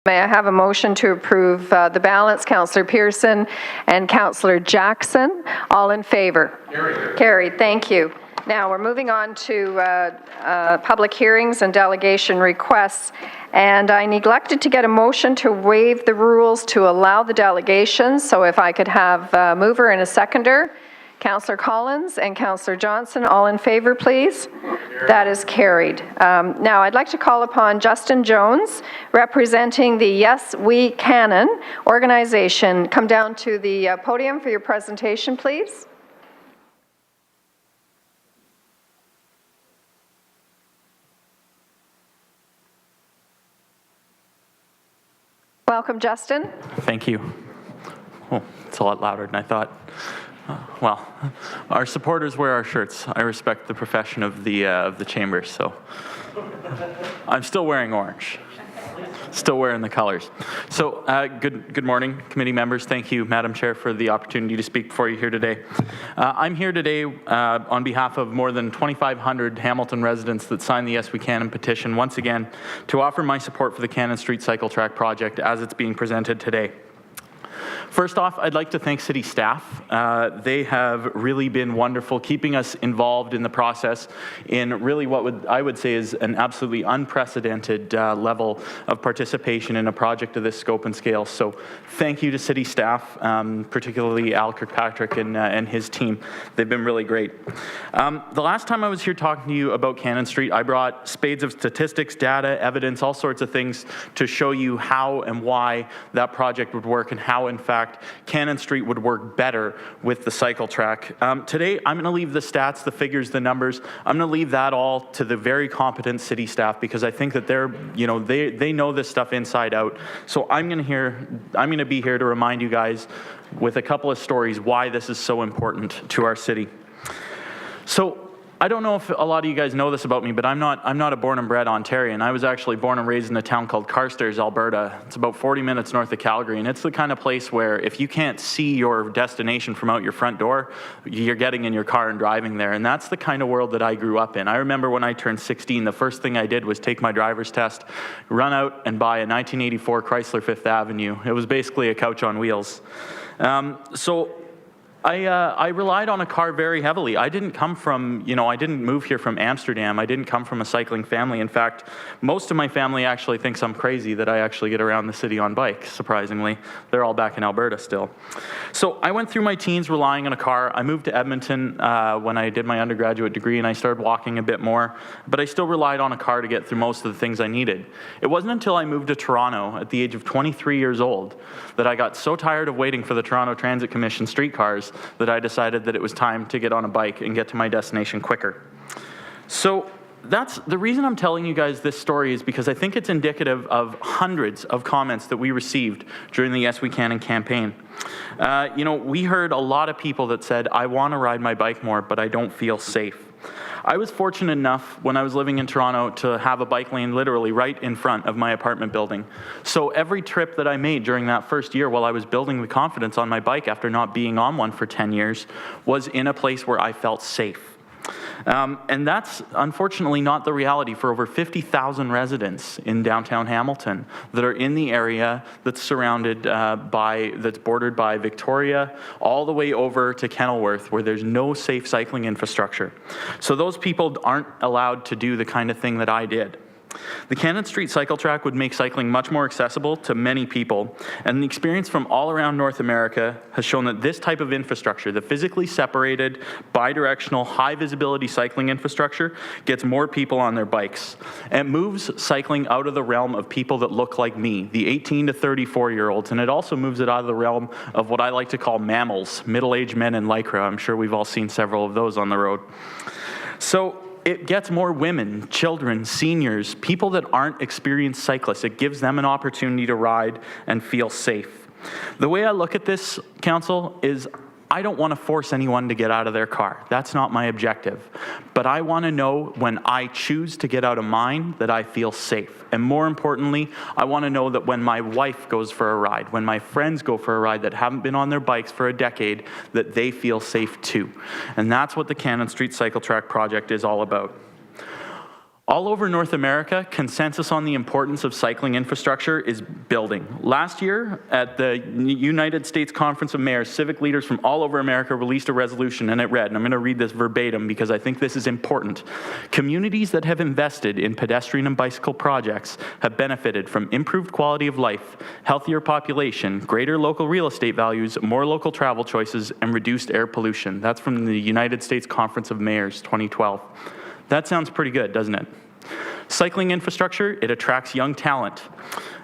May I have a motion to approve the balance? Councillor Pearson and Councillor Jackson. All in favour? Carried. Carried. Thank you. Now we're moving on to public hearings and delegation requests. And I neglected to get a motion to waive the rules to allow the delegations. So if I could have a mover and a seconder. Councillor Collins and Councillor Johnson, all in favour, please. Carried. That is carried. Now, I'd like to call upon Justin Jones, representing the Yes We Canon organization. Come down to the podium for your presentation, please. Welcome, Justin. Thank you. Oh, it's a lot louder than I thought. Well, our supporters wear our shirts. I respect the profession of the chamber, so I'm still wearing orange. Still wearing the colors. So good morning, committee members. Thank you, Madam Chair, for the opportunity to speak before you here today. I'm here today on behalf of more than 2,500 Hamilton residents that signed the Yes We Canon petition once again to offer my support for the Cannon Street Cycle Track project as it's being presented today. First off, I'd like to thank city staff. They have really been wonderful, keeping us involved in the process in really what I would say is an absolutely unprecedented level of participation in a project of this scope and scale. So thank you to city staff, particularly Al Kirkpatrick and his team. They've been really great. The last time I was here talking to you about Cannon Street, I brought spades of statistics, data, evidence, all sorts of things to show you how and why that project would work and how, in fact, Cannon Street would work better with the cycle track. Today, I'm going to leave the stats, the figures, the numbers. I'm going to leave that all to the very competent city staff because I think that they know this stuff inside out. So I'm going to be here to remind you guys with a couple of stories why this is so important to our city. So I don't know if a lot of you guys know this about me, but I'm not a born and bred Ontarian. I was actually born and raised in a town called Carstairs, Alberta. It's about 40 minutes north of Calgary, and it's the kind of place where if you can't see your destination from out your front door, you're getting in your car and driving there, and that's the kind of world that I grew up in. I remember when I turned 16, the first thing I did was take my driver's test, run out and buy a 1984 Chrysler Fifth Avenue. It was basically a couch on wheels. I relied on a car very heavily. I didn't come from, I didn't move here from Amsterdam. I didn't come from a cycling family. In fact, most of my family actually thinks I'm crazy that I actually get around the city on bike, surprisingly. They're all back in Alberta still. So I went through my teens relying on a car. I moved to Edmonton when I did my undergraduate degree and I started walking a bit more, but I still relied on a car to get through most of the things I needed. It wasn't until I moved to Toronto at the age of 23 years old that I got so tired of waiting for the Toronto Transit Commission streetcars that I decided that it was time to get on a bike and get to my destination quicker. So that's the reason I'm telling you guys this story is because I think it's indicative of hundreds of comments that we received during the Yes We Canon campaign. We heard a lot of people that said, I want to ride my bike more, but I don't feel safe. I was fortunate enough when I was living in Toronto to have a bike lane literally right in front of my apartment building. So every trip that I made during that first year while I was building the confidence on my bike after not being on one for 10 years was in a place where I felt safe. And that's unfortunately not the reality for over 50,000 residents in downtown Hamilton that are in the area that's surrounded that's bordered by Victoria, all the way over to Kenilworth, where there's no safe cycling infrastructure. So those people aren't allowed to do the kind of thing that I did. The Cannon Street Cycle Track would make cycling much more accessible to many people, and the experience from all around North America has shown that this type of infrastructure, the physically separated, bi-directional, high-visibility cycling infrastructure, gets more people on their bikes. And it moves cycling out of the realm of people that look like me, the 18 to 34-year-olds, and it also moves it out of the realm of what I like to call mammals, middle-aged men in Lycra. I'm sure we've all seen several of those on the road. So it gets more women, children, seniors, people that aren't experienced cyclists. It gives them an opportunity to ride and feel safe. The way I look at this, Council, is I don't want to force anyone to get out of their car. That's not my objective. But I want to know when I choose to get out of mine that I feel safe. And more importantly, I want to know that when my wife goes for a ride, when my friends go for a ride that haven't been on their bikes for a decade, that they feel safe too. And that's what the Cannon Street Cycle Track project is all about. All over North America, consensus on the importance of cycling infrastructure is building. Last year, at the United States Conference of Mayors, civic leaders from all over America released a resolution, and it read, and I'm going to read this verbatim because I think this is important. Communities that have invested in pedestrian and bicycle projects have benefited from improved quality of life, healthier population, greater local real estate values, more local travel choices, and reduced air pollution. That's from the United States Conference of Mayors 2012. That sounds pretty good, doesn't it? Cycling infrastructure, it attracts young talent.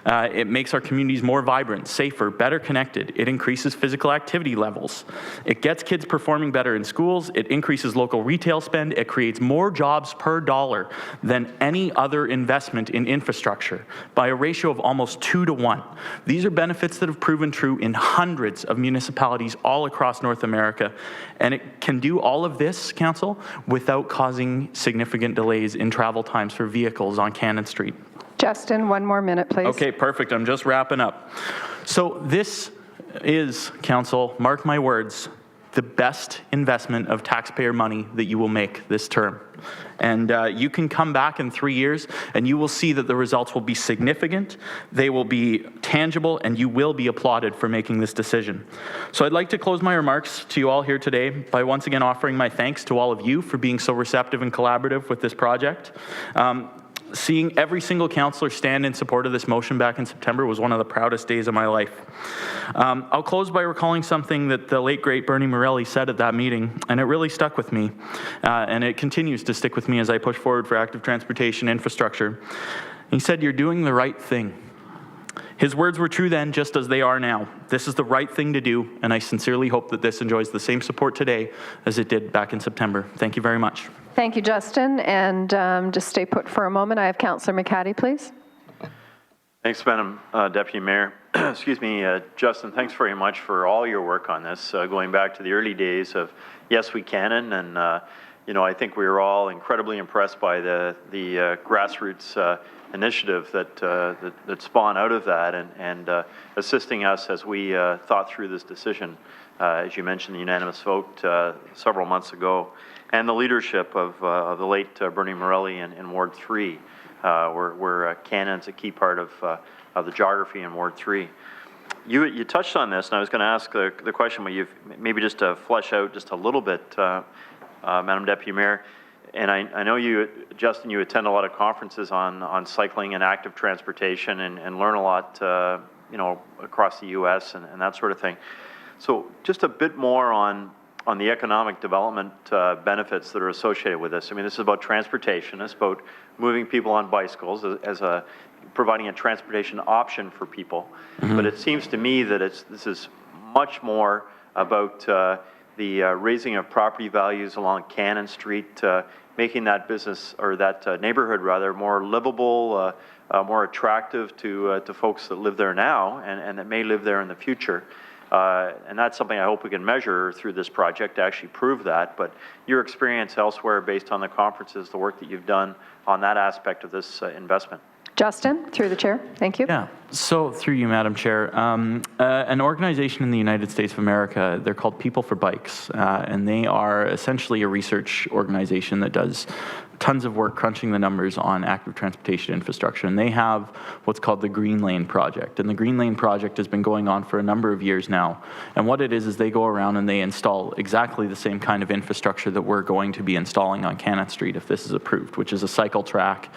It makes our communities more vibrant, safer, better connected. It increases physical activity levels. It gets kids performing better in schools. It increases local retail spend. It creates more jobs per dollar than any other investment in infrastructure by a ratio of almost 2 to 1. These are benefits that have proven true in hundreds of municipalities all across North America. And it can do all of this, Council, without causing significant delays in travel times for vehicles on Cannon Street. Justin, 1 more minute, please. Okay, perfect. I'm just wrapping up. So this is, Council, mark my words, the best investment of taxpayer money that you will make this term. And you can come back in 3 years and you will see that the results will be significant, they will be tangible, and you will be applauded for making this decision. So I'd like to close my remarks to you all here today by once again offering my thanks to all of you for being so receptive and collaborative with this project. Seeing every single councillor stand in support of this motion back in September was one of the proudest days of my life. I'll close by recalling something that the late, great Bernie Morelli said at that meeting, and it really stuck with me, and it continues to stick with me as I push forward for active transportation infrastructure. He said, "You're doing the right thing." His words were true then, just as they are now. This is the right thing to do, and I sincerely hope that this enjoys the same support today as it did back in September. Thank you very much. Thank you, Justin. And just stay put for a moment. I have Councillor McHattie, please. Thanks, Madam Deputy Mayor. Excuse me, Justin, thanks very much for all your work on this, going back to the early days of Yes We Cannon, and you know, I think we were all incredibly impressed by the grassroots initiative that spawned out of that, and assisting us as we thought through this decision. As you mentioned, the unanimous vote several months ago, and the leadership of the late Bernie Morelli in Ward 3, where Cannon's a key part of the geography in Ward 3. You touched on this, and I was going to ask the question, but you've maybe just to flesh out just a little bit, Madam Deputy Mayor. And I know you, Justin, you attend a lot of conferences on cycling and active transportation, and learn a lot, you know, across the U.S. and that sort of thing. So just a bit more on the economic development benefits that are associated with this. I mean, this is about transportation. It's about moving people on bicycles as providing a transportation option for people. Mm-hmm. But it seems to me that this is much more about the raising of property values along Cannon Street, making that business, or that neighborhood rather, more livable, more attractive to folks that live there now and that may live there in the future. And that's something I hope we can measure through this project to actually prove that. But your experience elsewhere, based on the conferences, the work that you've done on that aspect of this investment. Justin, through the chair. Thank you. Yeah, so through you, Madam Chair, an organization in the United States of America, they're called People for Bikes, and they are essentially a research organization that does tons of work crunching the numbers on active transportation infrastructure. And they have what's called the Green Lane Project. And the Green Lane Project has been going on for a number of years now. And what it is they go around and they install exactly the same kind of infrastructure that we're going to be installing on Cannon Street if this is approved, which is a cycle track.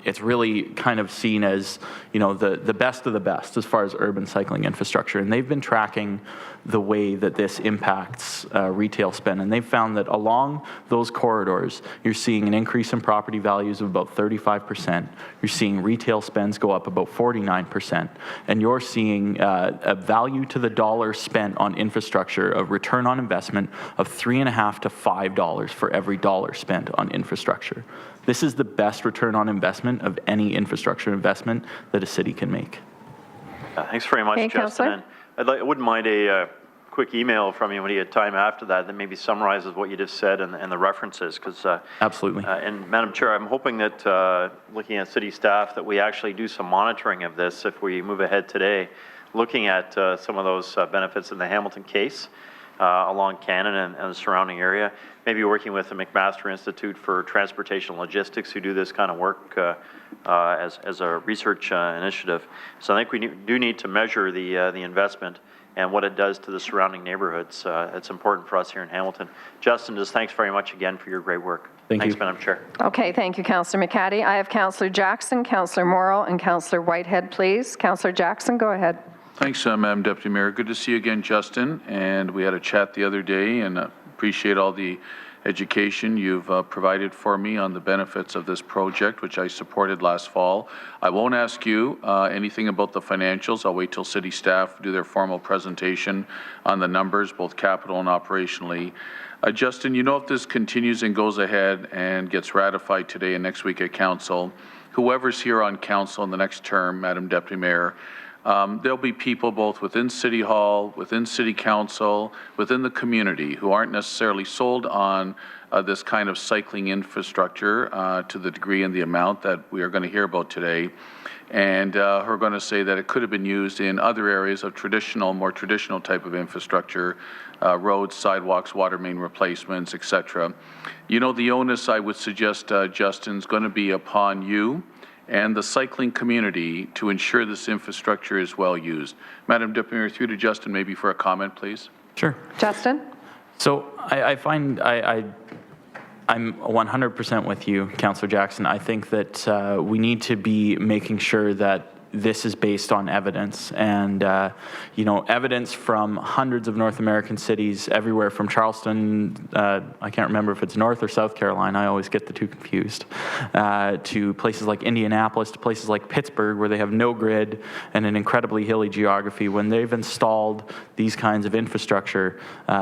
It's really kind of seen as, you know, the best of the best as far as urban cycling infrastructure. And they've been tracking the way that this impacts retail spend. And they've found that along those corridors, you're seeing an increase in property values of about 35%. You're seeing retail spends go up about 49%. And you're seeing a value to the dollar spent on infrastructure, a return on investment of $3.50 to $5 for every dollar spent on infrastructure. This is the best return on investment of any infrastructure investment that a city can make. Thanks very much, Justin. I wouldn't mind a quick email from you when you get time after that maybe summarizes what you just said and the references. Because absolutely. And Madam Chair, I'm hoping that looking at city staff, that we actually do some monitoring of this if we move ahead today, looking at some of those benefits in the Hamilton case. along Canada and the surrounding area. Maybe working with the McMaster Institute for Transportation Logistics, who do this kind of work as a research initiative. So I think we do need to measure the investment and what it does to the surrounding neighborhoods. It's important for us here in Hamilton. Justin, just thanks very much again for your great work. Thanks, Madam Chair. Okay, thank you, Councillor McCaddy. I have Councillor Jackson, Councillor Morrow, and Councillor Whitehead, please. Councillor Jackson, go ahead. Thanks, Madam Deputy Mayor. Good to see you again, Justin. And we had a chat the other day, and appreciate all the education you've provided for me on the benefits of this project, which I supported last fall. I won't ask you anything about the financials. I'll wait till city staff do their formal presentation on the numbers, both capital and operationally. Justin, you know, if this continues and goes ahead and gets ratified today and next week at council, whoever's here on council in the next term, Madam Deputy Mayor, there'll be people both within City Hall, within City Council, within the community who aren't necessarily sold on this kind of cycling infrastructure to the degree and the amount that we are going to hear about today, and who are going to say that it could have been used in other areas of traditional, more traditional type of infrastructure, roads, sidewalks, water main replacements, etc. You know, the onus, I would suggest, Justin, is going to be upon you and the cycling community to ensure this infrastructure is well used. Madam Deputy Mayor, through to Justin, maybe for a comment, please. Sure. Justin? So I find I'm 100% with you, Councillor Jackson. I think that we need to be making sure that this is based on evidence, and you know, evidence from hundreds of North American cities, everywhere from Charleston, I can't remember if it's North or South Carolina, I always get the two confused, to places like Indianapolis, to places like Pittsburgh, where they have no grid and an incredibly hilly geography. When they've installed these kinds of infrastructure,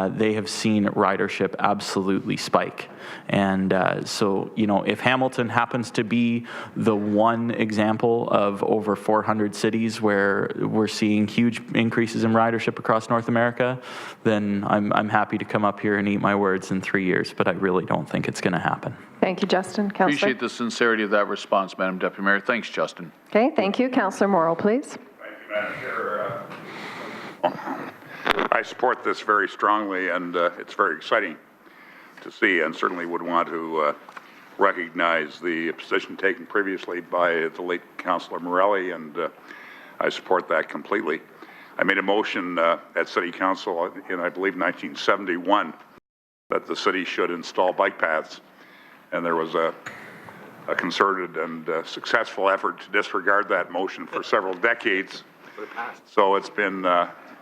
they have seen ridership absolutely spike. And so, you know, if Hamilton happens to be the one example of over 400 cities where we're seeing huge increases in ridership across North America, then I'm happy to come up here and eat my words in 3 years, but I really don't think it's going to happen. Thank you, Justin. Councillor? Appreciate the sincerity of that response, Madam Deputy Mayor. Thanks, Justin. Okay, thank you. Councillor Morrow, please. Thank you, Madam Chair. I support this very strongly, and it's very exciting to see, and certainly would want to recognize the position taken previously by the late Councillor Morelli, and I support that completely. I made a motion at City Council in, I believe, 1971 that the city should install bike paths, and there was a concerted and successful effort to disregard that motion for several decades. So it's been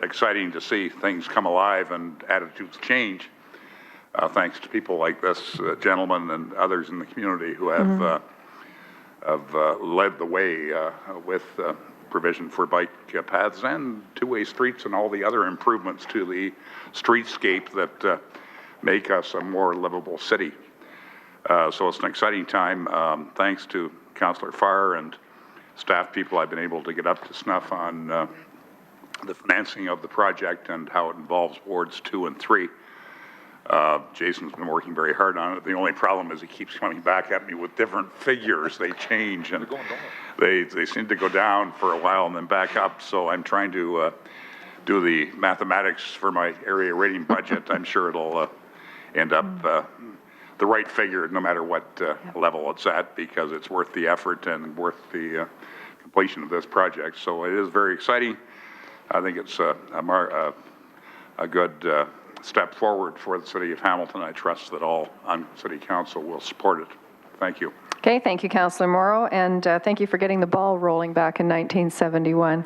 exciting to see things come alive and attitudes change. Thanks to people like this gentleman and others in the community who have led the way with provision for bike paths and two-way streets and all the other improvements to the streetscape that make us a more livable city. So it's an exciting time. Thanks to Councillor Farr and staff people, I've been able to get up to snuff on the financing of the project and how it involves wards 2 and 3. Jason's been working very hard on it. The only problem is he keeps coming back at me with different figures. They change, and they seem to go down for a while and then back up. So I'm trying to do the mathematics for my area rating budget. I'm sure it'll end up the right figure no matter what level it's at, because it's worth the effort and worth the completion of this project. So it is very exciting. I think it's a good step forward for the City of Hamilton. I trust that all on City Council will support it. Thank you. Okay, thank you, Councillor Morrow, and thank you for getting the ball rolling back in 1971.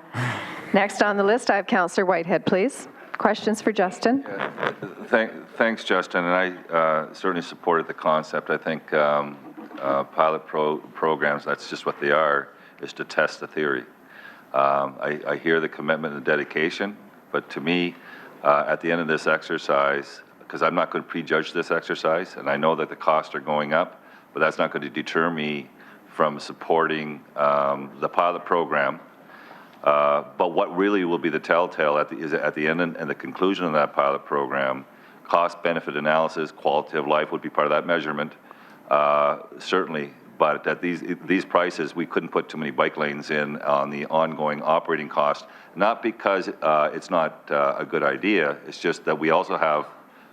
Next on the list, I have Councillor Whitehead, please. Questions for Justin? Thanks, Justin, and I certainly supported the concept. I think pilot programs, that's just what they are, is to test the theory. I hear the commitment and dedication, but to me, at the end of this exercise, because I'm not going to prejudge this exercise, and I know that the costs are going up, but that's not going to deter me from supporting the pilot program. But what really will be the telltale is at the end and the conclusion of that pilot program, cost-benefit analysis, quality of life would be part of that measurement, certainly. but at these prices, we couldn't put too many bike lanes in on the ongoing operating cost, not because it's not a good idea, it's just that we also have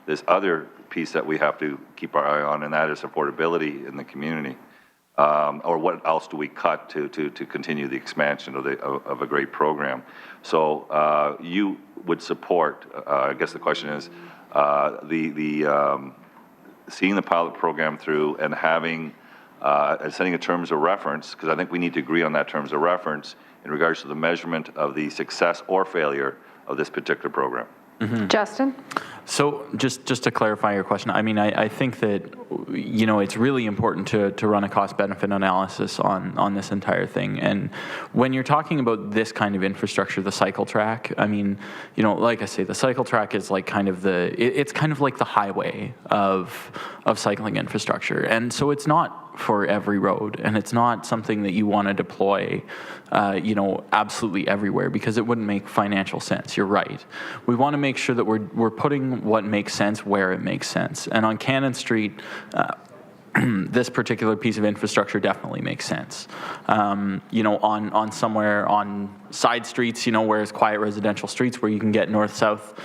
this other piece that we have to keep our eye on, and that is affordability in the community. Or what else do we cut to continue the expansion of a great program? So you would support, I guess the question is, seeing the pilot program through and having, and setting a terms of reference, because I think we need to agree on that terms of reference in regards to the measurement of the success or failure of this particular program. Justin? So just to clarify your question, I mean, I think that, you know, it's really important to run a cost-benefit analysis on this entire thing. And when you're talking about this kind of infrastructure, the cycle track, I mean, you know, like I say, the cycle track is like kind of it's kind of like the highway of cycling infrastructure. And so it's not for every road, and it's not something that you want to deploy, you know, absolutely everywhere, because it wouldn't make financial sense. You're right. We want to make sure that we're putting what makes sense where it makes sense. And on Cannon Street, this particular piece of infrastructure definitely makes sense. You know, on somewhere on side streets, you know, where it's quiet residential streets where you can get north-south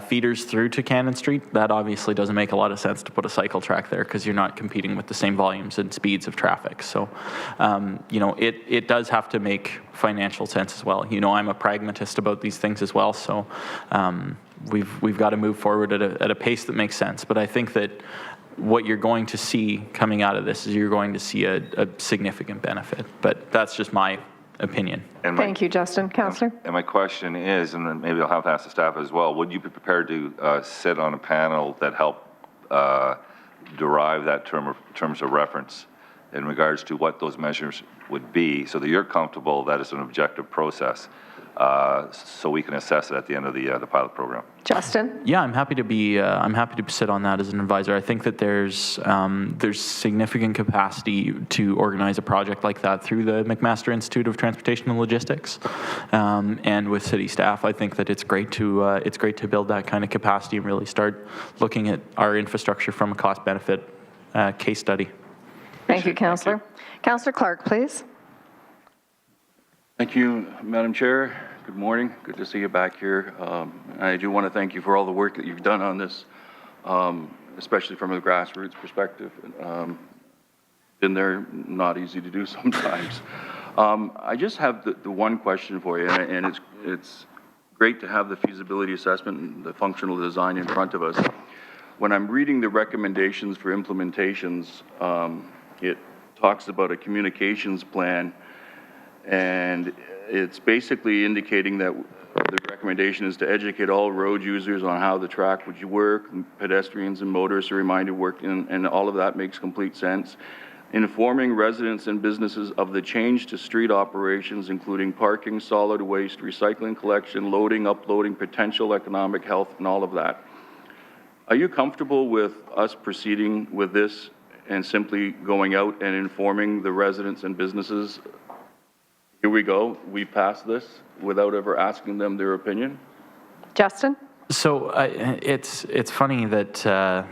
feeders through to Cannon Street, that obviously doesn't make a lot of sense to put a cycle track there because you're not competing with the same volumes and speeds of traffic. So, you know, it does have to make financial sense as well. You know, I'm a pragmatist about these things as well, so we've got to move forward at a pace that makes sense. But I think that what you're going to see coming out of this is you're going to see a significant benefit. But that's just my opinion. Thank you, Justin. Councillor? And my question is, and then maybe I'll have to ask the staff as well, would you be prepared to sit on a panel that help derive that terms of reference in regards to what those measures would be, so that you're comfortable that it's an objective process, so we can assess it at the end of the pilot program? Justin? Yeah, I'm happy to sit on that as an advisor. I think that there's significant capacity to organize a project like that through the McMaster Institute of Transportation and Logistics, and with city staff. I think that it's great to build that kind of capacity and really start looking at our infrastructure from a cost-benefit case study. Thank you, Councillor. Councillor Clark, please. Thank you, Madam Chair. Good morning. Good to see you back here. I do want to thank you for all the work that you've done on this, especially from a grassroots perspective. Been there, not easy to do sometimes. I just have the one question for you, and it's great to have the feasibility assessment and the functional design in front of us. When I'm reading the recommendations for implementations, it talks about a communications plan, and it's basically indicating that the recommendation is to educate all road users on how the track would work, pedestrians and motorists are reminded work, and all of that makes complete sense. Informing residents and businesses of the change to street operations, including parking, solid waste, recycling collection, loading, uploading, potential economic health, and all of that. Are you comfortable with us proceeding with this and simply going out and informing the residents and businesses? Here we go, we passed this without ever asking them their opinion? Justin? So it's funny that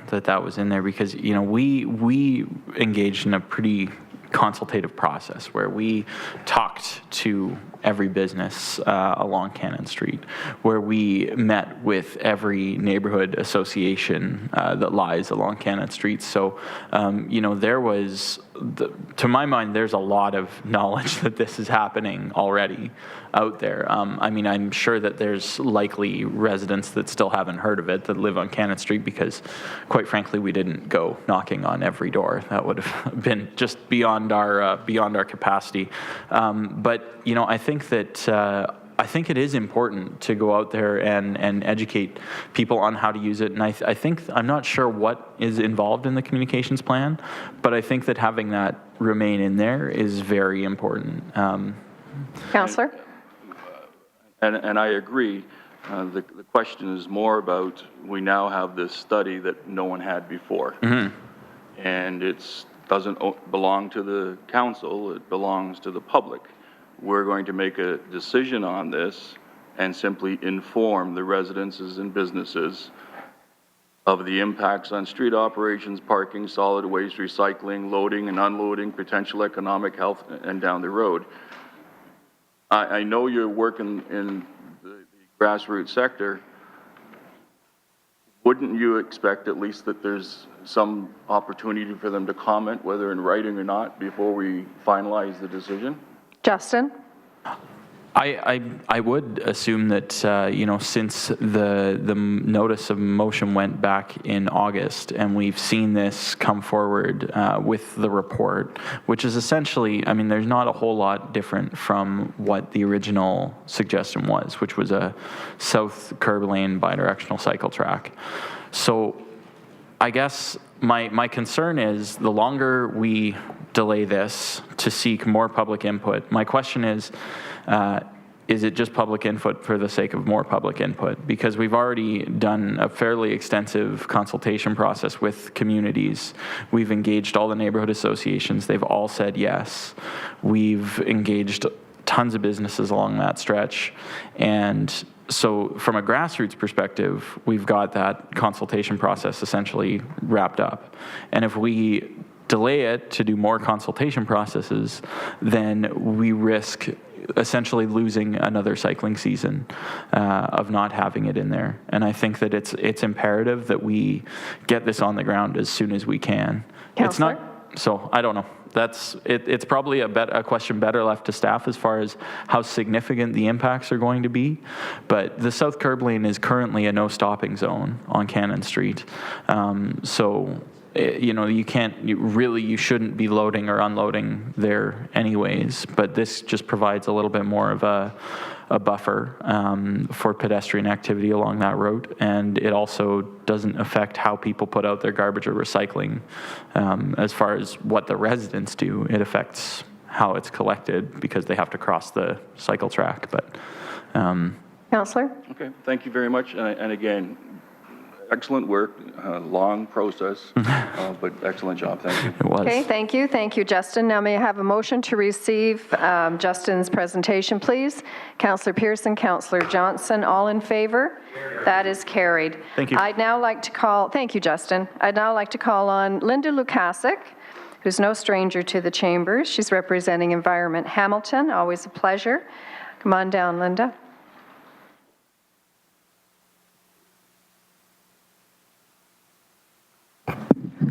that was in there, because, you know, we engaged in a pretty consultative process where we talked to every business along Cannon Street, where we met with every neighborhood association that lies along Cannon Street. So, you know, there was, to my mind, there's a lot of knowledge that this is happening already out there. I mean, I'm sure that there's likely residents that still haven't heard of it that live on Cannon Street, because, quite frankly, we didn't go knocking on every door. That would have been just beyond our capacity. But, you know, I think it is important to go out there and educate people on how to use it. And I think, I'm not sure what is involved in the communications plan, but I think that having that remain in there is very important. Councillor? And I agree. The question is more about, we now have this study that no one had before. Mm-hmm. And it doesn't belong to the council, it belongs to the public. We're going to make a decision on this and simply inform the residences and businesses of the impacts on street operations, parking, solid waste, recycling, loading and unloading, potential economic health, and down the road. I know you're working in the grassroots sector. Wouldn't you expect at least that there's some opportunity for them to comment, whether in writing or not, before we finalize the decision? Justin? I would assume that, since the notice of motion went back in August, and we've seen this come forward with the report, which is essentially, there's not a whole lot different from what the original suggestion was, which was a south curb lane bidirectional cycle track. So I guess my concern is the longer we delay this to seek more public input, my question is it just public input for the sake of more public input? Because we've already done a fairly extensive consultation process with communities. We've engaged all the neighborhood associations. They've all said yes. We've engaged tons of businesses along that stretch. And so from a grassroots perspective, we've got that consultation process essentially wrapped up. And if we delay it to do more consultation processes, then we risk essentially losing another cycling season of not having it in there. And I think that it's imperative that we get this on the ground as soon as we can. Councillor? It's not, so I don't know. It's probably a question better left to staff as far as how significant the impacts are going to be. But the south curb lane is currently a no stopping zone on Cannon Street. You shouldn't be loading or unloading there anyways, but this just provides a little bit more of a buffer for pedestrian activity along that road, and it also doesn't affect how people put out their garbage or recycling. As far as what the residents do, it affects how it's collected because they have to cross the cycle track. But Councillor? Okay, thank you very much. And again, excellent work, long process, but excellent job. Thank you. it was. Okay, thank you. Thank you, Justin. Now may I have a motion to receive Justin's presentation, please? Councillor Pearson, Councillor Johnson, all in favor? That is carried. Thank you. Thank you, Justin. I'd now like to call on Linda Lukasik, who's no stranger to the chambers. She's representing Environment Hamilton. Always a pleasure. Come on down, Linda.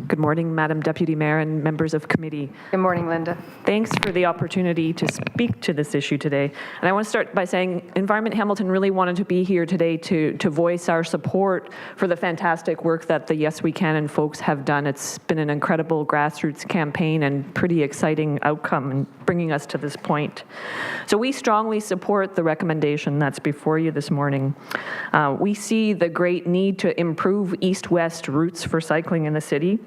Good morning, Madam Deputy Mayor and members of committee. Good morning, Linda. Thanks for the opportunity to speak to this issue today. And I want to start by saying Environment Hamilton really wanted to be here today to voice our support for the fantastic work that the Yes We Can and folks have done. It's been an incredible grassroots campaign and pretty exciting outcome in bringing us to this point. So we strongly support the recommendation that's before you this morning. We see the great need to improve east-west routes for cycling in the city.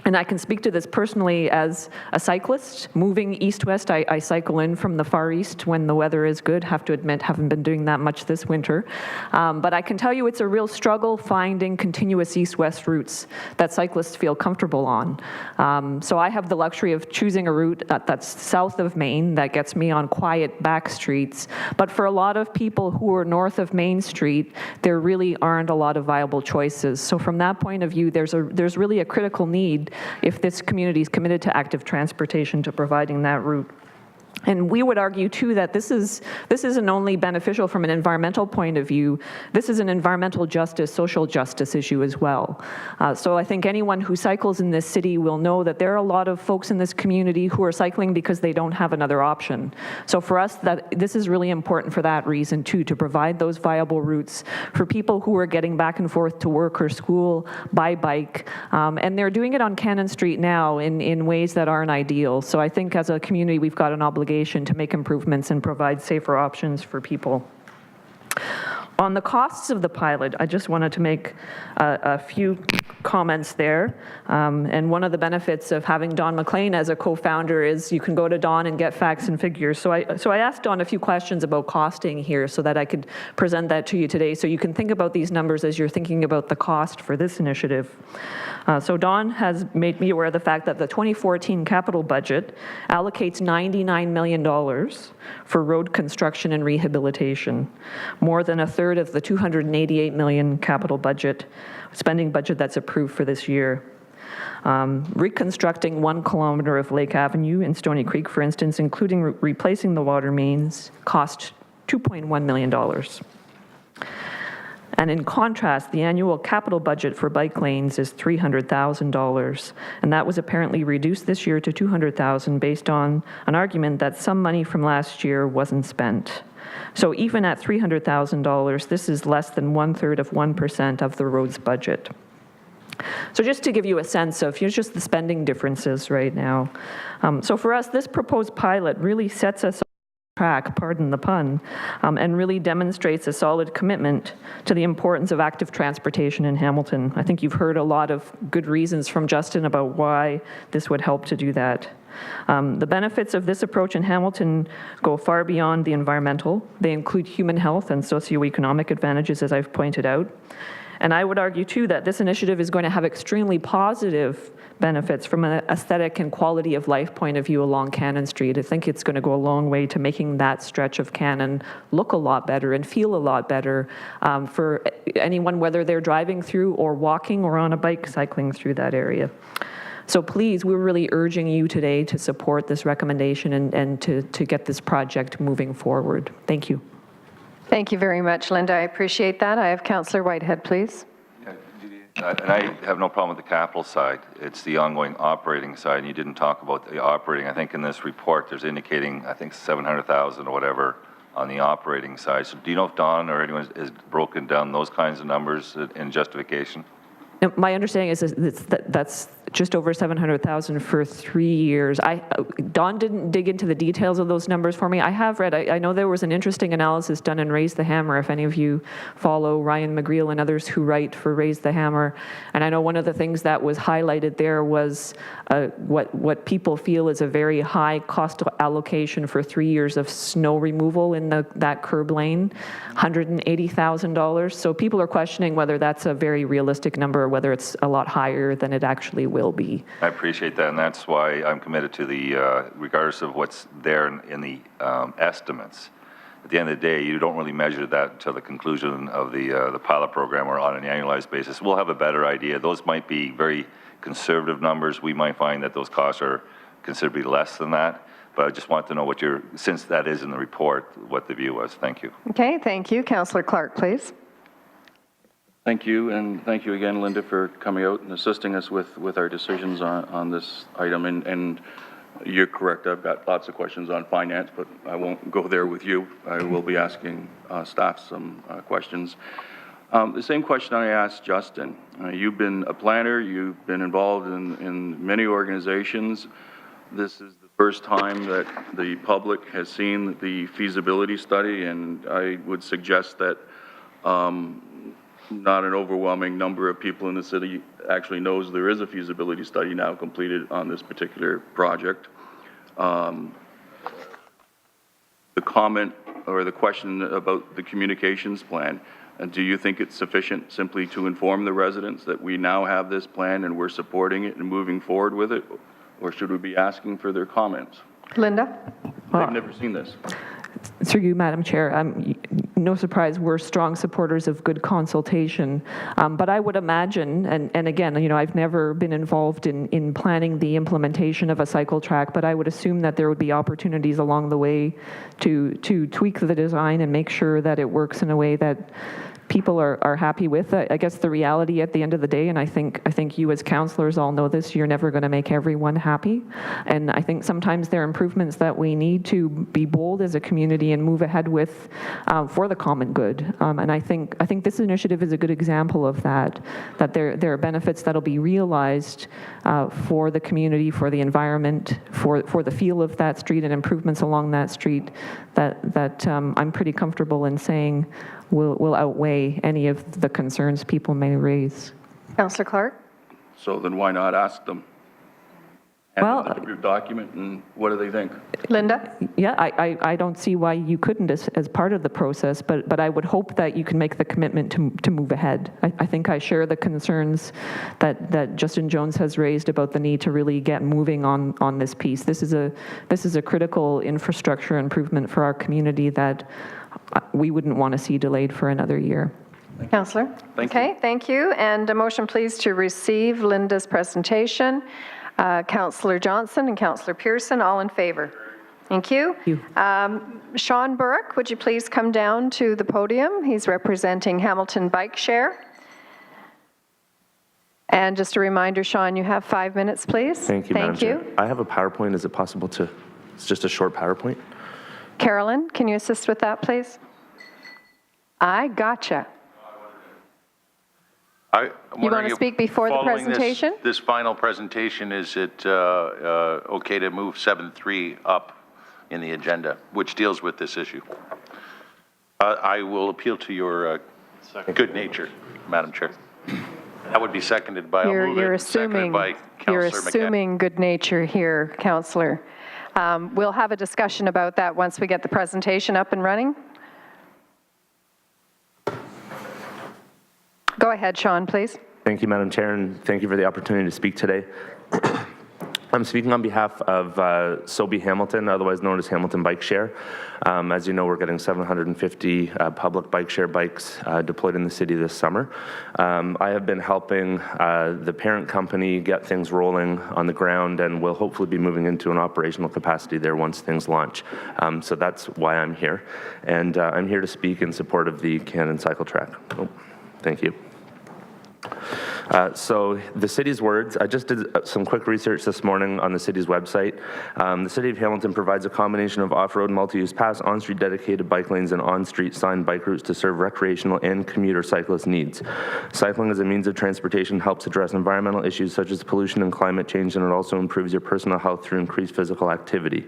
And I can speak to this personally as a cyclist. Moving east-west, I cycle in from the Far East when the weather is good. Have to admit, haven't been doing that much this winter. But I can tell you it's a real struggle finding continuous east-west routes that cyclists feel comfortable on. So I have the luxury of choosing a route that's south of Main that gets me on quiet back streets. But for a lot of people who are north of Main Street, there really aren't a lot of viable choices. So from that point of view, there's really a critical need if this community is committed to active transportation to providing that route. And we would argue, too, that this isn't only beneficial from an environmental point of view, this is an environmental justice, social justice issue as well. So I think anyone who cycles in this city will know that there are a lot of folks in this community who are cycling because they don't have another option. So for us, this is really important for that reason, too, to provide those viable routes for people who are getting back and forth to work or school by bike. And they're doing it on Cannon Street now in ways that aren't ideal. So I think as a community, we've got an obligation to make improvements and provide safer options for people. On the costs of the pilot, I just wanted to make a few comments there. And one of the benefits of having Don McLean as a co-founder is you can go to Don and get facts and figures. So I asked Don a few questions about costing here so that I could present that to you today. So you can think about these numbers as you're thinking about the cost for this initiative. So Don has made me aware of the fact that the 2014 capital budget allocates $99 million for road construction and rehabilitation. More than a third 1/3 of the $288 million capital budget, spending budget that's approved for this year. Reconstructing 1 kilometer of Lake Avenue in Stony Creek, for instance, including replacing the water mains, cost $2.1 million. And in contrast, the annual capital budget for bike lanes is $300,000, and that was apparently reduced this year to $200,000 based on an argument that some money from last year wasn't spent. So even at $300,000, this is less than 1/3 of 1% of the road's budget. So just to give you a sense of just the spending differences right now. So for us, this proposed pilot really sets us on track, pardon the pun, and really demonstrates a solid commitment to the importance of active transportation in Hamilton. I think you've heard a lot of good reasons from Justin about why this would help to do that. The benefits of this approach in Hamilton go far beyond the environmental. They include human health and socioeconomic advantages, as I've pointed out. And I would argue, too, that this initiative is going to have extremely positive benefits from an aesthetic and quality of life point of view along Cannon Street. I think it's going to go a long way to making that stretch of Cannon look a lot better and feel a lot better for anyone, whether they're driving through or walking or on a bike cycling through that area. So please, we're really urging you today to support this recommendation and to get this project moving forward. Thank you. Thank you very much, Linda. I appreciate that. I have Councillor Whitehead, please. And I have no problem with the capital side. It's the ongoing operating side, and you didn't talk about the operating. I think in this report, there's indicating, I think, 700,000 or whatever on the operating side. So do you know if Don or anyone has broken down those kinds of numbers in justification? My understanding is that's just over 700,000 for 3 years. Don didn't dig into the details of those numbers for me. I have read, I know there was an interesting analysis done in Raise the Hammer, if any of you follow Ryan McGreal and others who write for Raise the Hammer. And I know one of the things that was highlighted there was what people feel is a very high cost allocation for 3 years of snow removal in that curb lane, $180,000. So people are questioning whether that's a very realistic number, or whether it's a lot higher than it actually will be. I appreciate that, and that's why I'm committed to the, regardless of what's there in the estimates. At the end of the day, you don't really measure that until the conclusion of the pilot program or on an annualized basis. We'll have a better idea. Those might be very conservative numbers. We might find that those costs are considerably less than that. But I just want to know since that is in the report, what the view was. Thank you. Okay, thank you. Councillor Clark, please. Thank you, and thank you again, Linda, for coming out and assisting us with our decisions on this item. And you're correct, I've got lots of questions on finance, but I won't go there with you. I will be asking staff some questions. The same question I asked Justin. You've been a planner, you've been involved in many organizations. This is the first time that the public has seen the feasibility study, and I would suggest that not an overwhelming number of people in the city actually knows there is a feasibility study now completed on this particular project. The comment or the question about the communications plan, do you think it's sufficient simply to inform the residents that we now have this plan and we're supporting it and moving forward with it? Or should we be asking for their comments? Linda? They've never seen this. Through you, Madam Chair, no surprise, we're strong supporters of good consultation. But I would imagine, and again, I've never been involved in planning the implementation of a cycle track, but I would assume that there would be opportunities along the way to tweak the design and make sure that it works in a way that people are happy with. I guess the reality at the end of the day, and I think you as councillors all know this, you're never going to make everyone happy. And I think sometimes there are improvements that we need to be bold as a community and move ahead with for the common good. And I think this initiative is a good example of that there are benefits that'll be realized for the community, for the environment, for the feel of that street and improvements along that street that I'm pretty comfortable in saying will outweigh any of the concerns people may raise. Councillor Clark? So then why not ask them? And Well, the approved document, and what do they think? Linda? Yeah, I don't see why you couldn't as part of the process, but I would hope that you can make the commitment to move ahead. I think I share the concerns that Justin Jones has raised about the need to really get moving on this piece. This is a critical infrastructure improvement for our community that we wouldn't want to see delayed for another year. Councillor? Thank you. Okay, thank you. And a motion, please, to receive Linda's presentation. Councillor Johnson and Councillor Pearson, all in favor? Thank you. Sean Burke, would you please come down to the podium? He's representing Hamilton Bike Share. And just a reminder, Sean, you have 5 minutes, please. Thank you, Madam Chair. I have a PowerPoint. Is it possible to, it's just a short PowerPoint? Carolyn, can you assist with that, please? I gotcha. You want to speak before the presentation? This final presentation, is it okay to move 7.3 up in the agenda, which deals with this issue? I will appeal to your good nature, Madam Chair. That would be seconded by, I'll move it, seconded by You're Councillor McCann. assuming good nature here, Councillor. We'll have a discussion about that once we get the presentation up and running. Go ahead, Sean, please. Thank you, Madam Chair, and thank you for the opportunity to speak today. I'm speaking on behalf of Sobe Hamilton, otherwise known as Hamilton Bike Share. As you know, we're getting 750 public bike share bikes deployed in the city this summer. I have been helping the parent company get things rolling on the ground, and will hopefully be moving into an operational capacity there once things launch. So that's why I'm here. And I'm here to speak in support of the Cannon Cycle Track. Oh, thank you. So the city's words, I just did some quick research this morning on the city's website. The City of Hamilton provides a combination of off-road multi-use paths, on-street dedicated bike lanes, and on-street signed bike routes to serve recreational and commuter cyclist needs. Cycling as a means of transportation helps address environmental issues such as pollution and climate change, and it also improves your personal health through increased physical activity.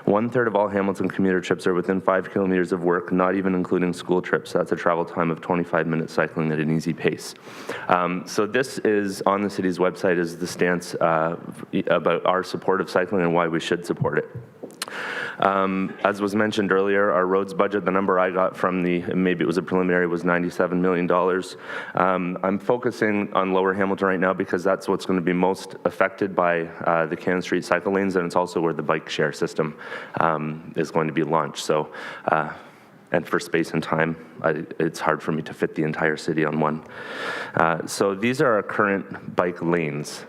1/3 of all Hamilton commuter trips are within 5 kilometers of work, not even including school trips. That's a travel time of 25 minutes cycling at an easy pace. So this is on the city's website, is the stance about our support of cycling and why we should support it. As was mentioned earlier, our roads budget, the number I got from maybe it was a preliminary, was $97 million. I'm focusing on Lower Hamilton right now because that's what's going to be most affected by the Cannon Street cycle lanes, and it's also where the bike share system is going to be launched. So, and for space and time, it's hard for me to fit the entire city on one. So these are our current bike lanes.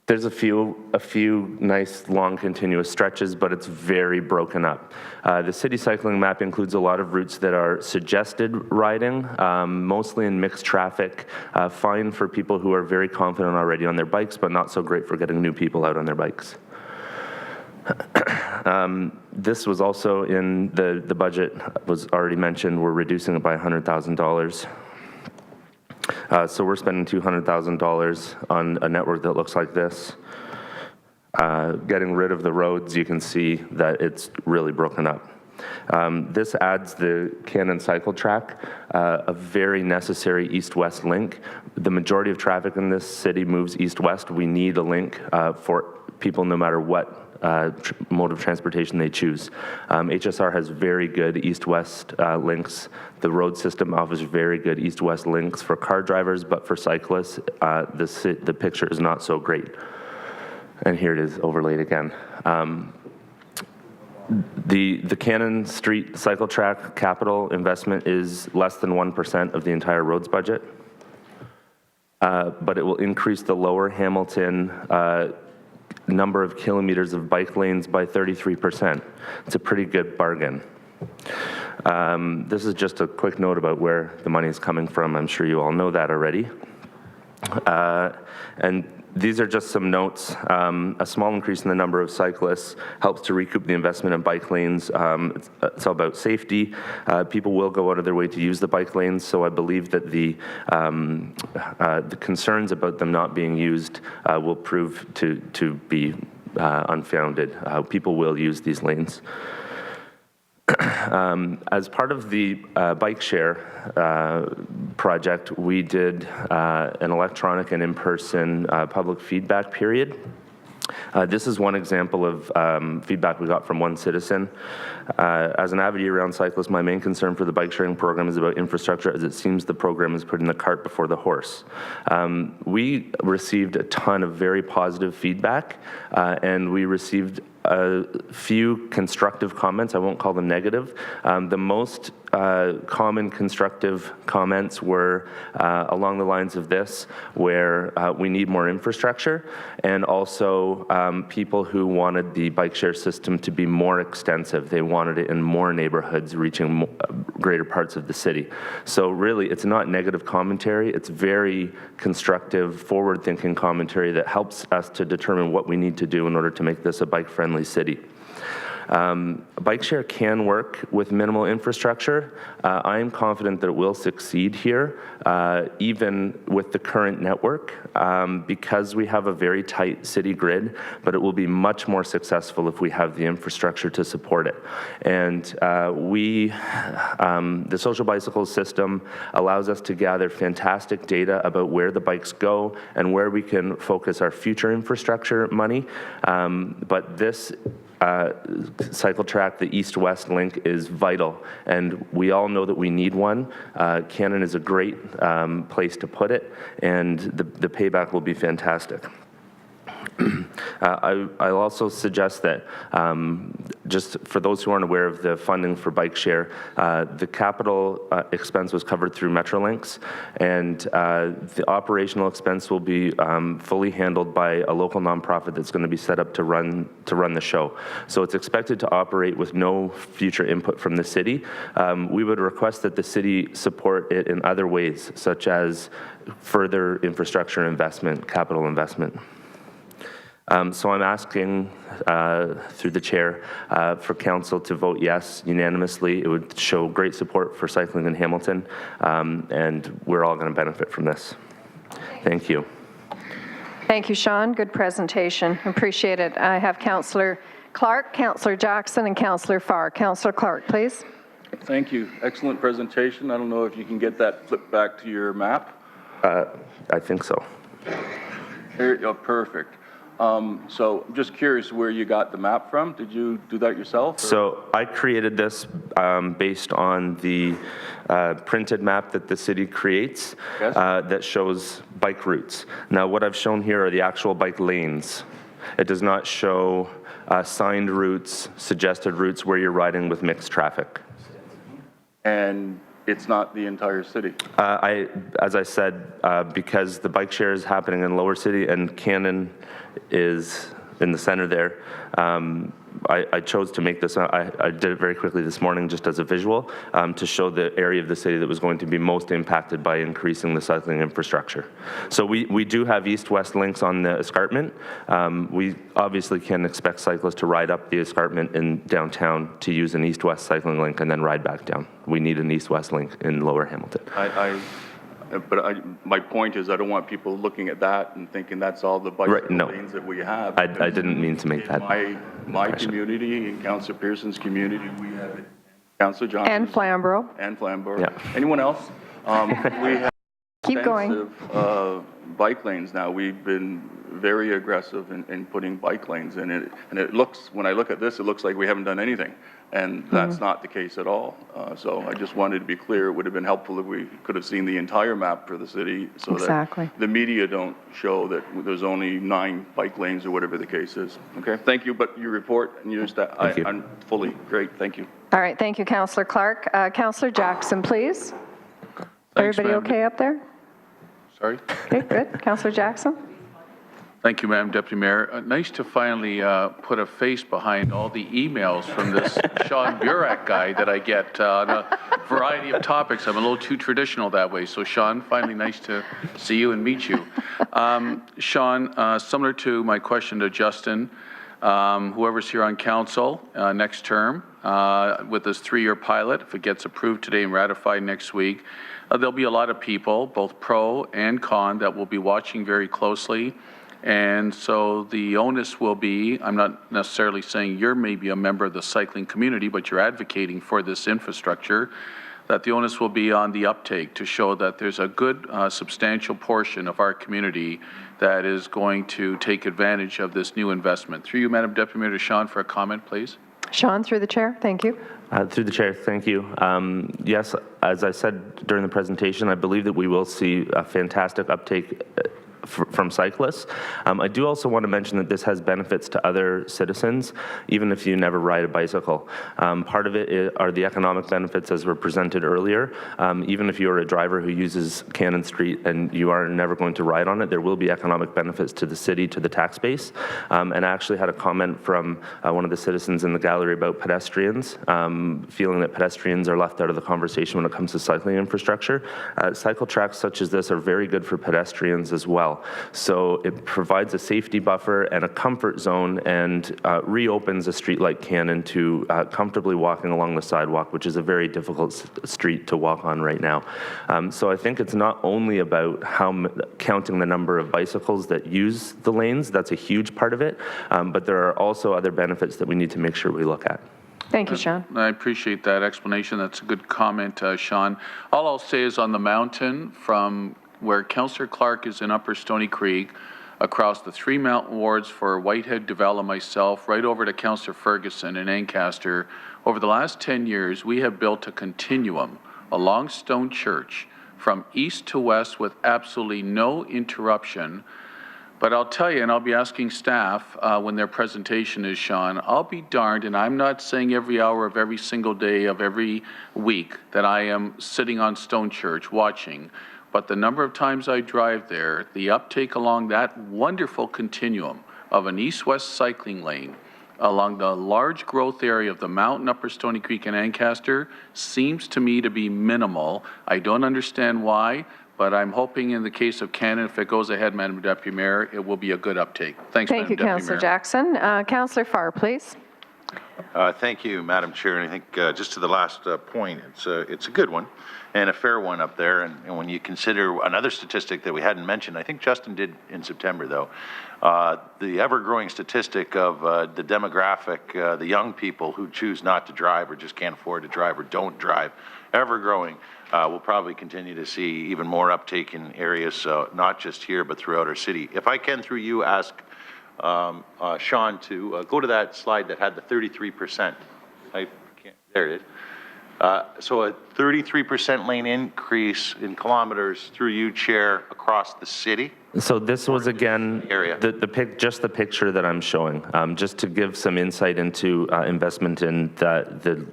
There's a few nice long continuous stretches, but it's very broken up. The city cycling map includes a lot of routes that are suggested riding, mostly in mixed traffic, fine for people who are very confident already on their bikes, but not so great for getting new people out on their bikes. This was also in the budget, was already mentioned. We're reducing it by $100,000. So we're spending $200,000 on a network that looks like this. Getting rid of the roads, you can see that it's really broken up. This adds the Cannon Cycle Track, a very necessary east-west link. The majority of traffic in this city moves east-west. We need a link for people no matter what mode of transportation they choose. HSR has very good east-west links. The road system offers very good east-west links for car drivers, but for cyclists, the picture is not so great. And here it is overlaid again. The Cannon Street Cycle Track capital investment is less than 1% of the entire roads budget, but it will increase the Lower Hamilton number of kilometers of bike lanes by 33%. It's a pretty good bargain. This is just a quick note about where the money is coming from. I'm sure you all know that already. And these are just some notes. A small increase in the number of cyclists helps to recoup the investment in bike lanes. It's all about safety. People will go out of their way to use the bike lanes, so I believe that the concerns about them not being used will prove to be unfounded. People will use these lanes. As part of the bike share project, we did an electronic and in-person public feedback period. This is one example of feedback we got from one citizen. As an avid year-round cyclist, my main concern for the bike sharing program is about infrastructure, as it seems the program is putting the cart before the horse. We received a ton of very positive feedback, and we received a few constructive comments. I won't call them negative. The most common constructive comments were along the lines of this, where we need more infrastructure, and also people who wanted the bike share system to be more extensive. They wanted it in more neighborhoods, reaching greater parts of the city. So really, it's not negative commentary. It's very constructive, forward-thinking commentary that helps us to determine what we need to do in order to make this a bike-friendly city. Bike share can work with minimal infrastructure. I am confident that it will succeed here, even with the current network, because we have a very tight city grid, but it will be much more successful if we have the infrastructure to support it. And the social bicycle system allows us to gather fantastic data about where the bikes go and where we can focus our future infrastructure money. But this cycle track, the east-west link, is vital, and we all know that we need one. Cannon is a great place to put it, and the payback will be fantastic. I'll also suggest that, just for those who aren't aware of the funding for bike share, the capital expense was covered through Metrolinx, and the operational expense will be fully handled by a local nonprofit that's going to be set up to run the show. So it's expected to operate with no future input from the city. We would request that the city support it in other ways, such as further infrastructure investment, capital investment. So I'm asking, through the chair, for council to vote yes unanimously. It would show great support for cycling in Hamilton, and we're all going to benefit from this. Thank you. Thank you, Sean. Good presentation. Appreciate it. I have Councillor Clark, Councillor Jackson, and Councillor Farr. Councillor Clark, please. Thank you. Excellent presentation. I don't know if you can get that flipped back to your map. I think so. Oh, perfect. So I'm just curious where you got the map from. Did you do that yourself? Or? So I created this based on the printed map that the city creates. Yes. That shows bike routes. Now what I've shown here are the actual bike lanes. It does not show signed routes, suggested routes where you're riding with mixed traffic. And it's not the entire city? As I said, because the bike share is happening in Lower City and Cannon is in the center there, I chose to make this, I did it very quickly this morning just as a visual, to show the area of the city that was going to be most impacted by increasing the cycling infrastructure. So we do have east-west links on the escarpment. We obviously can expect cyclists to ride up the escarpment in downtown to use an east-west cycling link and then ride back down. We need an east-west link in Lower Hamilton. My point is I don't want people looking at that and thinking that's all the bicycle lanes that we have. I didn't mean to make that. My community, in Councillor Pearson's community, we have it. Councillor Johnson. And Flamborough. And Flamborough. Yeah. Anyone else? We have Keep going. extensive bike lanes now. We've been very aggressive in putting bike lanes in it. And it looks, when I look at this, it looks like we haven't done anything. And that's not the case at all. So I just wanted to be clear. It would have been helpful if we could have seen the entire map for the city so Exactly. that the media don't show that there's only 9 bike lanes or whatever the case is. Okay, thank you. But your report and your staff, I'm fully great. Thank you. All right, thank you, Councillor Clark. Councillor Jackson, please. Thanks, Everybody ma'am. okay up there? Sorry? Okay, good. Councillor Jackson? Thank you, Madam Deputy Mayor. Nice to finally put a face behind all the emails from this Sean Burek guy that I get on a variety of topics. I'm a little too traditional that way. So Sean, finally nice to see you and meet you. Sean, similar to my question to Justin, whoever's here on council next term, with this 3-year pilot, if it gets approved today and ratified next week, there'll be a lot of people, both pro and con, that will be watching very closely. And so the onus will be, I'm not necessarily saying you're maybe a member of the cycling community, but you're advocating for this infrastructure, that the onus will be on the uptake to show that there's a good substantial portion of our community that is going to take advantage of this new investment. Through you, Madam Deputy Mayor, to Sean for a comment, please. Sean, through the chair, thank you. Through the chair, thank you. Yes, as I said during the presentation, I believe that we will see a fantastic uptake from cyclists. I do also want to mention that this has benefits to other citizens, even if you never ride a bicycle. Part of it are the economic benefits as were presented earlier. Even if you're a driver who uses Cannon Street and you are never going to ride on it, there will be economic benefits to the city, to the tax base. And I actually had a comment from one of the citizens in the gallery about pedestrians, feeling that pedestrians are left out of the conversation when it comes to cycling infrastructure. Cycle tracks such as this are very good for pedestrians as well. So it provides a safety buffer and a comfort zone and reopens a street like Cannon to comfortably walking along the sidewalk, which is a very difficult street to walk on right now. So I think it's not only about counting the number of bicycles that use the lanes, that's a huge part of it, but there are also other benefits that we need to make sure we look at. Thank you, Sean. I appreciate that explanation. That's a good comment, Sean. All I'll say is on the mountain from where Councillor Clark is in Upper Stony Creek, across the 3 mountain wards for Whitehead, Davella, myself, right over to Councillor Ferguson in Ancaster, over the last 10 years, we have built a continuum along Stone Church from east to west with absolutely no interruption. But I'll tell you, and I'll be asking staff when their presentation is, Sean, I'll be darned, and I'm not saying every hour of every single day of every week that I am sitting on Stone Church watching, but the number of times I drive there, the uptake along that wonderful continuum of an east-west cycling lane along the large growth area of the mountain, Upper Stony Creek and Ancaster seems to me to be minimal. I don't understand why, but I'm hoping in the case of Cannon, if it goes ahead, Madam Deputy Mayor, it will be a good uptake. Thanks, Thank you, Madam Deputy Councillor Mayor. Jackson. Councillor Farr, please. Thank you, Madam Chair. And I think just to the last point, it's a good one and a fair one up there. And when you consider another statistic that we hadn't mentioned, I think Justin did in September, though, the ever-growing statistic of the demographic, the young people who choose not to drive or just can't afford to drive or don't drive, ever-growing. We'll probably continue to see even more uptake in areas, not just here, but throughout our city. If I can, through you, ask Sean to go to that slide that had the 33%. There it is. So a 33% lane increase in kilometers through you, Chair, across the city. So this was, again, Area. just the picture that I'm showing, just to give some insight into investment in the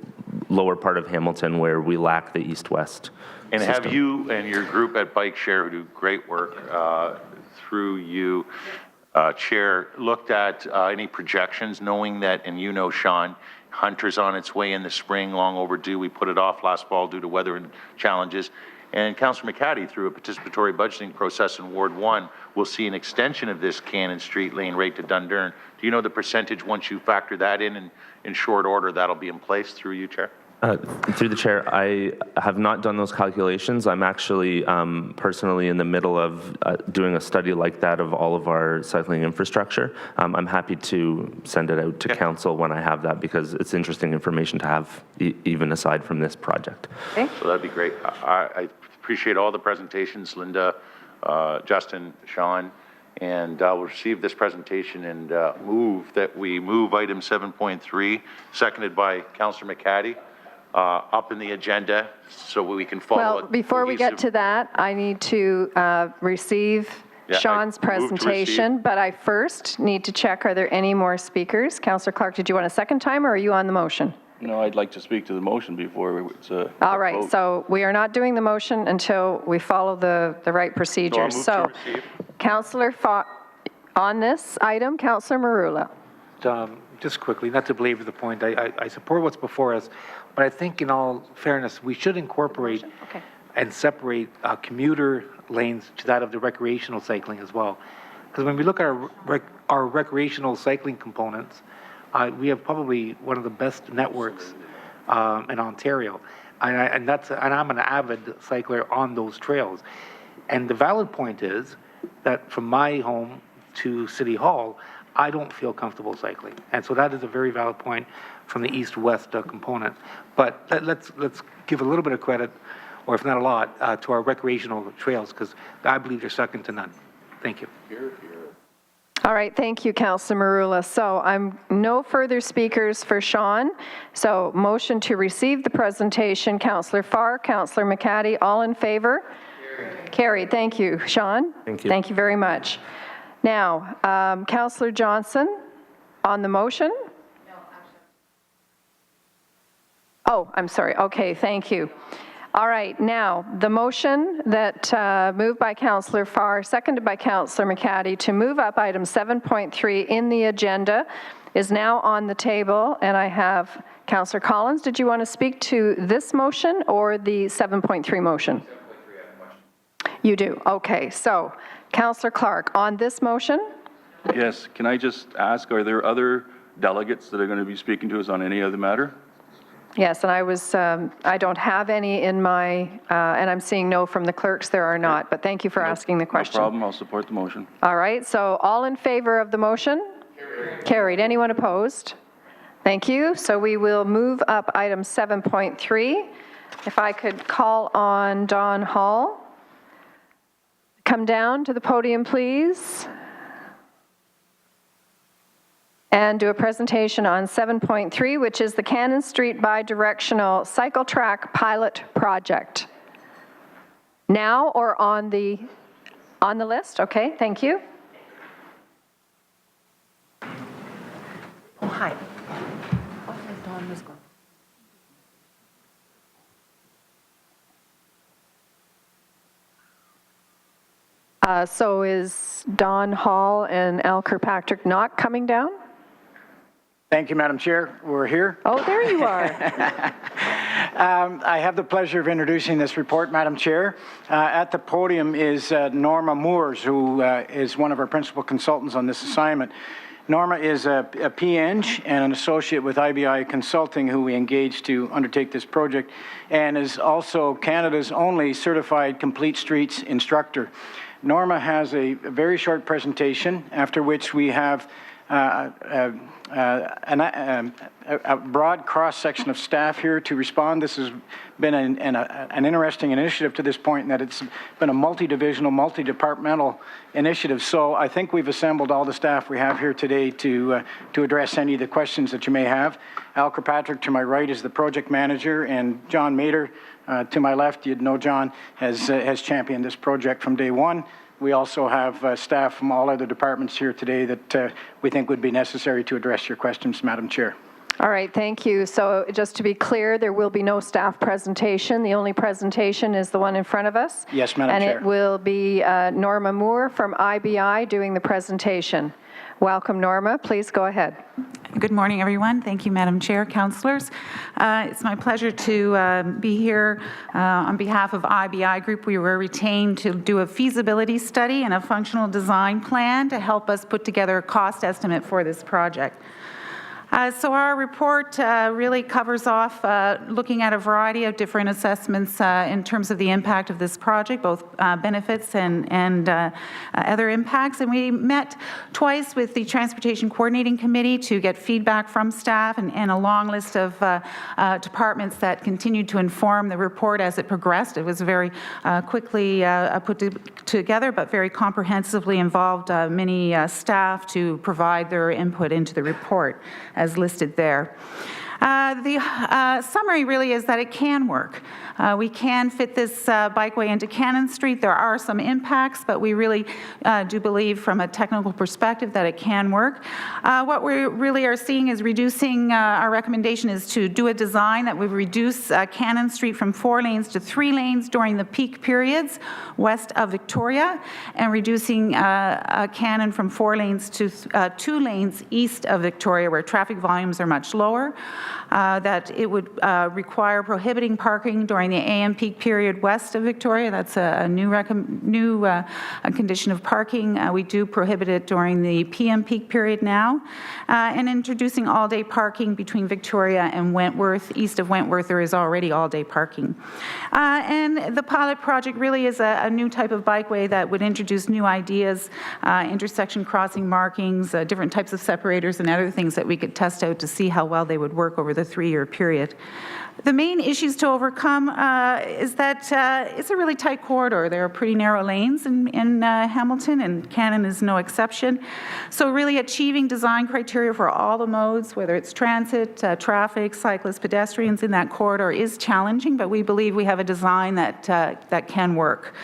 lower part of Hamilton where we lack the east-west And system. have you and your group at Bike Share, who do great work through you, Chair, looked at any projections, knowing that, and you know, Sean, Hunter's on its way in the spring, long overdue. We put it off last fall due to weather and challenges. And Councillor McCaddy, through a participatory budgeting process in Ward 1, will see an extension of this Cannon Street lane right to Dundurn. Do you know the percentage, once you factor that in short order, that'll be in place through you, Chair? Through the chair, I have not done those calculations. I'm actually personally in the middle of doing a study like that of all of our cycling infrastructure. I'm happy to send it out to council when I have that, because it's interesting information to have, even aside from this project. Okay. So that'd be great. I appreciate all the presentations, Linda, Justin, Sean, and I'll receive this presentation and move that we move item 7.3, seconded by Councillor McCaddy, up in the agenda so we can follow. Well, before we get to that, I need to receive Sean's presentation, but I first need to check, are there any more speakers? Councillor Clark, did you want a second time, or are you on the motion? No, I'd like to speak to the motion before it's a All right, vote. so we are not doing the motion until we follow the right procedures. move to receive. Councillor Farr, on this item, Councillor Marula. Just quickly, not to belabor the point, I support what's before us, but I think in all fairness, we should incorporate and separate commuter lanes to that of the recreational cycling as well. Because when we look at our recreational cycling components, we have probably one of the best networks in Ontario. And I'm an avid cycler on those trails. And the valid point is that from my home to City Hall, I don't feel comfortable cycling. And so that is a very valid point from the east-west component. But let's give a little bit of credit, or if not a lot, to our recreational trails, because I believe they're second to none. Thank you. All right, thank you, Councillor Marula. So I'm no further speakers for Sean. So motion to receive the presentation, Councillor Farr, Councillor McCaddy, all in favor? Carried. Thank you. Sean? Thank you. Thank you very much. Now, Councillor Johnson, on the motion? No, actually. Oh, I'm sorry. Okay, thank you. All right, now, the motion that moved by Councillor Farr, seconded by Councillor McCaddy to move up item 7.3 in the agenda is now on the table, and I have Councillor Collins. Did you want to speak to this motion or the 7.3 motion? 7.3 You do. Okay, so Councillor Clark, on this motion? Yes, can I just ask, are there other delegates that are going to be speaking to us on any other matter? Yes, and I don't have any in my, and I'm seeing no from the clerks, there are not, but thank you for asking the question. No problem, I'll support the motion. All right, so all in favor of the motion? Carried. Anyone opposed? Thank you. So we will move up item 7.3. If I could call on Don Hall. Come down to the podium, please. And do a presentation on 7.3, which is the Cannon Street Bidirectional Cycle Track Pilot Project. Now or on the list? Okay, thank you. Oh, hi. So is Don Hall and Al Kirkpatrick not coming down? Thank you, Madam Chair. We're here. Oh, there you are. I have the pleasure of introducing this report, Madam Chair. At the podium is Norma Moores, who is one of our principal consultants on this assignment. Norma is a PEng and an associate with IBI Consulting, who we engaged to undertake this project, and is also Canada's only certified complete streets instructor. Norma has a very short presentation, after which we have a broad cross-section of staff here to respond. This has been an interesting initiative to this point in that it's been a multi-divisional, multi-departmental initiative. So I think we've assembled all the staff we have here today to address any of the questions that you may have. Al Kirkpatrick to my right is the project manager, and John Mader to my left, you'd know John, has championed this project from day one. We also have staff from all other departments here today that we think would be necessary to address your questions, Madam Chair. All right, thank you. So just to be clear, there will be no staff presentation. The only presentation is the one in front of us. Yes, Madam Chair. And it will be Norma Moore from IBI doing the presentation. Welcome, Norma. Please go ahead. Good morning, everyone. Thank you, Madam Chair, councillors. It's my pleasure to be here on behalf of IBI Group. We were retained to do a feasibility study and a functional design plan to help us put together a cost estimate for this project. So our report really covers off looking at a variety of different assessments in terms of the impact of this project, both benefits and other impacts. And we met twice with the Transportation Coordinating Committee to get feedback from staff and a long list of departments that continued to inform the report as it progressed. It was very quickly put together, but very comprehensively involved many staff to provide their input into the report, as listed there. The summary really is that it can work. We can fit this bikeway into Cannon Street. There are some impacts, but we really do believe from a technical perspective that it can work. What we really are seeing is reducing, our recommendation is to do a design that would reduce Cannon Street from 4 lanes to 3 lanes during the peak periods west of Victoria, and reducing Cannon from 4 lanes to 2 lanes east of Victoria, where traffic volumes are much lower. That it would require prohibiting parking during the AM peak period west of Victoria. That's a new condition of parking. We do prohibit it during the PM peak period now. And introducing all-day parking between Victoria and Wentworth. East of Wentworth, there is already all-day parking. And the pilot project really is a new type of bikeway that would introduce new ideas, intersection crossing markings, different types of separators and other things that we could test out to see how well they would work work over the 3-year period. The main issues to overcome is that it's a really tight corridor. There are pretty narrow lanes in Hamilton, and Cannon is no exception. So really achieving design criteria for all the modes, whether it's transit, traffic, cyclists, pedestrians in that corridor is challenging, but we believe we have a design that can work.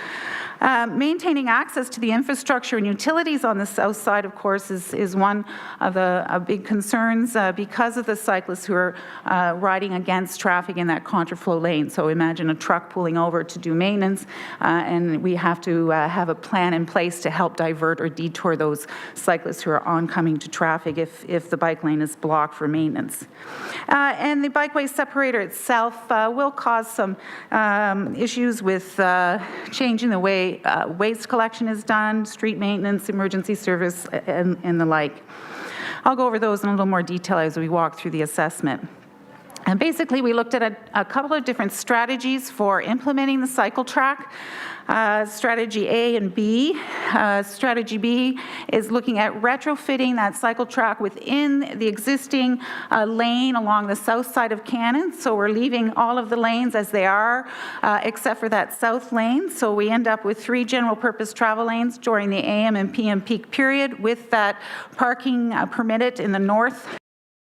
Maintaining access to the infrastructure and utilities on the south side, of course, is one of the big concerns because of the cyclists who are riding against traffic in that contraflow lane. So imagine a truck pulling over to do maintenance, and we have to have a plan in place to help divert or detour those cyclists who are oncoming to traffic if the bike lane is blocked for maintenance. And the bikeway separator itself will cause some issues with changing the way waste collection is done, street maintenance, emergency service, and the like. I'll go over those in a little more detail as we walk through the assessment. And basically, we looked at a couple of different strategies for implementing the cycle track. Strategy A and B. Strategy B is looking at retrofitting that cycle track within the existing lane along the south side of Cannon. So we're leaving all of the lanes as they are, except for that south lane. So we end up with 3 general purpose travel lanes during the AM and PM peak period with that parking permitted in the north,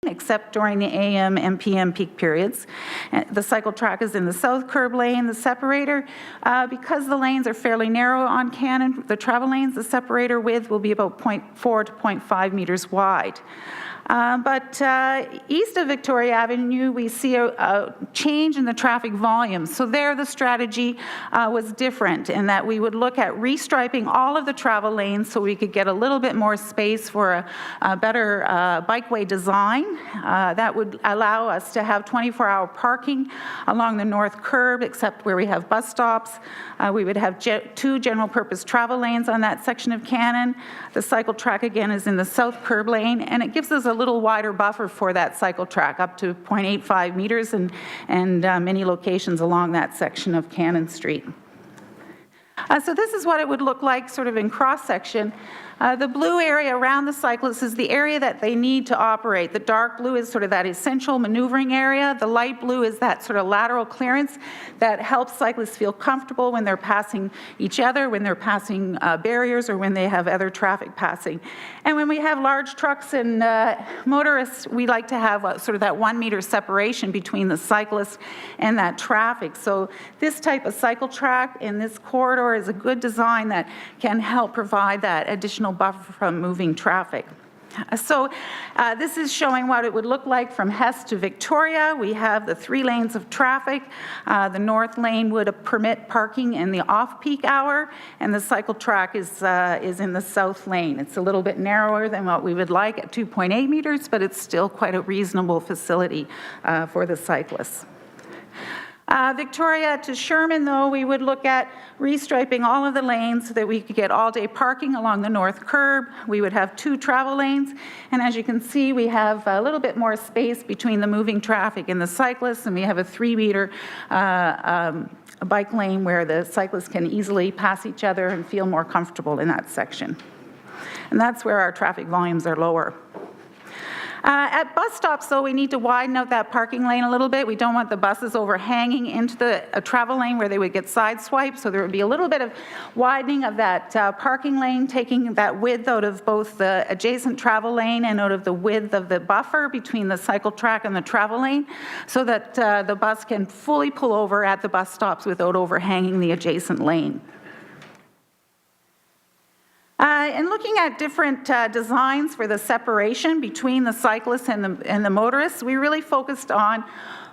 except during the AM and PM peak periods. The cycle track is in the south curb lane. The separator, because the lanes are fairly narrow on Cannon, the travel lanes, the separator width will be about 0.4 to 0.5 meters wide. But east of Victoria Avenue, we see a change in the traffic volume. So there the strategy was different in that we would look at restriping all of the travel lanes so we could get a little bit more space for a better bikeway design. That would allow us to have 24-hour parking along the north curb, except where we have bus stops. We would have 2 general purpose travel lanes on that section of Cannon. The cycle track again is in the south curb lane, and it gives us a little wider buffer for that cycle track, up to 0.85 meters and many locations along that section of Cannon Street. So this is what it would look like sort of in cross-section. The blue area around the cyclists is the area that they need to operate. The dark blue is sort of that essential maneuvering area. The light blue is that sort of lateral clearance that helps cyclists feel comfortable when they're passing each other, when they're passing barriers, or when they have other traffic passing. And when we have large trucks and motorists, we like to have sort of that 1 meter separation between the cyclist and that traffic. So this type of cycle track in this corridor is a good design that can help provide that additional buffer from moving traffic. So this is showing what it would look like from Hess to Victoria. We have the 3 lanes of traffic. The north lane would permit parking in the off-peak hour, and the cycle track is in the south lane. It's a little bit narrower than what we would like at 2.8 meters, but it's still quite a reasonable facility for the cyclists. Victoria to Sherman, though, we would look at restriping all of the lanes so that we could get all-day parking along the north curb. We would have 2 travel lanes, and as you can see, we have a little bit more space between the moving traffic and the cyclists, and we have a 3-meter bike lane where the cyclists can easily pass each other and feel more comfortable in that section. And that's where our traffic volumes are lower. At bus stops, though, we need to widen out that parking lane a little bit. We don't want the buses overhanging into the travel lane where they would get sideswiped, so there would be a little bit of widening of that parking lane, taking that width out of both the adjacent travel lane and out of the width of the buffer between the cycle track and the travel lane, so that the bus can fully pull over at the bus stops without overhanging the adjacent lane. And looking at different designs for the separation between the cyclists and the motorists, we really focused on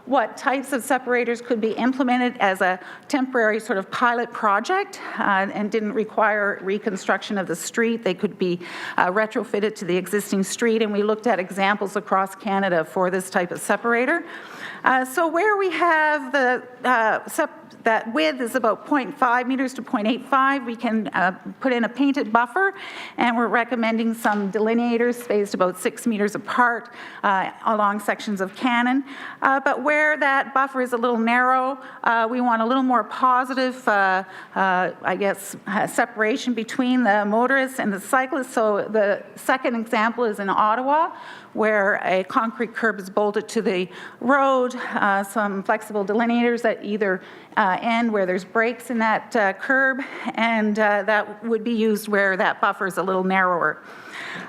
what types of separators could be implemented as a temporary sort of pilot project and didn't require reconstruction of the street. They could be retrofitted to the existing street, and we looked at examples across Canada for this type of separator. So where we have that width is about 0.5 meters to 0.85, we can put in a painted buffer, and we're recommending some delineators spaced about 6 meters apart along sections of Cannon. But where that buffer is a little narrow, we want a little more positive, separation between the motorists and the cyclists. So the second example is in Ottawa, where a concrete curb is bolted to the road, some flexible delineators at either end where there's breaks in that curb, and that would be used where that buffer is a little narrower.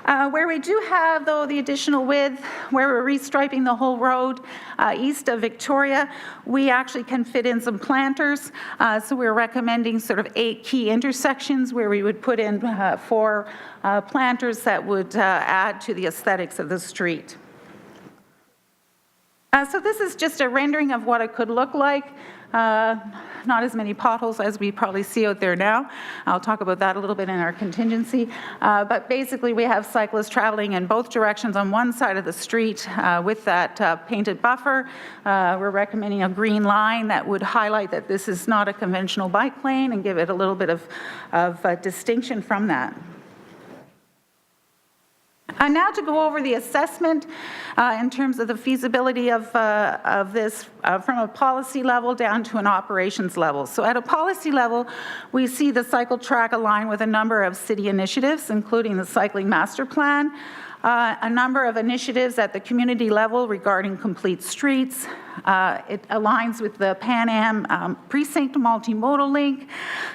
Where we do have, though, the additional width, where we're restriping the whole road east of Victoria, we actually can fit in some planters. So we're recommending sort of 8 key intersections where we would put in 4 planters that would add to the aesthetics of the street. So this is just a rendering of what it could look like. Not as many potholes as we probably see out there now. I'll talk about that a little bit in our contingency. But basically, we have cyclists traveling in both directions on one side of the street with that painted buffer. We're recommending a green line that would highlight that this is not a conventional bike lane and give it a little bit of distinction from that. Now to go over the assessment in terms of the feasibility of this from a policy level down to an operations level. So at a policy level, we see the cycle track align with a number of city initiatives, including the Cycling Master Plan, a number of initiatives at the community level regarding complete streets. It aligns with the Pan Am Precinct Multimodal Link,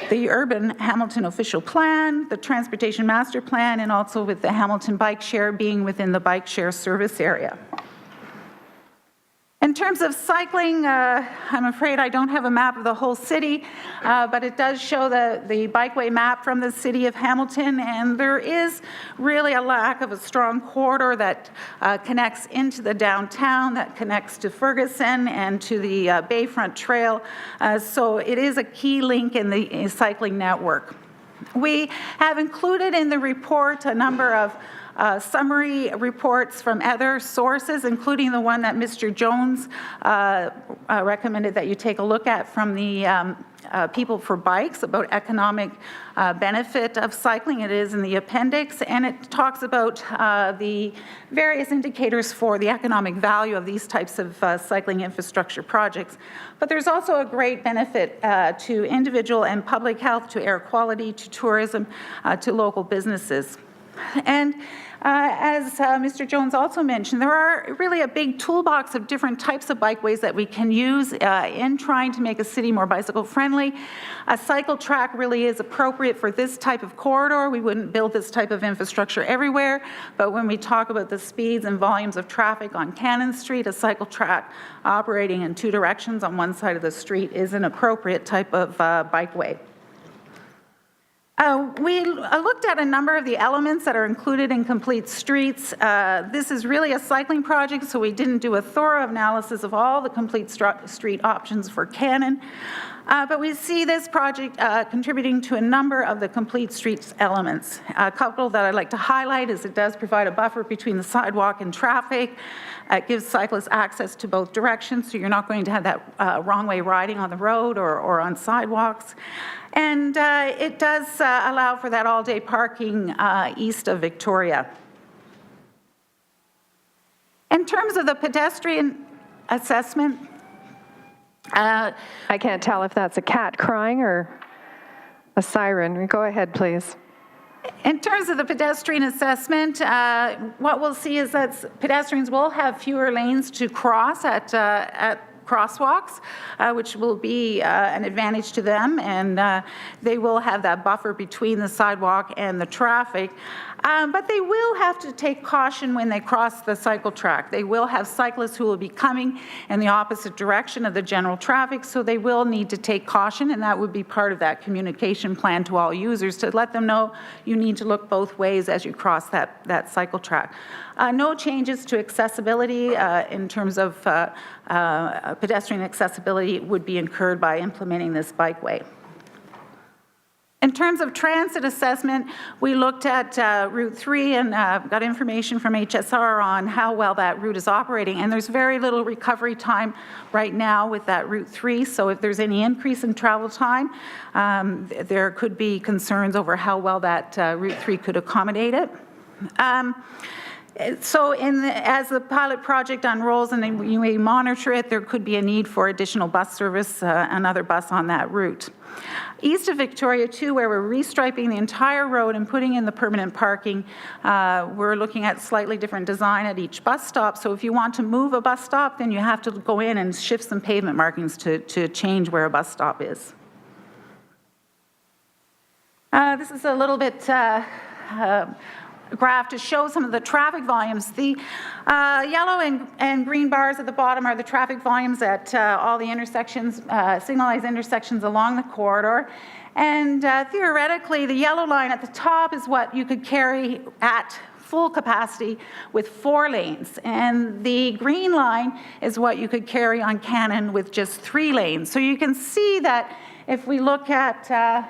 the Urban Hamilton Official Plan, the Transportation Master Plan, and also with the Hamilton Bike Share being within the Bike Share service area. In terms of cycling, I'm afraid I don't have a map of the whole city, but it does show the bikeway map from the city of Hamilton, and there is really a lack of a strong corridor that connects into the downtown, that connects to Ferguson and to the Bayfront Trail. So it is a key link in the cycling network. We have included in the report a number of summary reports from other sources, including the one that Mr. Jones recommended that you take a look at from the People for Bikes about economic benefit of cycling. It is in the appendix, and it talks about the various indicators for the economic value of these types of cycling infrastructure projects. But there's also a great benefit to individual and public health, to air quality, to tourism, to local businesses. And as Mr. Jones also mentioned, there are really a big toolbox of different types of bikeways that we can use in trying to make a city more bicycle friendly. A cycle track really is appropriate for this type of corridor. We wouldn't build this type of infrastructure everywhere, but when we talk about the speeds and volumes of traffic on Cannon Street, a cycle track operating in 2 directions on one side of the street is an appropriate type of bikeway. We looked at a number of the elements that are included in Complete Streets. This is really a cycling project, so we didn't do a thorough analysis of all the complete street options for Cannon. But we see this project contributing to a number of the Complete Streets elements. A couple that I'd like to highlight is it does provide a buffer between the sidewalk and traffic. It gives cyclists access to both directions, so you're not going to have that wrong way riding on the road or on sidewalks. And it does allow for that all-day parking east of Victoria. In terms of the pedestrian assessment, I can't tell if that's a cat crying or a siren. Go ahead, please. In terms of the pedestrian assessment, what we'll see is that pedestrians will have fewer lanes to cross at crosswalks, which will be an advantage to them, and they will have that buffer between the sidewalk and the traffic. But they will have to take caution when they cross the cycle track. They will have cyclists who will be coming in the opposite direction of the general traffic, so they will need to take caution, and that would be part of that communication plan to all users to let them know you need to look both ways as you cross that cycle track. No changes to accessibility in terms of pedestrian accessibility would be incurred by implementing this bikeway. In terms of transit assessment, we looked at Route 3 and got information from HSR on how well that route is operating. And there's very little recovery time right now with that Route 3. So if there's any increase in travel time, there could be concerns over how well that Route 3 could accommodate it. So as the pilot project unrolls and you may monitor it, there could be a need for additional bus service, another bus on that route. East of Victoria too, where we're restriping the entire road and putting in the permanent parking, we're looking at slightly different design at each bus stop. So if you want to move a bus stop, then you have to go in and shift some pavement markings to change where a bus stop is. This is a little bit graph to show some of the traffic volumes. The yellow and green bars at the bottom are the traffic volumes at all the intersections, signalized intersections along the corridor. And theoretically, the yellow line at the top is what you could carry at full capacity with 4 lanes. And the green line is what you could carry on Cannon with just 3 lanes. So you can see that if we look at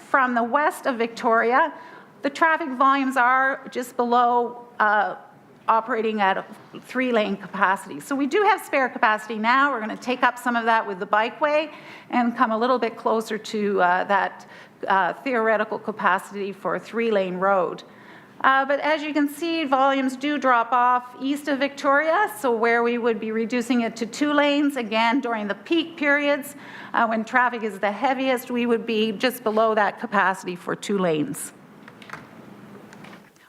from the west of Victoria, the traffic volumes are just below operating at a 3-lane capacity. So we do have spare capacity now. We're going to take up some of that with the bikeway and come a little bit closer to that theoretical capacity for a 3-lane road. But as you can see, volumes do drop off east of Victoria, so where we would be reducing it to 2 lanes, again, during the peak periods, when traffic is the heaviest, we would be just below that capacity for 2 lanes.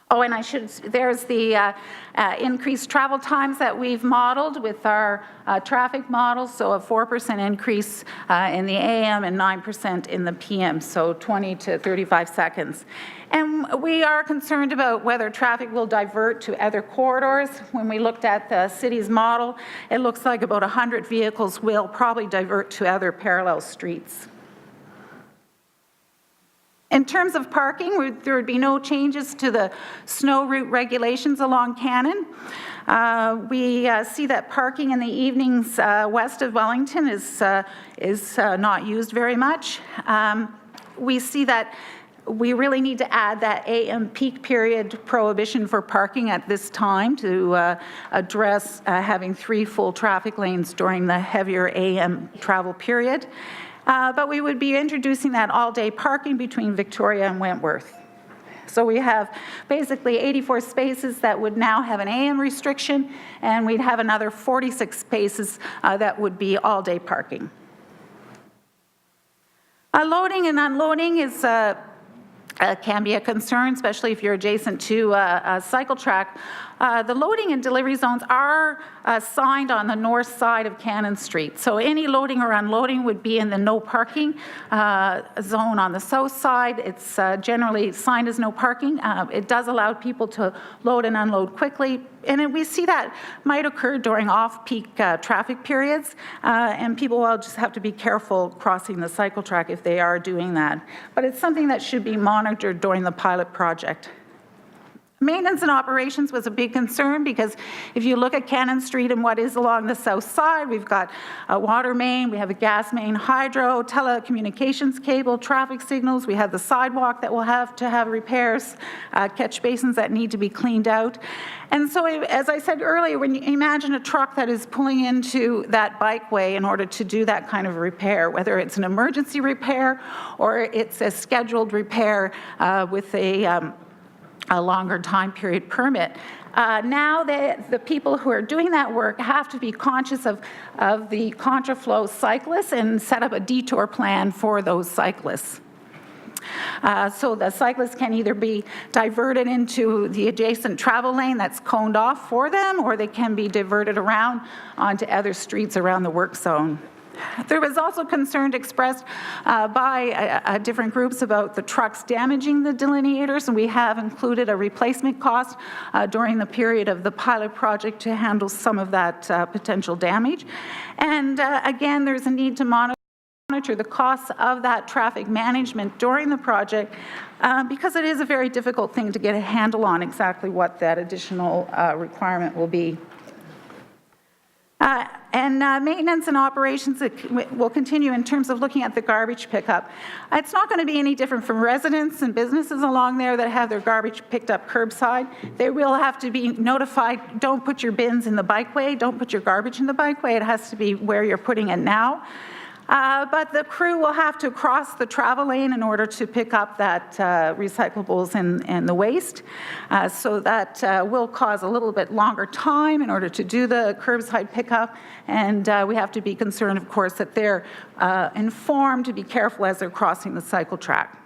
Oh, and there's the increased travel times that we've modeled with our traffic models, so a 4% increase in the AM and 9% in the PM, so 20 to 35 seconds. And we are concerned about whether traffic will divert to other corridors. When we looked at the city's model, it looks like about 100 vehicles will probably divert to other parallel streets. In terms of parking, there would be no changes to the snow route regulations along Cannon. We see that parking in the evenings west of Wellington is not used very much. We see that we really need to add that AM peak period prohibition for parking at this time to address having 3 full traffic lanes during the heavier AM travel period. But we would be introducing that all-day parking between Victoria and Wentworth. So we have basically 84 spaces that would now have an AM restriction, and we'd have another 46 spaces that would be all-day parking. Loading and unloading is can be a concern, especially if you're adjacent to a cycle track. The loading and delivery zones are signed on the north side of Cannon Street. So any loading or unloading would be in the no parking zone on the south side. It's generally signed as no parking. It does allow people to load and unload quickly. And we see that might occur during off-peak traffic periods, and people will just have to be careful crossing the cycle track if they are doing that. But it's something that should be monitored during the pilot project. Maintenance and operations was a big concern because if you look at Cannon Street and what is along the south side, we've got a water main, we have a gas main, hydro, telecommunications cable, traffic signals, we have the sidewalk that will have to have repairs, catch basins that need to be cleaned out. And so, as I said earlier, when you imagine a truck that is pulling into that bikeway in order to do that kind of repair, whether it's an emergency repair or it's a scheduled repair with a longer time period permit. Now the people who are doing that work have to be conscious of the contraflow cyclists and set up a detour plan for those cyclists. So the cyclists can either be diverted into the adjacent travel lane that's coned off for them, or they can be diverted around onto other streets around the work zone. There was also concern expressed by different groups about the trucks damaging the delineators, and we have included a replacement cost during the period of the pilot project to handle some of that potential damage. And again, there's a need to monitor the costs of that traffic management during the project because it is a very difficult thing to get a handle on exactly what that additional requirement will be. And maintenance and operations will continue in terms of looking at the garbage pickup. It's not going to be any different from residents and businesses along there that have their garbage picked up curbside. They will have to be notified, don't put your bins in the bikeway, don't put your garbage in the bikeway. It has to be where you're putting it now. But the crew will have to cross the travel lane in order to pick up that recyclables and the waste. So that will cause a little bit longer time in order to do the curbside pickup. And we have to be concerned, of course, that they're informed to be careful as they're crossing the cycle track.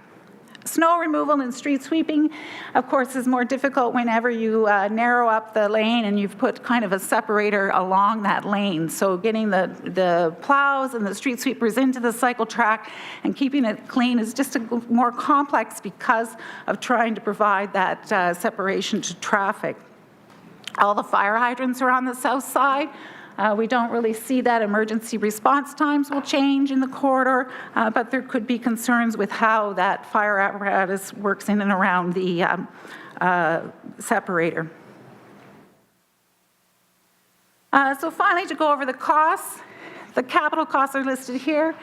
Snow removal and street sweeping, of course, is more difficult whenever you narrow up the lane and you've put kind of a separator along that lane. So getting the plows and the street sweepers into the cycle track and keeping it clean is just more complex because of trying to provide that separation to traffic. All the fire hydrants are on the south side. We don't really see that emergency response times will change in the corridor, but there could be concerns with how that fire apparatus works in and around the separator. So finally, to go over the costs, the capital costs are listed here.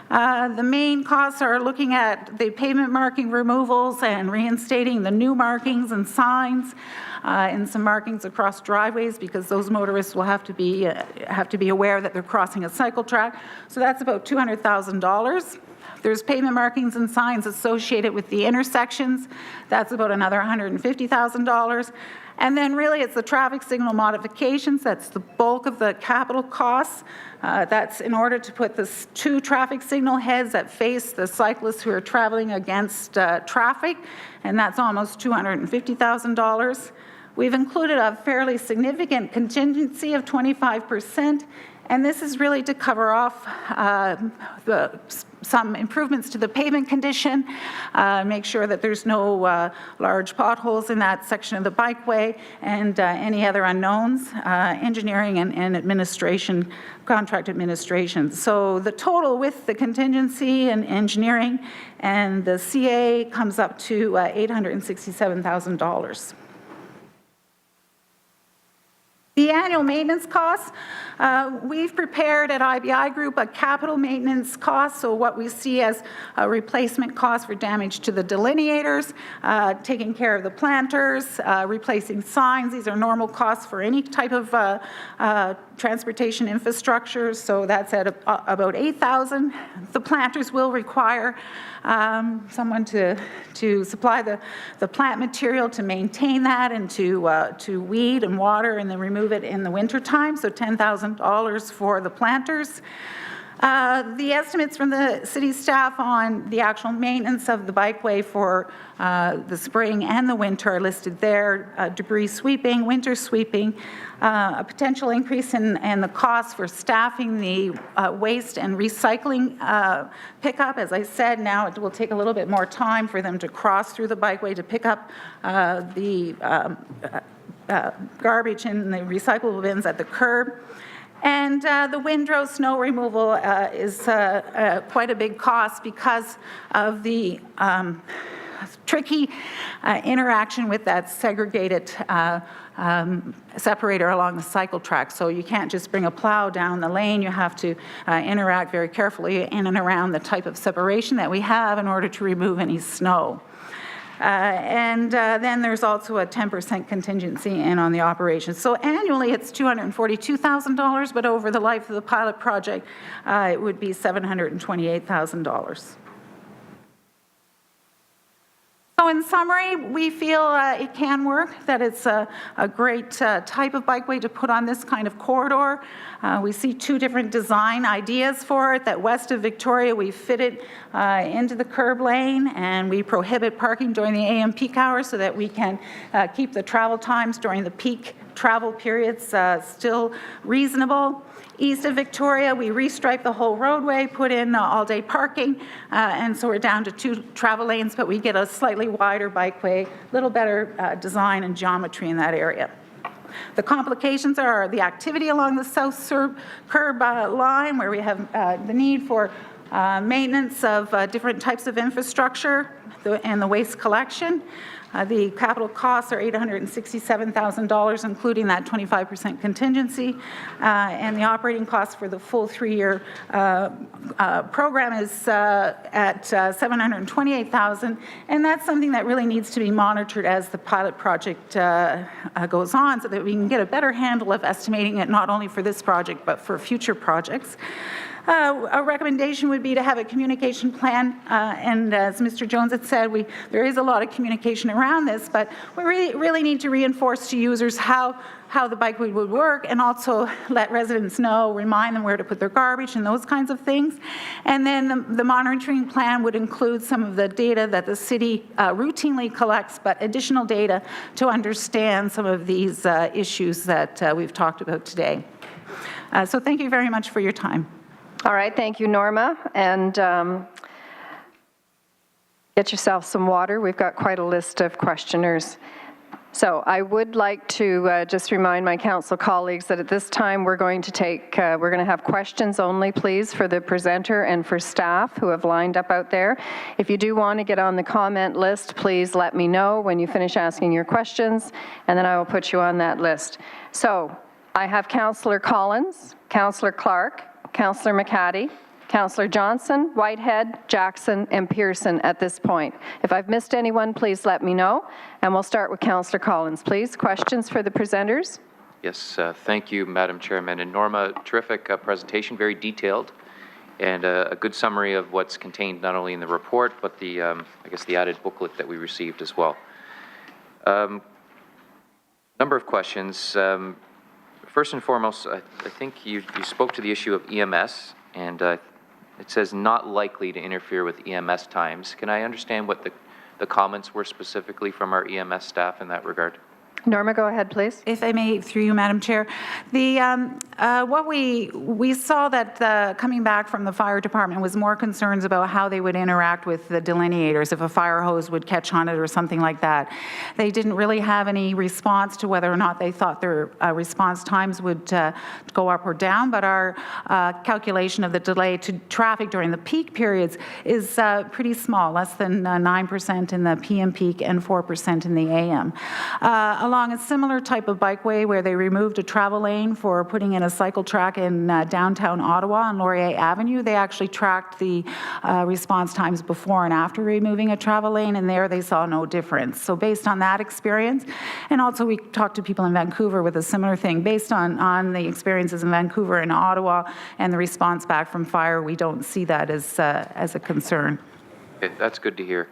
The main costs are looking at the pavement marking removals and reinstating the new markings and signs, and some markings across driveways because those motorists will have to be aware that they're crossing a cycle track. So that's about $200,000. There's pavement markings and signs associated with the intersections. That's about another $150,000. And then really it's the traffic signal modifications. That's the bulk of the capital costs. That's in order to put the 2 traffic signal heads that face the cyclists who are traveling against traffic, and that's almost $250,000. We've included a fairly significant contingency of 25%, and this is really to cover off some improvements to the pavement condition, make sure that there's no large potholes in that section of the bikeway, and any other unknowns, engineering and administration, contract administration. So the total with the contingency and engineering and the CA comes up to $867,000. The annual maintenance costs, we've prepared at IBI Group a capital maintenance cost, so what we see as a replacement cost for damage to the delineators, taking care of the planters, replacing signs. These are normal costs for any type of transportation infrastructure, so that's at about $8,000. The planters will require someone to supply the plant material to maintain that and to weed and water and then remove it in the wintertime, so $10,000 for the planters. The estimates from the city staff on the actual maintenance of the bikeway for the spring and the winter are listed there. Debris sweeping, winter sweeping, a potential increase in the cost for staffing the waste and recycling pickup. As I said, now it will take a little bit more time for them to cross through the bikeway to pick up the garbage in the recyclable bins at the curb. And the windrow snow removal is quite a big cost because of the tricky interaction with that segregated separator along the cycle track. So you can't just bring a plow down the lane. You have to interact very carefully in and around the type of separation that we have in order to remove any snow. And then there's also a 10% contingency in on the operations. So annually it's $242,000, but over the life of the pilot project, it would be $728,000. So in summary, we feel it can work, that it's a great type of bikeway to put on this kind of corridor. We see 2 different design ideas for it, that west of Victoria we fit it into the curb lane and we prohibit parking during the AM peak hours so that we can keep the travel times during the peak travel periods still reasonable. East of Victoria, we restripe the whole roadway, put in all-day parking, and so we're down to 2 travel lanes, but we get a slightly wider bikeway, little better design and geometry in that area. The complications are the activity along the south curb line, where we have the need for maintenance of different types of infrastructure and the waste collection. The capital costs are $867,000, including that 25% contingency, and the operating cost for the full 3-year program is at $728,000, and that's something that really needs to be monitored as the pilot project goes on, so that we can get a better handle of estimating it not only for this project but for future projects. A recommendation would be to have a communication plan, and as Mr. Jones had said, there is a lot of communication around this, but we really need to reinforce to users how the bikeway would work, and also let residents know, remind them where to put their garbage and those kinds of things. And then the monitoring plan would include some of the data that the city routinely collects, but additional data to understand some of these issues that we've talked about today. So thank you very much for your time. All right, thank you, Norma. And get yourself some water. We've got quite a list of questioners. So I would like to just remind my council colleagues that at this time we're going to have questions only, please, for the presenter and for staff who have lined up out there. If you do want to get on the comment list, please let me know when you finish asking your questions, and then I will put you on that list. So I have Councillor Collins, Councillor Clark, Councillor McCaddy, Councillor Johnson, Whitehead, Jackson, and Pearson at this point. If I've missed anyone, please let me know. And we'll start with Councillor Collins, please. Questions for the presenters? Yes, thank you, Madam Chairman. And Norma, terrific presentation, very detailed, and a good summary of what's contained not only in the report, but the, I guess, the added booklet that we received as well. Number of questions. First and foremost, I think you spoke to the issue of EMS, and it says not likely to interfere with EMS times. Can I understand what the comments were specifically from our EMS staff in that regard? Norma, go ahead, please. If I may, through you, Madam Chair. What we saw that coming back from the fire department was more concerns about how they would interact with the delineators, if a fire hose would catch on it or something like that. They didn't really have any response to whether or not they thought their response times would go up or down, but our calculation of the delay to traffic during the peak periods is pretty small, less than 9% in the PM peak and 4% in the AM. Along a similar type of bikeway where they removed a travel lane for putting in a cycle track in downtown Ottawa on Laurier Avenue, they actually tracked the response times before and after removing a travel lane, and there they saw no difference. So based on that experience, and also we talked to people in Vancouver with a similar thing, based on the experiences in Vancouver and Ottawa and the response back from fire, we don't see that as a concern. Okay, that's good to hear.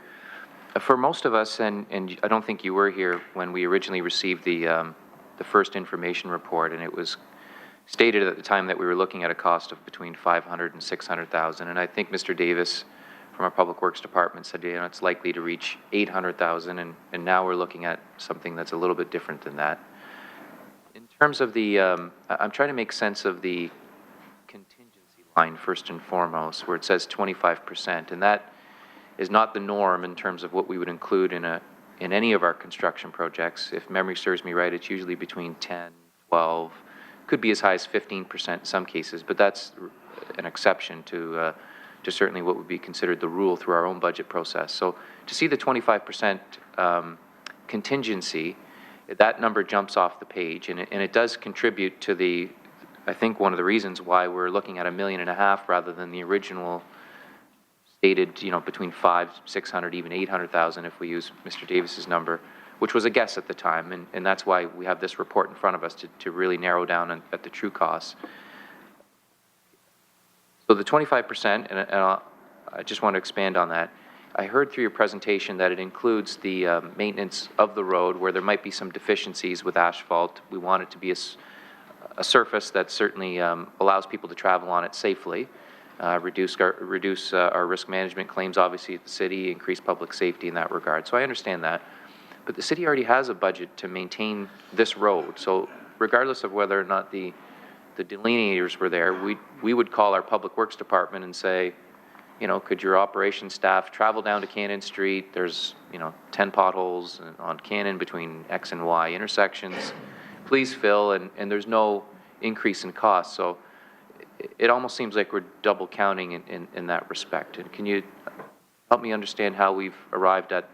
For most of us, and I don't think you were here when we originally received the first information report, and it was stated at the time that we were looking at a cost of between $500,000 and $600,000, and I think Mr. Davis from our Public Works Department said, you know, it's likely to reach $800,000, and now we're looking at something that's a little bit different than that. In terms of the, I'm trying to make sense of the contingency line first and foremost, where it says 25%, and that is not the norm in terms of what we would include in any of our construction projects. If memory serves me right, it's usually between 10, 12, could be as high as 15% in some cases, but that's an exception to certainly what would be considered the rule through our own budget process. So to see the 25% contingency, that number jumps off the page, and it does contribute to the, I think, one of the reasons why we're looking at $1.5 million rather than the original stated, you know, between 500, 600, even 800,000 if we use Mr. Davis's number, which was a guess at the time, and that's why we have this report in front of us to really narrow down at the true costs. So the 25%, and I just want to expand on that. I heard through your presentation that it includes the maintenance of the road where there might be some deficiencies with asphalt. We want it to be a surface that certainly allows people to travel on it safely. Reduce our risk management claims, obviously, at the city, increase public safety in that regard. So I understand that. But the city already has a budget to maintain this road. So regardless of whether or not the delineators were there, we would call our Public Works Department and say, you know, could your operations staff travel down to Cannon Street? There's, you know, 10 potholes on Cannon between X and Y intersections. Please fill, and there's no increase in cost. So it almost seems like we're double counting in that respect. And can you help me understand how we've arrived at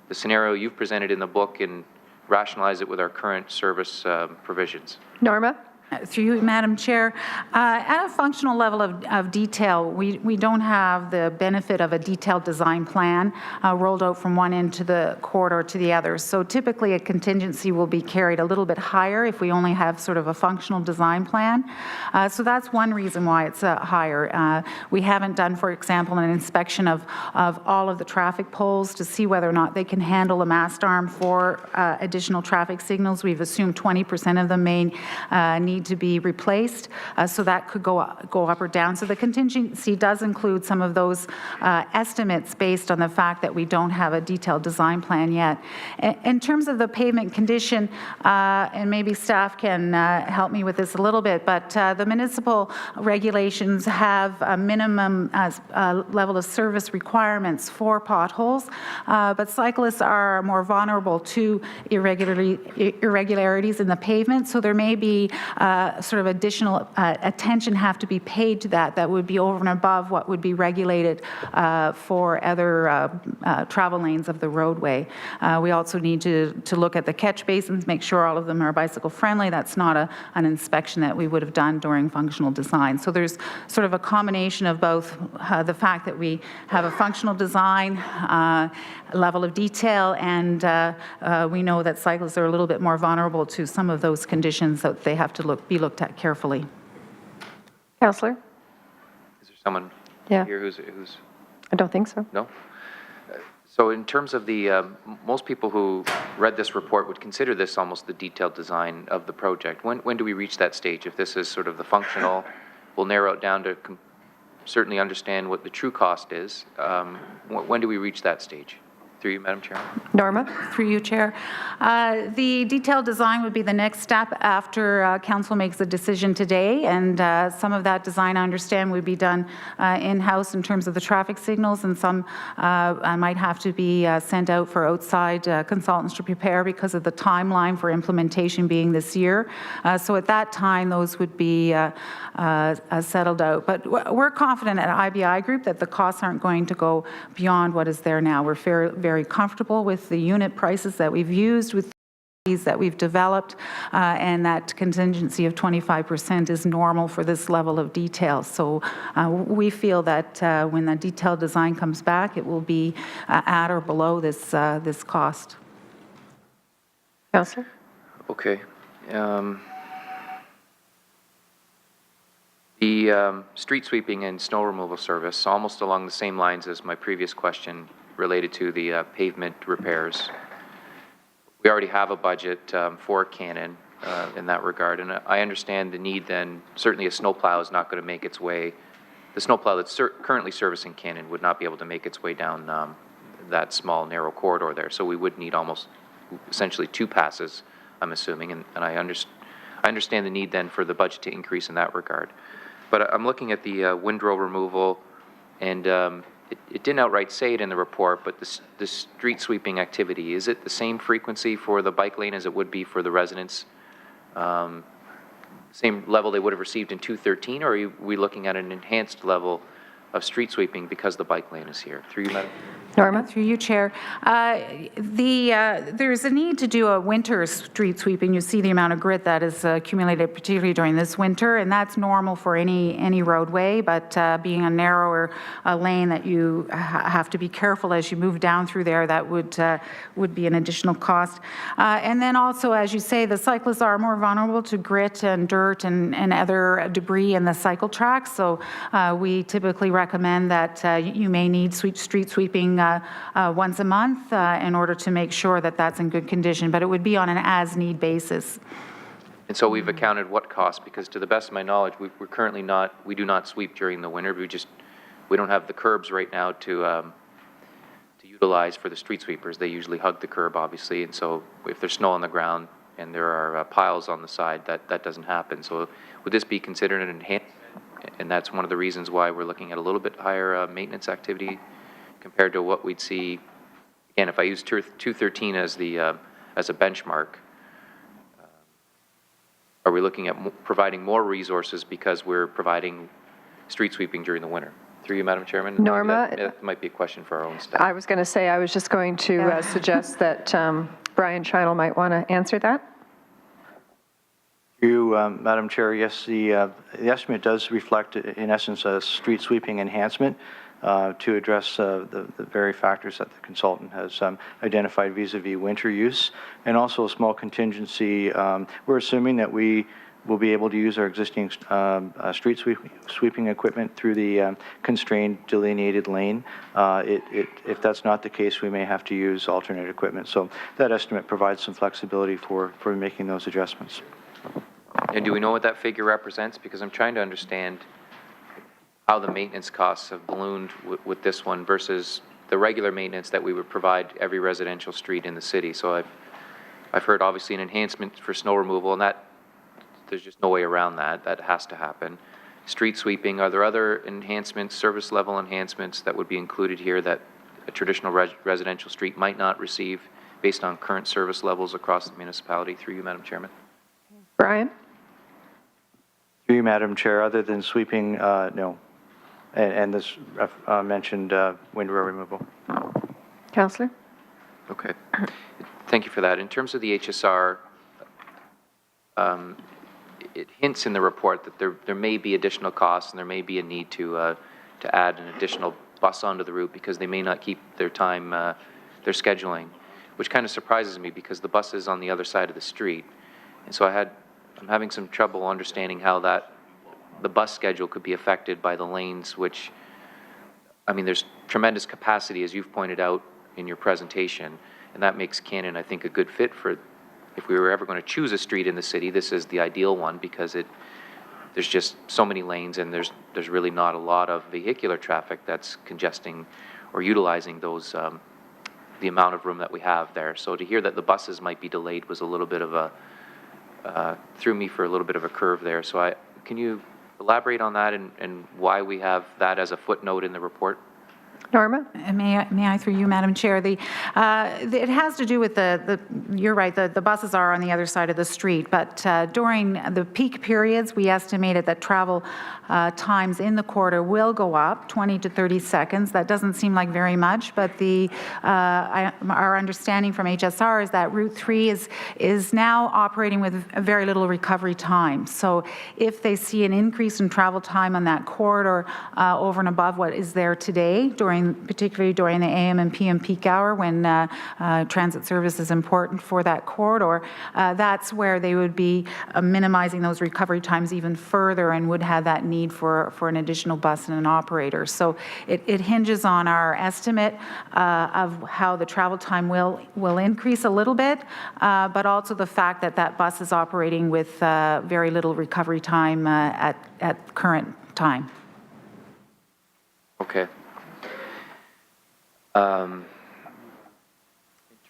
the scenario you've presented in the book and rationalize it with our current service provisions. Norma? Through you, Madam Chair, at a functional level of detail, we don't have the benefit of a detailed design plan rolled out from one end to the corridor to the other. So typically a contingency will be carried a little bit higher if we only have sort of a functional design plan. So that's one reason why it's higher. We haven't done, for example, an inspection of all of the traffic poles to see whether or not they can handle a mast arm for additional traffic signals. We've assumed 20% of them may need to be replaced, so that could go up or down. So the contingency does include some of those estimates based on the fact that we don't have a detailed design plan yet. In terms of the pavement condition, and maybe staff can help me with this a little bit, but the municipal regulations have a minimum level of service requirements for potholes, but cyclists are more vulnerable to irregularities in the pavement, so there may be sort of additional attention have to be paid to that would be over and above what would be regulated for other travel lanes of the roadway. We also need to look at the catch basins, make sure all of them are bicycle friendly. That's not an inspection that we would have done during functional design. So there's sort of a combination of both the fact that we have a functional design level of detail, and we know that cyclists are a little bit more vulnerable to some of those conditions that they have to be looked at carefully. Councillor? Is there someone Yeah. here who's I don't think so. no? So in terms of the, most people who read this report would consider this almost the detailed design of the project. When do we reach that stage? If this is sort of the functional, we'll narrow it down to certainly understand what the true cost is. When do we reach that stage? Through you, Madam Chair. Norma? Through you, Chair. The detailed design would be the next step after Council makes a decision today, and some of that design, I understand, would be done in-house in terms of the traffic signals, and some might have to be sent out for outside consultants to prepare because of the timeline for implementation being this year. So at that time, those would be settled out. But we're confident at IBI Group that the costs aren't going to go beyond what is there now. We're very comfortable with the unit prices that we've used, with that we've developed, and that contingency of 25% is normal for this level of detail. So we feel that when the detailed design comes back, it will be at or below this cost. Councillor? Okay. The street sweeping and snow removal service, almost along the same lines as my previous question related to the pavement repairs. We already have a budget for Cannon in that regard, and I understand the need then. Certainly a snowplow is not going to make its way, the snowplow that's currently servicing Cannon would not be able to make its way down that small, narrow corridor there. So we would need almost essentially two passes, I'm assuming, and I understand the need then for the budget to increase in that regard. But I'm looking at the windrow removal, and it didn't outright say it in the report, but the street sweeping activity, is it the same frequency for the bike lane as it would be for the residents? Same level they would have received in 213, or are we looking at an enhanced level of street sweeping because the bike lane is here? Through you, Madam. Norma? Through you, Chair. There's a need to do a winter street sweeping. You see the amount of grit that is accumulated, particularly during this winter, and that's normal for any roadway, but being a narrower lane that you have to be careful as you move down through there, that would be an additional cost. And then also, as you say, the cyclists are more vulnerable to grit and dirt and other debris in the cycle tracks, so we typically recommend that you may need street sweeping once a month in order to make sure that that's in good condition, but it would be on an as-need basis. And so we've accounted what cost, because to the best of my knowledge, we're currently we do not sweep during the winter. We don't have the curbs right now to utilize for the street sweepers. They usually hug the curb, obviously, and so if there's snow on the ground and there are piles on the side, that doesn't happen. So would this be considered an enhancement? And that's one of the reasons why we're looking at a little bit higher maintenance activity compared to what we'd see. Again, if I use 213 as a benchmark, are we looking at providing more resources because we're providing street sweeping during the winter? Through you, Madam Chairman. Norma? That might be a question for our own staff. I was going to say, I was just going to suggest that Brian Scheinel might want to answer that. You, Madam Chair, yes, the estimate does reflect, in essence, a street sweeping enhancement to address the very factors that the consultant has identified vis-a-vis winter use, and also a small contingency. We're assuming that we will be able to use our existing street sweeping equipment through the constrained delineated lane. If that's not the case, we may have to use alternate equipment. So that estimate provides some flexibility for making those adjustments. And do we know what that figure represents? Because I'm trying to understand how the maintenance costs have ballooned with this one versus the regular maintenance that we would provide every residential street in the city. So I've heard obviously an enhancement for snow removal, and that there's just no way around that. That has to happen. Street sweeping, are there other enhancements, service level enhancements that would be included here that a traditional residential street might not receive based on current service levels across the municipality? Through you, Madam Chairman. Brian? Through you, Madam Chair, other than sweeping, no. And this mentioned windrow removal. Councillor? Okay. Thank you for that. In terms of the HSR, it hints in the report that there may be additional costs and there may be a need to add an additional bus onto the route because they may not keep their time, their scheduling, which kind of surprises me because the bus is on the other side of the street. And so I'm having some trouble understanding how the bus schedule could be affected by the lanes, which, I mean, there's tremendous capacity, as you've pointed out in your presentation, and that makes Cannon, I think, a good fit for, if we were ever going to choose a street in the city, this is the ideal one because there's just so many lanes and there's really not a lot of vehicular traffic that's congesting or utilizing those, the amount of room that we have there. So to hear that the buses might be delayed was a little bit of a, threw me for a little bit of a curve there. So can you elaborate on that and why we have that as a footnote in the report? Norma? May I, through you, Madam Chair? It has to do with you're right, the buses are on the other side of the street, but during the peak periods, we estimated that travel times in the corridor will go up 20 to 30 seconds. That doesn't seem like very much, but our understanding from HSR is that Route 3 is now operating with very little recovery time. So if they see an increase in travel time on that corridor over and above what is there today, particularly during the AM and PM peak hour when transit service is important for that corridor, that's where they would be minimizing those recovery times even further and would have that need for an additional bus and an operator. So it hinges on our estimate of how the travel time will increase a little bit, but also the fact that that bus is operating with very little recovery time at current time. Okay. In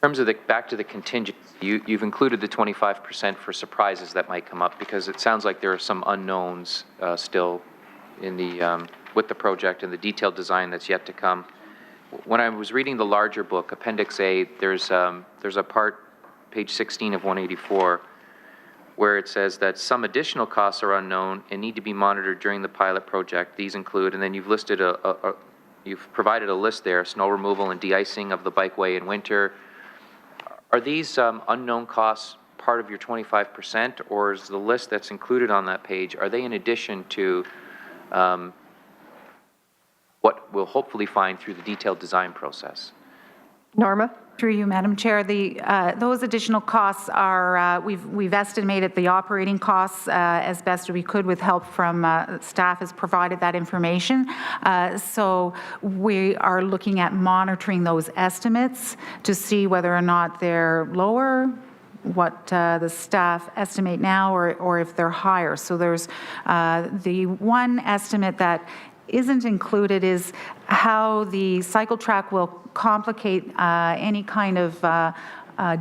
terms of back to the contingency, you've included the 25% for surprises that might come up because it sounds like there are some unknowns still in with the project and the detailed design that's yet to come. When I was reading the larger book, Appendix A, there's a part, page 16 of 184, where it says that some additional costs are unknown and need to be monitored during the pilot project. These include, and then you've listed you've provided a list there, snow removal and de-icing of the bikeway in winter. Are these unknown costs part of your 25%, or is the list that's included on that page, are they in addition to what we'll hopefully find through the detailed design process? Norma? Through you, Madam Chair, those additional costs are, we've estimated the operating costs as best we could with help from staff has provided that information. So we are looking at monitoring those estimates to see whether or not they're lower, what the staff estimate now, or if they're higher. So there's the one estimate that isn't included is how the cycle track will complicate any kind of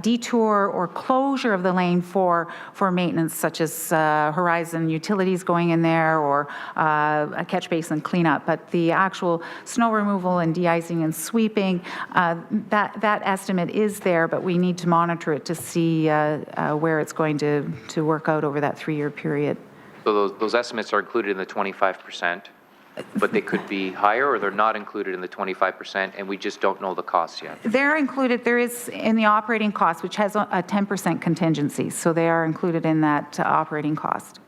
detour or closure of the lane for maintenance, such as Horizon Utilities going in there or a catch basin cleanup. But the actual snow removal and de-icing and sweeping, that estimate is there, but we need to monitor it to see where it's going to work out over that 3-year period. So those estimates are included in the 25%. but they could be higher, or they're not included in the 25%, and we just don't know the cost yet? They're included, there is in the operating cost, which has a 10% contingency, so they are included in that operating cost.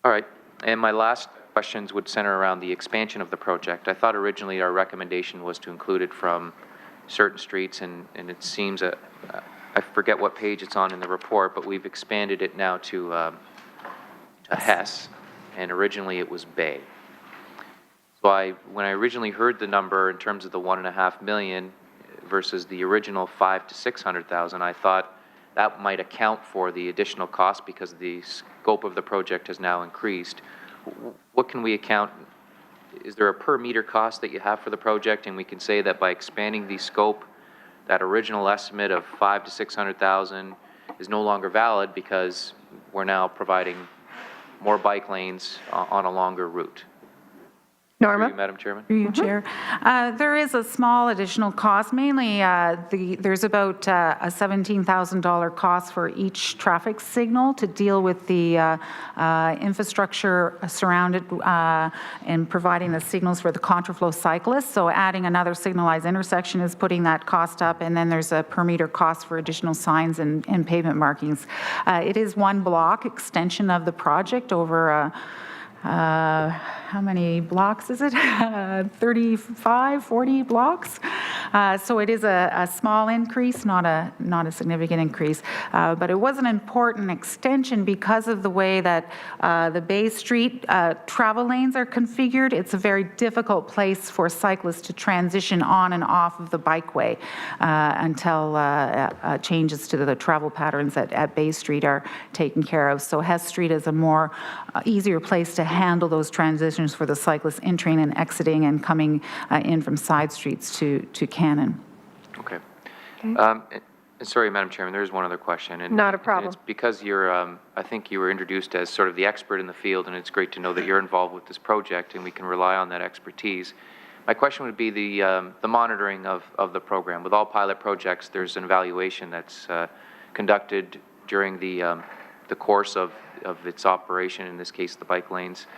All right, and my last questions would center around the expansion of the project. I thought originally our recommendation was to include it from certain streets, and it seems, I forget what page it's on in the report, but we've expanded it now to Hess, and originally it was Bay. So when I originally heard the number in terms of the $1.5 million versus the original $500,000 to $600,000, I thought that might account for the additional cost because the scope of the project has now increased. What can we account? Is there a per meter cost that you have for the project, and we can say that by expanding the scope, that original estimate of $500,000 to $600,000 is no longer valid because we're now providing more bike lanes on a longer route? Norma? Through you, Madam Chairman. Through you, Chair. There is a small additional cost. Mainly, there's about a $17,000 cost for each traffic signal to deal with the infrastructure surrounded and providing the signals for the contraflow cyclists. So adding another signalized intersection is putting that cost up, and then there's a per meter cost for additional signs and pavement markings. It is one block extension of the project over how many blocks is it? 35, 40 blocks. So it is a small increase, not a significant increase. But it was an important extension because of the way that the Bay Street travel lanes are configured. It's a very difficult place for cyclists to transition on and off of the bikeway until changes to the travel patterns at Bay Street are taken care of. So Hess Street is a more easier place to handle those transitions for the cyclists entering and exiting and coming in from side streets to Cannon. Okay. Sorry, Madam Chairman, there is one other question. And Not a problem. It's because you're, I think you were introduced as sort of the expert in the field, and it's great to know that you're involved with this project, and we can rely on that expertise. My question would be the monitoring of the program. With all pilot projects, there's an evaluation that's conducted during the course of its operation, in this case, the bike lanes.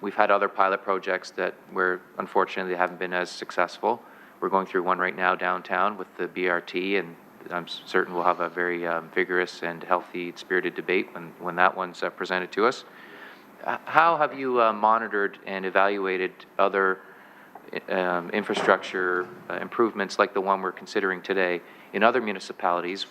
We've had other pilot projects where unfortunately they haven't been as successful. We're going through one right now downtown with the BRT, and I'm certain we'll have a very vigorous and healthy, spirited debate when that one's presented to us. How have you monitored and evaluated other infrastructure improvements like the one we're considering today in other municipalities?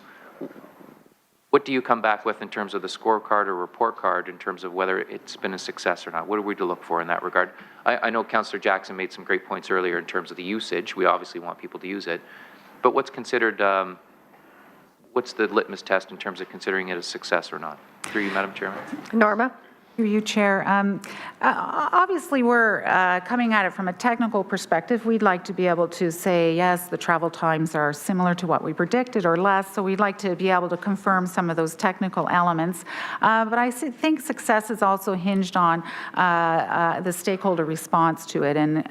What do you come back with in terms of the scorecard or report card in terms of whether it's been a success or not? What are we to look for in that regard? I know Councillor Jackson made some great points earlier in terms of the usage. We obviously want people to use it. But what's considered, what's the litmus test in terms of considering it a success or not? Through you, Madam Chairman. Norma? Through you, Chair. Obviously, we're coming at it from a technical perspective. We'd like to be able to say, yes, the travel times are similar to what we predicted or less, so we'd like to be able to confirm some of those technical elements. But I think success is also hinged on the stakeholder response to it, and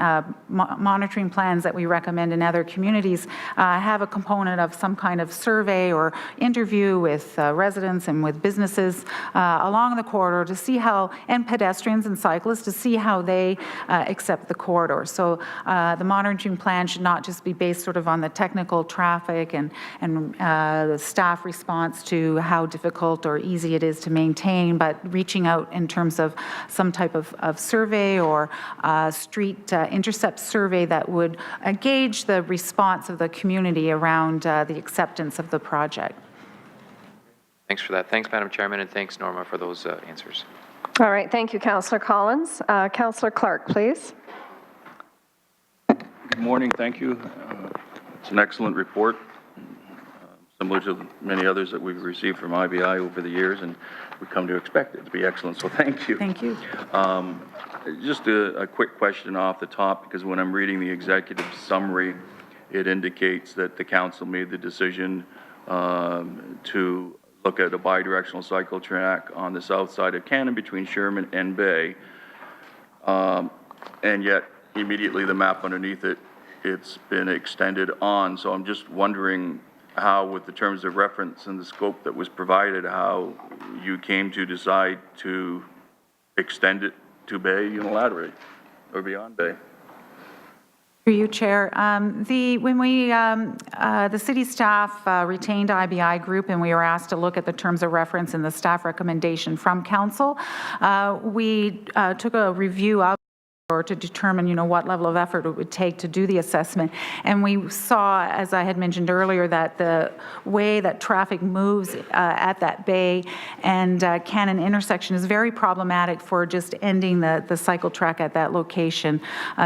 monitoring plans that we recommend in other communities have a component of some kind of survey or interview with residents and with businesses along the corridor to see how, and pedestrians and cyclists, to see how they accept the corridor. So the monitoring plan should not just be based sort of on the technical traffic and the staff response to how difficult or easy it is to maintain, but reaching out in terms of some type of survey or street intercept survey that would gauge the response of the community around the acceptance of the project. Thanks for that. Thanks, Madam Chairman, and thanks, Norma, for those answers. All right, thank you, Councillor Collins. Councillor Clark, please. Good morning, thank you. It's an excellent report, similar to many others that we've received from IBI over the years, and we come to expect it to be excellent, so thank you. Thank you. Just a quick question off the top, because when I'm reading the executive summary, it indicates that the council made the decision to look at a bi-directional cycle track on the south side of Cannon between Sherman and Bay, and yet immediately the map underneath it, it's been extended on. So I'm just wondering how, with the terms of reference and the scope that was provided, how you came to decide to extend it to Bay unilaterally. or beyond Bay. Through you, Chair. When the city staff retained IBI Group and we were asked to look at the terms of reference and the staff recommendation from council, we took a review of or to determine, what level of effort it would take to do the assessment. And we saw, as I had mentioned earlier, that the way that traffic moves at that bay and Cannon intersection is very problematic for just ending the cycle track at that location.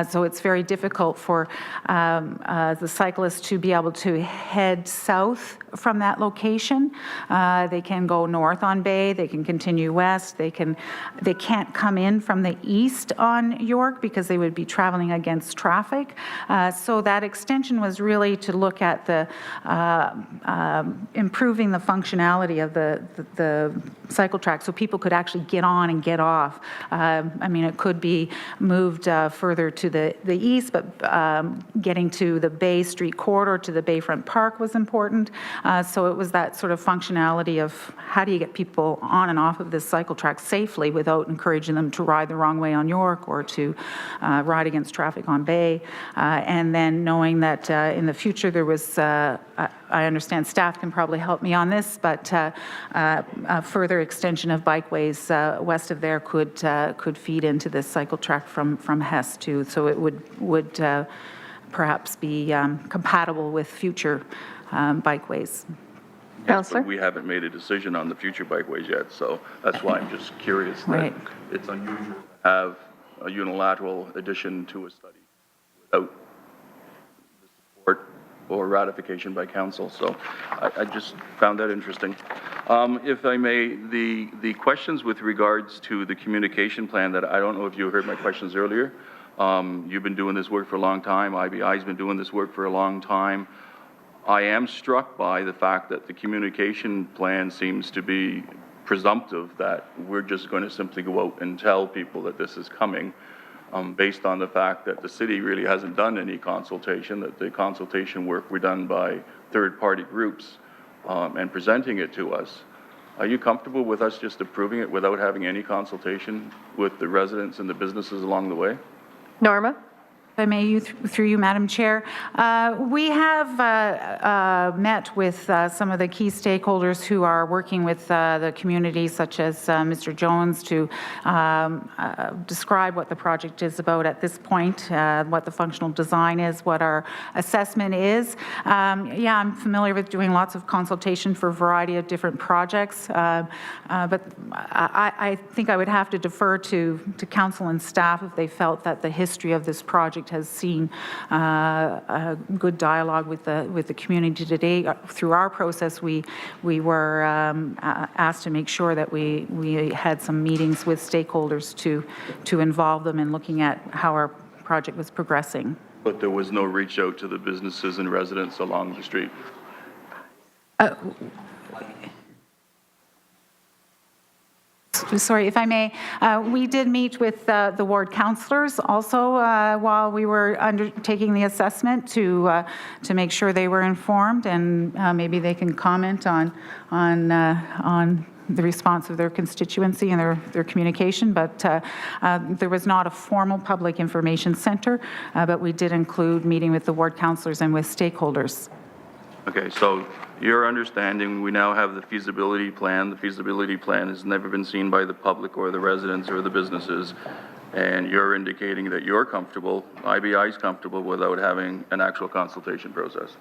So it's very difficult for the cyclists to be able to head south from that location. They can go north on Bay, they can continue west, they can't come in from the east on York because they would be traveling against traffic. So that extension was really to look at the improving the functionality of the cycle track so people could actually get on and get off. It could be moved further to the east, but getting to the Bay Street corridor to the Bayfront Park was important. So it was that sort of functionality of how do you get people on and off of this cycle track safely without encouraging them to ride the wrong way on York or to ride against traffic on Bay. And then knowing that in the future there was, I understand staff can probably help me on this, but a further extension of bikeways west of there could feed into this cycle track from Hess too. So it would perhaps be compatible with future bikeways. Councillor? But we haven't made a decision on the future bikeways yet, so that's why I'm just curious Right. that it's unusual to have a unilateral addition to a study without the support or ratification by council. So I just found that interesting. If I may, the questions with regards to the communication plan that I don't know if you heard my questions earlier. You've been doing this work for a long time. IBI's been doing this work for a long time. I am struck by the fact that the communication plan seems to be presumptive that we're just going to simply go out and tell people that this is coming, based on the fact that the city really hasn't done any consultation, that the consultation work were done by third-party groups and presenting it to us. Are you comfortable with us just approving it without having any consultation with the residents and the businesses along the way? Norma? If I may, through you, Madam Chair. We have met with some of the key stakeholders who are working with the community, such as Mr. Jones, to describe what the project is about at this point, what the functional design is, what our assessment is. I'm familiar with doing lots of consultation for a variety of different projects, but I think I would have to defer to council and staff if they felt that the history of this project has seen a good dialogue with the community today. Through our process, we were asked to make sure that we had some meetings with stakeholders to involve them in looking at how our project was progressing. But there was no reach out to the businesses and residents along the street. Sorry, if I may, we did meet with the ward councillors also while we were undertaking the assessment to make sure they were informed, and maybe they can comment on the response of their constituency and their communication. But there was not a formal public information center, but we did include meeting with the ward councillors and with stakeholders. Okay, so your understanding, we now have the feasibility plan. The feasibility plan has never been seen by the public or the residents or the businesses, and you're indicating that you're comfortable, IBI is comfortable without having an actual consultation process.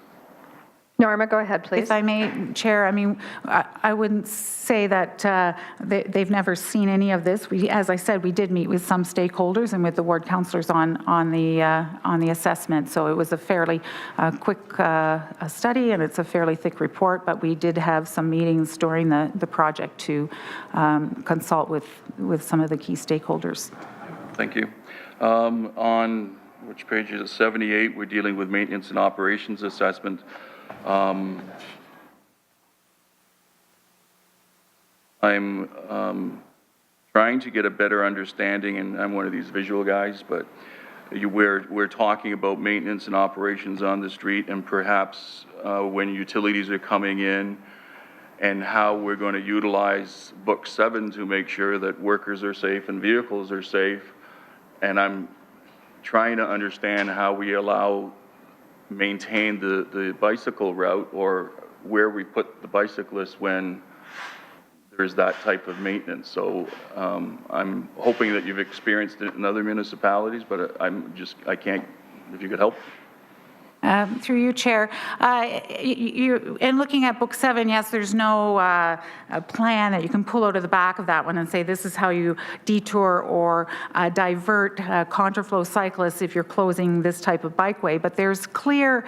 Norma, go ahead, please. If I may, Chair, I wouldn't say that they've never seen any of this. As I said, we did meet with some stakeholders and with the ward councillors on the assessment. So it was a fairly quick study, and it's a fairly thick report. But we did have some meetings during the project to consult with some of the key stakeholders. Thank you. On which page is it? 78. We're dealing with maintenance and operations assessment. I'm trying to get a better understanding, and I'm one of these visual guys, but we're talking about maintenance and operations on the street, and perhaps when utilities are coming in, and how we're going to utilize Book 7 to make sure that workers are safe and vehicles are safe. And I'm trying to understand how we maintain the bicycle route, or where we put the bicyclists when there's that type of maintenance. So I'm hoping that you've experienced it in other municipalities, but I can't, if you could help. Through you, Chair. In looking at Book 7, yes, there's no plan that you can pull out of the back of that one and say this is how you detour or divert contraflow cyclists if you're closing this type of bikeway. But there's clear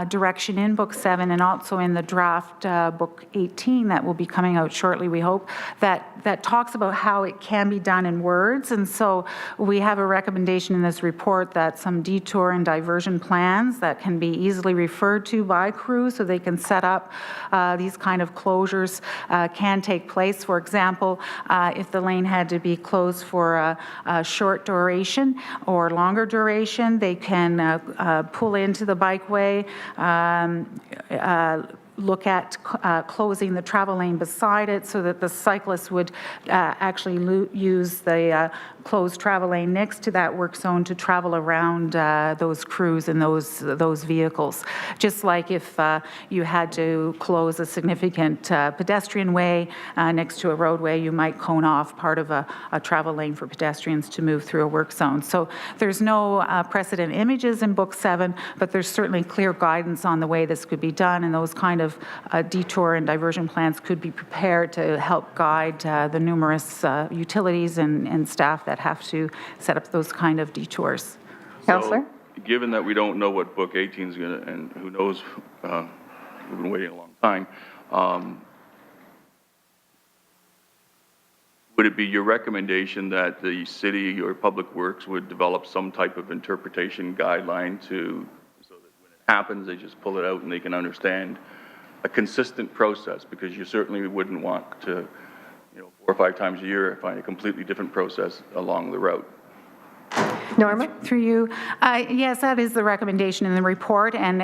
direction in Book 7 and also in the draft Book 18 that will be coming out shortly, we hope, that talks about how it can be done in words. And so we have a recommendation in this report that some detour and diversion plans that can be easily referred to by crews so they can set up these kind of closures can take place. For example, if the lane had to be closed for a short duration or longer duration, they can pull into the bikeway, look at closing the travel lane beside it so that the cyclists would actually use the closed travel lane next to that work zone to travel around those crews and those vehicles. Just like if you had to close a significant pedestrian way next to a roadway, you might cone off part of a travel lane for pedestrians to move through a work zone. So there's no precedent images in Book 7, but there's certainly clear guidance on the way this could be done, and those kind of detour and diversion plans could be prepared to help guide the numerous utilities and staff that have to set up those kind of detours. Councillor? So, given that we don't know what Book 18 is going to, and who knows, we've been waiting a long time, would it be your recommendation that the city or Public Works would develop some type of interpretation guideline so that when it happens, they just pull it out and they can understand a consistent process? Because you certainly wouldn't want to, 4 or 5 times a year, find a completely different process along the route. Norma? Through you. Yes, that is the recommendation in the report, and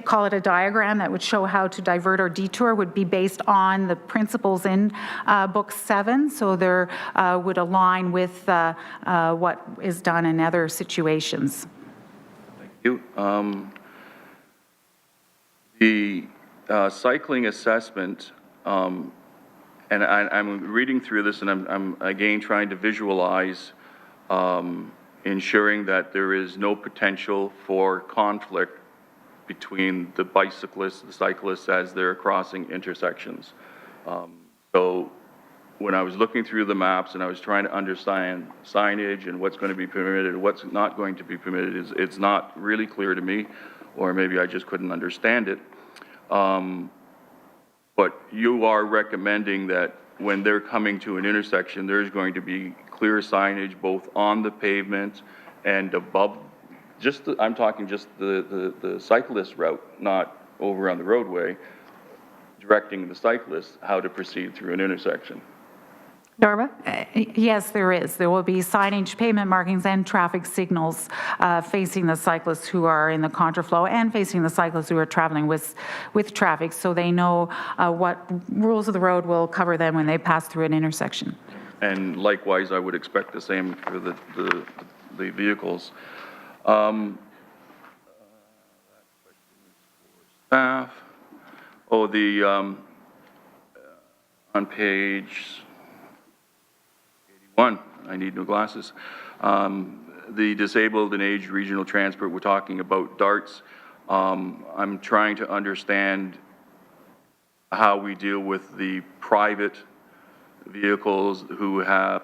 call it a diagram that would show how to divert or detour would be based on the principles in Book 7, so there would align with what is done in other situations. Thank you. The cycling assessment, and I'm reading through this, and I'm again trying to visualize ensuring that there is no potential for conflict between the bicyclists, the cyclists as they're crossing intersections. So when I was looking through the maps and I was trying to understand signage and what's going to be permitted, what's not going to be permitted, it's not really clear to me, or maybe I just couldn't understand it. But you are recommending that when they're coming to an intersection, there's going to be clear signage both on the pavement and above, I'm talking just the cyclist route, not over on the roadway, directing the cyclists how to proceed through an intersection. Norma? Yes, there is. There will be signage, pavement markings, and traffic signals facing the cyclists who are in the contraflow and facing the cyclists who are traveling with traffic, so they know what rules of the road will cover them when they pass through an intersection. And likewise, I would expect the same for the vehicles. Staff. Oh, on page 81, I need new glasses. The disabled and aged regional transport, we're talking about DARTs. I'm trying to understand how we deal with the private vehicles who have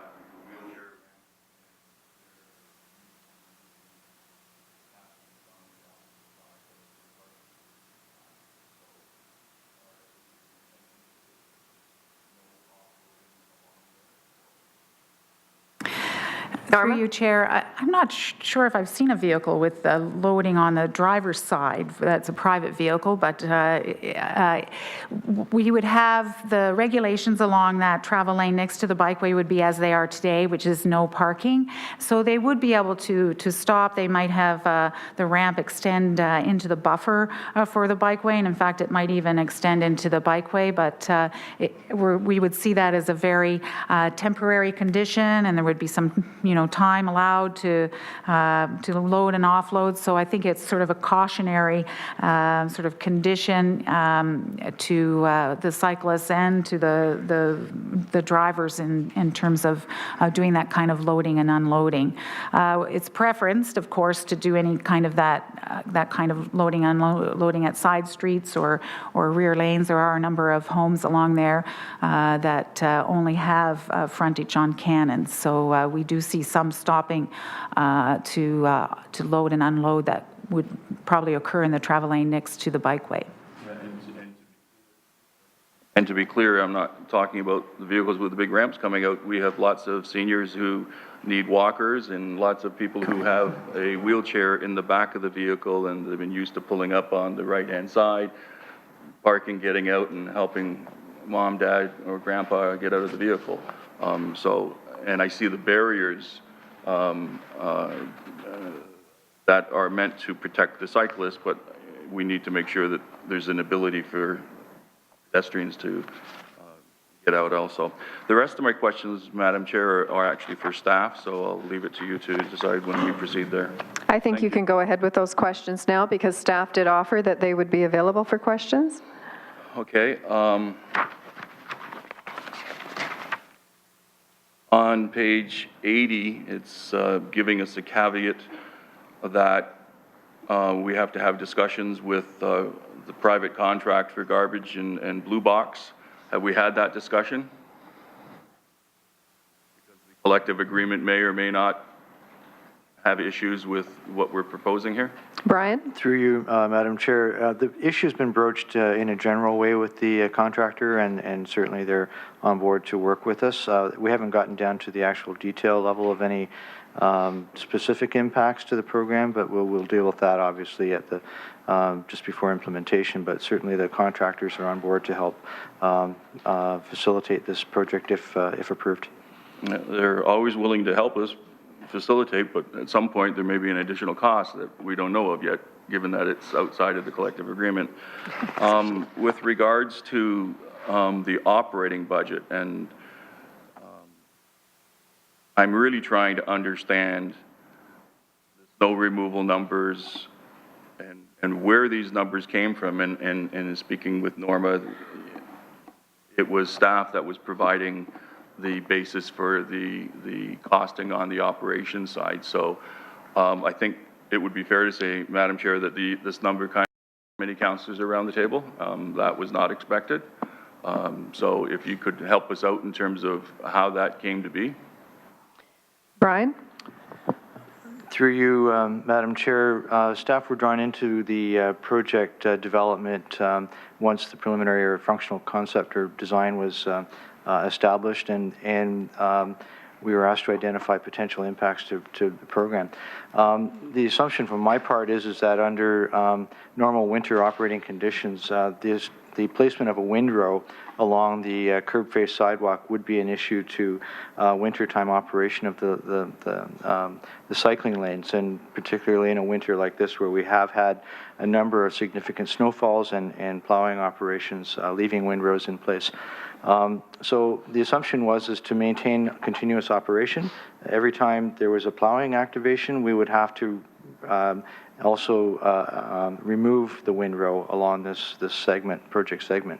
Through you, Chair, I'm not sure if I've seen a vehicle with loading on the driver's side. That's a private vehicle, but we would have the regulations along that travel lane next to the bikeway would be as they are today, which is no parking. So they would be able to stop. They might have the ramp extend into the buffer for the bikeway, and in fact, it might even extend into the bikeway, but we would see that as a very temporary condition, and there would be some, time allowed to load and offload. So I think it's sort of a cautionary sort of condition to the cyclists and to the drivers in terms of doing that kind of loading and unloading. It's preferenced, of course, to do any kind of that kind of loading unloading at side streets or rear lanes. There are a number of homes along there that only have frontage on Cannon. So we do see some stopping to load and unload that would probably occur in the travel lane next to the bikeway. And to be clear, I'm not talking about the vehicles with the big ramps coming out. We have lots of seniors who need walkers and lots of people who have a wheelchair in the back of the vehicle, and they've been used to pulling up on the right-hand side, parking, getting out, and helping mom, dad, or grandpa get out of the vehicle. And I see the barriers that are meant to protect the cyclists, but we need to make sure that there's an ability for pedestrians to get out also. The rest of my questions, Madam Chair, are actually for staff, so I'll leave it to you to decide when we proceed there. I think you can go ahead with those questions now because staff did offer that they would be available for questions. Okay. On page 80, it's giving us a caveat that we have to have discussions with the private contract for garbage and Blue Box. Have we had that discussion? Because the collective agreement may or may not have issues with what we're proposing here. Brian? Through you, Madam Chair, the issue's been broached in a general way with the contractor, and certainly they're on board to work with us. We haven't gotten down to the actual detail level of any specific impacts to the program, but we'll deal with that obviously at the just before implementation. But certainly the contractors are on board to help facilitate this project if approved. They're always willing to help us facilitate, but at some point there may be an additional cost that we don't know of yet, given that it's outside of the collective agreement. With regards to the operating budget, and I'm really trying to understand the snow removal numbers and where these numbers came from, and speaking with Norma, it was staff that was providing the basis for the costing on the operations side. So I think it would be fair to say, Madam Chair, that this number kind of many councillors around the table. That was not expected. So if you could help us out in terms of how that came to be. Brian? Through you, Madam Chair, staff were drawn into the project development once the preliminary or functional concept or design was established, and we were asked to identify potential impacts to the program. The assumption from my part is that under normal winter operating conditions, the placement of a windrow along the curb face sidewalk would be an issue to wintertime operation of the cycling lanes, and particularly in a winter like this where we have had a number of significant snowfalls and plowing operations leaving windrows in place. So the assumption was to maintain continuous operation. Every time there was a plowing activation, we would have to also remove the windrow along this project segment.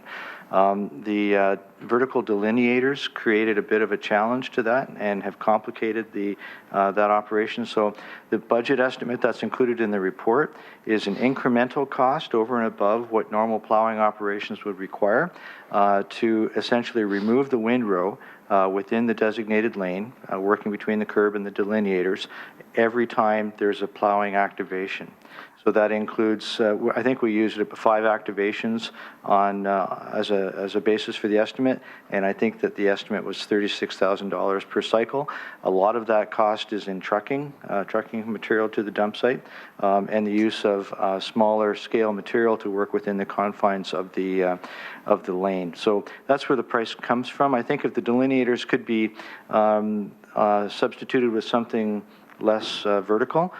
The vertical delineators created a bit of a challenge to that and have complicated that operation. So the budget estimate that's included in the report is an incremental cost over and above what normal plowing operations would require to essentially remove the windrow within the designated lane, working between the curb and the delineators, every time there's a plowing activation. So that includes, I think we used 5 activations on, as a basis for the estimate, and I think that the estimate was $36,000 per cycle. A lot of that cost is in trucking material to the dump site, and the use of smaller scale material to work within the confines of the lane. So that's where the price comes from. I think if the delineators could be substituted with something less vertical,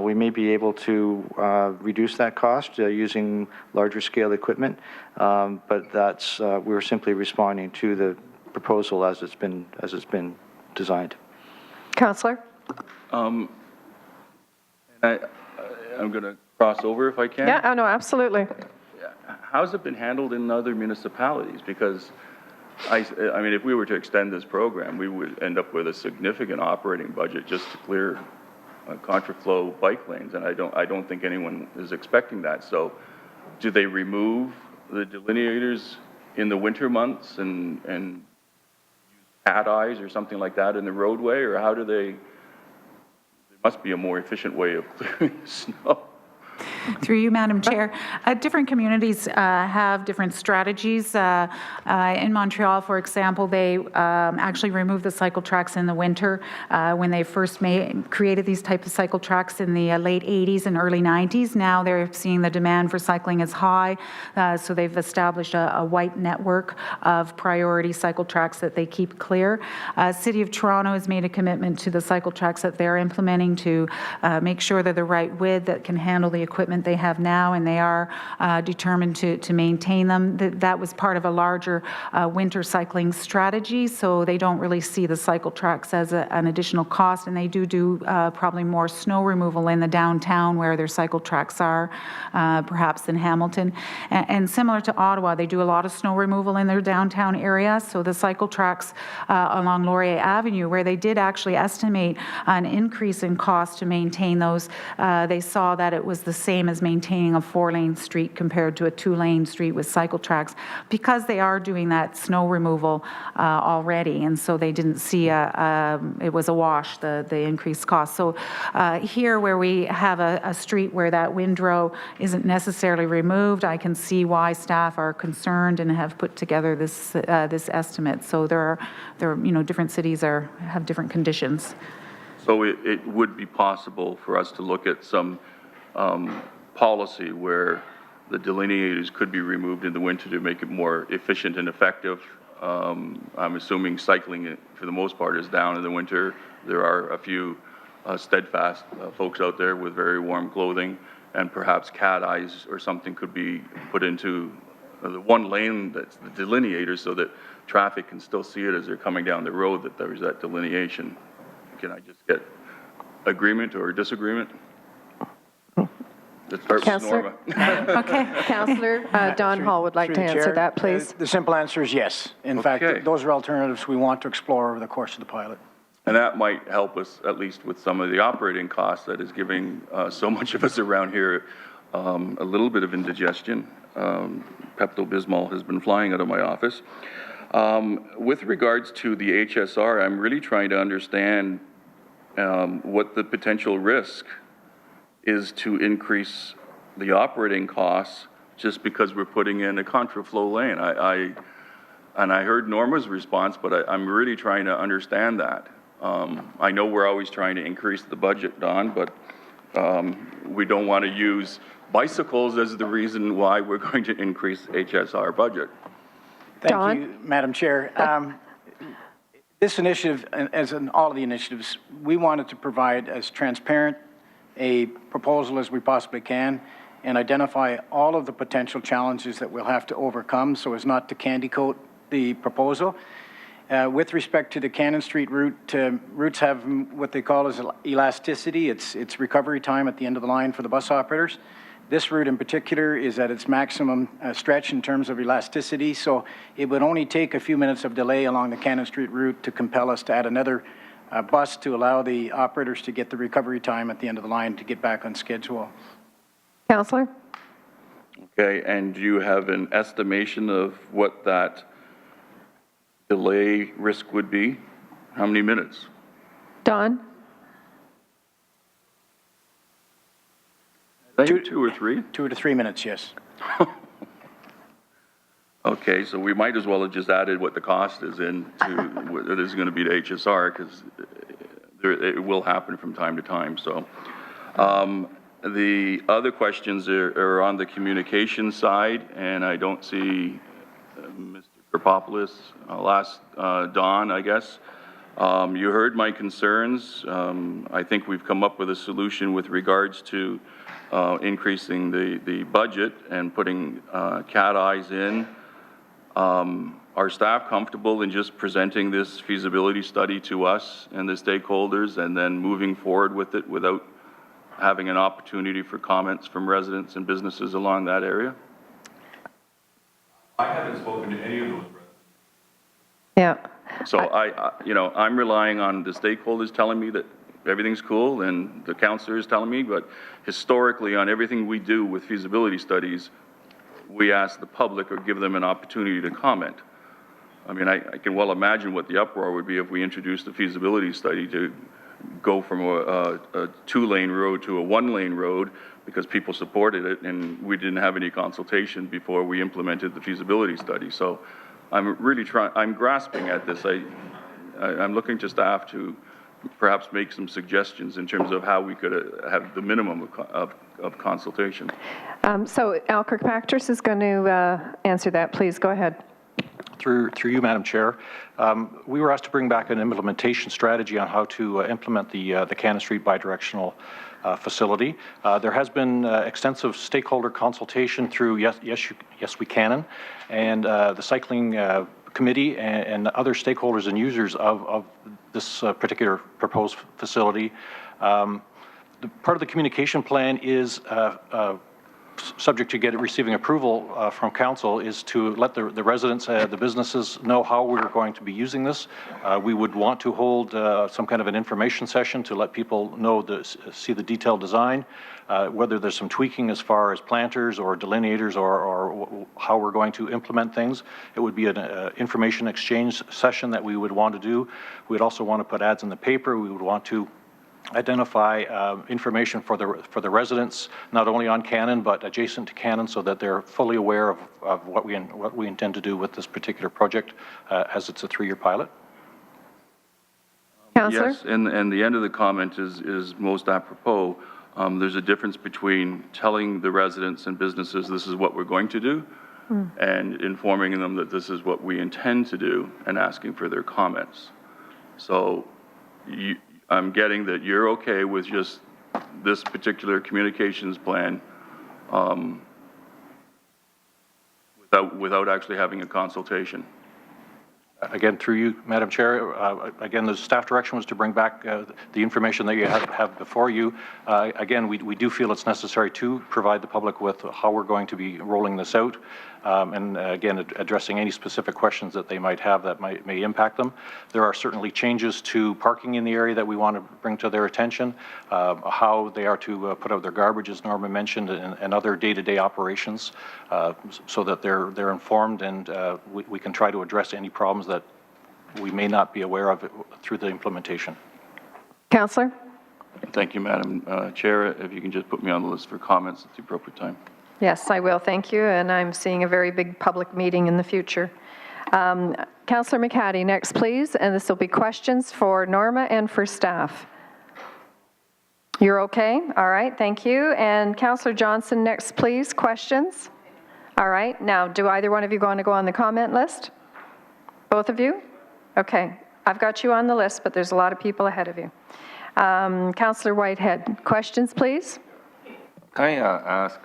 we may be able to reduce that cost using larger scale equipment, but that's we're simply responding to the proposal as it's been designed. Councillor? I'm going to cross over if I can. Yeah, oh no, absolutely. How's it been handled in other municipalities? Because I mean, if we were to extend this program, we would end up with a significant operating budget just to clear contraflow bike lanes, and I don't think anyone is expecting that. So, do they remove the delineators in the winter months and use cat eyes or something like that in the roadway, or how do they? There must be a more efficient way of clearing snow. Through you, Madam Chair. Different communities have different strategies. In Montreal, for example, they actually removed the cycle tracks in the winter when they first created these types of cycle tracks in the late 80s and early 90s. Now they're seeing the demand for cycling is high, so they've established a white network of priority cycle tracks that they keep clear. City of Toronto has made a commitment to the cycle tracks that they're implementing to make sure they're the right width that can handle the equipment they have now, and they are determined to maintain them. That was part of a larger winter cycling strategy, so they don't really see the cycle tracks as an additional cost, and they do probably more snow removal in the downtown where their cycle tracks are, perhaps in Hamilton. And similar to Ottawa, they do a lot of snow removal in their downtown area, so the cycle tracks along Laurier Avenue, where they did actually estimate an increase in cost to maintain those, they saw that it was the same as maintaining a 4-lane street compared to a 2-lane street with cycle tracks, because they are doing that snow removal already, and so they didn't see it was a wash, the increased cost. So here, where we have a street where that windrow isn't necessarily removed, I can see why staff are concerned and have put together this estimate. So there are different cities have different conditions. So it would be possible for us to look at some policy where the delineators could be removed in the winter to make it more efficient and effective. I'm assuming cycling, for the most part, is down in the winter. There are a few steadfast folks out there with very warm clothing, and perhaps cat eyes or something could be put into the one lane that's the delineator, so that traffic can still see it as they're coming down the road, that there's that delineation. Can I just get agreement or disagreement? Councillor? Okay. Councillor Don Hall would like to answer that, please. The simple answer is yes. In fact, those are alternatives we want to explore over the course of the pilot. And that might help us at least with some of the operating costs that is giving so much of us around here a little bit of indigestion. Pepto-Bismol has been flying out of my office. With regards to the HSR, I'm really trying to understand what the potential risk is to increase the operating costs just because we're putting in a contraflow lane. I heard Norma's response, but I'm really trying to understand that. I know we're always trying to increase the budget, Don, but we don't want to use bicycles as the reason why we're going to increase HSR budget. Thank you, Madam Chair. This initiative, as in all of the initiatives, we wanted to provide as transparent a proposal as we possibly can and identify all of the potential challenges that we'll have to overcome so as not to candy coat the proposal. With respect to the Cannon Street route, routes have what they call as elasticity. It's recovery time at the end of the line for the bus operators. This route in particular is at its maximum stretch in terms of elasticity, so it would only take a few minutes of delay along the Cannon Street route to compel us to add another bus to allow the operators to get the recovery time at the end of the line to get back on schedule. Councillor? Okay, and do you have an estimation of what that delay risk would be? How many minutes? Don? I think 2 or 3? 2 to 3 minutes, yes. Okay, so we might as well have just added what the cost is in to what it is going to be to HSR, because it will happen from time to time, so. The other questions are on the communication side, and I don't see Mr. Karpopoulos. I'll ask Don, I guess. You heard my concerns. I think we've come up with a solution with regards to increasing the budget and putting cat eyes in. Are staff comfortable in just presenting this feasibility study to us and the stakeholders and then moving forward with it without having an opportunity for comments from residents and businesses along that area? I haven't spoken to any of those residents. Yeah. So I'm relying on the stakeholders telling me that everything's cool and the councillors telling me, but historically on everything we do with feasibility studies, we ask the public or give them an opportunity to comment. I mean, I can well imagine what the uproar would be if we introduced a feasibility study to go from a 2-lane road to a 1-lane road because people supported it and we didn't have any consultation before we implemented the feasibility study. So I'm really I'm grasping at this. I'm looking to staff to perhaps make some suggestions in terms of how we could have the minimum of consultation. So Al Kirkpatrick is going to answer that. Please go ahead. Through you, Madam Chair, we were asked to bring back an implementation strategy on how to implement the Cannon Street bidirectional facility. There has been extensive stakeholder consultation through Yes We Cannon, and the cycling committee and other stakeholders and users of this particular proposed facility. Part of the communication plan is subject to receiving approval from council, is to let the residents, the businesses know how we're going to be using this. We would want to hold some kind of an information session to let people know, see the detailed design, whether there's some tweaking as far as planters or delineators or how we're going to implement things. It would be an information exchange session that we would want to do. We'd also want to put ads in the paper. We would want to identify information for the residents, not only on Cannon but adjacent to Cannon, so that they're fully aware of what we intend to do with this particular project, as it's a 3-year pilot. Councillor? Yes, and the end of the comment is most apropos. There's a difference between telling the residents and businesses this is what we're going to do and informing them that this is what we intend to do and asking for their comments. So I'm getting that you're okay with just this particular communications plan without actually having a consultation. Again, through you, Madam Chair, again, the staff direction was to bring back the information that you have before you. Again, we do feel it's necessary to provide the public with how we're going to be rolling this out, and again, addressing any specific questions that they might have that may impact them. There are certainly changes to parking in the area that we want to bring to their attention, how they are to put out their garbage, as Norma mentioned, and other day-to-day operations, so that they're informed, and we can try to address any problems that we may not be aware of through the implementation. Councillor? Thank you, Madam Chair. If you can just put me on the list for comments at the appropriate time. Yes, I will. Thank you. And I'm seeing a very big public meeting in the future. Councillor McHattie, next, please. And this will be questions for Norma and for staff. You're okay? All right. Thank you. And Councillor Johnson, next, please. Questions? All right. Now, do either one of you want to go on the comment list? Both of you? Okay. I've got you on the list, but there's a lot of people ahead of you. Councillor Whitehead, questions, please? Can I ask,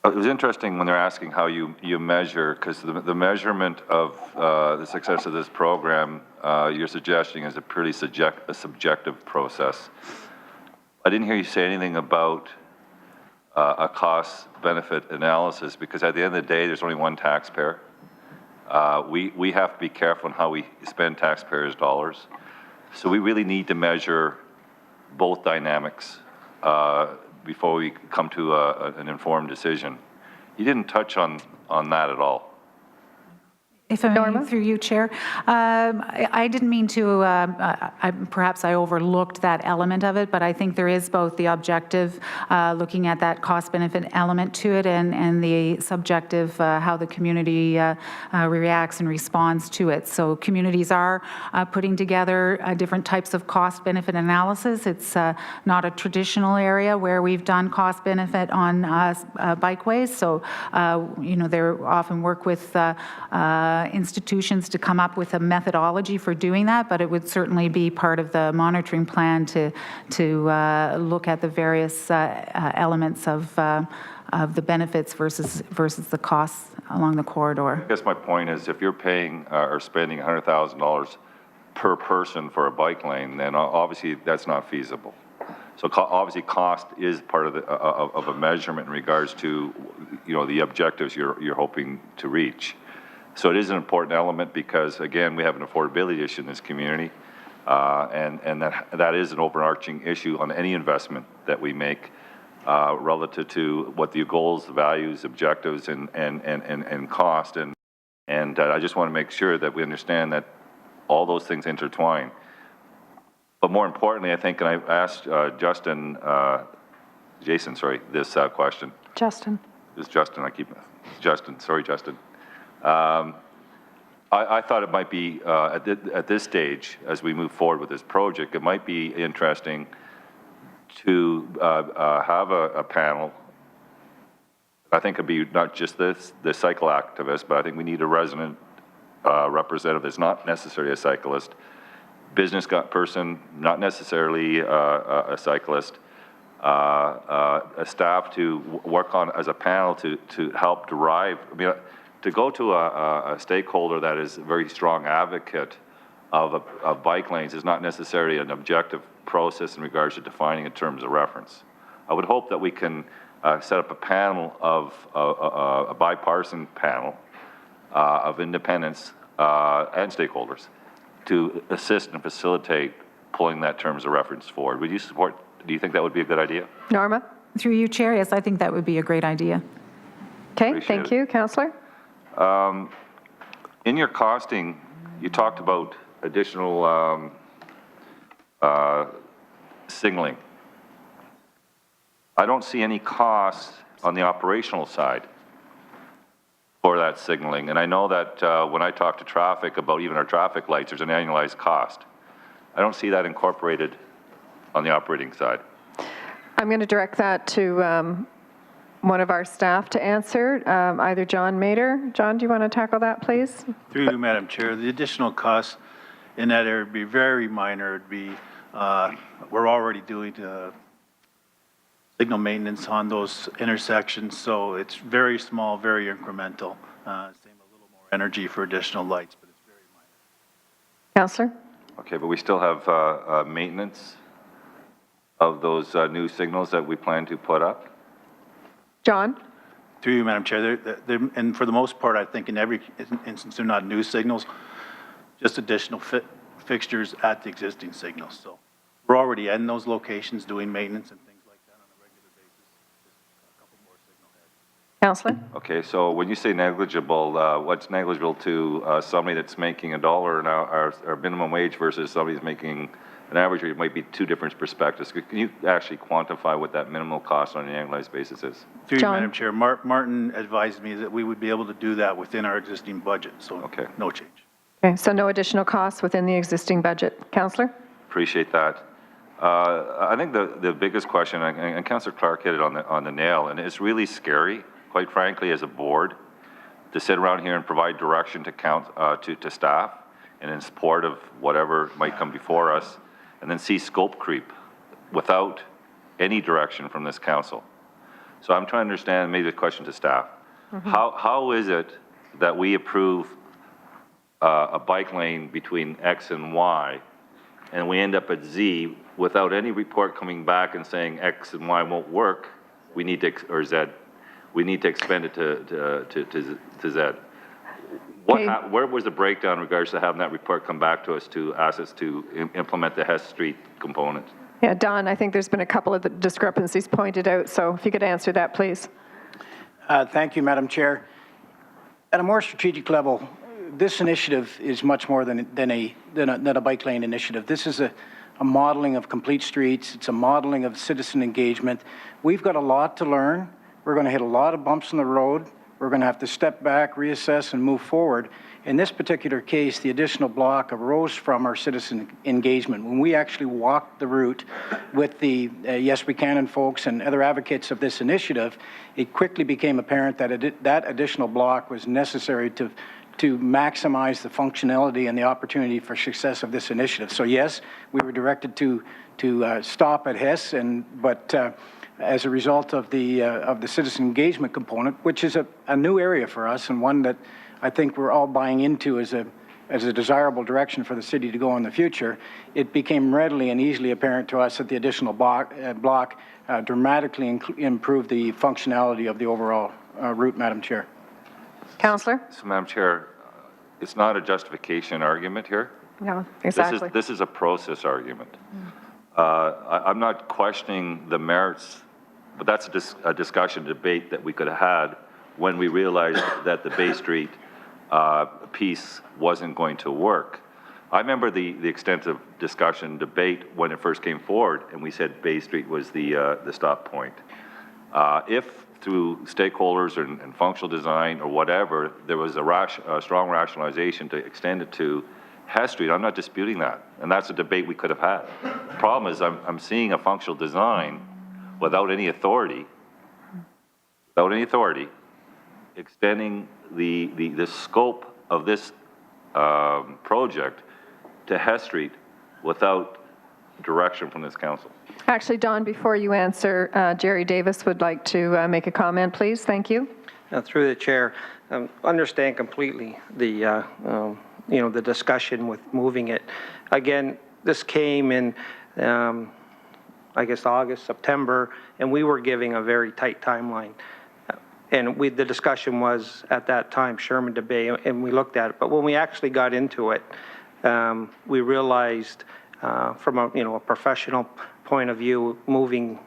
it was interesting when they're asking how you measure, because the measurement of the success of this program, you're suggesting is a pretty subjective process. I didn't hear you say anything about a cost-benefit analysis, because at the end of the day, there's only one taxpayer. We have to be careful on how we spend taxpayers' dollars. So we really need to measure both dynamics before we come to an informed decision. You didn't touch on that at all. If I may, through you, Chair. I didn't mean to, perhaps I overlooked that element of it, but I think there is both the objective, looking at that cost-benefit element to it, and the subjective, how the community reacts and responds to it. So communities are putting together different types of cost-benefit analysis. It's not a traditional area where we've done cost-benefit on bikeways. So, they often work with institutions to come up with a methodology for doing that, but it would certainly be part of the monitoring plan to look at the various elements of the benefits versus the costs along the corridor. I guess my point is, if you're paying or spending $100,000 per person for a bike lane, then obviously that's not feasible. So obviously cost is part of of a measurement in regards to the objectives you're hoping to reach. So it is an important element because, again, we have an affordability issue in this community, and that is an overarching issue on any investment that we make relative to what the goals, values, objectives, and cost. And I just want to make sure that we understand that all those things intertwine. But more importantly, I think, and I asked Jason, this question. Justin. It's Justin, sorry, Justin. I thought it might be, at this stage, as we move forward with this project, it might be interesting to have a panel. I think it'd be not just the cycle activist, but I think we need a resident representative that's not necessarily a cyclist, business person, not necessarily a cyclist, a staff to work on as a panel to help derive, to go to a stakeholder that is a very strong advocate of bike lanes is not necessarily an objective process in regards to defining in terms of reference. I would hope that we can set up a panel of a bipartisan panel of independents and stakeholders to assist and facilitate pulling that terms of reference forward. Would you support, do you think that would be a good idea? Norma? Through you, Chair, yes, I think that would be a great idea. Okay, thank you. Councillor? In your costing, you talked about additional signaling. I don't see any costs on the operational side for that signaling. And I know that when I talk to traffic about even our traffic lights, there's an annualized cost. I don't see that incorporated on the operating side. I'm going to direct that to one of our staff to answer, either John Mader. John, do you want to tackle that, please? Through you, Madam Chair, the additional costs in that area would be very minor. It'd be, we're already doing signal maintenance on those intersections, so it's very small, very incremental. Same a little more energy for additional lights, but it's very minor. Councillor? Okay, but we still have maintenance of those new signals that we plan to put up? John? Through you, Madam Chair, and for the most part, I think in every instance, they're not new signals, just additional fixtures at the existing signals. So we're already in those locations doing maintenance and things like that on a regular basis. Just a couple more signal heads. Councillor? Okay, so when you say negligible, what's negligible to somebody that's making $1 an hour or minimum wage versus somebody that's making an average rate? Might be two different perspectives. Can you actually quantify what that minimal cost on an annualized basis is? Through you, Madam Chair, Martin advised me that we would be able to do that within our existing budget, so no change. Okay, so no additional costs within the existing budget. Councillor? Appreciate that. I think the biggest question, and Councillor Clark hit it on the nail, and it's really scary, quite frankly, as a board, to sit around here and provide direction to staff and in support of whatever might come before us, and then see scope creep without any direction from this council. So I'm trying to understand, maybe the question to staff, how is it that we approve a bike lane between X and Y, and we end up at Z without any report coming back and saying X and Y won't work, we need to, or Z, we need to expand it to Z. Where was the breakdown in regards to having that report come back to us to ask us to implement the Hess Street component? Yeah, Don, I think there's been a couple of the discrepancies pointed out, so if you could answer that, please. Thank you, Madam Chair. At a more strategic level, this initiative is much more than a bike lane initiative. This is a modeling of complete streets. It's a modeling of citizen engagement. We've got a lot to learn. We're going to hit a lot of bumps in the road. We're going to have to step back, reassess, and move forward. In this particular case, the additional block arose from our citizen engagement. When we actually walked the route with the Yes We Can folks and other advocates of this initiative, it quickly became apparent that that additional block was necessary to maximize the functionality and the opportunity for success of this initiative. So yes, we were directed to stop at Hess, but as a result of the citizen engagement component, which is a new area for us and one that I think we're all buying into as a desirable direction for the city to go in the future, it became readily and easily apparent to us that the additional block dramatically improved the functionality of the overall route, Madam Chair. Councillor? So, Madam Chair, it's not a justification argument here. No, exactly. This is a process argument. I'm not questioning the merits, but that's a discussion, debate that we could have had when we realized that the Bay Street piece wasn't going to work. I remember the extensive discussion, debate when it first came forward, and we said Bay Street was the stop point. If through stakeholders and functional design or whatever, there was a strong rationalization to extend it to Hess Street, I'm not disputing that, and that's a debate we could have had. The problem is I'm seeing a functional design without any authority, extending the scope of this project to Hess Street without direction from this council. Actually, Don, before you answer, Jerry Davis would like to make a comment, please. Thank you. Through the chair, understand completely the the discussion with moving it. Again, this came in, I guess, August, September, and we were giving a very tight timeline. And the discussion was at that time Sherman to Bay, and we looked at it. But when we actually got into it, we realized from a professional point of view, moving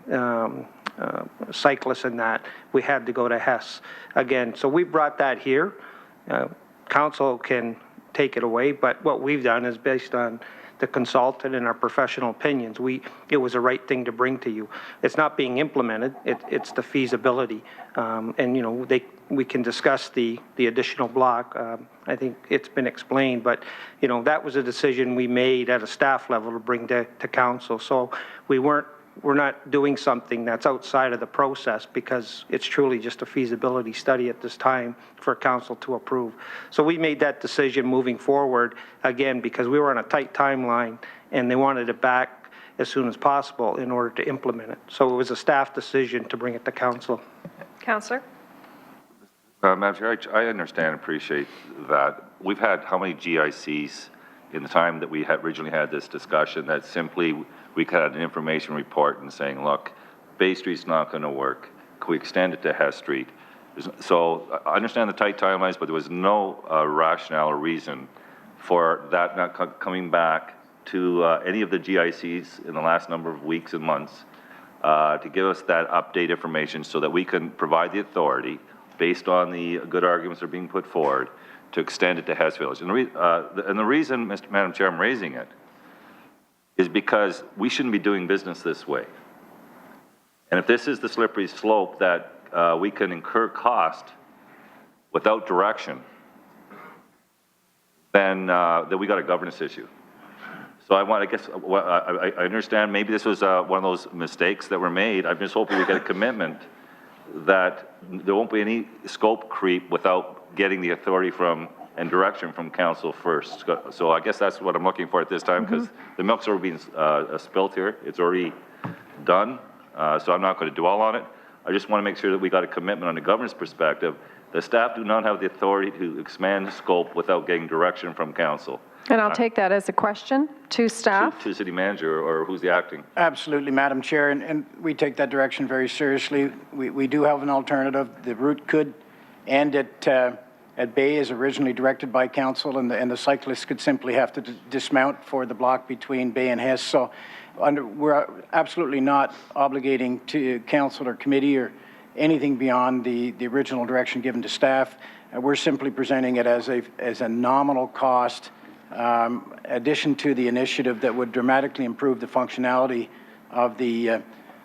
cyclists and that, we had to go to Hess again. So we brought that here. Council can take it away, but what we've done is based on the consultant and our professional opinions. It was the right thing to bring to you. It's not being implemented. It's the feasibility, and we can discuss the additional block. I think it's been explained, but that was a decision we made at a staff level to bring to council. So we're not doing something that's outside of the process because it's truly just a feasibility study at this time for council to approve. So we made that decision moving forward, again, because we were on a tight timeline and they wanted it back as soon as possible in order to implement it. So it was a staff decision to bring it to council. Councillor? Madam Chair, I understand and appreciate that. We've had how many GICs in the time that we had originally had this discussion that simply we could have an information report and saying, look, Bay Street's not going to work. Can we extend it to Hess Street? So I understand the tight timelines, but there was no rationale or reason for that not coming back to any of the GICs in the last number of weeks and months to give us that update information so that we can provide the authority based on the good arguments that are being put forward to extend it to Hess Village. And the reason, Madam Chair, I'm raising it is because we shouldn't be doing business this way. And if this is the slippery slope that we can incur cost without direction, then we got a governance issue. So I understand maybe this was one of those mistakes that were made. I'm just hoping we get a commitment that there won't be any scope creep without getting the authority from and direction from council first. So I guess that's what I'm looking for at this time, because the milk's already being spilt here. It's already done, so I'm not going to dwell on it. I just want to make sure that we got a commitment on the governance perspective. The staff do not have the authority to expand the scope without getting direction from council. And I'll take that as a question to staff. To the city manager, or who's the acting? Absolutely, Madam Chair, and we take that direction very seriously. We do have an alternative. The route could end at Bay as originally directed by council, and the cyclists could simply have to dismount for the block between Bay and Hess. So we're absolutely not obligating to council or committee or anything beyond the original direction given to staff. we're simply presenting it as a nominal cost addition to the initiative that would dramatically improve the functionality of the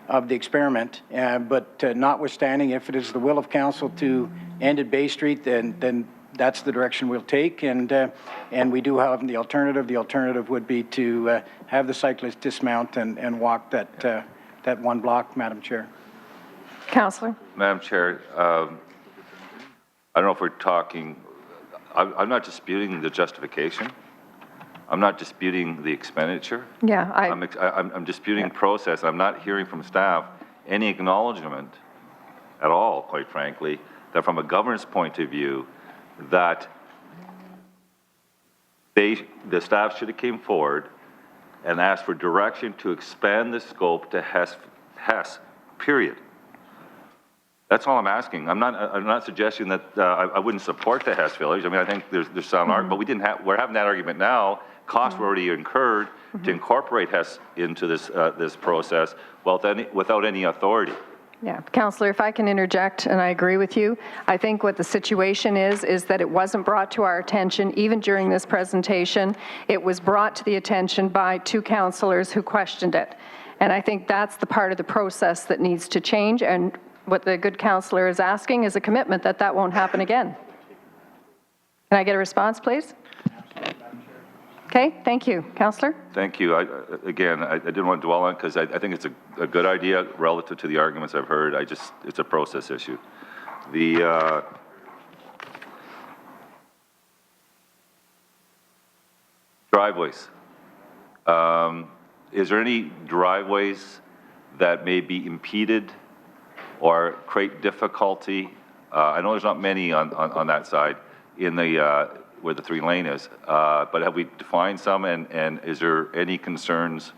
experiment. But notwithstanding, if it is the will of council to end at Bay Street, then that's the direction we'll take. And we do have the alternative. The alternative would be to have the cyclists dismount and walk that one block, Madam Chair. Councillor? Madam Chair, I don't know if we're talking, I'm not disputing the justification. I'm not disputing the expenditure. Yeah, I'm disputing process. I'm not hearing from staff any acknowledgement at all, quite frankly, that from a governance point of view, that the staff should have came forward and asked for direction to expand the scope to Hess, period. That's all I'm asking. I'm not suggesting that I wouldn't support the Hess Village. I mean, I think there's some argument, but we're having that argument now. Costs were already incurred to incorporate Hess into this process without any authority. Yeah, Councillor, if I can interject, and I agree with you, I think what the situation is that it wasn't brought to our attention even during this presentation. It was brought to the attention by 2 councillors who questioned it. And I think that's the part of the process that needs to change, and what the good councillor is asking is a commitment that that won't happen again. Can I get a response, please? Okay, thank you. Councillor? Thank you. I didn't want to dwell on it because I think it's a good idea relative to the arguments I've heard. It's a process issue. The driveways. Is there any driveways that may be impeded or create difficulty? I know there's not many on that side in the where the 3-lane is, but have we defined some, and is there any concerns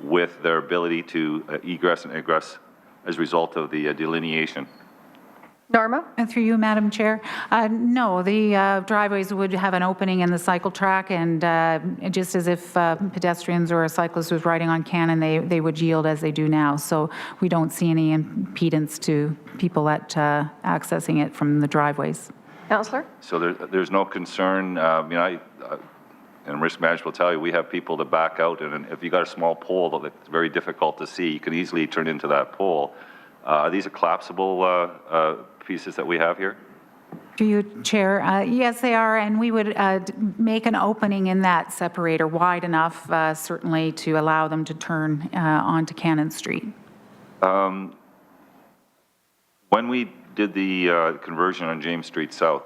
with their ability to egress and egress as a result of the delineation? Norma? Through you, Madam Chair. No, the driveways would have an opening in the cycle track, and just as if pedestrians or a cyclist was riding on Cannon, they would yield as they do now. So we don't see any impedance to people accessing it from the driveways. Councillor? So there's no concern. And risk management will tell you, we have people that back out, and if you got a small pole that's very difficult to see, you can easily turn into that pole. Are these collapsible pieces that we have here? To you, Chair. Yes, they are, and we would make an opening in that separator wide enough, certainly, to allow them to turn onto Cannon Street. When we did the conversion on James Street South,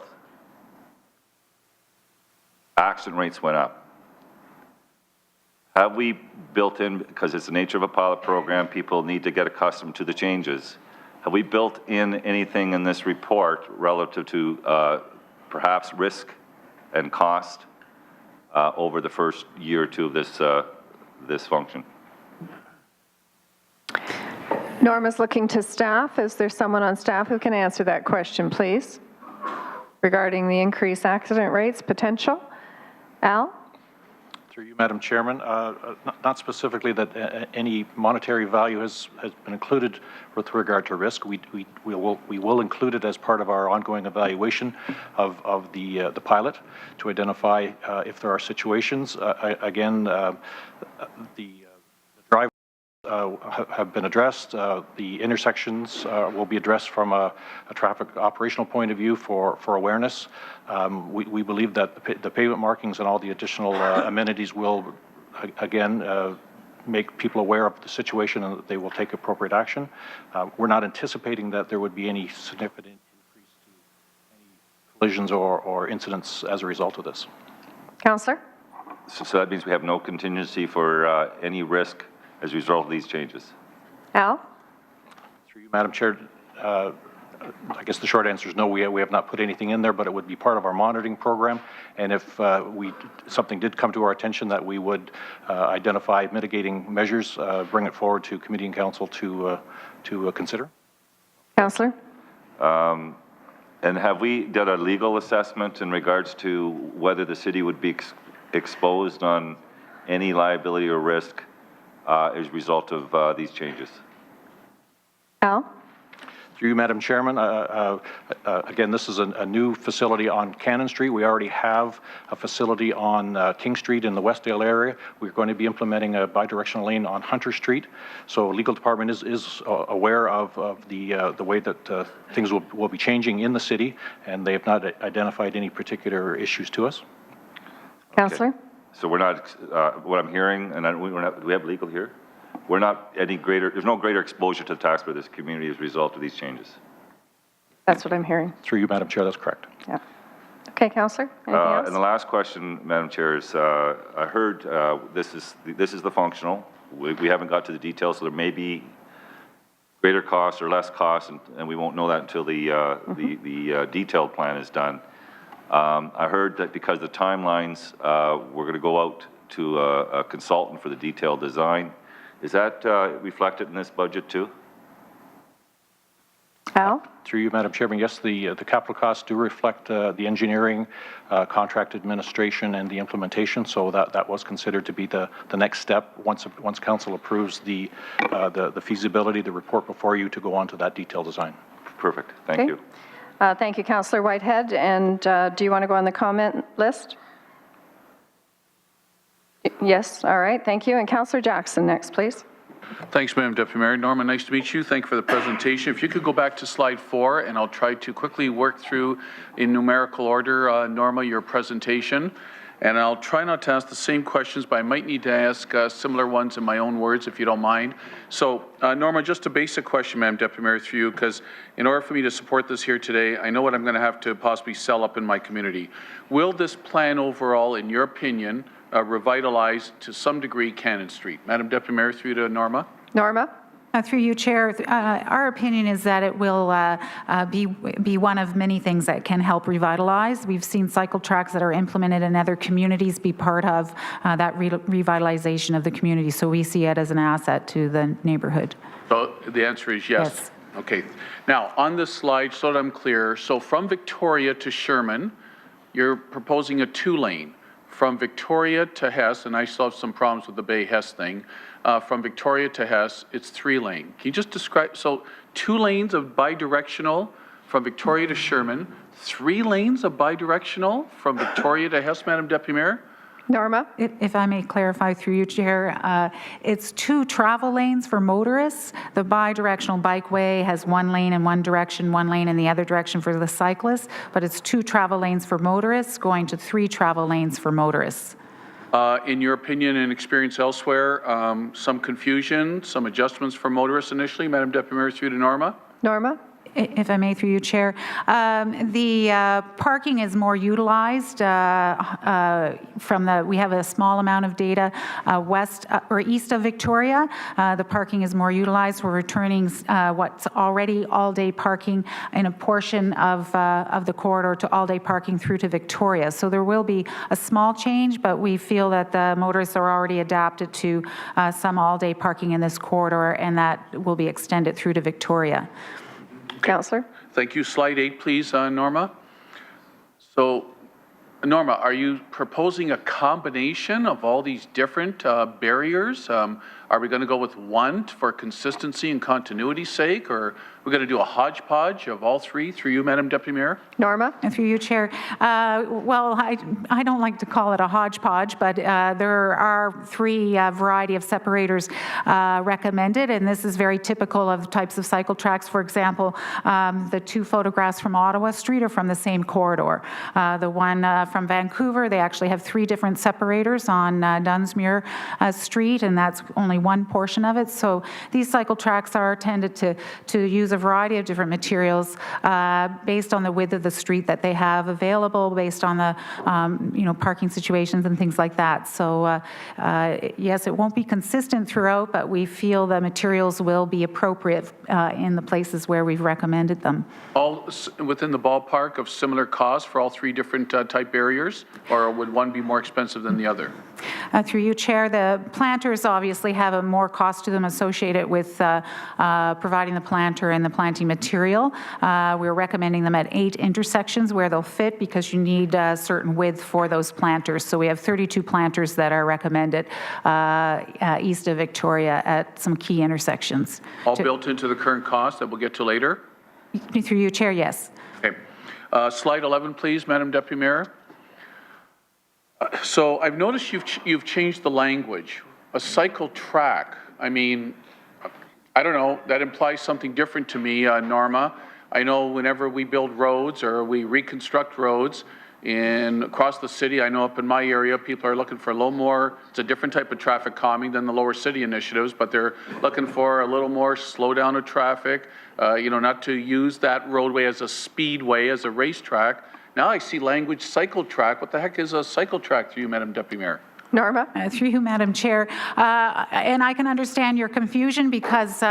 accident rates went up. Have we built in, because it's the nature of a pilot program, people need to get accustomed to the changes. Have we built in anything in this report relative to perhaps risk and cost over the first year or two of this function? Norma's looking to staff. Is there someone on staff who can answer that question, please? Regarding the increased accident rates potential? Al? Through you, Madam Chairman, not specifically that any monetary value has been included with regard to risk. We will include it as part of our ongoing evaluation of the pilot to identify if there are situations. Again, the drive have been addressed. The intersections will be addressed from a traffic operational point of view for awareness. We believe that the pavement markings and all the additional amenities will, again, make people aware of the situation and that they will take appropriate action. We're not anticipating that there would be any significant increase to any collisions or incidents as a result of this. Councillor? So that means we have no contingency for any risk as a result of these changes? Al? Through you, Madam Chair, I guess the short answer is no, we have not put anything in there, but it would be part of our monitoring program. And if something did come to our attention that we would identify mitigating measures, bring it forward to committee and council to consider. Councillor? And have we done a legal assessment in regards to whether the city would be exposed on any liability or risk as a result of these changes? Al? Through you, Madam Chairman, again, this is a new facility on Cannon Street. We already have a facility on King Street in the Westdale area. We're going to be implementing a bidirectional lane on Hunter Street. So legal department is aware of the way that things will be changing in the city, and they have not identified any particular issues to us. Councillor? So we're not, what I'm hearing, and do we have legal here? We're not any greater, there's no greater exposure to the taxpayer of this community as a result of these changes. That's what I'm hearing. Through you, Madam Chair, that's correct. Yeah. Okay, Councillor, anything else? And the last question, Madam Chair, is I heard this is the functional. We haven't got to the details, so there may be greater costs or less costs, and we won't know that until the detailed plan is done. I heard that because the timelines, we're going to go out to a consultant for the detailed design. Is that reflected in this budget too? Al? Through you, Madam Chairman, yes, the capital costs do reflect the engineering, contract administration, and the implementation. So that was considered to be the next step once council approves the feasibility, the report before you to go on to that detailed design. Perfect. Thank you. Thank you, Councillor Whitehead. And do you want to go on the comment list? Yes, all right, thank you. And Councillor Jackson next, please. Thanks, Madam Deputy Mayor. Norma, nice to meet you. Thank you for the presentation. If you could go back to slide 4, and I'll try to quickly work through in numerical order, Norma, your presentation. And I'll try not to ask the same questions, but I might need to ask similar ones in my own words, if you don't mind. So, Norma, just a basic question, Madam Deputy Mayor, through you, because in order for me to support this here today, I know what I'm going to have to possibly sell up in my community. Will this plan overall, in your opinion, revitalize to some degree Cannon Street? Madam Deputy Mayor, through to Norma. Norma? Through you, Chair, our opinion is that it will be one of many things that can help revitalize. We've seen cycle tracks that are implemented in other communities be part of that revitalization of the community, so we see it as an asset to the neighborhood. So the answer is yes. Okay. Now, on this slide, so that I'm clear, so from Victoria to Sherman, you're proposing a 2-lane. From Victoria to Hess, and I still have some problems with the Bay-Hess thing, from Victoria to Hess, it's 3-lane. Can you just describe, so 2 lanes of bidirectional from Victoria to Sherman, 3 lanes of bidirectional from Victoria to Hess, Madam Deputy Mayor? Norma? If I may clarify through you, Chair, it's 2 travel lanes for motorists. The bidirectional bikeway has 1 lane in one direction, 1 lane in the other direction for the cyclists, but it's 2 travel lanes for motorists going to 3 travel lanes for motorists. In your opinion and experience elsewhere, some confusion, some adjustments for motorists initially, Madam Deputy Mayor, through to Norma? Norma? If I may, through you, Chair. The parking is more utilized we have a small amount of data west or east of Victoria. The parking is more utilized. We're returning what's already all-day parking in a portion of the corridor to all-day parking through to Victoria. So there will be a small change, but we feel that the motorists are already adapted to some all-day parking in this corridor, and that will be extended through to Victoria. Councillor? Thank you. Slide 8, please, Norma. So, Norma, are you proposing a combination of all these different barriers? Are we going to go with one for consistency and continuity's sake, or are we going to do a hodgepodge of all 3 through you, Madam Deputy Mayor? Norma? And through you, Chair. Well, I don't like to call it a hodgepodge, but there are 3 variety of separators recommended, and this is very typical of the types of cycle tracks. For example, the 2 photographs from Ottawa Street are from the same corridor. The one from Vancouver, they actually have 3 different separators on Dunsmuir Street, and that's only one portion of it. So these cycle tracks are tended to use a variety of different materials based on the width of the street that they have available, based on the parking situations and things like that. So yes, it won't be consistent throughout, but we feel the materials will be appropriate in the places where we've recommended them. All within the ballpark of similar cost for all 3 different type barriers, or would one be more expensive than the other? Through you, Chair, the planters obviously have a more cost to them associated with providing the planter and the planting material. We're recommending them at 8 intersections where they'll fit, because you need a certain width for those planters. So we have 32 planters that are recommended east of Victoria at some key intersections. All built into the current cost that we'll get to later? Through you, Chair, yes. Okay. Slide 11, please, Madam Deputy Mayor. So I've noticed you've changed the language. A cycle track, I mean, I don't know, that implies something different to me, Norma. I know whenever we build roads or we reconstruct roads across the city, I know up in my area, people are looking for a little more, it's a different type of traffic calming than the lower city initiatives, but they're looking for a little more slow down of traffic, not to use that roadway as a speedway, as a racetrack. Now I see language cycle track. What the heck is a cycle track through you, Madam Deputy Mayor? Norma? Through you, Madam Chair. And I can understand your confusion because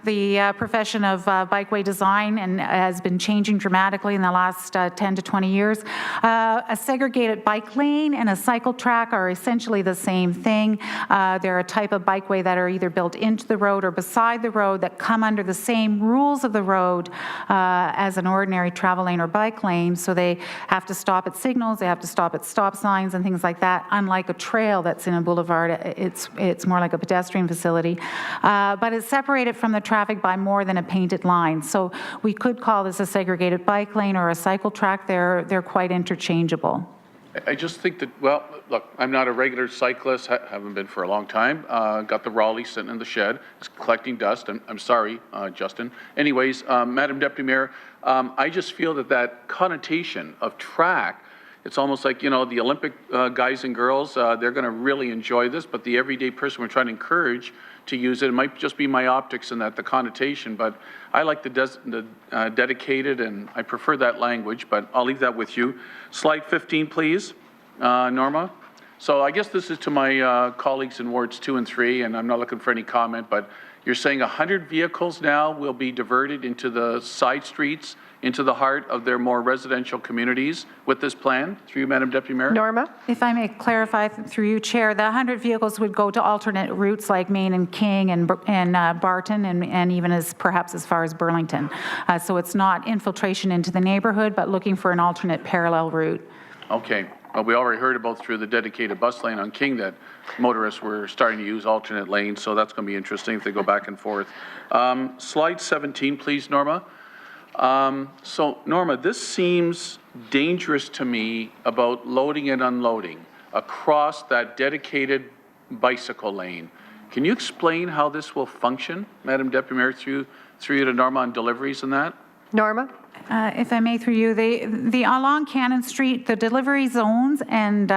the profession of bikeway design has been changing dramatically in the last 10 to 20 years. A segregated bike lane and a cycle track are essentially the same thing. They're a type of bikeway that are either built into the road or beside the road that come under the same rules of the road as an ordinary travel lane or bike lane. So they have to stop at signals, they have to stop at stop signs and things like that, unlike a trail that's in a boulevard. It's more like a pedestrian facility, but it's separated from the traffic by more than a painted line. So we could call this a segregated bike lane or a cycle track. They're quite interchangeable. I just think that, well, look, I'm not a regular cyclist, haven't been for a long time. Got the Raleigh sitting in the shed, it's collecting dust. I'm sorry, Justin. Anyways, Madam Deputy Mayor, I just feel that connotation of track, it's almost like, the Olympic guys and girls, they're going to really enjoy this, but the everyday person we're trying to encourage to use it, it might just be my optics and that the connotation, but I like the dedicated, and I prefer that language, but I'll leave that with you. Slide 15, please, Norma. So I guess this is to my colleagues in wards 2 and 3, and I'm not looking for any comment, but you're saying 100 vehicles now will be diverted into the side streets, into the heart of their more residential communities with this plan, through you, Madam Deputy Mayor? Norma? If I may clarify through you, Chair, the 100 vehicles would go to alternate routes like Main and King and Barton and even perhaps as far as Burlington. So it's not infiltration into the neighborhood, but looking for an alternate parallel route. Okay. Well, we already heard about through the dedicated bus lane on King that motorists were starting to use alternate lanes, so that's going to be interesting if they go back and forth. Slide 17, please, Norma. So, Norma, this seems dangerous to me about loading and unloading across that dedicated bicycle lane. Can you explain how this will function, Madam Deputy Mayor, through you to Norma on deliveries and that? Norma? If I may, through you, the along Cannon Street, the delivery zones and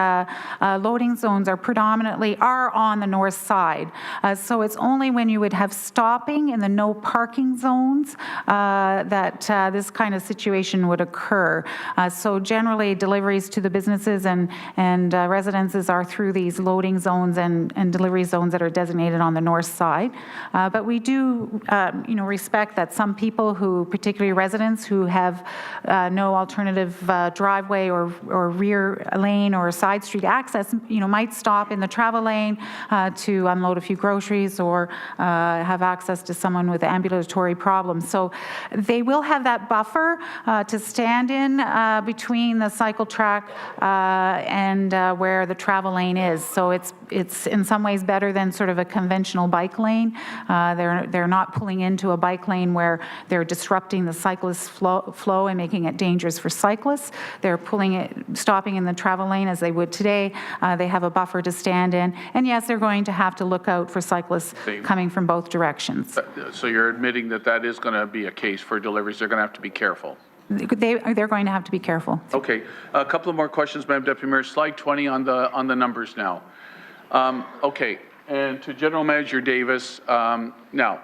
loading zones are predominantly on the north side. So it's only when you would have stopping in the no parking zones that this kind of situation would occur. So generally, deliveries to the businesses and residences are through these loading zones and delivery zones that are designated on the north side. But we do, respect that some people who, particularly residents who have no alternative driveway or rear lane or side street access, might stop in the travel lane to unload a few groceries or have access to someone with ambulatory problems. So they will have that buffer to stand in between the cycle track and where the travel lane is. So it's in some ways better than sort of a conventional bike lane. They're not pulling into a bike lane where they're disrupting the cyclist flow and making it dangerous for cyclists. They're stopping in the travel lane as they would today. They have a buffer to stand in. And yes, they're going to have to look out for cyclists coming from both directions. So you're admitting that is going to be a case for deliveries. They're going to have to be careful. They're going to have to be careful. Okay. A couple of more questions, Madam Deputy Mayor. Slide 20 on the numbers now. Okay. And to General Manager Davis, now,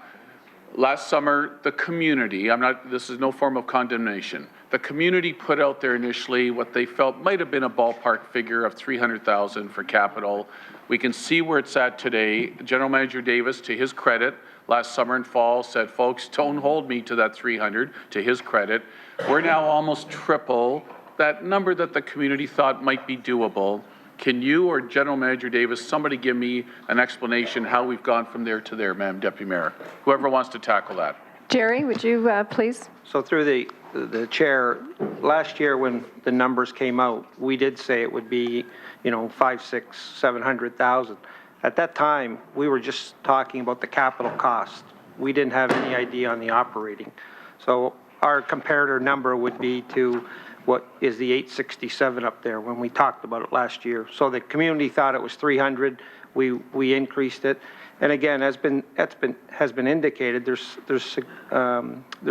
last summer, the community, this is no form of condemnation, the community put out there initially what they felt might have been a ballpark figure of $300,000 for capital. We can see where it's at today. General Manager Davis, to his credit, last summer and fall said, folks, don't hold me to that 300, to his credit. We're now almost triple that number that the community thought might be doable. Can you or General Manager Davis, somebody give me an explanation how we've gone from there to there, Madam Deputy Mayor? Whoever wants to tackle that. Jerry, would you please? So through the chair, last year when the numbers came out, we did say it would be, 500, 600, 700,000. At that time, we were just talking about the capital cost. We didn't have any idea on the operating. So our comparator number would be to what is the 867 up there when we talked about it last year. So the community thought it was 300. We increased it. And again, has been indicated, there's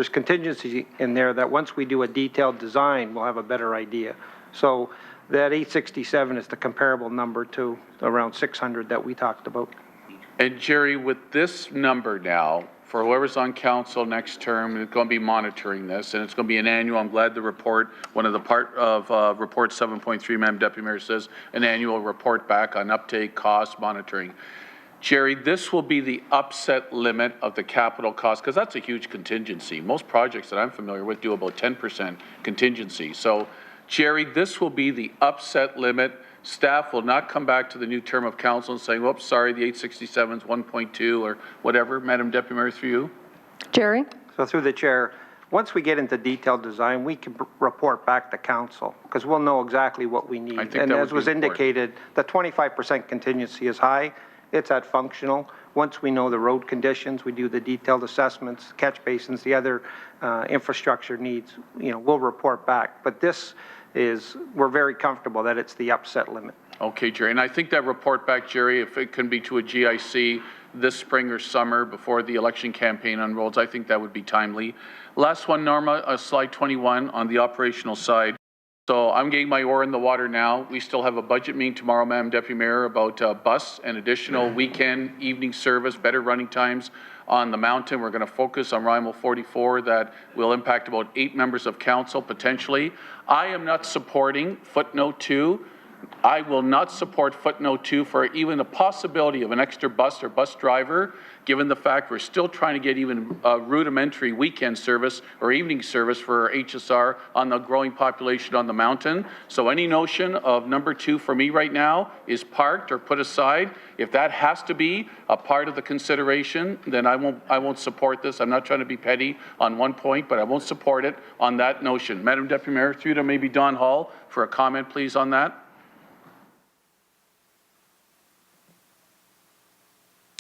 contingency in there that once we do a detailed design, we'll have a better idea. So that 867 is the comparable number to around 600 that we talked about. And Jerry, with this number now, for whoever's on council next term, it's going to be monitoring this, and it's going to be an annual. I'm glad the report, one of the part of report 7.3, Madam Deputy Mayor, says an annual report back on uptake, cost, monitoring. Jerry, this will be the upset limit of the capital cost, because that's a huge contingency. Most projects that I'm familiar with do about 10% contingency. So, Jerry, this will be the upset limit. Staff will not come back to the new term of council and say, whoops, sorry, the 867 is 1.2 or whatever. Madam Deputy Mayor, through you. Jerry? So through the chair, once we get into detailed design, we can report back to council because we'll know exactly what we need. And as was indicated, the 25% contingency is high. It's at functional. Once we know the road conditions, we do the detailed assessments, catch basins, the other infrastructure needs, we'll report back. But this is, we're very comfortable that it's the upset limit. Okay, Jerry. And I think that report back, Jerry, if it can be to a GIC this spring or summer before the election campaign unrolls, I think that would be timely. Last one, Norma, slide 21 on the operational side. So I'm getting my oar in the water now. We still have a budget meeting tomorrow, Madam Deputy Mayor, about bus and additional weekend, evening service, better running times on the mountain. We're going to focus on RIMO 44 that will impact about 8 members of council potentially. I am not supporting footnote 2. I will not support footnote 2 for even the possibility of an extra bus or bus driver, given the fact we're still trying to get even rudimentary weekend service or evening service for HSR on the growing population on the mountain. So any notion of number 2 for me right now is parked or put aside. If that has to be a part of the consideration, then I won't support this. I'm not trying to be petty on one point, but I won't support it on that notion. Madam Deputy Mayor, through to maybe Don Hall for a comment, please, on that.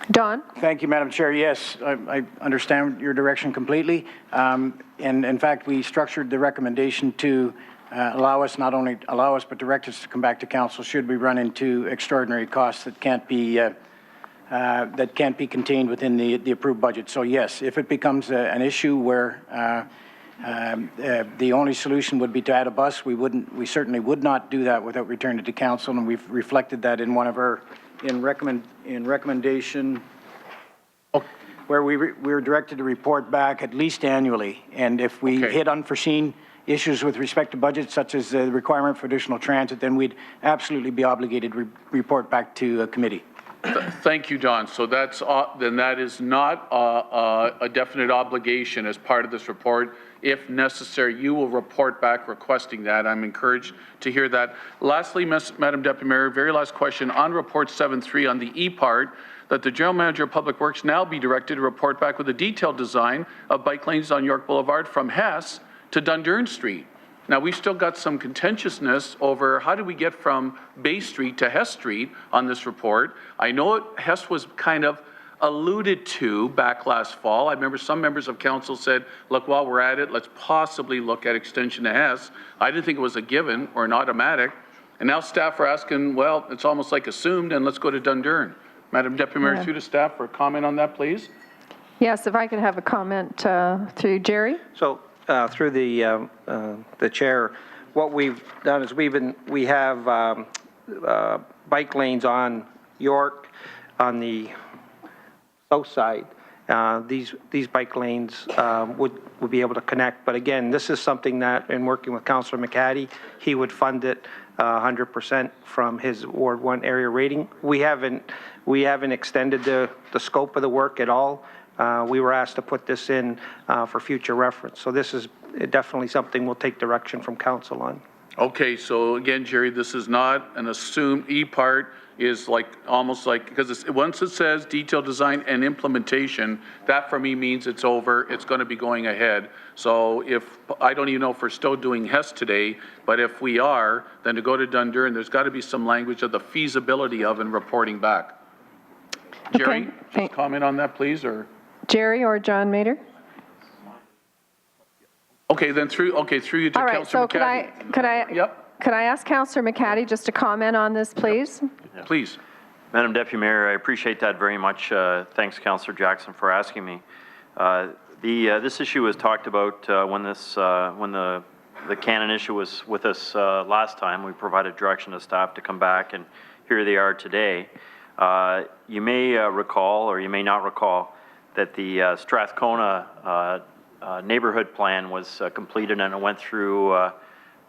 Don? Thank you, Madam Chair. Yes, I understand your direction completely. And in fact, we structured the recommendation to not only allow us, but direct us to come back to council should we run into extraordinary costs that can't be contained within the approved budget. So yes, if it becomes an issue where the only solution would be to add a bus, we certainly would not do that without returning to council, and we've reflected that in one of our recommendation where we were directed to report back at least annually. And if we hit unforeseen issues with respect to budget, such as the requirement for additional transit, then we'd absolutely be obligated to report back to a committee. Thank you, Don. So then that is not a definite obligation as part of this report. If necessary, you will report back requesting that. I'm encouraged to hear that. Lastly, Madam Deputy Mayor, very last question on report 7.3 on the E part, that the General Manager of Public Works now be directed to report back with a detailed design of bike lanes on York Boulevard from Hess to Dundurn Street. Now, we've still got some contentiousness over how do we get from Bay Street to Hess Street on this report. I know Hess was kind of alluded to back last fall. I remember some members of council said, look, while we're at it, let's possibly look at extension to Hess. I didn't think it was a given or an automatic. And now staff are asking, well, it's almost like assumed, and let's go to Dundurn. Madam Deputy Mayor, through to staff for a comment on that, please. Yes, if I could have a comment through Jerry. So through the chair, what we've done is we have bike lanes on York on the south side. These bike lanes would be able to connect. But again, this is something that, in working with Councillor McCaddy, he would fund it 100% from his Ward 1 area rating. We haven't extended the scope of the work at all. We were asked to put this in for future reference. So this is definitely something we'll take direction from council on. Okay, so again, Jerry, this is not an assumed E part is like almost like, because once it says detailed design and implementation, that for me means it's over, it's going to be going ahead. So if, I don't even know if we're still doing Hess today, but if we are, then to go to Dundurn, there's got to be some language of the feasibility of and reporting back. Jerry, just comment on that, please, or? Jerry or John Mader? Okay, then through you to All right, Councillor so McCaddy. Yep, could I ask Councillor McCaddy just to comment on this, please? please. Madam Deputy Mayor, I appreciate that very much. Thanks, Councillor Jackson, for asking me. This issue was talked about when the Canon issue was with us last time. We provided direction to staff to come back, and here they are today. You may recall, or you may not recall, that the Strathcona neighborhood plan was completed, and it went through,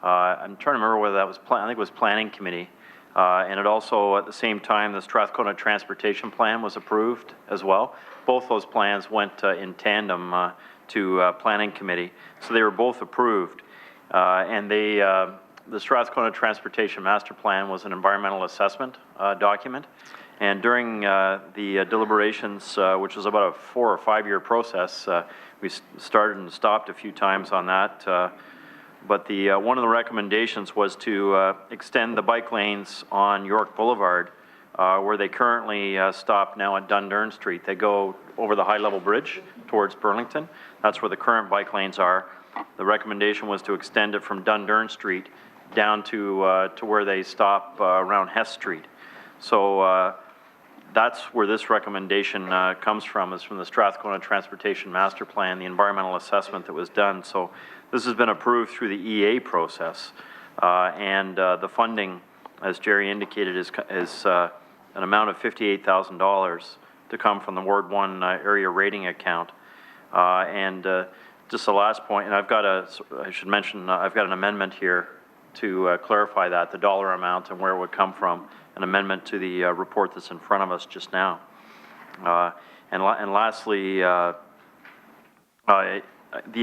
I'm trying to remember whether that was, I think it was Planning Committee. And it also, at the same time, the Strathcona Transportation Plan was approved as well. Both those plans went in tandem to Planning Committee, so they were both approved. And the Strathcona Transportation Master Plan was an environmental assessment document. And during the deliberations, which was about a 4 or 5 year process, we started and stopped a few times on that. But one of the recommendations was to extend the bike lanes on York Boulevard, where they currently stop now at Dundurn Street. They go over the high-level bridge towards Burlington. That's where the current bike lanes are. The recommendation was to extend it from Dundurn Street down to where they stop around Hess Street. So that's where this recommendation comes from, is from the Strathcona Transportation Master Plan, the environmental assessment that was done. So this has been approved through the EA process, and the funding, as Jerry indicated, is an amount of $58,000 to come from the Ward 1 area rating account. And just the last point, and I should mention, I've got an amendment here to clarify that, the dollar amount and where it would come from, an amendment to the report that's in front of us just now. And lastly, the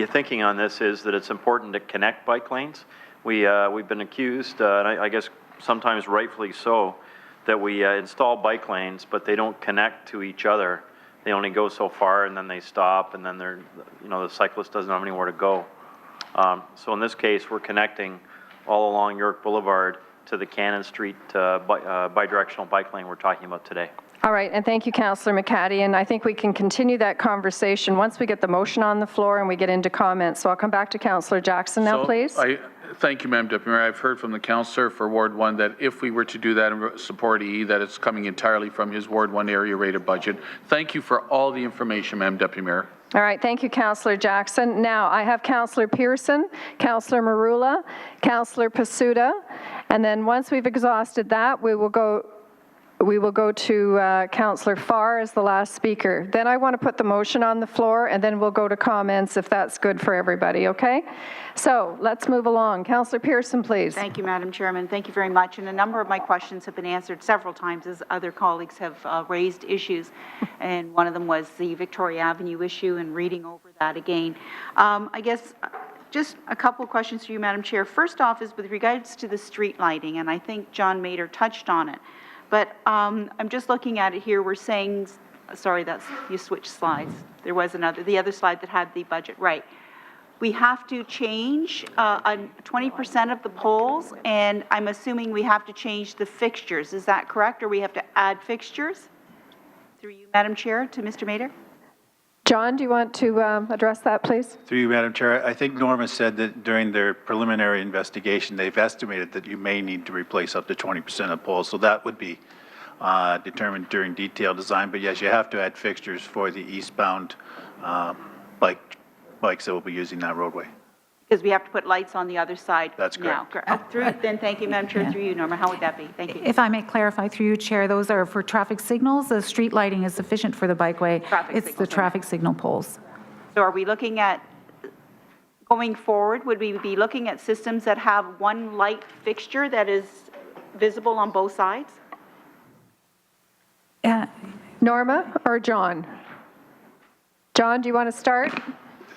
thinking on this is that it's important to connect bike lanes. We've been accused, and I guess sometimes rightfully so, that we install bike lanes, but they don't connect to each other. They only go so far, and then they stop, and then the cyclist doesn't have anywhere to go. So in this case, we're connecting all along York Boulevard to the Cannon Street bidirectional bike lane we're talking about today. All right, and thank you, Councillor McCaddy, and I think we can continue that conversation once we get the motion on the floor and we get into comments. So I'll come back to Councillor Jackson now, please. Thank you, Madam Deputy Mayor. I've heard from the councillor for Ward 1 that if we were to do that and support EE, that it's coming entirely from his Ward 1 area rated budget. Thank you for all the information, Madam Deputy Mayor. All right, thank you, Councillor Jackson. Now, I have Councillor Pearson, Councillor Marula, Councillor Pasuta, and then once we've exhausted that, we will go to Councillor Farr as the last speaker. Then I want to put the motion on the floor, and then we'll go to comments if that's good for everybody, okay? So let's move along. Councillor Pearson, please. Thank you, Madam Chairman. Thank you very much. And a number of my questions have been answered several times as other colleagues have raised issues. And one of them was the Victoria Avenue issue and reading over that again. I guess just a couple of questions to you, Madam Chair. First off is with regards to the street lighting, and I think John Mader touched on it. But I'm just looking at it here. We're saying, sorry, you switched slides. There was the other slide that had the budget, right. We have to change 20% of the poles, and I'm assuming we have to change the fixtures. Is that correct? Or we have to add fixtures? Through you, Madam Chair, to Mr. Mader. John, do you want to address that, please? Through you, Madam Chair, I think Norma said that during their preliminary investigation, they've estimated that you may need to replace up to 20% of poles. So that would be determined during detailed design. But yes, you have to add fixtures for the eastbound bikes that will be using that roadway. Because we have to put lights on the other side. That's correct. Then thank you, Madam Chair. Through you, Norma. How would that be? Thank you. If I may clarify through you, Chair, those are for traffic signals. The street lighting is sufficient for the bikeway. It's the traffic signal poles. So are we looking at, going forward, would we be looking at systems that have one light fixture that is visible on both sides? Norma or John? John, do you want to start?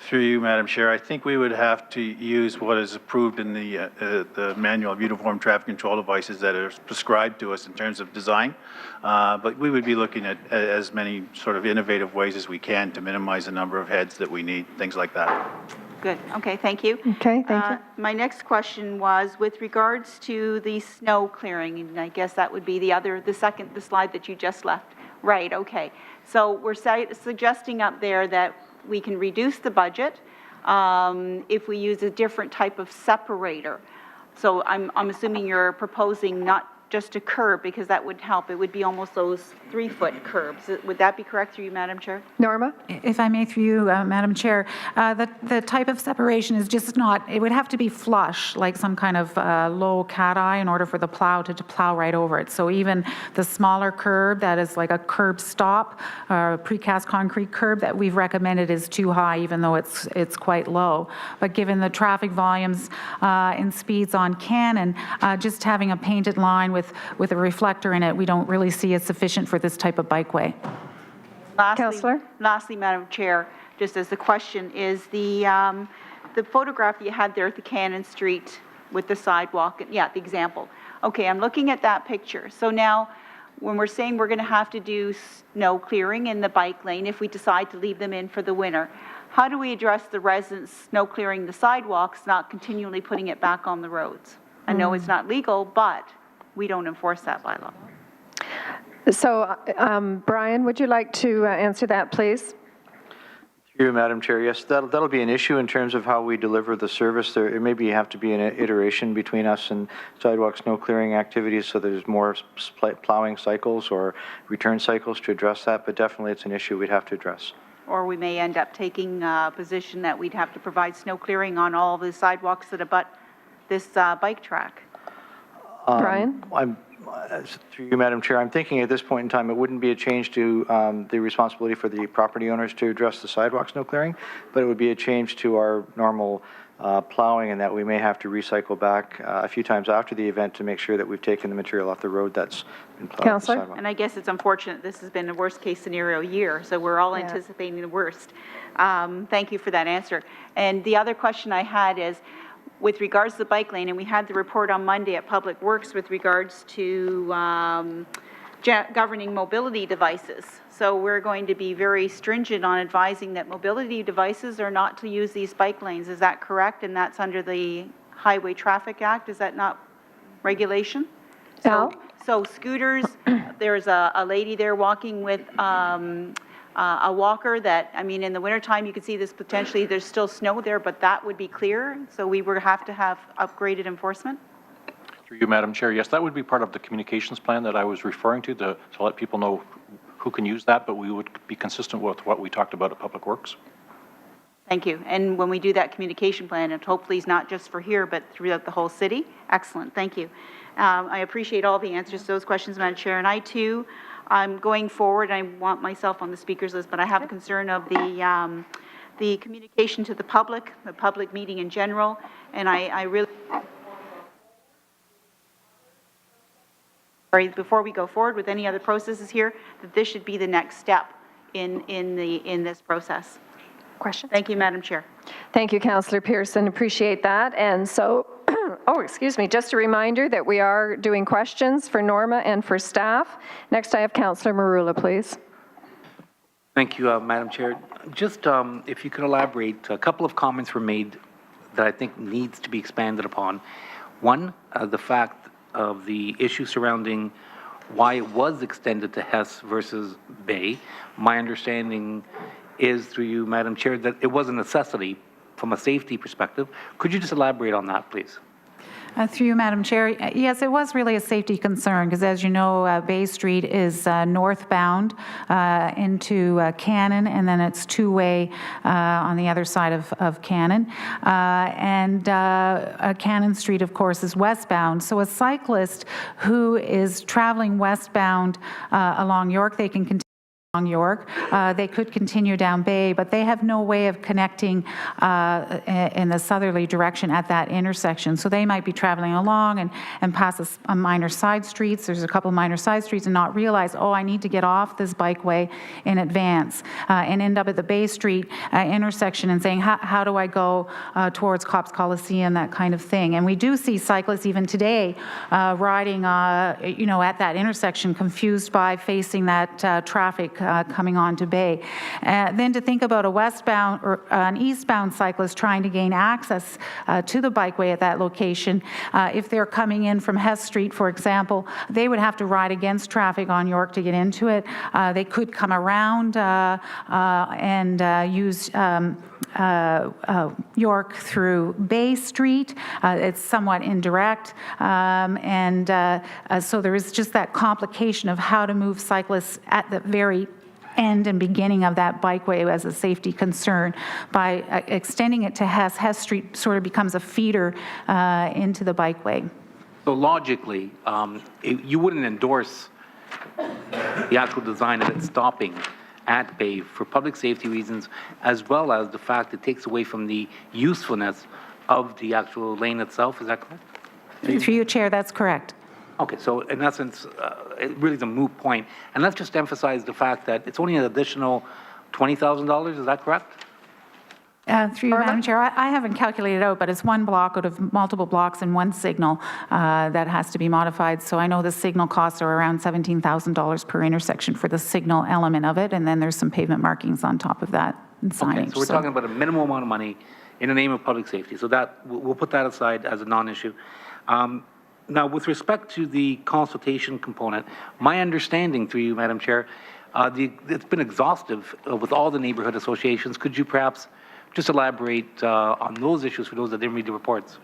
Through you, Madam Chair, I think we would have to use what is approved in the Manual of Uniform Traffic Control Devices that are prescribed to us in terms of design. But we would be looking at as many sort of innovative ways as we can to minimize the number of heads that we need, things like that. Good. Okay, thank you. Okay, thank you. My next question was with regards to the snow clearing, and I guess that would be the slide that you just left. Right, okay. So we're suggesting up there that we can reduce the budget if we use a different type of separator. So I'm assuming you're proposing not just a curb, because that would help. It would be almost those 3-foot curbs. Would that be correct through you, Madam Chair? Norma? If I may, through you, Madam Chair, the type of separation is just not, it would have to be flush, like some kind of low cat eye in order for the plow to plow right over it. So even the smaller curb that is like a curb stop, or a precast concrete curb that we've recommended is too high, even though it's quite low. But given the traffic volumes and speeds on Cannon, just having a painted line with a reflector in it, we don't really see as sufficient for this type of bikeway. Lastly, Madam Chair, just as the question is the photograph you had there at the Cannon Street with the sidewalk, the example. Okay, I'm looking at that picture. So now, when we're saying we're going to have to do snow clearing in the bike lane if we decide to leave them in for the winter, how do we address the residents snow clearing the sidewalks, not continually putting it back on the roads? I know it's not legal, but we don't enforce that by law. So, Brian, would you like to answer that, please? Through you, Madam Chair, yes, that'll be an issue in terms of how we deliver the service. There maybe have to be an iteration between us and sidewalk snow clearing activities, so there's more plowing cycles or return cycles to address that, but definitely it's an issue we'd have to address. Or we may end up taking a position that we'd have to provide snow clearing on all the sidewalks that abut this bike track. Brian? Through you, Madam Chair, I'm thinking at this point in time, it wouldn't be a change to the responsibility for the property owners to address the sidewalk snow clearing, but it would be a change to our normal plowing, and that we may have to recycle back a few times after the event to make sure that we've taken the material off the road that's been plowed. Councillor? And I guess it's unfortunate this has been a worst case scenario year, so we're all anticipating the worst. Thank you for that answer. And the other question I had is, with regards to the bike lane, and we had the report on Monday at Public Works with regards to governing mobility devices. So we're going to be very stringent on advising that mobility devices are not to use these bike lanes. Is that correct? And that's under the Highway Traffic Act. Is that not regulation? So scooters, there's a lady there walking with a walker that, I mean, in the wintertime, you could see this potentially, there's still snow there, but that would be clear. So we would have to have upgraded enforcement. Through you, Madam Chair, yes, that would be part of the communications plan that I was referring to let people know who can use that, but we would be consistent with what we talked about at Public Works. Thank you. And when we do that communication plan, it hopefully is not just for here, but throughout the whole city. Excellent. Thank you. I appreciate all the answers to those questions, Madam Chair. And I, too, I'm going forward. I want myself on the speaker's list, but I have a concern of the communication to the public meeting in general, and I really... Before we go forward with any other processes here, that this should be the next step in this process. Question? Thank you, Madam Chair. Thank you, Councillor Pearson. Appreciate that. And so, just a reminder that we are doing questions for Norma and for staff. Next, I have Councillor Marula, please. Thank you, Madam Chair. Just if you could elaborate, a couple of comments were made that I think needs to be expanded upon. One, the fact of the issue surrounding why it was extended to Hess versus Bay. My understanding is, through you, Madam Chair, that it was a necessity from a safety perspective. Could you just elaborate on that, please? Through you, Madam Chair, yes, it was really a safety concern because, as you know, Bay Street is northbound into Cannon, and then it's two-way on the other side of Cannon. And Cannon Street, of course, is westbound. So a cyclist who is traveling westbound along York, they can continue along York. They could continue down Bay, but they have no way of connecting in the southerly direction at that intersection. So they might be traveling along and pass a minor side streets. There's a couple of minor side streets and not realize, oh, I need to get off this bikeway in advance and end up at the Bay Street intersection and saying, how do I go towards Copps Coliseum, that kind of thing. And we do see cyclists even today riding, at that intersection, confused by facing that traffic coming onto Bay. Then to think about a westbound or an eastbound cyclist trying to gain access to the bikeway at that location, if they're coming in from Hess Street, for example, they would have to ride against traffic on York to get into it. They could come around and use York through Bay Street. It's somewhat indirect, so there is just that complication of how to move cyclists at the very end and beginning of that bikeway as a safety concern. By extending it to Hess Street sort of becomes a feeder into the bikeway. So logically, you wouldn't endorse the actual design of it stopping at Bay for public safety reasons, as well as the fact it takes away from the usefulness of the actual lane itself. Is that correct? Through you, Chair, that's correct. Okay, so in essence, it really is a moot point. And let's just emphasize the fact that it's only an additional $20,000, is that correct? Through you, Madam Chair, I haven't calculated out, but it's one block out of multiple blocks and one signal that has to be modified. So I know the signal costs are around $17,000 per intersection for the signal element of it, and then there's some pavement markings on top of that and signage. Okay, so we're talking about a minimal amount of money in the name of public safety. So that we'll put that aside as a non-issue. Now, with respect to the consultation component, my understanding through you, Madam Chair, it's been exhaustive with all the neighborhood associations. Could you perhaps just elaborate on those issues for those that didn't read the reports?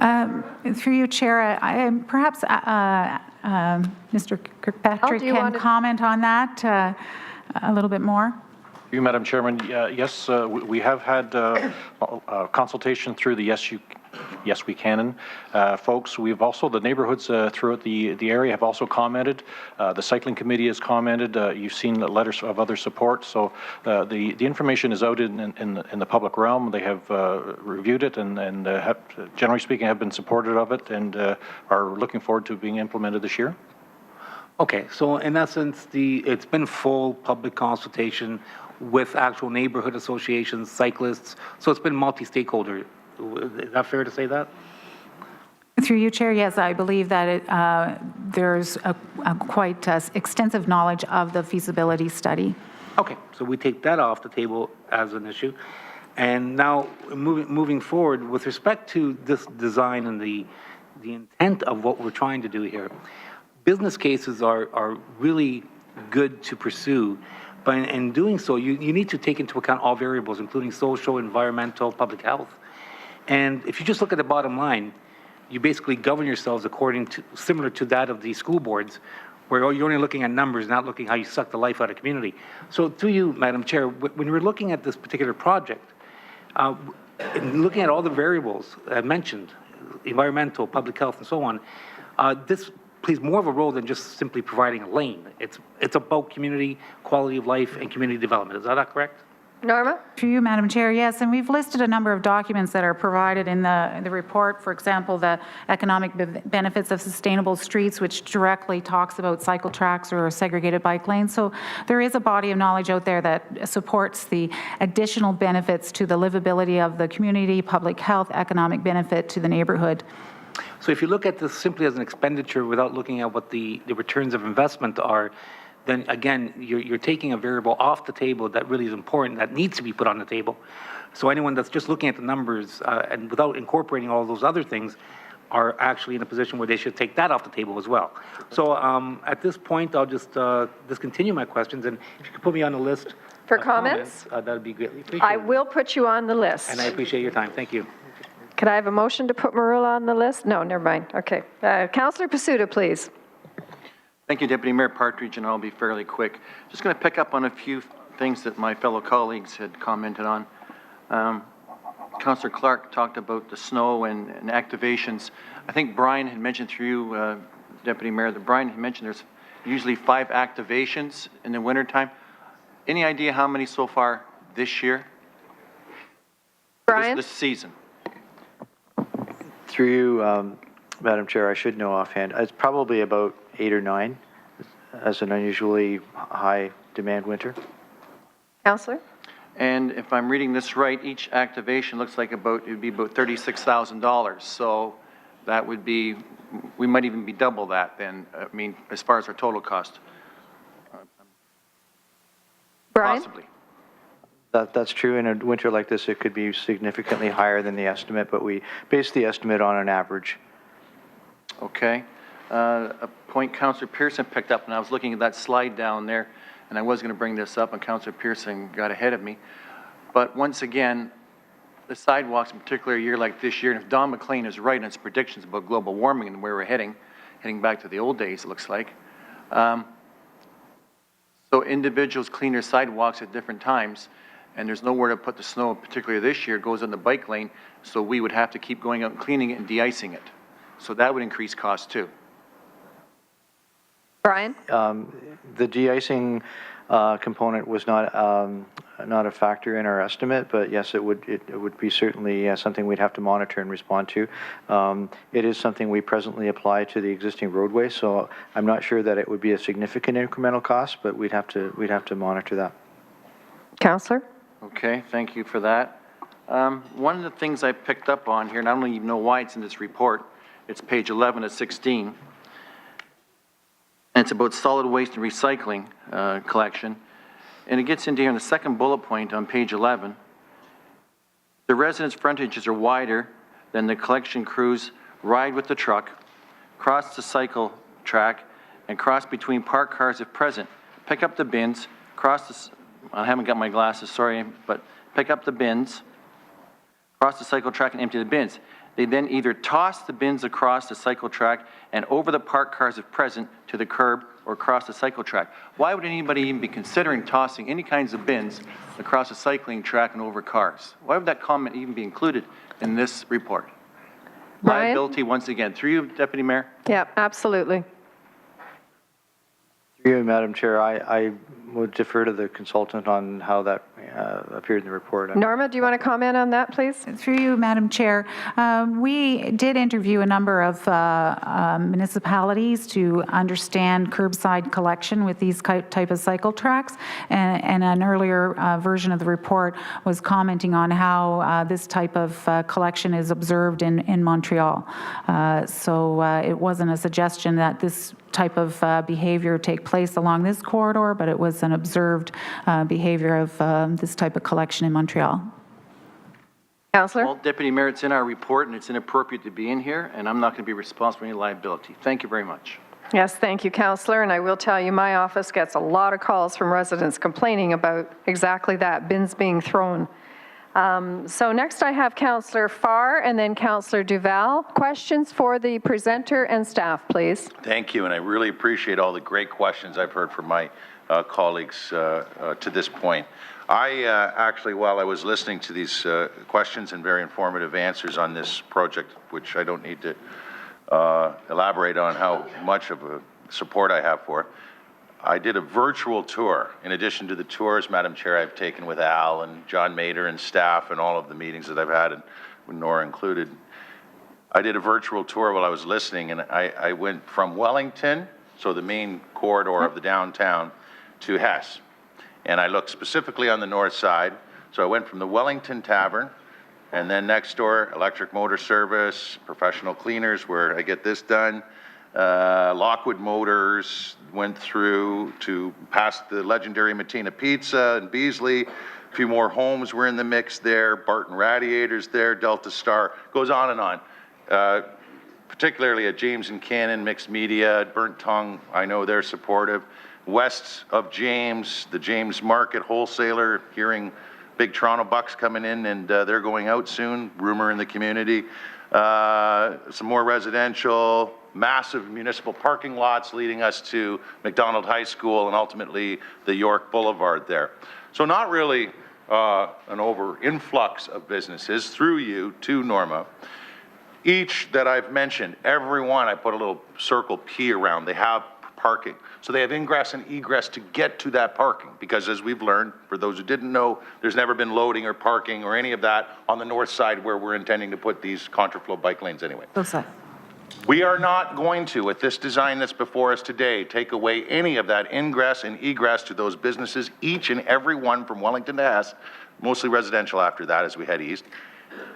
Through you, Chair, perhaps Mr. Kirkpatrick can comment on that a little bit more. You, Madam Chairman, yes, we have had consultation through the Yes We Can folks. We've also, the neighborhoods throughout the area have also commented. The cycling committee has commented. You've seen letters of other support. So the information is out in the public realm. They have reviewed it and have, generally speaking, have been supportive of it and are looking forward to being implemented this year. Okay, so in essence, it's been full public consultation with actual neighborhood associations, cyclists, so it's been multi-stakeholder. Is that fair to say that? Through you, Chair, yes, I believe that there's a quite extensive knowledge of the feasibility study. Okay, so we take that off the table as an issue. And now, moving forward, with respect to this design and the intent of what we're trying to do here, business cases are really good to pursue, but in doing so, you need to take into account all variables, including social, environmental, public health. And if you just look at the bottom line, you basically govern yourselves according to, similar to that of the school boards, where you're only looking at numbers, not looking how you suck the life out of community. So through you, Madam Chair, when we're looking at this particular project, and looking at all the variables I mentioned, environmental, public health, and so on, this plays more of a role than just simply providing a lane. It's about community quality of life and community development. Is that correct? Norma? Through you, Madam Chair, yes, and we've listed a number of documents that are provided in the report. For example, the economic benefits of sustainable streets, which directly talks about cycle tracks or segregated bike lanes. So there is a body of knowledge out there that supports the additional benefits to the livability of the community, public health, economic benefit to the neighborhood. So if you look at this simply as an expenditure without looking at what the returns of investment are, then again, you're taking a variable off the table that really is important, that needs to be put on the table. So anyone that's just looking at the numbers and without incorporating all those other things are actually in a position where they should take that off the table as well. So at this point, I'll just discontinue my questions, and if you could put me on the list for comments, that would be greatly appreciated. I will put you on the list. And I appreciate your time. Thank you. Could I have a motion to put Marula on the list? No, never mind. Okay. Councillor Pasuta, please. Thank you, Deputy Mayor Partridge, and I'll be fairly quick. Just going to pick up on a few things that my fellow colleagues had commented on. Councillor Clark talked about the snow and activations. I think Brian had mentioned through you, Deputy Mayor, that Brian had mentioned there's usually 5 activations in the wintertime. Any idea how many so far this year? Brian? This season. Through you, Madam Chair, I should know offhand. It's probably about 8 or 9 as an unusually high demand winter. Councillor? And if I'm reading this right, each activation looks like it would be about $36,000. So that would be, we might even be double that then, I mean, as far as our total cost. Brian? Possibly. That's true. In a winter like this, it could be significantly higher than the estimate, but we base the estimate on an average. Okay. A point Councillor Pearson picked up, and I was looking at that slide down there, and I was going to bring this up, and Councillor Pearson got ahead of me. But once again, the sidewalks, in particular a year like this year, and if Don McLean is right in his predictions about global warming and where we're heading back to the old days, it looks like. So individuals clean their sidewalks at different times, and there's nowhere to put the snow, particularly this year, it goes on the bike lane, so we would have to keep going out and cleaning it and de-icing it. So that would increase costs too. Brian? The de-icing component was not a factor in our estimate, but yes, it would be certainly something we'd have to monitor and respond to. It is something we presently apply to the existing roadway, so I'm not sure that it would be a significant incremental cost, but we'd have to monitor that. Councillor? Okay, thank you for that. One of the things I picked up on here, and I don't even know why it's in this report, it's page 11 of 16, and it's about solid waste and recycling collection. And it gets into here in the second bullet point on page 11. The residence frontages are wider than the collection crews ride with the truck, cross the cycle track, and cross between parked cars if present. Pick up the bins, cross the, I haven't got my glasses, sorry, but pick up the bins, cross the cycle track and empty the bins. They then either toss the bins across the cycle track and over the parked cars if present to the curb or across the cycle track. Why would anybody even be considering tossing any kinds of bins across a cycling track and over cars? Why would that comment even be included in this report? Brian? Liability, once again. Through you, Deputy Mayor. Yeah, absolutely. Through you, Madam Chair, I would defer to the consultant on how that appeared in the report. Norma, do you want to comment on that, please? Through you, Madam Chair. We did interview a number of municipalities to understand curbside collection with these type of cycle tracks, and an earlier version of the report was commenting on how this type of collection is observed in Montreal. So it wasn't a suggestion that this type of behavior take place along this corridor, but it was an observed behavior of this type of collection in Montreal. Councillor? Well, Deputy Mayor, it's in our report and it's inappropriate to be in here, and I'm not going to be responsible for any liability. Thank you very much. Yes, thank you, Councillor. And I will tell you, my office gets a lot of calls from residents complaining about exactly that, bins being thrown. So next I have Councillor Farr and then Councillor Duval. Questions for the presenter and staff, please. Thank you, and I really appreciate all the great questions I've heard from my colleagues to this point. I actually, while I was listening to these questions and very informative answers on this project, which I don't need to elaborate on how much of a support I have for, I did a virtual tour. In addition to the tours, Madam Chair, I've taken with Al and John Mader and staff and all of the meetings that I've had, and Nora included. I did a virtual tour while I was listening, and I went from Wellington, so the main corridor of the downtown, to Hess. And I looked specifically on the north side. So I went from the Wellington Tavern, and then next door, Electric Motor Service, Professional Cleaners, where I get this done. Lockwood Motors, went through to past the legendary Matina Pizza and Beasley. A few more homes were in the mix there. Barton Radiators there, Delta Star, goes on and on. Particularly at James and Cannon, Mixed Media, Burnt Tongue, I know they're supportive. West of James, the James Market Wholesaler, hearing big Toronto Bucks coming in, and they're going out soon, rumor in the community. Some more residential, massive municipal parking lots leading us to McDonald High School and ultimately the York Boulevard there. So not really an over influx of businesses through you to Norma. Each that I've mentioned, every one I put a little circle P around, they have parking. So they have ingress and egress to get to that parking, because as we've learned, for those who didn't know, there's never been loading or parking or any of that on the north side where we're intending to put these contraflow bike lanes anyway. We are not going to, with this design that's before us today, take away any of that ingress and egress to those businesses, each and every one from Wellington to Hess, mostly residential after that as we head east.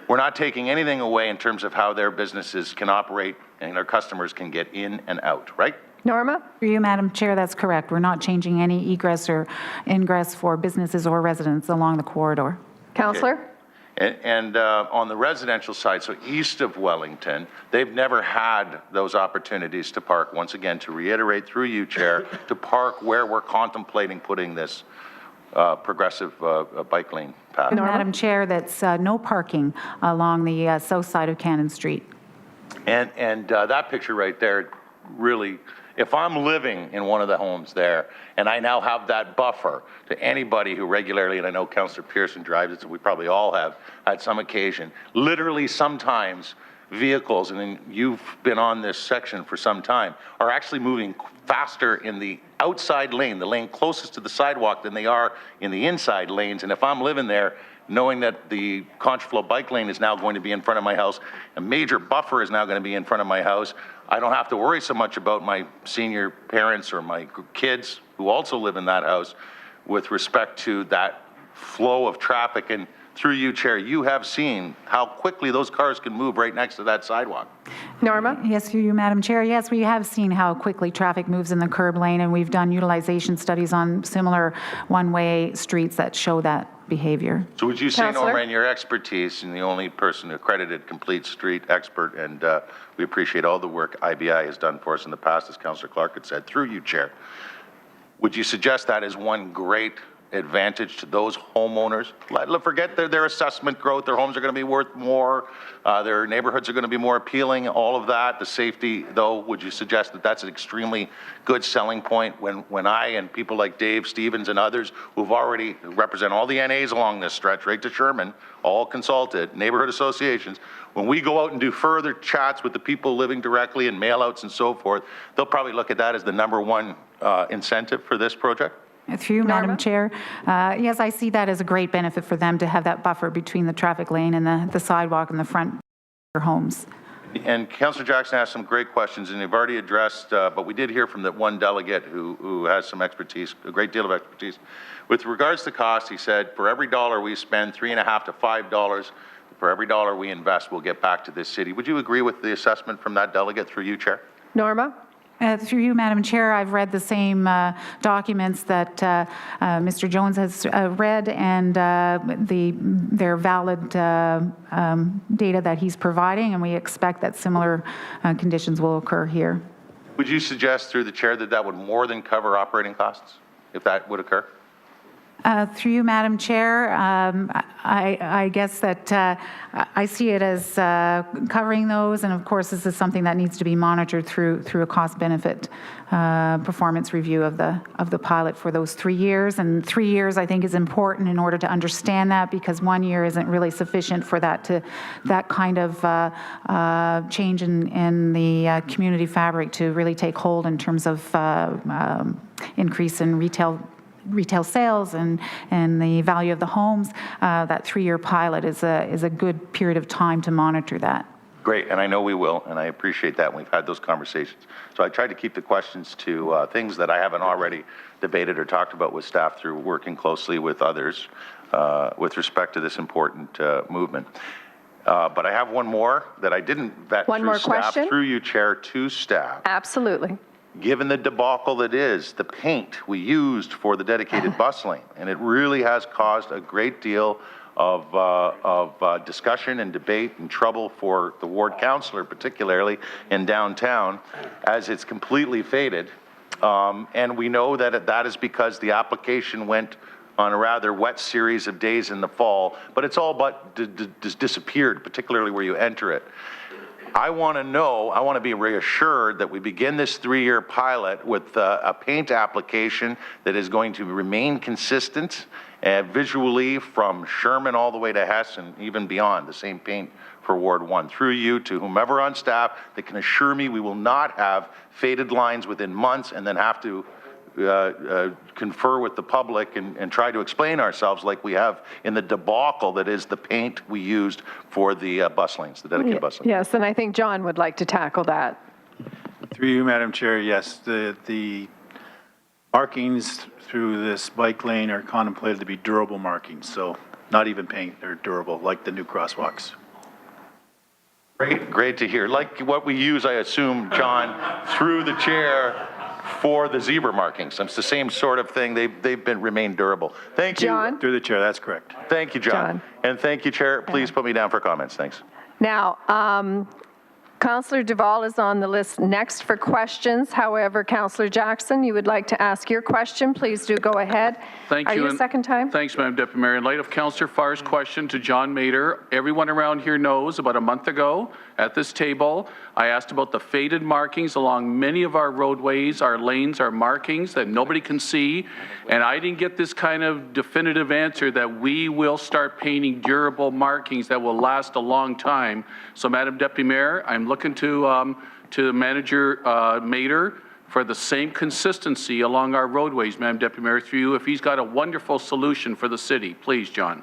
We're not taking anything away in terms of how their businesses can operate and their customers can get in and out, right? Norma? Through you, Madam Chair, that's correct. We're not changing any egress or ingress for businesses or residents along the corridor. Councillor? And on the residential side, so east of Wellington, they've never had those opportunities to park. Once again, to reiterate through you, Chair, to park where we're contemplating putting this progressive bike lane path. Madam Chair, that's no parking along the south side of Cannon Street. And that picture right there, really, if I'm living in one of the homes there, and I now have that buffer to anybody who regularly, and I know Councillor Pearson drives it, so we probably all have had some occasion, literally sometimes vehicles, and then you've been on this section for some time, are actually moving faster in the outside lane, the lane closest to the sidewalk, than they are in the inside lanes. And if I'm living there, knowing that the contraflow bike lane is now going to be in front of my house, a major buffer is now going to be in front of my house, I don't have to worry so much about my senior parents or my kids who also live in that house with respect to that flow of traffic. And through you, Chair, you have seen how quickly those cars can move right next to that sidewalk. Norma? Yes, through you, Madam Chair. Yes, we have seen how quickly traffic moves in the curb lane, and we've done utilization studies on similar one-way streets that show that behavior. So would you say, Councillor? Norma, in your expertise, and the only person accredited complete street expert, and we appreciate all the work IBI has done for us in the past, as Councillor Clark had said, through you, Chair, would you suggest that as one great advantage to those homeowners? Forget their assessment growth, their homes are going to be worth more, their neighborhoods are going to be more appealing, all of that. The safety, though, would you suggest that that's an extremely good selling point when I and people like Dave Stevens and others who've already represent all the NAs along this stretch, right to Sherman, all consulted, neighborhood associations, when we go out and do further chats with the people living directly and mail-outs and so forth, they'll probably look at that as the #1 incentive for this project? Through you, Madam Chair. Yes, I see that as a great benefit for them to have that buffer between the traffic lane and the sidewalk in the front of their homes. And Councillor Jackson asked some great questions, and you've already addressed, but we did hear from that one delegate who has some expertise, a great deal of expertise. With regards to cost, he said, for every dollar we spend, $3.50 to $5, for every dollar we invest, we'll get back to this city. Would you agree with the assessment from that delegate through you, Chair? Norma? Through you, Madam Chair, I've read the same documents that Mr. Jones has read, and their valid data that he's providing, and we expect that similar conditions will occur here. Would you suggest through the Chair that that would more than cover operating costs, if that would occur? Through you, Madam Chair, I guess that I see it as covering those, and of course, this is something that needs to be monitored through a cost-benefit performance review of the pilot for those 3 years. And 3 years, I think, is important in order to understand that, because 1 year isn't really sufficient for that kind of change in the community fabric to really take hold in terms of increase in retail sales and the value of the homes. That 3-year pilot is a good period of time to monitor that. Great, and I know we will, and I appreciate that, and we've had those conversations. So I tried to keep the questions to things that I haven't already debated or talked about with staff through working closely with others with respect to this important movement. But I have one more that I didn't vet One through more staff, question? through you, Chair, to staff. Absolutely. Given the debacle that is the paint we used for the dedicated bus lane, and it really has caused a great deal of discussion and debate and trouble for the ward councillor, particularly in downtown, as it's completely faded. And we know that that is because the application went on a rather wet series of days in the fall, but it's all but disappeared, particularly where you enter it. I want to be reassured that we begin this 3-year pilot with a paint application that is going to remain consistent visually from Sherman all the way to Hess and even beyond, the same paint for Ward 1. Through you to whomever on staff that can assure me we will not have faded lines within months and then have to confer with the public and try to explain ourselves like we have in the debacle that is the paint we used for the bus lanes, the dedicated bus lanes. Yes, and I think John would like to tackle that. Through you, Madam Chair, yes, the markings through this bike lane are contemplated to be durable markings, so not even paint, they're durable, like the new crosswalks. Great to hear. Like what we use, I assume, John, through the chair for the zebra markings. It's the same sort of thing. They've remained durable. Thank you. John? Through the chair, that's correct. Thank you, John. John. And thank you, Chair. Please put me down for comments. Thanks. Now, Councillor Duval is on the list next for questions. However, Councillor Jackson, you would like to ask your question. Please do go ahead. Thank you. Are you a second time? Thanks, Madam Deputy Mayor. In light of Councillor Farr's question to John Mader, everyone around here knows about a month ago at this table, I asked about the faded markings along many of our roadways, our lanes, our markings that nobody can see, and I didn't get this kind of definitive answer that we will start painting durable markings that will last a long time. So, Madam Deputy Mayor, I'm looking to Manager Mader for the same consistency along our roadways, Madam Deputy Mayor, through you, if he's got a wonderful solution for the city. Please, John.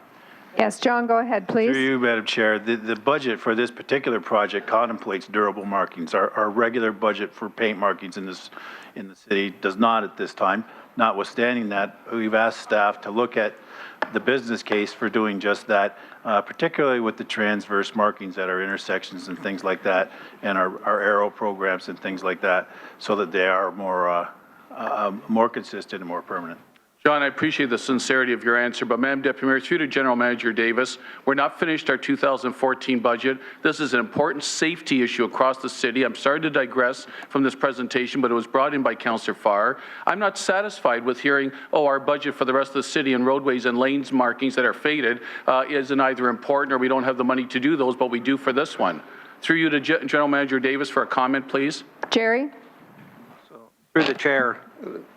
Yes, John, go ahead, please. Through you, Madam Chair, the budget for this particular project contemplates durable markings. Our regular budget for paint markings in the city does not at this time. Notwithstanding that, we've asked staff to look at the business case for doing just that, particularly with the transverse markings at our intersections and things like that, and our arrow programs and things like that, so that they are more consistent and more permanent. John, I appreciate the sincerity of your answer, but Madam Deputy Mayor, through to General Manager Davis, we're not finished our 2014 budget. This is an important safety issue across the city. I'm sorry to digress from this presentation, but it was brought in by Councillor Farr. I'm not satisfied with hearing, our budget for the rest of the city and roadways and lanes markings that are faded isn't either important or we don't have the money to do those, but we do for this one. Through you to General Manager Davis for a comment, please. Jerry? Through the chair,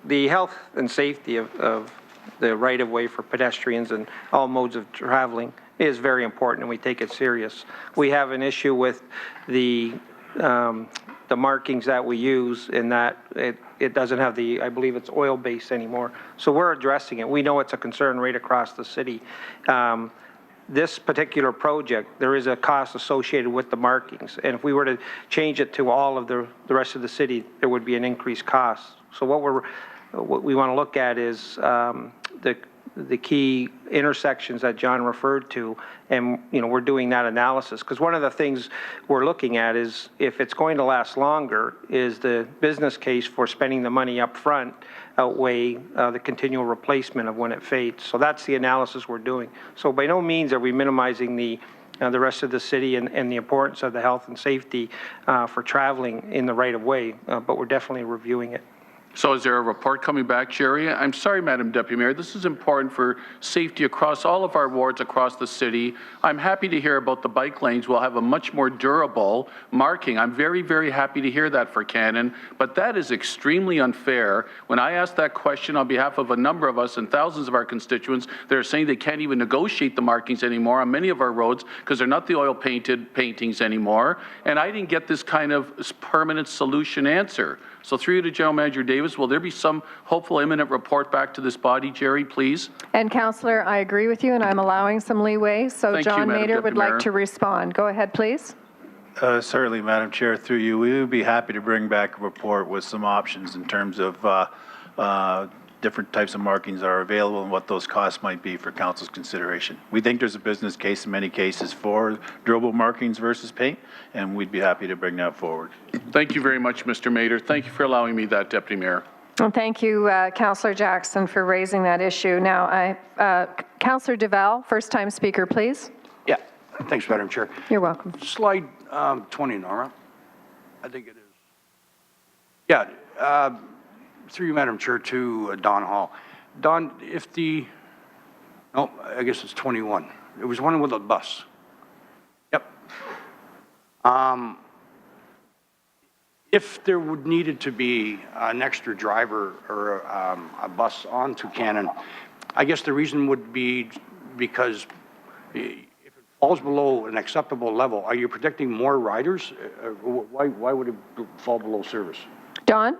the health and safety of the right-of-way for pedestrians and all modes of traveling is very important, and we take it serious. We have an issue with the markings that we use in that it doesn't have the, I believe it's oil-based anymore. So we're addressing it. We know it's a concern right across the city. This particular project, there is a cost associated with the markings. And if we were to change it to all of the rest of the city, there would be an increased cost. So what we want to look at is the key intersections that John referred to, and we're doing that analysis. Because one of the things we're looking at is, if it's going to last longer, is the business case for spending the money up front outweigh the continual replacement of when it fades. So that's the analysis we're doing. So by no means are we minimizing the rest of the city and the importance of the health and safety for traveling in the right of way, but we're definitely reviewing it. So is there a report coming back, Jerry? I'm sorry, Madam Deputy Mayor. This is important for safety across all of our wards across the city. I'm happy to hear about the bike lanes. We'll have a much more durable marking. I'm very, very happy to hear that for Cannon, but that is extremely unfair. When I asked that question on behalf of a number of us and thousands of our constituents, they're saying they can't even negotiate the markings anymore on many of our roads because they're not the oil-painted paintings anymore, and I didn't get this kind of permanent solution answer. So through you to General Manager Davis, will there be some hopeful imminent report back to this body, Jerry, please? And Councillor, I agree with you, and I'm allowing some leeway. So Thank you, John Madam Mader would Deputy Mayor. like to respond. Go ahead, please. Certainly, Madam Chair, through you, we would be happy to bring back a report with some options in terms of different types of markings that are available and what those costs might be for council's consideration. We think there's a business case in many cases for durable markings versus paint, and we'd be happy to bring that forward. Thank you very much, Mr. Mader. Thank you for allowing me that, Deputy Mayor. Well, thank you, Councillor Jackson, for raising that issue. Now, Councillor Duval, first-time speaker, please. Yeah, thanks, Madam Chair. You're welcome. Slide 20, Norma. I think it is. Yeah, through you, Madam Chair, to Don Hall. Don, if no, I guess it's 21. It was one with a bus. Yep. If there would needed to be an extra driver or a bus onto Cannon, I guess the reason would be because if it falls below an acceptable level, are you predicting more riders? Why would it fall below service? Don?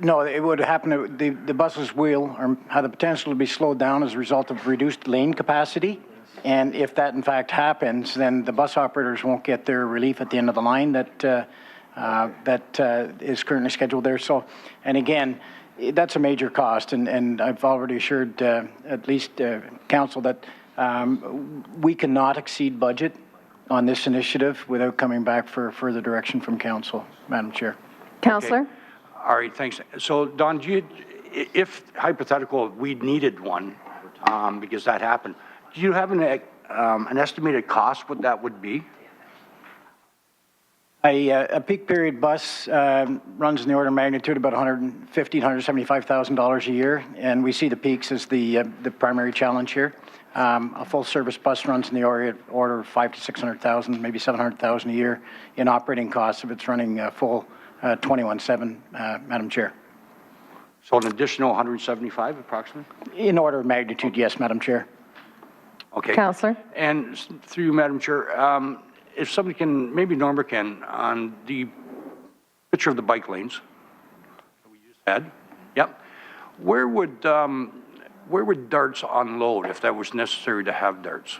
No, it would happen, the buses will or have the potential to be slowed down as a result of reduced lane capacity. And if that in fact happens, then the bus operators won't get their relief at the end of the line that is currently scheduled there. So, and again, that's a major cost, and I've already assured at least council that we cannot exceed budget on this initiative without coming back for further direction from council, Madam Chair. Counselor? All right, thanks. So, Don, if hypothetical, we needed one, because that happened, do you have an estimated cost what that would be? A peak period bus runs in the order of magnitude about $150,000 to $175,000 a year, and we see the peaks as the primary challenge here. A full-service bus runs in the order of $500,000 to $600,000, maybe $700,000 a year in operating costs if it's running full 24/7, Madam Chair. So an additional 175 approximately? In order of magnitude, yes, Madam Chair. Okay. Counselor? And through you, Madam Chair, if somebody can, maybe Norma can, on the picture of the bike lanes that we just had, yep, where would DARTS unload if that was necessary to have DARTS?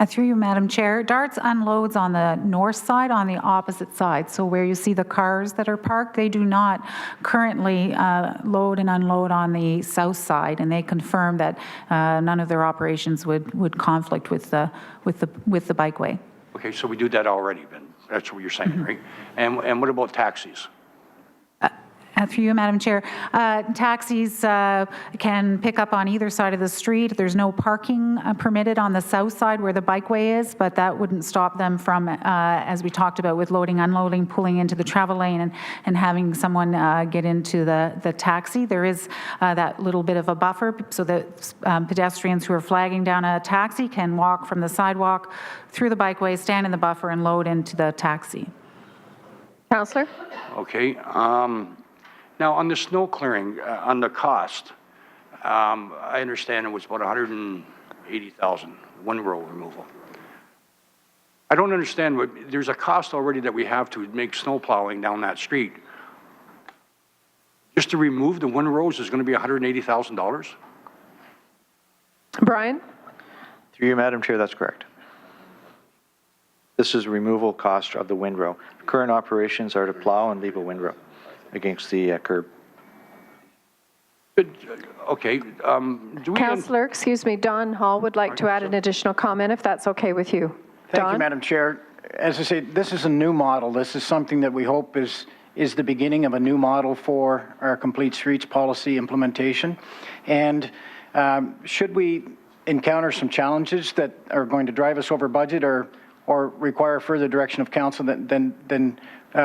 Through you, Madam Chair, DARTS unloads on the north side, on the opposite side. So where you see the cars that are parked, they do not currently load and unload on the south side, and they confirm that none of their operations would conflict with the bikeway. Okay, so we do that already, then. That's what you're saying, right? And what about taxis? Through you, Madam Chair, taxis can pick up on either side of the street. There's no parking permitted on the south side where the bikeway is, but that wouldn't stop them from, as we talked about, with loading, unloading, pulling into the travel lane and having someone get into the taxi. There is that little bit of a buffer so that pedestrians who are flagging down a taxi can walk from the sidewalk through the bikeway, stand in the buffer, and load into the taxi. Counselor? Okay. Now, on the snow clearing, on the cost, I understand it was about $180,000, one row removal. I don't understand, there's a cost already that we have to make snow plowing down that street. Just to remove the one rows is going to be $180,000? Brian? Through you, Madam Chair, that's correct. This is removal cost of the windrow. Current operations are to plow and leave a windrow against the curb. Okay. Do we Counselor, excuse me, Don Hall would like to add an additional comment, if that's okay with you. Thank you, Madam Chair. As I say, this is a new model. This is something that we hope is the beginning of a new model for our Complete Streets policy implementation. And should we encounter some challenges that are going to drive us over budget or require further direction of council, then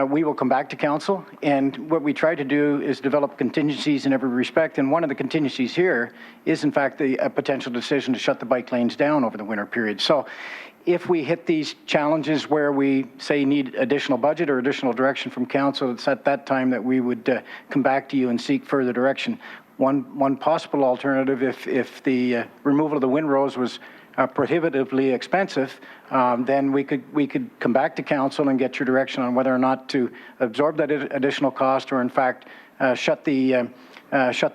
we will come back to council. And what we try to do is develop contingencies in every respect. And one of the contingencies here is, in fact, a potential decision to shut the bike lanes down over the winter period. So if we hit these challenges where we say need additional budget or additional direction from council, it's at that time that we would come back to you and seek further direction. One possible alternative, if the removal of the windrows was prohibitively expensive, then we could come back to council and get your direction on whether or not to absorb that additional cost or, in fact, shut the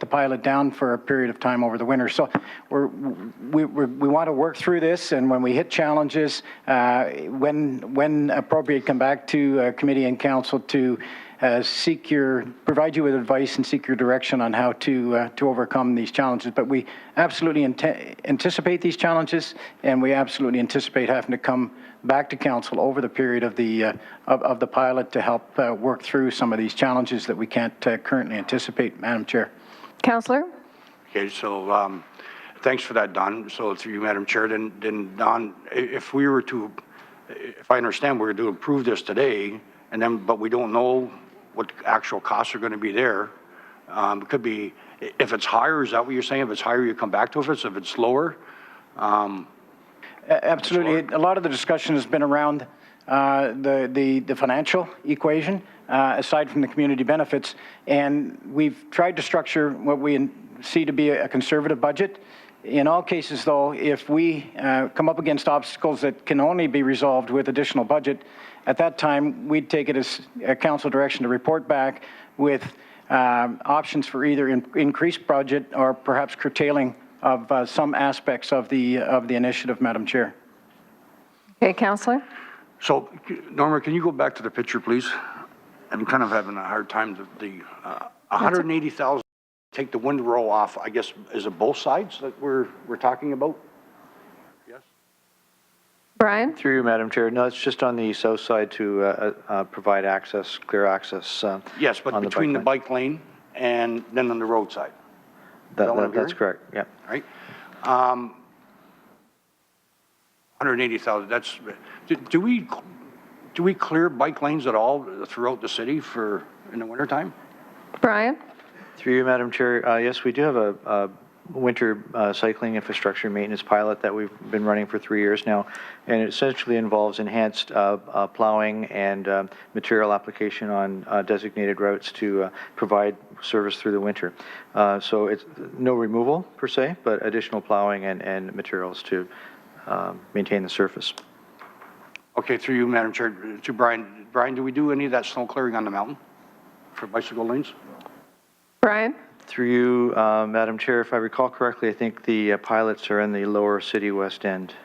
pilot down for a period of time over the winter. So we want to work through this, and when we hit challenges, when appropriate, come back to committee and council to provide you with advice and seek your direction on how to overcome these challenges. But we absolutely anticipate these challenges, and we absolutely anticipate having to come back to council over the period of the pilot to help work through some of these challenges that we can't currently anticipate, Madam Chair. Counselor? Okay, so thanks for that, Don. So through you, Madam Chair, then Don, if I understand, we're to approve this today, but we don't know what the actual costs are going to be there. It could be, if it's higher, is that what you're saying? If it's higher, you come back to us. If it's lower? Absolutely. A lot of the discussion has been around the financial equation, aside from the community benefits. And we've tried to structure what we see to be a conservative budget. In all cases, though, if we come up against obstacles that can only be resolved with additional budget, at that time, we'd take it as a council direction to report back with options for either increased budget or perhaps curtailing of some aspects of the initiative, Madam Chair. Okay, Counselor? So, Norma, can you go back to the picture, please? I'm kind of having a hard time. The 180,000, take the windrow off, I guess, is it both sides that we're talking about? Yes? Brian? Through you, Madam Chair. No, it's just on the south side to provide access, clear access. Yes, but on between the lane. bike lane and then on the roadside. that what I'm That's hearing? correct, yeah. Right? 180,000, that's, do we clear bike lanes at all throughout the city in the wintertime? Brian? Through you, Madam Chair, yes, we do have a winter cycling infrastructure maintenance pilot that we've been running for 3 years now, and it essentially involves enhanced plowing and material application on designated routes to provide service through the winter. So it's no removal per se, but additional plowing and materials to maintain the surface. Okay, through you, Madam Chair, to Brian. Brian, do we do any of that snow clearing on the mountain for bicycle lanes? Brian? Through you, Madam Chair, if I recall correctly, I think the pilots are in the lower city west end.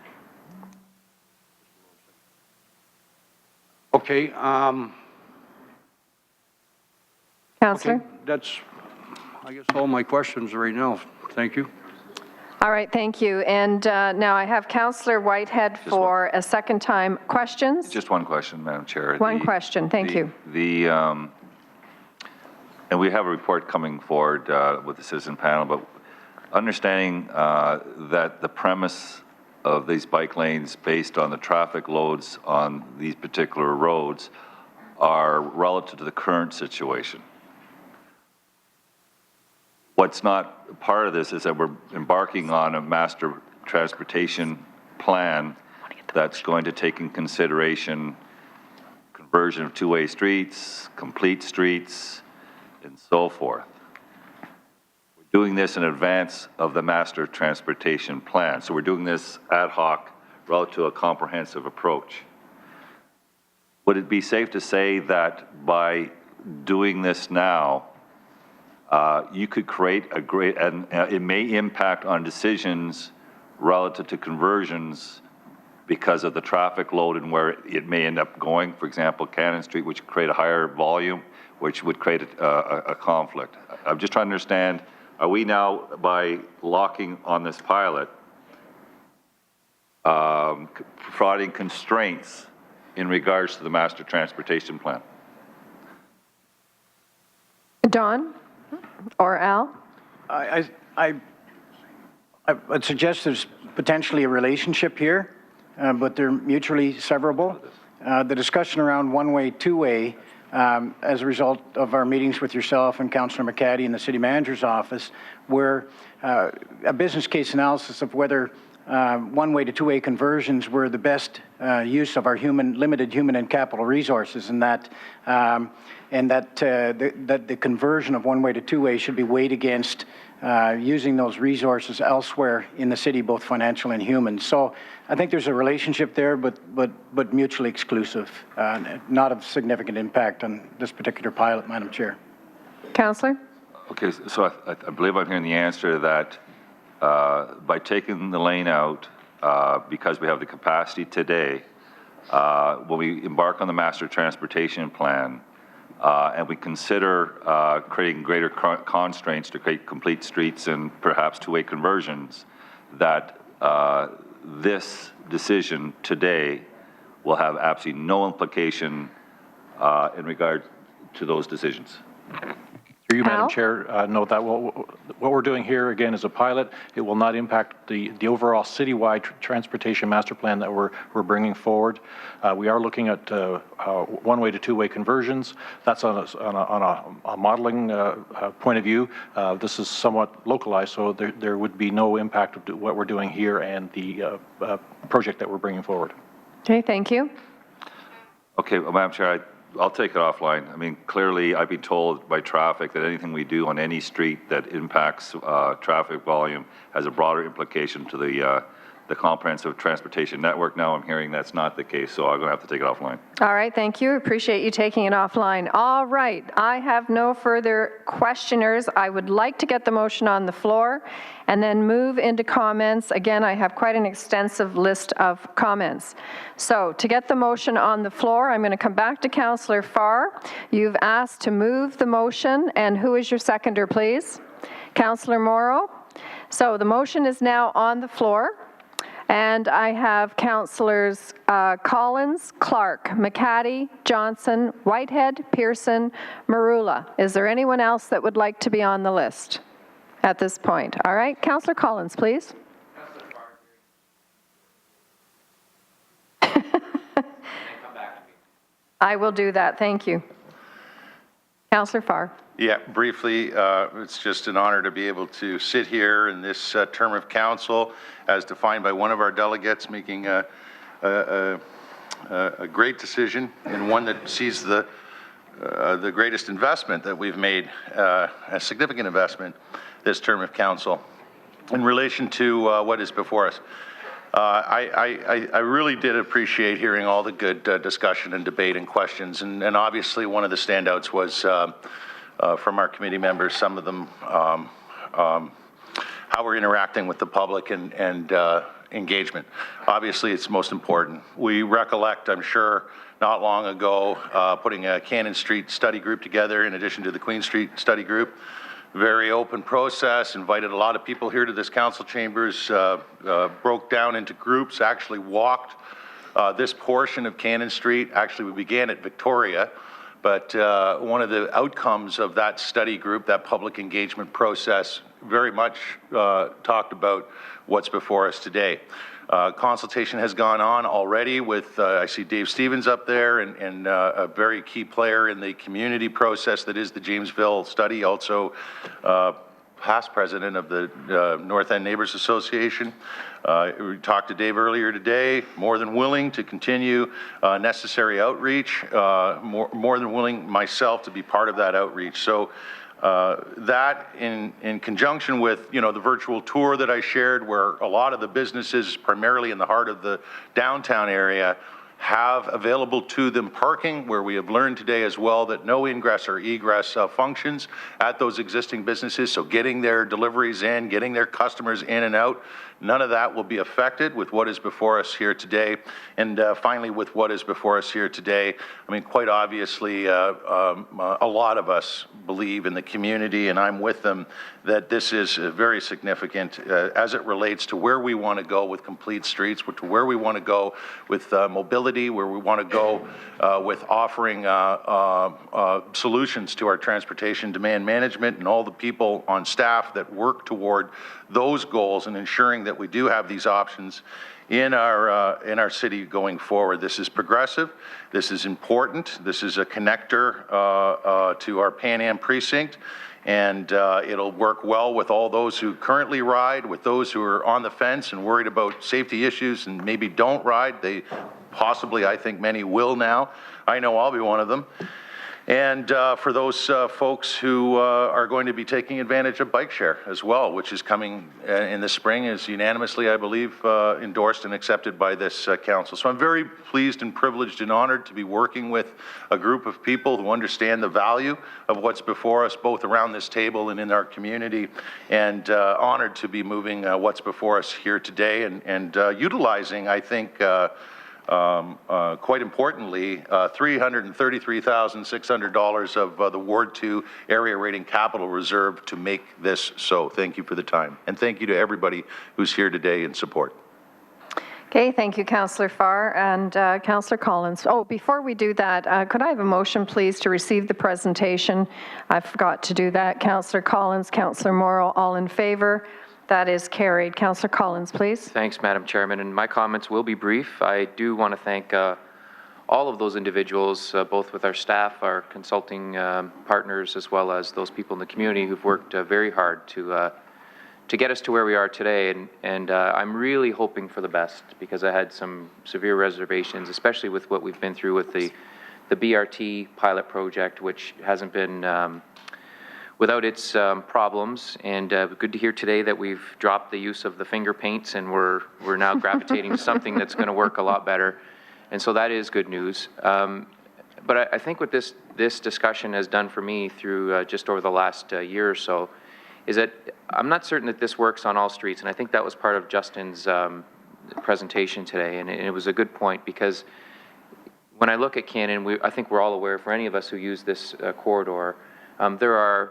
Okay, Councillor? okay, that's, I guess, all my questions right now. Thank you. All right, thank you. And now I have Councillor Whitehead for a second time. Questions? Just one question, Madam Chair. One question, thank you. And we have a report coming forward with the citizen panel, but understanding that the premise of these bike lanes based on the traffic loads on these particular roads are relative to the current situation. What's not part of this is that we're embarking on a master transportation plan that's going to take in consideration conversion of two-way streets, complete streets, and so forth. We're doing this in advance of the master transportation plan. So we're doing this ad hoc relative to a comprehensive approach. Would it be safe to say that by doing this now, you could create a great, and it may impact on decisions relative to conversions because of the traffic load and where it may end up going? For example, Cannon Street, which could create a higher volume, which would create a conflict. I'm just trying to understand, are we now, by locking on this pilot, providing constraints in regards to the master transportation plan? Don or Al? I would suggest there's potentially a relationship here, but they're mutually severable. The discussion around one-way, two-way, as a result of our meetings with yourself and Councillor McCaddy in the City Manager's office, were a business case analysis of whether one-way to two-way conversions were the best use of our limited human and capital resources, and that the conversion of one-way to two-way should be weighed against using those resources elsewhere in the city, both financial and human. So I think there's a relationship there, but mutually exclusive, not of significant impact on this particular pilot, Madam Chair. Councillor? Okay, so I believe I'm hearing the answer that by taking the lane out, because we have the capacity today, when we embark on the master transportation plan, and we consider creating greater constraints to create complete streets and perhaps two-way conversions, that this decision today will have absolutely no implication in regard to those decisions. Through you, Madam Chair, note that what we're doing here, again, is a pilot. It will not impact the overall citywide transportation master plan that we're bringing forward. We are looking at one-way to two-way conversions. That's on a modeling point of view. This is somewhat localized, so there would be no impact of what we're doing here and the project that we're bringing forward. Okay, thank you. Okay, well, Madam Chair, I'll take it offline. I mean, clearly, I've been told by traffic that anything we do on any street that impacts traffic volume has a broader implication to the comprehensive transportation network. Now I'm hearing that's not the case, so I'm going to have to take it offline. All right, thank you. Appreciate you taking it offline. All right, I have no further questioners. I would like to get the motion on the floor and then move into comments. Again, I have quite an extensive list of comments. So to get the motion on the floor, I'm going to come back to Councillor Farr. You've asked to move the motion, and who is your seconder, please? Councillor Morrow. So the motion is now on the floor. And I have Councillors Collins, Clark, McCaddy, Johnson, Whitehead, Pearson, Marula. Is there anyone else that would like to be on the list at this point? All right, Councillor Collins, please. I will do that, thank you. Councillor Farr. Yeah, briefly, it's just an honor to be able to sit here in this term of council as defined by one of our delegates making a great decision and one that sees the greatest investment that we've made, a significant investment this term of council in relation to what is before us. I really did appreciate hearing all the good discussion and debate and questions, and obviously one of the standouts was from our committee members, some of them, how we're interacting with the public and engagement. Obviously, it's most important. We recollect, I'm sure, not long ago, putting a Cannon Street study group together in addition to the Queen Street study group. Very open process, invited a lot of people here to this council chambers, broke down into groups, actually walked this portion of Cannon Street. Actually, we began at Victoria, but one of the outcomes of that study group, that public engagement process, very much talked about what's before us today. Consultation has gone on already with, I see Dave Stevens up there, and a very key player in the community process that is the Jamesville study, also past president of the North End Neighbors Association. We talked to Dave earlier today, more than willing to continue necessary outreach, more than willing myself to be part of that outreach. So that in conjunction with, the virtual tour that I shared, where a lot of the businesses, primarily in the heart of the downtown area, have available to them parking, where we have learned today as well that no ingress or egress functions at those existing businesses. So getting their deliveries in, getting their customers in and out, none of that will be affected with what is before us here today. And finally, with what is before us here today, I mean, quite obviously, a lot of us believe in the community, and I'm with them, that this is very significant as it relates to where we want to go with complete streets, to where we want to go with mobility, where we want to go with offering solutions to our transportation demand management and all the people on staff that work toward those goals and ensuring that we do have these options in our city going forward. This is progressive. This is important. This is a connector to our Pan Am precinct, and it'll work well with all those who currently ride, with those who are on the fence and worried about safety issues and maybe don't ride. They possibly, I think many will now. I know I'll be one of them. And for those folks who are going to be taking advantage of bike share as well, which is coming in the spring, is unanimously, I believe, endorsed and accepted by this council. So I'm very pleased and privileged and honored to be working with a group of people who understand the value of what's before us, both around this table and in our community, and honored to be moving what's before us here today and utilizing, I think, quite importantly, $333,600 of the Ward 2 Area Rating Capital Reserve to make this so. Thank you for the time. And thank you to everybody who's here today in support. Okay, thank you, Councillor Farr and Councillor Collins. Oh, before we do that, could I have a motion, please, to receive the presentation? I forgot to do that. Councillor Collins, Councillor Morrow, all in favour? That is carried. Councillor Collins, please. Thanks, Madam Chairman, and my comments will be brief. I do want to thank all of those individuals, both with our staff, our consulting partners, as well as those people in the community who've worked very hard to get us to where we are today. And I'm really hoping for the best, because I had some severe reservations, especially with what we've been through with the BRT pilot project, which hasn't been without its problems. And good to hear today that we've dropped the use of the finger paints and we're now gravitating to something that's going to work a lot better. And so that is good news. But I think what this discussion has done for me through just over the last year or so is that I'm not certain that this works on all streets. And I think that was part of Justin's presentation today. And it was a good point, because when I look at Cannon, I think we're all aware, for any of us who use this corridor, there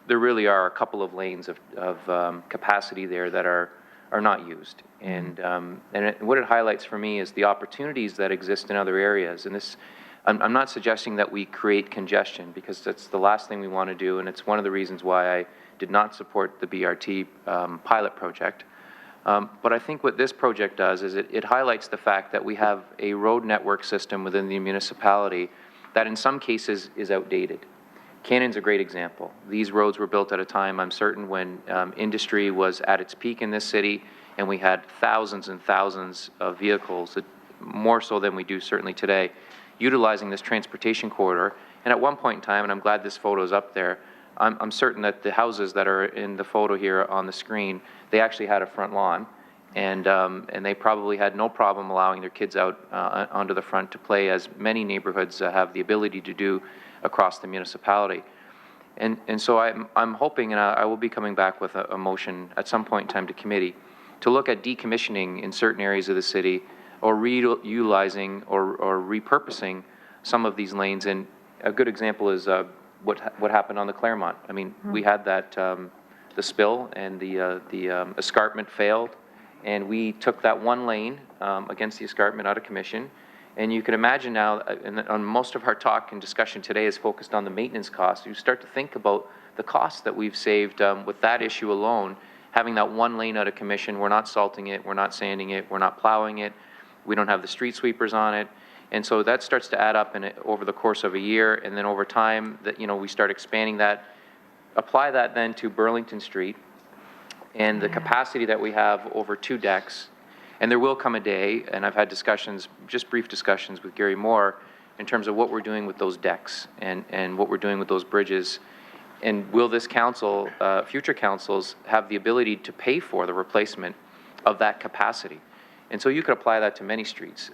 really are a couple of lanes of capacity there that are are not used. And what it highlights for me is the opportunities that exist in other areas. And this, I'm not suggesting that we create congestion, because that's the last thing we want to do, and it's one of the reasons why I did not support the BRT pilot project. But I think what this project does is it highlights the fact that we have a road network system within the municipality that in some cases is outdated. Cannon's a great example. These roads were built at a time, I'm certain, when industry was at its peak in this city, and we had thousands and thousands of vehicles, more so than we do certainly today, utilizing this transportation corridor. And at one point in time, and I'm glad this photo is up there, I'm certain that the houses that are in the photo here on the screen, they actually had a front lawn, and they probably had no problem allowing their kids out onto the front to play, as many neighborhoods have the ability to do across the municipality. And so I'm hoping, and I will be coming back with a motion at some point in time to committee, to look at decommissioning in certain areas of the city, or reutilizing or repurposing some of these lanes. And a good example is what happened on the Claremont. I mean, we had that, the spill, and the escarpment failed, and we took that one lane against the escarpment out of commission. And you can imagine now, and on most of our talk and discussion today is focused on the maintenance costs. You start to think about the costs that we've saved with that issue alone, having that one lane out of commission. We're not salting it, we're not sanding it, we're not plowing it, we don't have the street sweepers on it. And so that starts to add up over the course of a year, and then over time, that we start expanding that. Apply that then to Burlington Street and the capacity that we have over 2 decks. And there will come a day, and I've had discussions, just brief discussions with Gary Moore, in terms of what we're doing with those decks and what we're doing with those bridges. And will this council, future councils, have the ability to pay for the replacement of that capacity? And so you could apply that to many streets.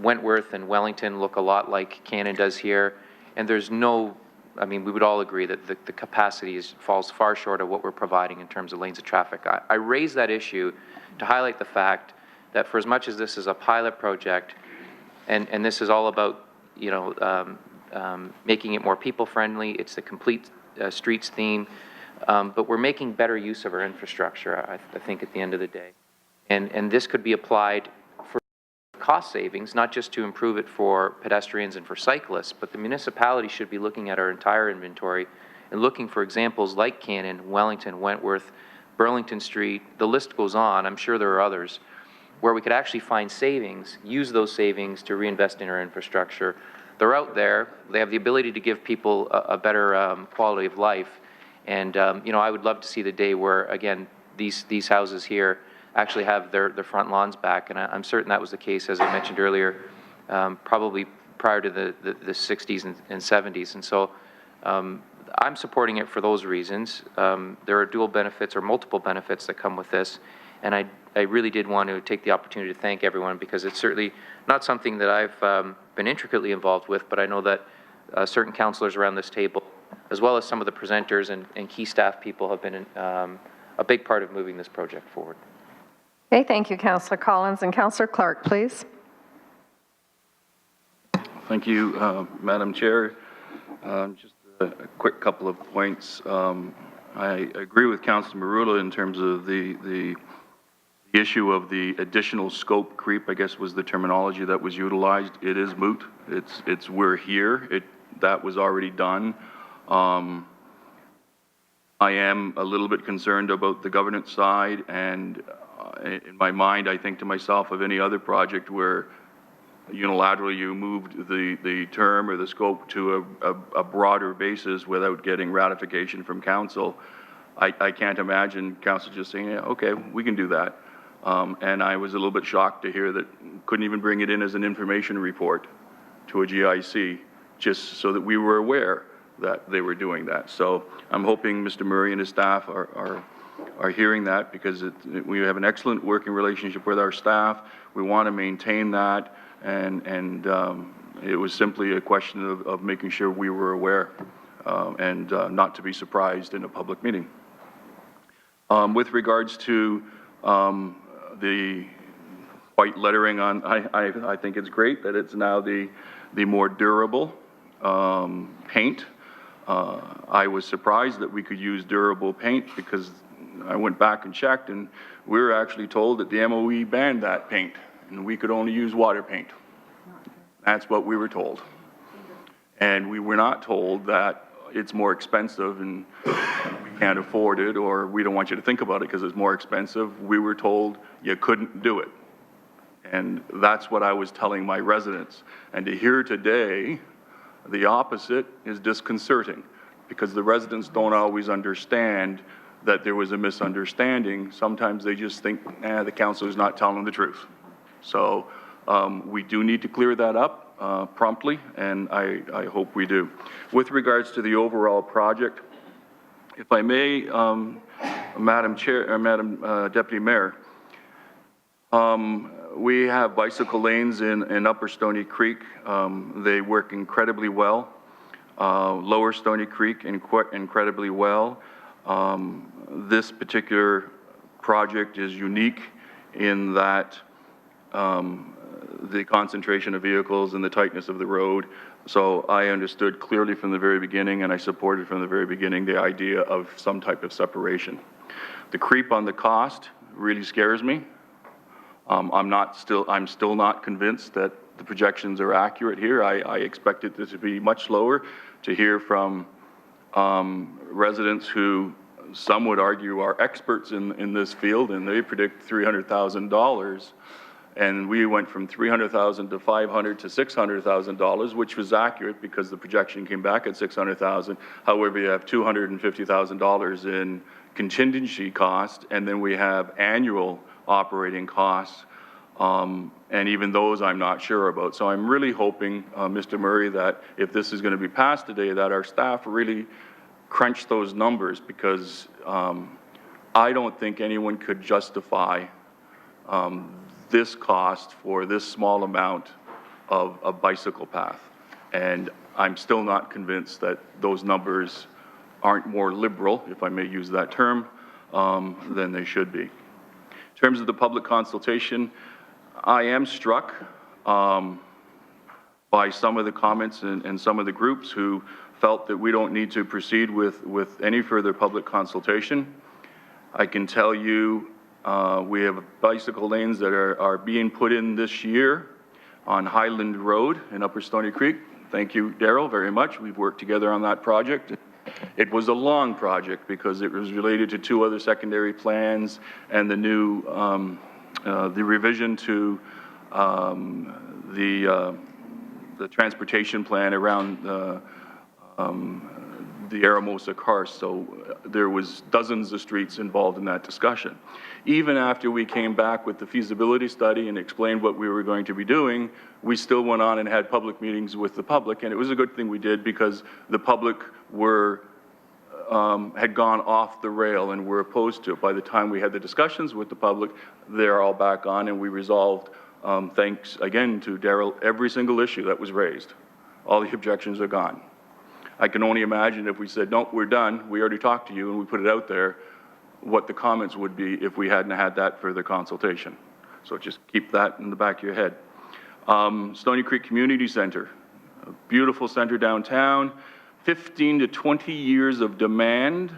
Wentworth and Wellington look a lot like Cannon does here, and there's no, I mean, we would all agree that the capacity falls far short of what we're providing in terms of lanes of traffic. I raise that issue to highlight the fact that for as much as this is a pilot project, and this is all about, making it more people-friendly, it's the complete streets theme, but we're making better use of our infrastructure, I think, at the end of the day. And this could be applied for cost savings, not just to improve it for pedestrians and for cyclists, but the municipality should be looking at our entire inventory and looking for examples like Cannon, Wellington, Wentworth, Burlington Street, the list goes on, I'm sure there are others, where we could actually find savings, use those savings to reinvest in our infrastructure. They're out there, they have the ability to give people a better quality of life. And I would love to see the day where, again, these houses here actually have their front lawns back, and I'm certain that was the case, as I mentioned earlier, probably prior to the 60s and 70s. And so I'm supporting it for those reasons. There are dual benefits or multiple benefits that come with this, and I really did want to take the opportunity to thank everyone, because it's certainly not something that I've been intricately involved with, but I know that certain councillors around this table, as well as some of the presenters and key staff people, have been a big part of moving this project forward. Okay, thank you, Councillor Collins. And Councillor Clark, please. Thank you, Madam Chair. Just a quick couple of points. I agree with Councillor Marula in terms of the issue of the additional scope creep, I guess was the terminology that was utilized. It is moot. It's we're here. That was already done. I am a little bit concerned about the governance side, and in my mind, I think to myself of any other project where unilaterally you moved the term or the scope to a broader basis without getting ratification from council. I can't imagine council just saying, yeah, okay, we can do that. And I was a little bit shocked to hear that couldn't even bring it in as an information report to a GIC, just so that we were aware that they were doing that. So I'm hoping Mr. Murray and his staff are hearing that, because we have an excellent working relationship with our staff. We want to maintain that, and it was simply a question of making sure we were aware and not to be surprised in a public meeting. With regards to the white lettering on, I think it's great that it's now the more durable paint. I was surprised that we could use durable paint, because I went back and checked, and we were actually told that the MOE banned that paint, and we could only use water paint. That's what we were told. And we were not told that it's more expensive and we can't afford it, or we don't want you to think about it because it's more expensive. We were told you couldn't do it. And that's what I was telling my residents. And to hear today the opposite is disconcerting, because the residents don't always understand that there was a misunderstanding. Sometimes they just think, the councilor's not telling the truth. So we do need to clear that up promptly, and I hope we do. With regards to the overall project, if I may, Madam Chair, or Madam Deputy Mayor, we have bicycle lanes in Upper Stony Creek. They work incredibly well. Lower Stony Creek incredibly well. This particular project is unique in that the concentration of vehicles and the tightness of the road. So I understood clearly from the very beginning, and I supported from the very beginning, the idea of some type of separation. The creep on the cost really scares me. I'm still not convinced that the projections are accurate here. I expected this to be much lower. To hear from residents who some would argue are experts in this field, and they predict $300,000, and we went from $300,000 to $500,000 to $600,000, which was accurate because the projection came back at $600,000. However, you have $250,000 in contingency cost, and then we have annual operating costs, and even those I'm not sure about. So I'm really hoping, Mr. Murray, that if this is going to be passed today, that our staff really crunch those numbers, because I don't think anyone could justify this cost for this small amount of a bicycle path. And I'm still not convinced that those numbers aren't more liberal, if I may use that term, than they should be. In terms of the public consultation, I am struck by some of the comments and some of the groups who felt that we don't need to proceed with any further public consultation. I can tell you we have bicycle lanes that are being put in this year on Highland Road in Upper Stony Creek. Thank you, Daryl, very much. We've worked together on that project. It was a long project because it was related to 2 other secondary plans and the new, the revision to the transportation plan around the Aramosa Karst. So there was dozens of streets involved in that discussion. Even after we came back with the feasibility study and explained what we were going to be doing, we still went on and had public meetings with the public, and it was a good thing we did because the public were had gone off the rail and were opposed to it. By the time we had the discussions with the public, they're all back on, and we resolved, thanks again to Daryl, every single issue that was raised. All the objections are gone. I can only imagine if we said, no, we're done, we already talked to you, and we put it out there, what the comments would be if we hadn't had that further consultation. So just keep that in the back of your head. Stony Creek Community Center, a beautiful center downtown, 15 to 20 years of demand.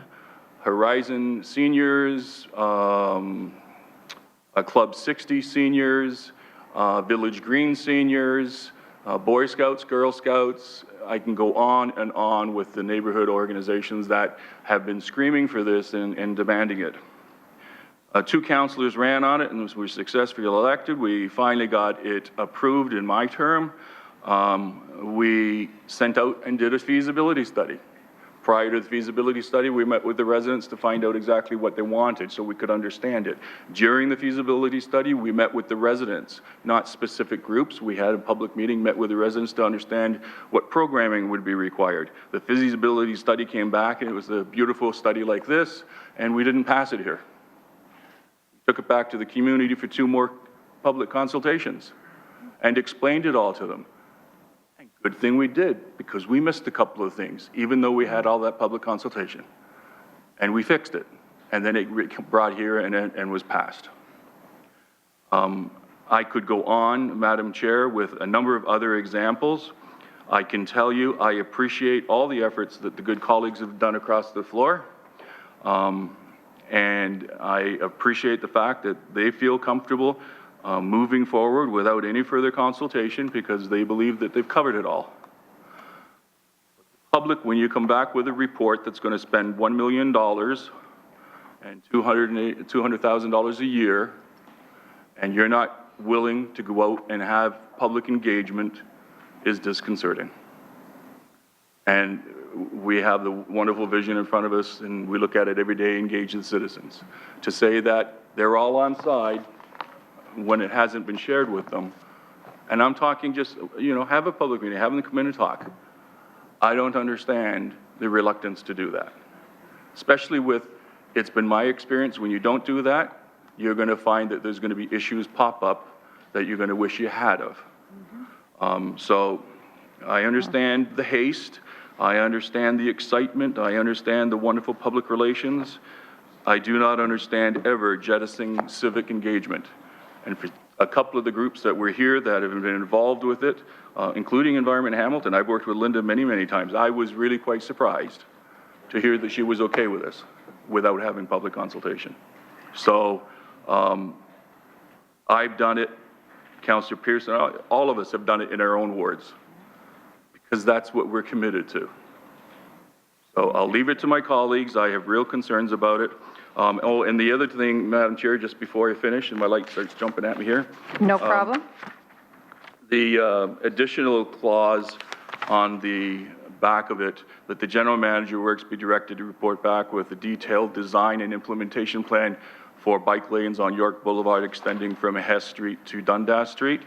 Horizon Seniors, Club 60 Seniors, Village Green Seniors, Boy Scouts, Girl Scouts. I can go on and on with the neighborhood organizations that have been screaming for this and demanding it. 2 councillors ran on it and were successfully elected. We finally got it approved in my term. We sent out and did a feasibility study. Prior to the feasibility study, we met with the residents to find out exactly what they wanted so we could understand it. During the feasibility study, we met with the residents, not specific groups. We had a public meeting, met with the residents to understand what programming would be required. The feasibility study came back, and it was a beautiful study like this, and we didn't pass it here. We took it back to the community for 2 more public consultations and explained it all to them. Good thing we did, because we missed a couple of things, even though we had all that public consultation. And we fixed it. And then it brought here and was passed. I could go on, Madam Chair, with a number of other examples. I can tell you I appreciate all the efforts that the good colleagues have done across the floor. And I appreciate the fact that they feel comfortable moving forward without any further consultation because they believe that they've covered it all. Public, when you come back with a report that's going to spend $1 million and $200,000 a year, and you're not willing to go out and have public engagement, is disconcerting. And we have the wonderful vision in front of us, and we look at it every day, engage the citizens. To say that they're all on side when it hasn't been shared with them, and I'm talking just, have a public meeting, have them come in and talk. I don't understand the reluctance to do that, especially with, it's been my experience, when you don't do that, you're going to find that there's going to be issues pop up that you're going to wish you had of. So I understand the haste. I understand the excitement. I understand the wonderful public relations. I do not understand ever jettisoning civic engagement. And for a couple of the groups that were here that have been involved with it, including Environment Hamilton, I've worked with Linda many, many times. I was really quite surprised to hear that she was okay with this without having public consultation. So I've done it, Councillor Pearson, all of us have done it in our own wards because that's what we're committed to. So I'll leave it to my colleagues. I have real concerns about it. And the other thing, Madam Chair, just before I finish, and my light starts jumping at me here. No problem. The additional clause on the back of it, that the general manager works be directed to report back with a detailed design and implementation plan for bike lanes on York Boulevard extending from Hess Street to Dundas Street.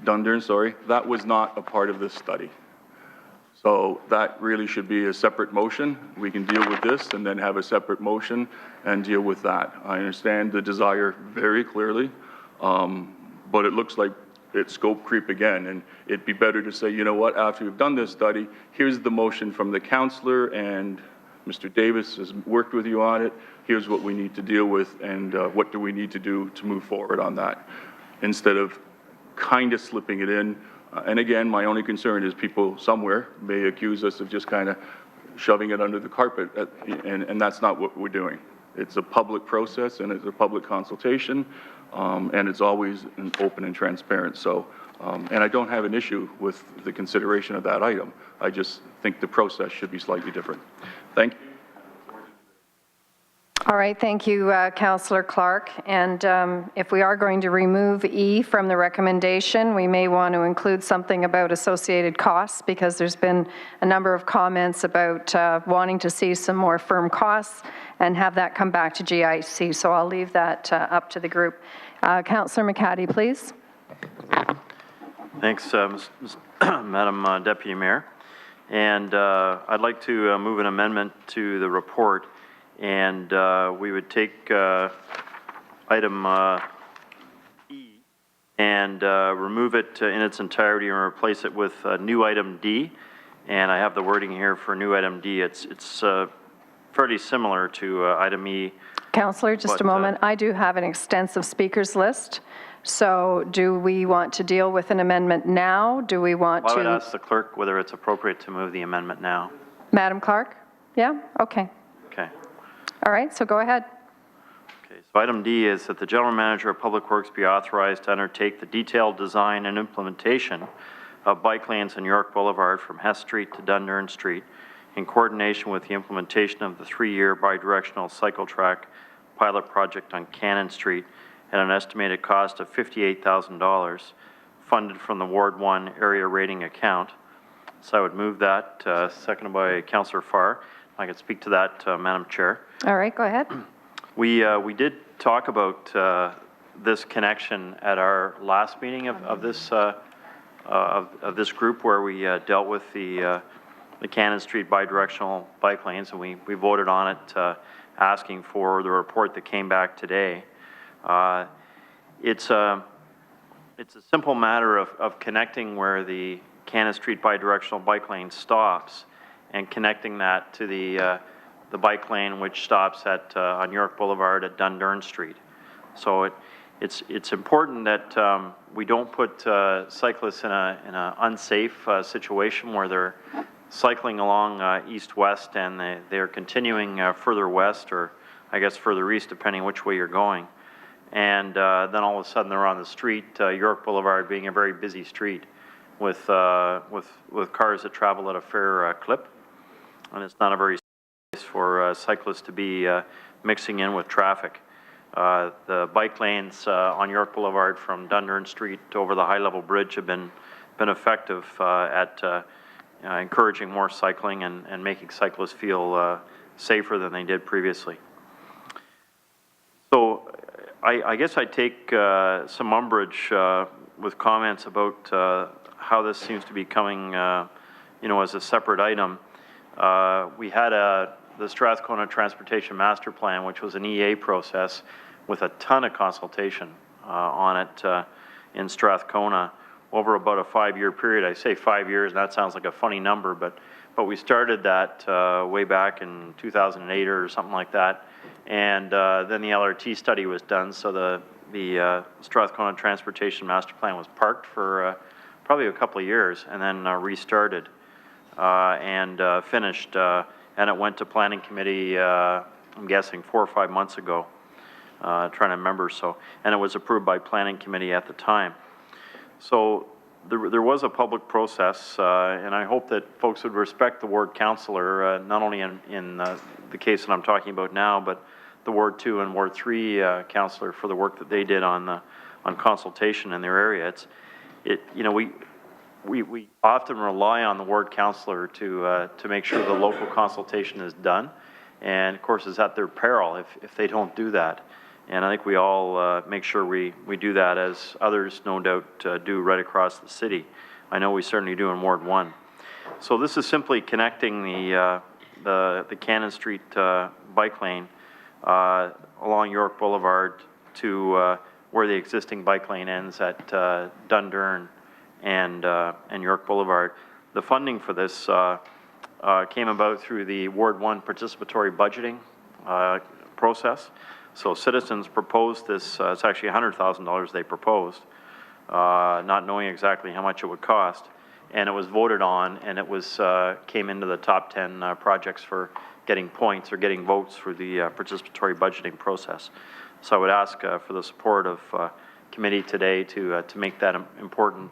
Dundurn, sorry. That was not a part of this study. So that really should be a separate motion. We can deal with this and then have a separate motion and deal with that. I understand the desire very clearly, but it looks like it's scope creep again. And it'd be better to say, you know what, after we've done this study, here's the motion from the councillor and Mr. Davis has worked with you on it. Here's what we need to deal with and what do we need to do to move forward on that, instead of kind of slipping it in. And again, my only concern is people somewhere may accuse us of just kind of shoving it under the carpet, and that's not what we're doing. It's a public process and it's a public consultation, and it's always open and transparent. So, and I don't have an issue with the consideration of that item. I just think the process should be slightly different. Thank you. All right, thank you, Councillor Clark. And if we are going to remove E from the recommendation, we may want to include something about associated costs, because there's been a number of comments about wanting to see some more firm costs and have that come back to GIC. So I'll leave that up to the group. Councillor McHattie, please. Thanks, Madam Deputy Mayor. And I'd like to move an amendment to the report. And we would take item E and remove it in its entirety and replace it with new item D. And I have the wording here for new item D. It's fairly similar to item E. Councillor, just a moment. I do have an extensive speakers list. So do we want to deal with an amendment now? Do we want to? I would ask the clerk whether it's appropriate to move the amendment now. Madam Clerk? Yeah? Okay. Okay. All right, so go ahead. Okay, so item D is that the General Manager of Public Works be authorized to undertake the detailed design and implementation of bike lanes on York Boulevard from Hess Street to Dundurn Street in coordination with the implementation of the 3-year bidirectional cycle track pilot project on Cannon Street at an estimated cost of $58,000 funded from the Ward 1 area rating account. So I would move that, seconded by Councillor Farr. I could speak to that, Madam Chair. All right, go ahead. We did talk about this connection at our last meeting of this group, where we dealt with the Cannon Street bidirectional bike lanes, and we voted on it, asking for the report that came back today. It's a simple matter of connecting where the Cannon Street bidirectional bike lane stops, and connecting that to the bike lane which stops at on York Boulevard at Dundurn Street. So it's important that we don't put cyclists in an unsafe situation where they're cycling along east-west and they're continuing further west or I guess, further east, depending which way you're going. And then all of a sudden they're on the street, York Boulevard being a very busy street with cars that travel at a fair clip. And it's not a very safe place for cyclists to be mixing in with traffic. The bike lanes on York Boulevard from Dundurn Street over the high-level bridge have been effective at encouraging more cycling and making cyclists feel safer than they did previously. So I guess I take some umbrage with comments about how this seems to be coming, as a separate item. We had the Strathcona Transportation Master Plan, which was an EA process with a ton of consultation on it in Strathcona over about a 5-year period. I say 5 years, and that sounds like a funny number, but we started that way back in 2008 or something like that. And then the LRT study was done, so the Strathcona Transportation Master Plan was parked for probably a couple of years and then restarted and finished. And it went to Planning Committee, I'm guessing 4 or 5 months ago, trying to remember. So, and it was approved by Planning Committee at the time. So there was a public process, and I hope that folks would respect the ward councillor, not only in the case that I'm talking about now, but the Ward 2 and Ward 3 councillor for the work that they did on consultation in their area. We often rely on the ward councillor to make sure the local consultation is done, and of course it's at their peril if they don't do that. And I think we all make sure we do that, as others no doubt do right across the city. I know we certainly do in Ward 1. So this is simply connecting the Cannon Street bike lane along York Boulevard to where the existing bike lane ends at Dundurn and York Boulevard. The funding for this came about through the Ward 1 participatory budgeting process. So citizens proposed this, it's actually $100,000 they proposed, not knowing exactly how much it would cost. And it was voted on, and it was came into the top 10 projects for getting points or getting votes for the participatory budgeting process. So I would ask for the support of committee today to make that important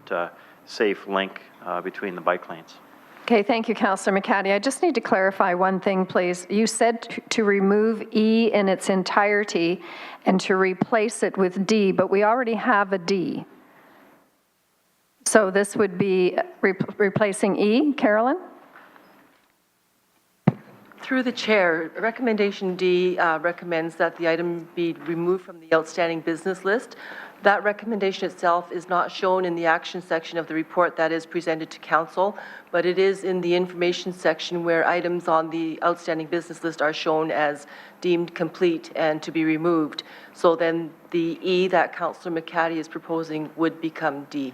safe link between the bike lanes. Okay, thank you, Councillor McCaddy. I just need to clarify one thing, please. You said to remove E in its entirety and to replace it with D, but we already have a D. So this would be replacing E, Carolyn? Through the chair, recommendation D recommends that the item be removed from the outstanding business list. That recommendation itself is not shown in the action section of the report that is presented to council, but it is in the information section where items on the outstanding business list are shown as deemed complete and to be removed. So then the E that Councillor McCaddy is proposing would become D.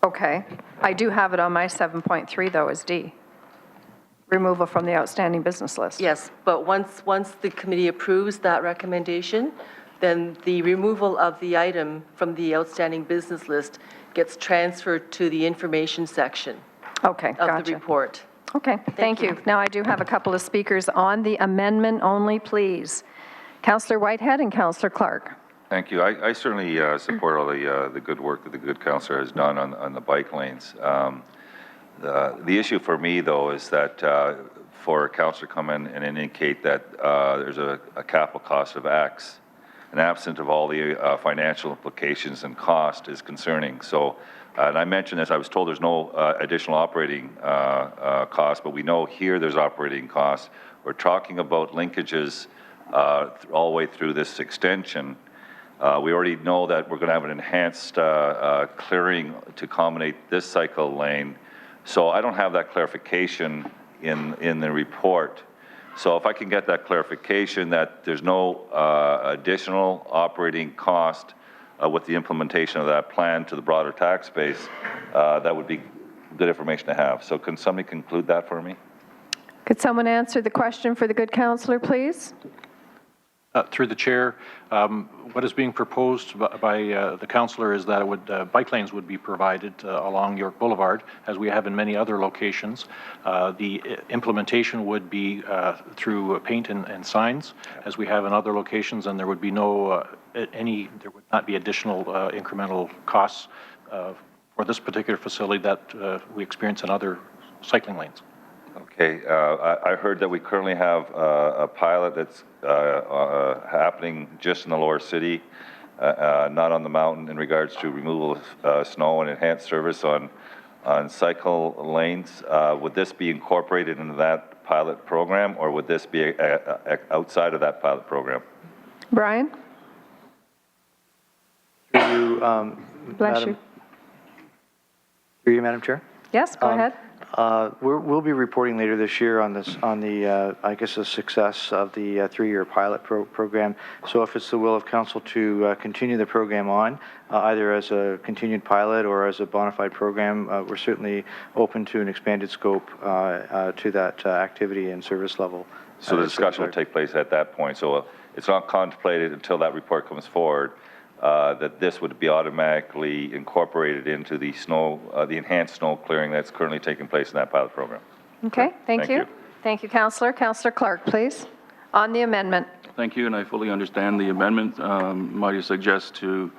Okay. I do have it on my 7.3, though, as D. Removal from the outstanding business list. Yes, but once the committee approves that recommendation, then the removal of the item from the outstanding business list gets transferred to the information section of the report. Okay, thank you. Now, I do have a couple of speakers on the amendment only, please. Councillor Whitehead and Councillor Clark. Thank you. I certainly support all the good work that the good councillor has done on the bike lanes. The issue for me, though, is that for a councillor to come in and indicate that there's a capital cost of X, and absent of all the financial implications and cost is concerning. So, and I mentioned this, I was told there's no additional operating cost, but we know here there's operating costs. We're talking about linkages all the way through this extension. We already know that we're going to have an enhanced clearing to accommodate this cycle lane. So I don't have that clarification in the report. So if I can get that clarification that there's no additional operating cost with the implementation of that plan to the broader tax base, that would be good information to have. So can somebody conclude that for me? Could someone answer the question for the good councillor, please? Through the chair, what is being proposed by the councillor is that it would, bike lanes would be provided along York Boulevard, as we have in many other locations. The implementation would be through paint and signs, as we have in other locations, and there would be no there would not be additional incremental costs for this particular facility that we experience in other cycling lanes. Okay, I heard that we currently have a pilot that's happening just in the lower city, not on the mountain, in regards to removal of snow and enhanced service on cycle lanes. Would this be incorporated into that pilot program, or would this be outside of that pilot program? Brian? Through you, Bless you. Through you, Madam Chair. Yes, go ahead. We'll be reporting later this year on this, on the, I guess, the success of the 3-year pilot program. So if it's the will of council to continue the program on, either as a continued pilot or as a bona fide program, we're certainly open to an expanded scope to that activity and service level. So the discussion will take place at that point. So it's not contemplated until that report comes forward that this would be automatically incorporated into the snow, the enhanced snow clearing that's currently taking place in that pilot program. Okay, thank you. Thank you, Councillor. Councillor Clark, please, on the amendment. Thank you, and I fully understand the amendment. Might I suggest to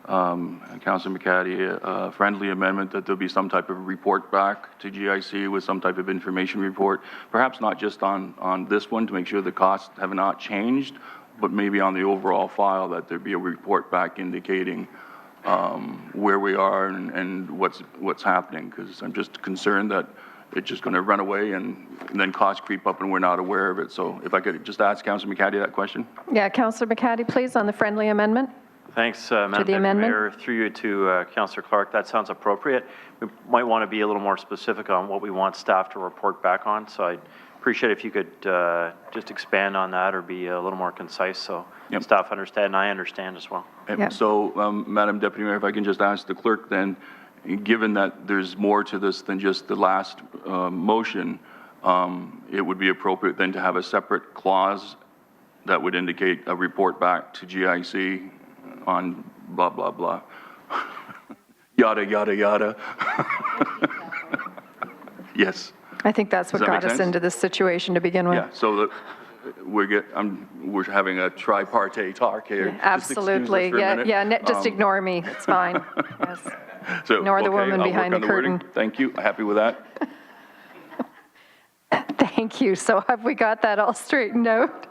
Councillor McCaddy a friendly amendment that there'll be some type of report back to GIC with some type of information report, perhaps not just on this one to make sure the costs have not changed, but maybe on the overall file that there be a report back indicating where we are and what's happening, because I'm just concerned that it's just going to run away and then costs creep up and we're not aware of it. So if I could just ask Councillor McCaddy that question. Yeah, Councillor McCaddy, please, on the friendly amendment. Thanks, Madam Deputy Mayor. Through you to Councillor Clark, that sounds appropriate. We might want to be a little more specific on what we want staff to report back on, so I'd appreciate if you could just expand on that or be a little more concise so staff understand and I understand as well. So, Madam Deputy Mayor, if I can just ask the clerk then, given that there's more to this than just the last motion, it would be appropriate then to have a separate clause that would indicate a report back to GIC on blah, blah, blah. Yada, yada, yada. Yes. I think that's what got us into this situation to begin with. Yeah, so we're having a tripartite talk here. Absolutely. Just ignore me. It's fine. Yes. So, ignore the woman behind the curtain. Wording. Thank you. Happy with that? Thank you. So have we got that all straightened out?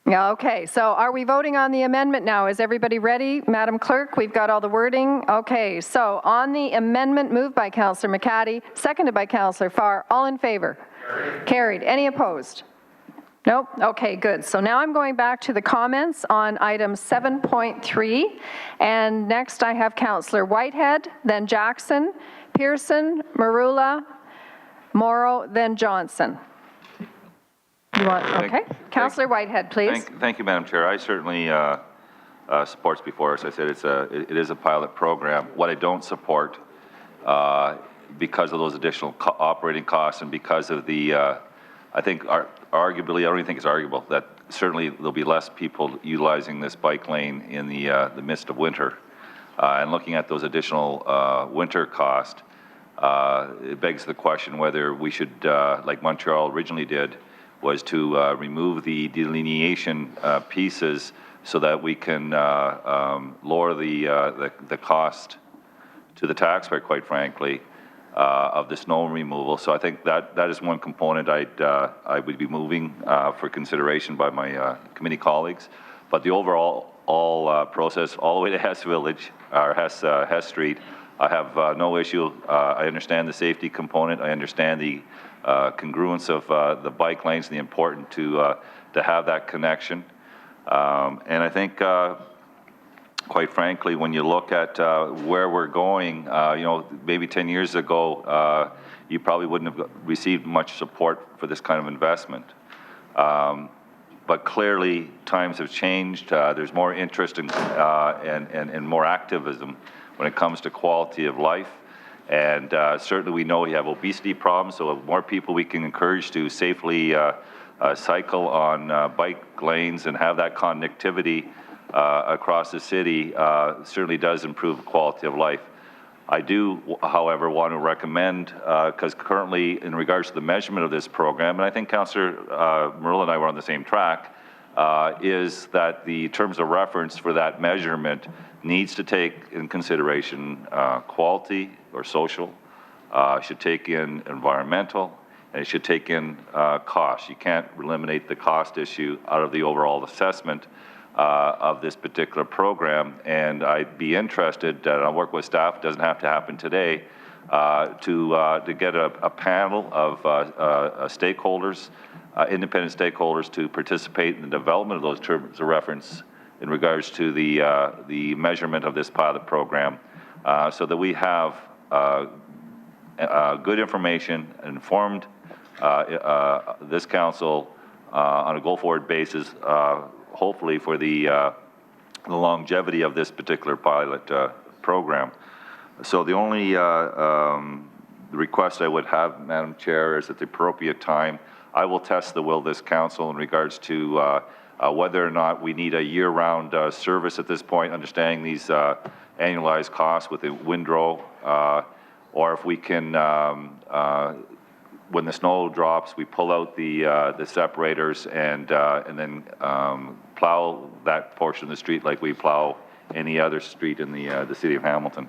Yeah, okay. So are we voting on the amendment now? Is everybody ready? Madam Clerk, we've got all the wording. Okay, so on the amendment moved by Councillor McCaddy, seconded by Councillor Farr, all in favor? Carried. Any opposed? Nope. Okay, good. So now I'm going back to the comments on item 7.3. And next I have Councillor Whitehead, then Jackson, Pearson, Marula, Morrow, then Johnson. You want, okay. Councillor Whitehead, please. Thank you, Madam Chair. I certainly supports before us. I said it is a pilot program. What I don't support, because of those additional operating costs and because of the, I think arguably, I don't even think it's arguable that certainly there'll be less people utilizing this bike lane in the midst of winter. And looking at those additional winter costs, it begs the question whether we should, like Montreal originally did, was to remove the delineation pieces so that we can lower the cost to the taxpayer, quite frankly, of the snow removal. So I think that is one component I would be moving for consideration by my committee colleagues. But the overall process, all the way to Hess Village, or Hess Street, I have no issue. I understand the safety component. I understand the congruence of the bike lanes and the importance to have that connection. And I think, quite frankly, when you look at where we're going, maybe 10 years ago, you probably wouldn't have received much support for this kind of investment. But clearly, times have changed. There's more interest and more activism when it comes to quality of life. And certainly we know we have obesity problems, so more people we can encourage to safely cycle on bike lanes and have that connectivity across the city certainly does improve quality of life. I do, however, want to recommend, because currently in regards to the measurement of this program, and I think Councillor Merle and I were on the same track, is that the terms of reference for that measurement needs to take in consideration quality or social, should take in environmental, and it should take in cost. You can't eliminate the cost issue out of the overall assessment of this particular program, and I'd be interested, and I'll work with staff, doesn't have to happen today, to get a panel of stakeholders, independent stakeholders, to participate in the development of those terms of reference in regards to the measurement of this pilot program, so that we have good information, informed this council on a go-forward basis, hopefully for the longevity of this particular pilot program. So the only request I would have, Madam Chair, is at the appropriate time, I will test the will of this council in regards to whether or not we need a year-round service at this point, understanding these annualized costs with the windrow, or if we can, when the snow drops, we pull out the separators and then plow that portion of the street like we plow any other street in the city of Hamilton.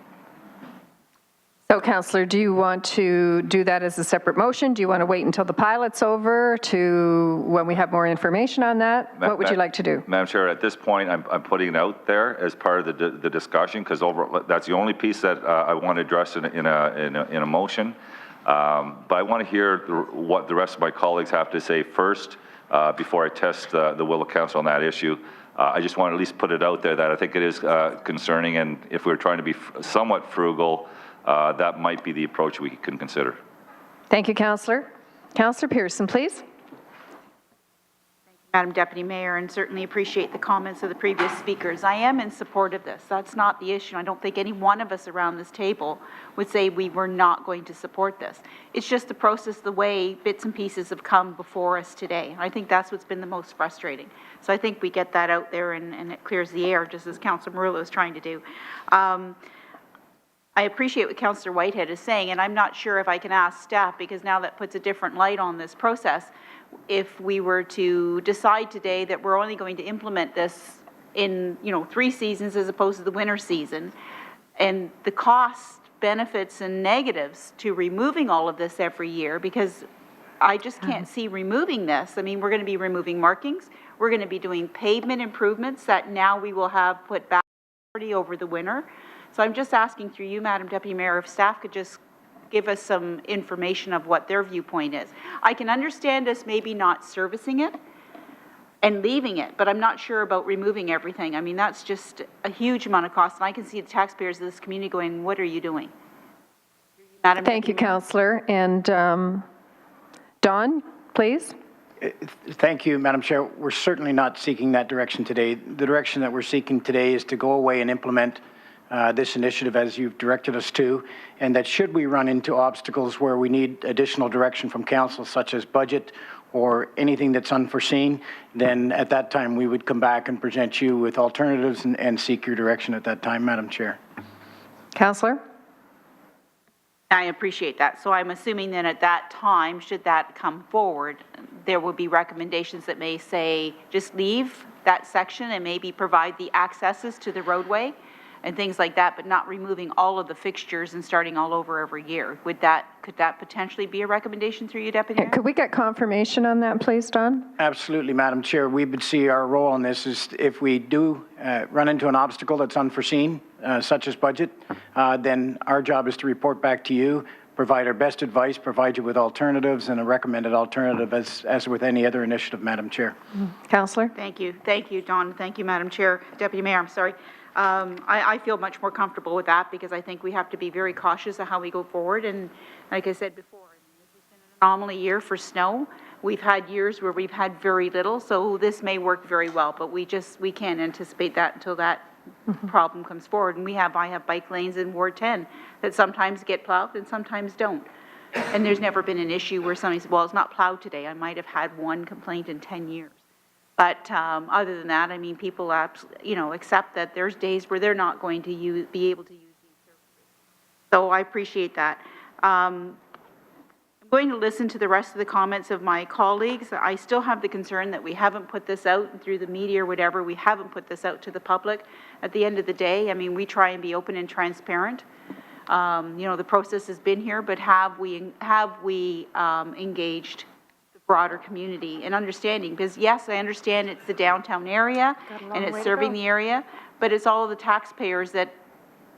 So, Councillor, do you want to do that as a separate motion? Do you want to wait until the pilot's over to when we have more information on that? What would you like to do? Madam Chair, at this point, I'm putting it out there as part of the discussion, because that's the only piece that I want to address in a motion. But I want to hear what the rest of my colleagues have to say first before I test the will of council on that issue. I just want to at least put it out there that I think it is concerning, and if we're trying to be somewhat frugal, that might be the approach we can consider. Thank you, Councillor. Councillor Pearson, please. Madam Deputy Mayor, and certainly appreciate the comments of the previous speakers. I am in support of this. That's not the issue. I don't think any one of us around this table would say we were not going to support this. It's just the process, the way bits and pieces have come before us today. I think that's what's been the most frustrating. So I think we get that out there and it clears the air, just as Councillor Murillo is trying to do. I appreciate what Councillor Whitehead is saying, and I'm not sure if I can ask staff, because now that puts a different light on this process. If we were to decide today that we're only going to implement this in, 3 seasons as opposed to the winter season, and the costs, benefits, and negatives to removing all of this every year, because I just can't see removing this. I mean, we're going to be removing markings. We're going to be doing pavement improvements that now we will have put back over the winter. So I'm just asking through you, Madam Deputy Mayor, if staff could just give us some information of what their viewpoint is. I can understand us maybe not servicing it and leaving it, but I'm not sure about removing everything. I mean, that's just a huge amount of cost, and I can see the taxpayers of this community going, what are you doing? Madam Thank you, Councillor. And Don, please. Thank you, Madam Chair. We're certainly not seeking that direction today. The direction that we're seeking today is to go away and implement this initiative as you've directed us to, and that should we run into obstacles where we need additional direction from council, such as budget or anything that's unforeseen, then at that time we would come back and present you with alternatives and seek your direction at that time, Madam Chair. Councillor? I appreciate that. So I'm assuming then at that time, should that come forward, there will be recommendations that may say just leave that section and maybe provide the accesses to the roadway and things like that, but not removing all of the fixtures and starting all over every year. Could that potentially be a recommendation through you, Deputy Mayor? Could we get confirmation on that, please, Don? Absolutely, Madam Chair. We would see our role in this is if we do run into an obstacle that's unforeseen, such as budget, then our job is to report back to you, provide our best advice, provide you with alternatives and a recommended alternative as with any other initiative, Madam Chair. Councillor? Thank you. Thank you, Don. Thank you, Madam Chair. Deputy Mayor, I'm sorry. I feel much more comfortable with that because I think we have to be very cautious of how we go forward. And like I said before, this has been an anomaly year for snow. We've had years where we've had very little, so this may work very well, but we can't anticipate that until that problem comes forward. And I have bike lanes in Ward 10 that sometimes get plowed and sometimes don't. And there's never been an issue where somebody said, well, it's not plowed today. I might have had one complaint in 10 years. But other than that, I mean, people, accept that there's days where they're not going to be able to use these services. So I appreciate that. I'm going to listen to the rest of the comments of my colleagues. I still have the concern that we haven't put this out through the media or whatever. We haven't put this out to the public. At the end of the day, I mean, we try and be open and transparent. The process has been here, but have we engaged the broader community and understanding? Because yes, I understand it's the downtown area and it's serving the area, but it's all of the taxpayers that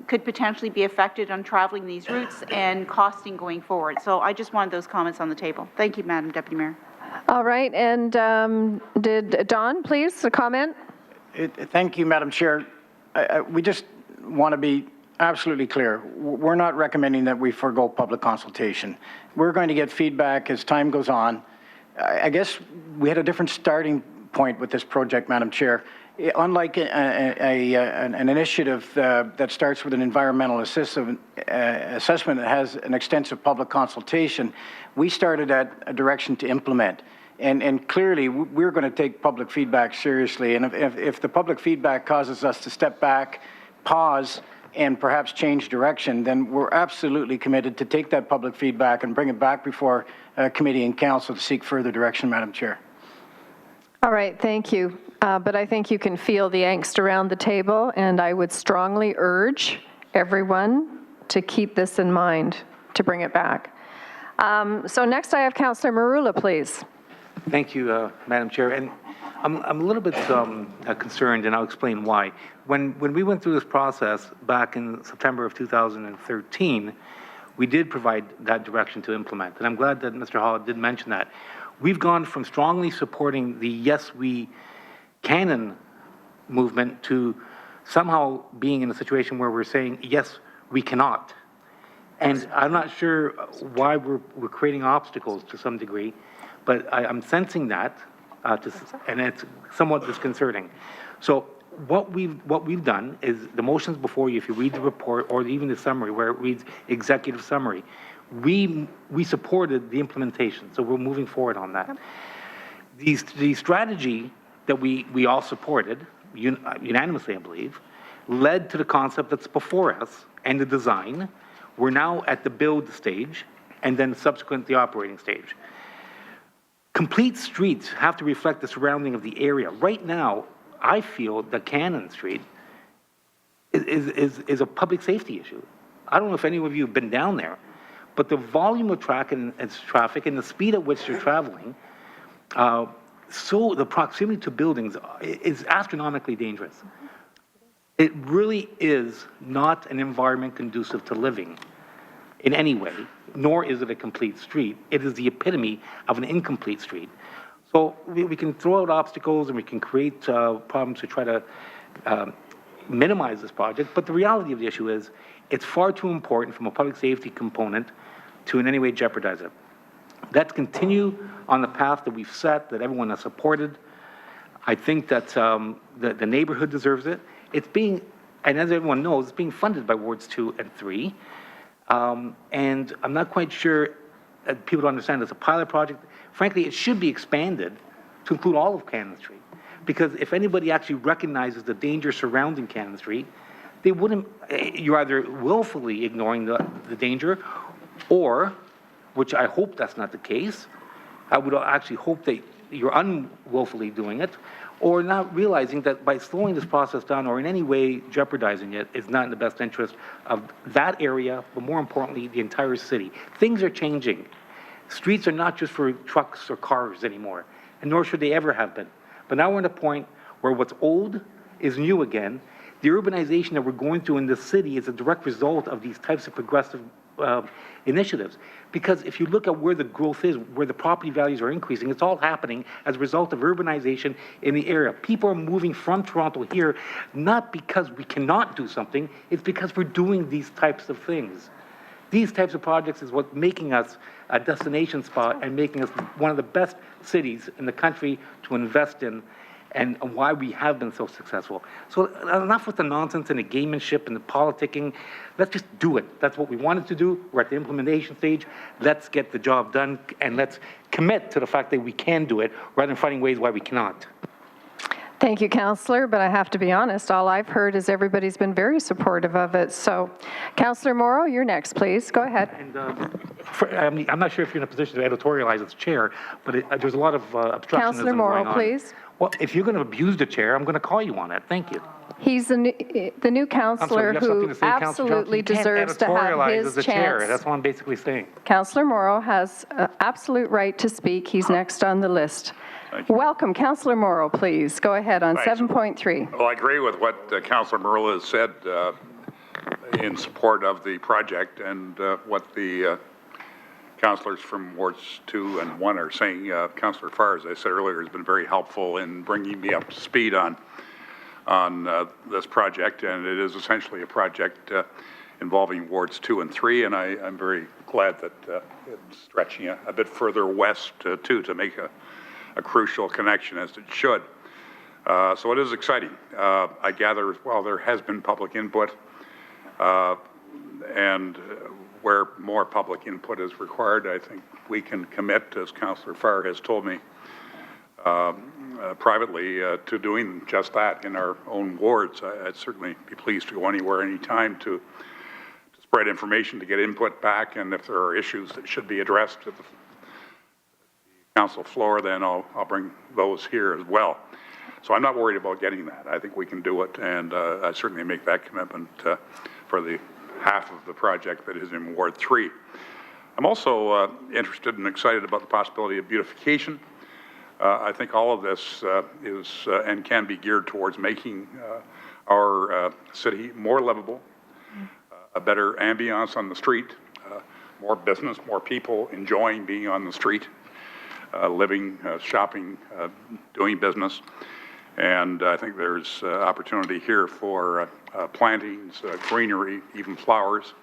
could potentially be affected on traveling these routes and costing going forward. So I just wanted those comments on the table. Thank you, Madam Deputy Mayor. All right, and did Don, please, a comment? Thank you, Madam Chair. We just want to be absolutely clear. We're not recommending that we forego public consultation. We're going to get feedback as time goes on. I guess we had a different starting point with this project, Madam Chair. Unlike an initiative that starts with an environmental assessment that has an extensive public consultation, we started at a direction to implement. And clearly, we're going to take public feedback seriously. And if the public feedback causes us to step back, pause, and perhaps change direction, then we're absolutely committed to take that public feedback and bring it back before committee and council to seek further direction, Madam Chair. All right, thank you. But I think you can feel the angst around the table, and I would strongly urge everyone to keep this in mind, to bring it back. So next I have Councillor Marula, please. Thank you, Madam Chair. And I'm a little bit concerned, and I'll explain why. When we went through this process back in September of 2013, we did provide that direction to implement. And I'm glad that Mr. Hall did mention that. We've gone from strongly supporting the Yes We Can movement to somehow being in a situation where we're saying, yes, we cannot. And I'm not sure why we're creating obstacles to some degree, but I'm sensing that, and it's somewhat disconcerting. So what we've done is the motions before you, if you read the report or even the summary where it reads executive summary, we supported the implementation, so we're moving forward on that. The strategy that we all supported, unanimously I believe, led to the concept that's before us and the design. We're now at the build stage and then subsequent the operating stage. Complete streets have to reflect the surrounding of the area. Right now, I feel that Cannon Street is a public safety issue. I don't know if any of you have been down there, but the volume of traffic and the speed at which they're traveling, so the proximity to buildings is astronomically dangerous. It really is not an environment conducive to living in any way, nor is it a complete street. It is the epitome of an incomplete street. So we can throw out obstacles and we can create problems to try to minimize this project, but the reality of the issue is it's far too important from a public safety component to in any way jeopardize it. Let's continue on the path that we've set, that everyone has supported. I think that the neighborhood deserves it. It's being, and as everyone knows, it's being funded by wards 2 and 3. And I'm not quite sure people don't understand it's a pilot project. Frankly, it should be expanded to include all of Cannon Street. Because if anybody actually recognizes the danger surrounding Cannon Street, they wouldn't, you're either willfully ignoring the danger, or, which I hope that's not the case, I would actually hope that you're unwillfully doing it, or not realizing that by slowing this process down or in any way jeopardizing it is not in the best interest of that area, but more importantly, the entire city. Things are changing. Streets are not just for trucks or cars anymore, and nor should they ever have been. But now we're at a point where what's old is new again. The urbanization that we're going through in this city is a direct result of these types of progressive initiatives. Because if you look at where the growth is, where the property values are increasing, it's all happening as a result of urbanization in the area. People are moving from Toronto here, not because we cannot do something, it's because we're doing these types of things. These types of projects is what's making us a destination spot and making us one of the best cities in the country to invest in. and why we have been so successful. So enough with the nonsense and the gamemanship and the politicking. Let's just do it. That's what we wanted to do. We're at the implementation stage. Let's get the job done, and let's commit to the fact that we can do it rather than finding ways why we cannot. Thank you, Councillor, but I have to be honest, all I've heard is everybody's been very supportive of it. So, Councillor Morrow, you're next, please. Go ahead. And I'm not sure if you're in a position to editorialize as chair, but there's a lot of obstructionism Councillor Morrow, going on. please. Well, if you're going to abuse the chair, I'm going to call you on it. Thank you. He's the new councillor you have something who to say, Councillor Johnson? absolutely You can't deserves to have editorialize his as a chair. chance. That's what I'm basically saying. Councillor Morrow has absolute right to speak. He's next on the list. Welcome, Councillor Morrow, please. Go ahead on Thanks. 7.3. Well, I agree with what Councillor Merle has said in support of the project and what the councillors from Wards 2 and 1 are saying. Councillor Farr, as I said earlier, has been very helpful in bringing me up to speed on this project, and it is essentially a project involving Wards 2 and 3, and I'm very glad that it's stretching a bit further west too, to make a crucial connection, as it should. So it is exciting. I gather as well there has been public input, and where more public input is required, I think we can commit, as Councillor Farr has told me privately, to doing just that in our own wards. I'd certainly be pleased to go anywhere, anytime to spread information, to get input back, and if there are issues that should be addressed at the council floor, then I'll bring those here as well. So I'm not worried about getting that. I think we can do it, and I certainly make that commitment for the half of the project that is in Ward 3. I'm also interested and excited about the possibility of beautification. I think all of this is and can be geared towards making our city more livable, a better ambiance on the street, more business, more people enjoying being on the street, living, shopping, doing business. And I think there's opportunity here for plantings, greenery, even flowers,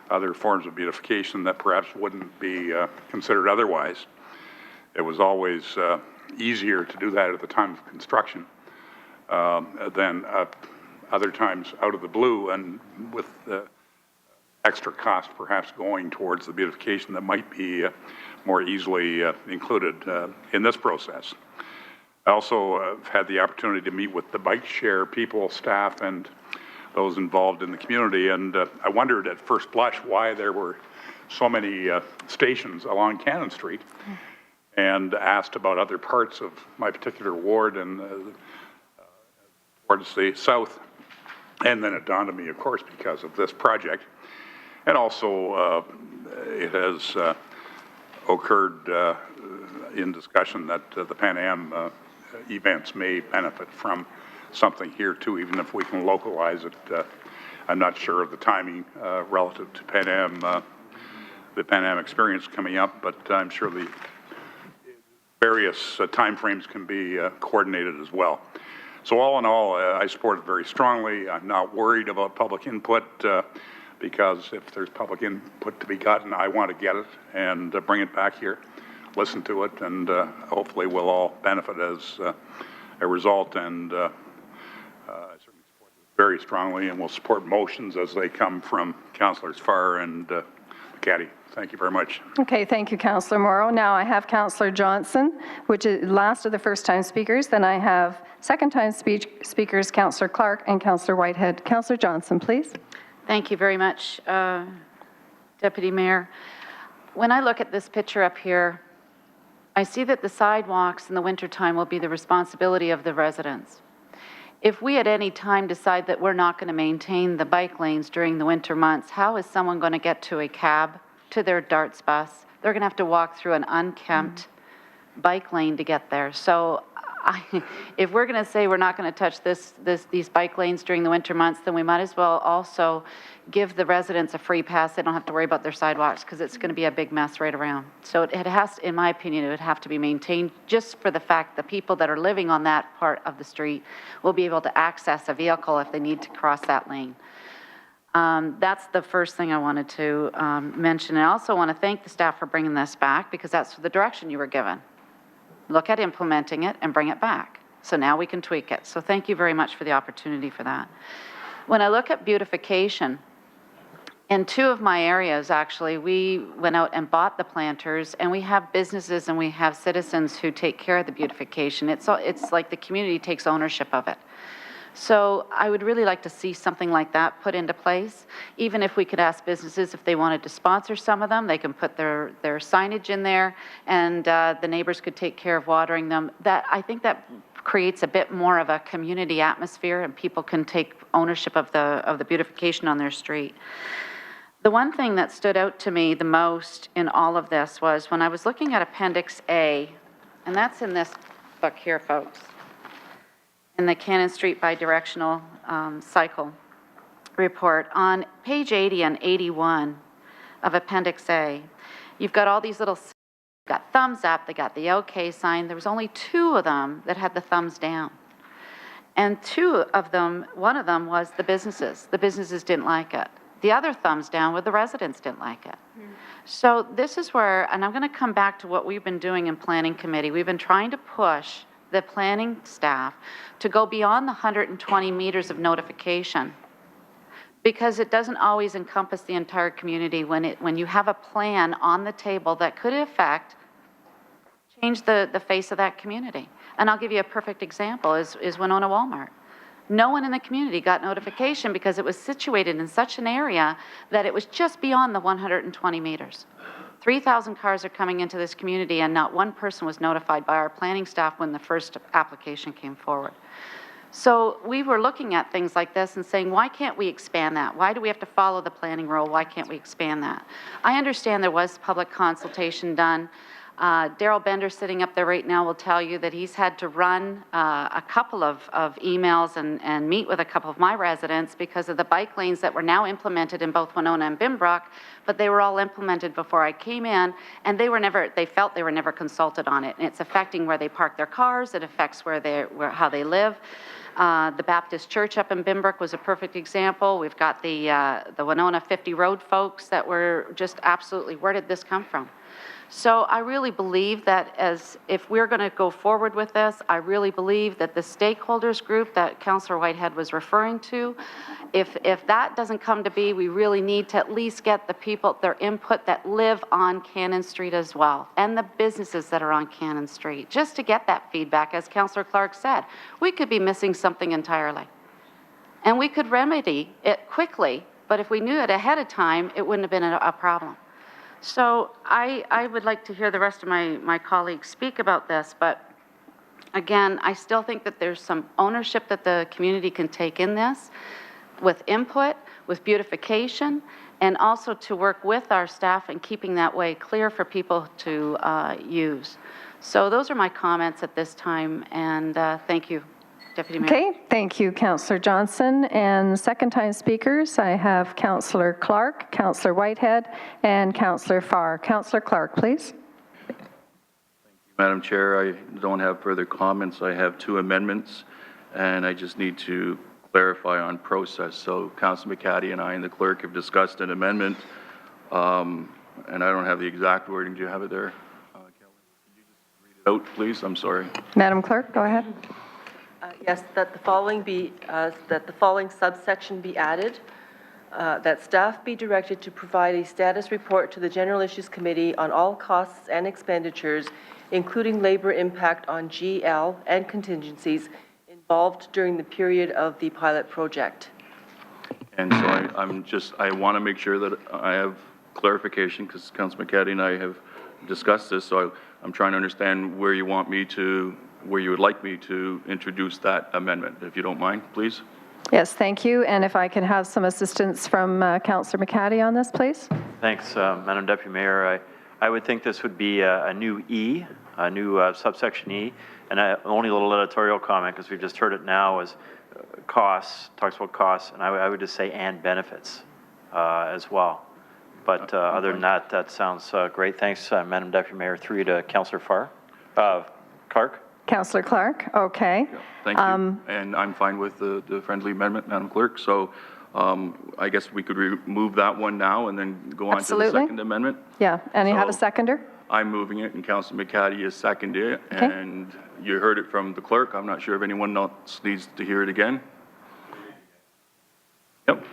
other forms of beautification that perhaps wouldn't be considered otherwise. It was always easier to do that at the time of construction than other times out of the blue, and with extra cost perhaps going towards the beautification that might be more easily included in this process. I also have had the opportunity to meet with the bike share people, staff, and those involved in the community, and I wondered at first blush why there were so many stations along Cannon Street, and asked about other parts of my particular ward and towards the south. And then it dawned on me, of course, because of this project. And also, it has occurred in discussion that the Pan Am events may benefit from something here too, even if we can localize it. I'm not sure of the timing relative to Pan Am, the Pan Am experience coming up, but I'm sure the various timeframes can be coordinated as well. So all in all, I support it very strongly. I'm not worried about public input because if there's public input to be gotten, I want to get it and bring it back here, listen to it, and hopefully we'll all benefit as a result. And I certainly support it very strongly, and will support motions as they come from Councillors Farr and McCaddy. Thank you very much. Okay, thank you, Councillor Morrow. Now I have Councillor Johnson, which is last of the first-time speakers. Then I have second-time speakers, Councillor Clark and Councillor Whitehead. Councillor Johnson, please. Thank you very much, Deputy Mayor. When I look at this picture up here, I see that the sidewalks in the wintertime will be the responsibility of the residents. If we at any time decide that we're not going to maintain the bike lanes during the winter months, how is someone going to get to a cab, to their darts bus? They're going to have to walk through an unkempt bike lane to get there. So if we're going to say we're not going to touch these bike lanes during the winter months, then we might as well also give the residents a free pass. They don't have to worry about their sidewalks because it's going to be a big mess right around. So it has, in my opinion, it would have to be maintained just for the fact that people that are living on that part of the street will be able to access a vehicle if they need to cross that lane. That's the first thing I wanted to mention. I also want to thank the staff for bringing this back because that's the direction you were given. Look at implementing it and bring it back. So now we can tweak it. So thank you very much for the opportunity for that. When I look at beautification, in 2 of my areas, actually, we went out and bought the planters, and we have businesses and we have citizens who take care of the beautification. It's like the community takes ownership of it. So I would really like to see something like that put into place. Even if we could ask businesses if they wanted to sponsor some of them, they can put their signage in there, and the neighbors could take care of watering them. I think that creates a bit more of a community atmosphere, and people can take ownership of the beautification on their street. The one thing that stood out to me the most in all of this was when I was looking at Appendix A, and that's in this book here, folks, in the Cannon Street Bidirectional Cycle Report. On page 80 and 81 of Appendix A, you've got all these little, got thumbs up, they got the OK sign. There was only 2 of them that had the thumbs down. And 2 of them, one of them was the businesses. The businesses didn't like it. The other thumbs down were the residents didn't like it. So this is where, and I'm going to come back to what we've been doing in Planning Committee. We've been trying to push the planning staff to go beyond the 120 meters of notification, because it doesn't always encompass the entire community when you have a plan on the table that could affect, change the face of that community. And I'll give you a perfect example is Winona Walmart. No one in the community got notification because it was situated in such an area that it was just beyond the 120 meters. 3,000 cars are coming into this community, and not one person was notified by our planning staff when the first application came forward. So we were looking at things like this and saying, why can't we expand that? Why do we have to follow the planning rule? Why can't we expand that? I understand there was public consultation done. Daryl Bender, sitting up there right now, will tell you that he's had to run a couple of emails and meet with a couple of my residents because of the bike lanes that were now implemented in both Winona and Binbrook, but they were all implemented before I came in, and they felt they were never consulted on it. And it's affecting where they park their cars, it affects how they live. The Baptist Church up in Binbrook was a perfect example. We've got the Winona 50 Road folks that were just absolutely, where did this come from? So I really believe that if we're going to go forward with this, I really believe that the stakeholders group that Councillor Whitehead was referring to, if that doesn't come to be, we really need to at least get the people, their input that live on Cannon Street as well, and the businesses that are on Cannon Street, just to get that feedback. As Councillor Clark said, we could be missing something entirely. And we could remedy it quickly, but if we knew it ahead of time, it wouldn't have been a problem. So I would like to hear the rest of my colleagues speak about this, but again, I still think that there's some ownership that the community can take in this with input, with beautification, and also to work with our staff and keeping that way clear for people to use. So those are my comments at this time, and thank you, Deputy Mayor. Okay, thank you, Councillor Johnson. And second-time speakers, I have Councillor Clark, Councillor Whitehead, and Councillor Farr. Councillor Clark, please. Madam Chair, I don't have further comments. I have 2 amendments, and I just need to clarify on process. So Councillor McCaddy and I and the clerk have discussed an amendment, and I don't have the exact wording. Do you have it there, Kelly? Could you just read it out, please? I'm sorry. Madam Clerk, go ahead. Yes, that the following subsection be added, that staff be directed to provide a status report to the General Issues Committee on all costs and expenditures, including labor impact on GL and contingencies involved during the period of the pilot project. And so I want to make sure that I have clarification, because Councilor McCaddy and I have discussed this, so I'm trying to understand where you would like me to introduce that amendment, if you don't mind, please. Yes, thank you. And if I can have some assistance from Councillor McCaddy on this, please. Thanks, Madam Deputy Mayor. I would think this would be a new E, a new subsection E, and only a little editorial comment, because we've just heard it now, is costs, talks about costs, and I would just say and benefits as well. But other than that, that sounds great. Thanks, Madam Deputy Mayor. Through to Councillor Farr. Clark? Councillor Clark, okay. Yeah, thank you. And I'm fine with the friendly amendment, Madam Clerk. So I guess we could remove that one now and then go on to the second amendment. Yeah, and you have a seconder? I'm moving it, and Councillor McCaddy is seconding it. Okay. And you heard it from the clerk. I'm not sure if anyone else needs to hear it again. Yep.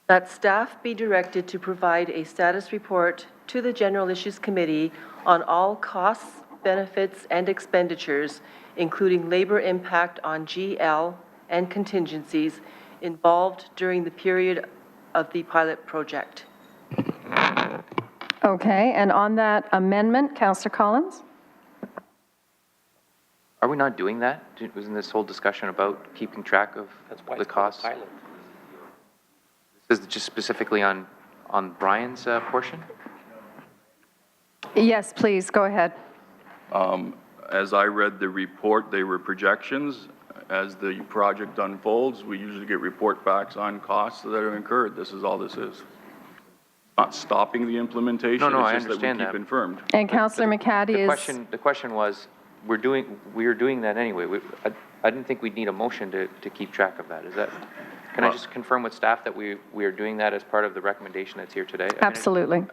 That staff be directed to provide a status report to the General Issues Committee on all costs, benefits, and expenditures, including labor impact on GL and contingencies involved during the period of the pilot project. Okay, and on that amendment, Councillor Collins? Are we not doing that? Wasn't this whole discussion about keeping track of the costs? This is just specifically on Brian's portion? Yes, please, go ahead. As I read the report, they were projections. As the project unfolds, we usually get report backs on costs that are incurred. This is all this is. Not stopping the implementation. No, I it's just understand that we keep that. infirmed. And Councillor McCaddy is... The question was, we are doing that anyway. I didn't think we'd need a motion to keep track of that. Is that, can I just confirm with staff that we are doing that as part of the recommendation that's here today? I mean, Absolutely.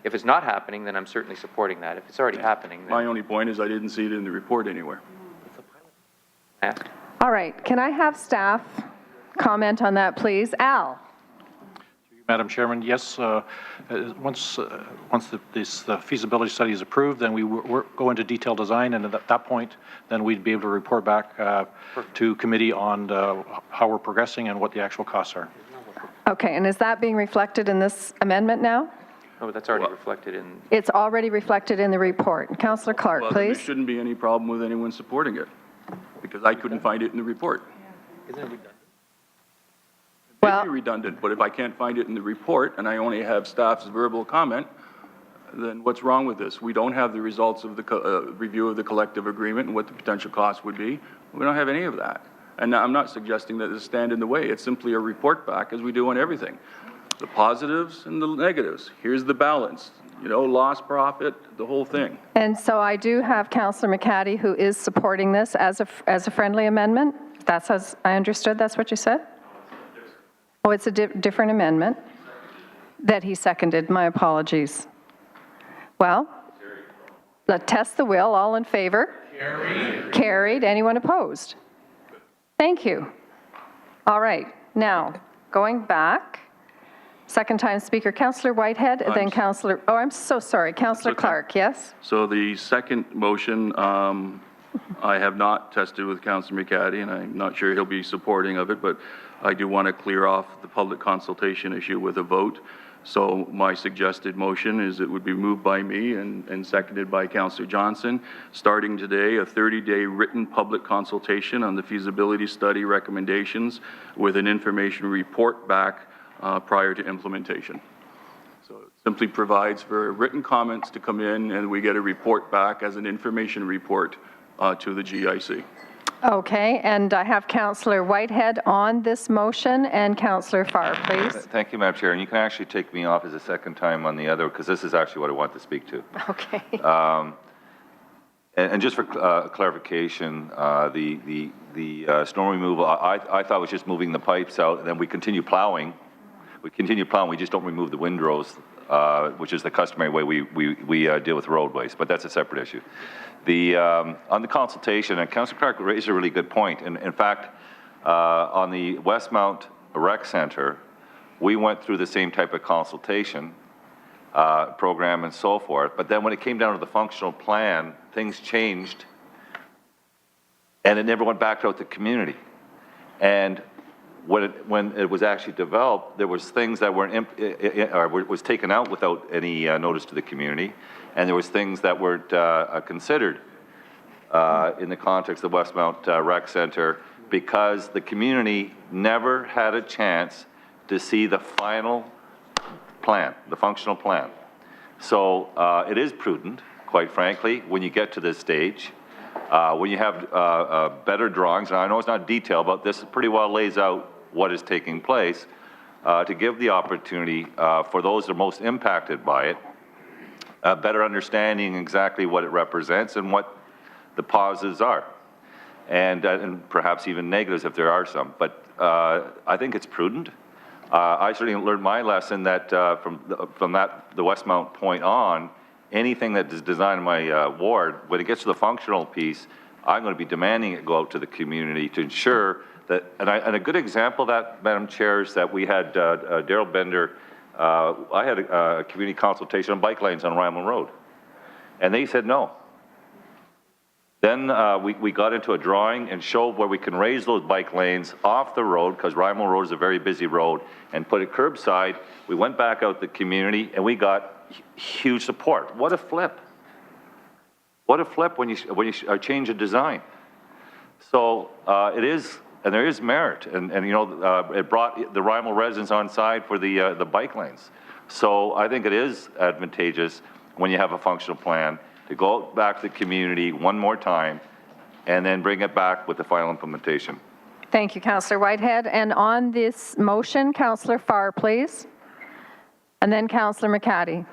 if it's not happening, then I'm certainly supporting that. If it's already happening, then... My only point is I didn't see it in the report anywhere. Ask. All right, can I have staff comment on that, please? Al? Madam Chairman, yes, once this feasibility study is approved, then we go into detailed design, and at that point, then we'd be able to report back to committee on how we're progressing and what the actual costs are. Okay, and is that being reflected in this amendment now? No, that's already reflected in... It's already reflected in the report. Councillor Clark, Well, then please. there shouldn't be any problem with anyone supporting it, because I couldn't find it in the report. It may be redundant, but if I can't find it in the report and I only have staff's verbal comment, then what's wrong with this? We don't have the results of the review of the collective agreement and what the potential cost would be. We don't have any of that. And I'm not suggesting that this stand in the way. It's simply a report back, as we do on everything. The positives and the negatives. Here's the balance. You know, lost profit, the whole thing. And so I do have Councillor McCaddy who is supporting this as a friendly amendment. That's as I understood, that's what you said? Oh, it's a different amendment that he seconded. My apologies. Well, let's test the will. All in favor? Carried. Carried. Anyone opposed? Thank you. All right. Now, going back, second time speaker, Councillor Whitehead, and then Councillor, oh, I'm so sorry, Councillor Clark, yes? So the second motion, I have not tested with Councillor McCaddy, and I'm not sure he'll be supporting of it, but I do want to clear off the public consultation issue with a vote. So my suggested motion is it would be moved by me and seconded by Councillor Johnson. Starting today, a 30-day written public consultation on the feasibility study recommendations with an information report back prior to implementation. So it simply provides for written comments to come in, and we get a report back as an information report to the GIC. Okay, and I have Councillor Whitehead on this motion, and Councillor Farr, please. Thank you, Madam Chair. And you can actually take me off as a second time on the other, because this is actually what I want to speak to. Okay. And just for clarification, the snow removal, I thought was just moving the pipes out, and then we continue plowing. We just don't remove the windrows, which is the customary way we deal with roadways, but that's a separate issue. On the consultation, and Councillor Clark raised a really good point. And in fact, on the Westmount Rec Center, we went through the same type of consultation program and so forth. But then when it came down to the functional plan, things changed, and it never went back out to the community. And when it was actually developed, there was things that weren't was taken out without any notice to the community, and there was things that weren't considered in the context of Westmount Rec Center because the community never had a chance to see the final plan, the functional plan. So it is prudent, quite frankly, when you get to this stage, when you have better drawings, and I know it's not detailed, but this pretty well lays out what is taking place, to give the opportunity for those that are most impacted by it, better understanding exactly what it represents and what the positives are, and perhaps even negatives if there are some. But I think it's prudent. I certainly learned my lesson that from the Westmount point on, anything that is designed in my ward, when it gets to the functional piece, I'm going to be demanding it go out to the community to ensure that, and a good example of that, Madam Chair, is that we had Daryl Bender, I had a community consultation on bike lanes on Ryman Road, and they said no. Then we got into a drawing and showed where we can raise those bike lanes off the road, because Ryman Road is a very busy road, and put it curbside. We went back out to the community and we got huge support. What a flip. What a flip when you change a design. So it is, and there is merit, and you know, it brought the Ryman residents on side for the bike lanes. So I think it is advantageous when you have a functional plan to go back to the community one more time and then bring it back with the final implementation. Thank you, Councillor Whitehead. And on this motion, Councillor Farr, please. And then Councillor McCaddy.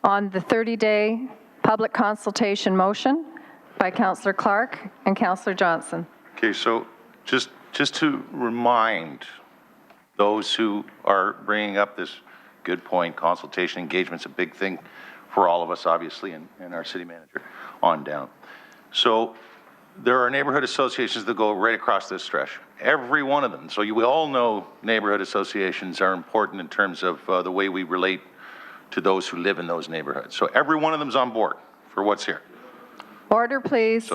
On the 30-day public consultation motion by Councillor Clark and Councillor Johnson. Okay, so just to remind those who are bringing up this good point, consultation engagement's a big thing for all of us, obviously, and our city manager on down. So there are neighborhood associations that go right across this stretch, every one of them. So we all know neighborhood associations are important in terms of the way we relate to those who live in those neighborhoods. So every one of them's on board for what's here. Order, please.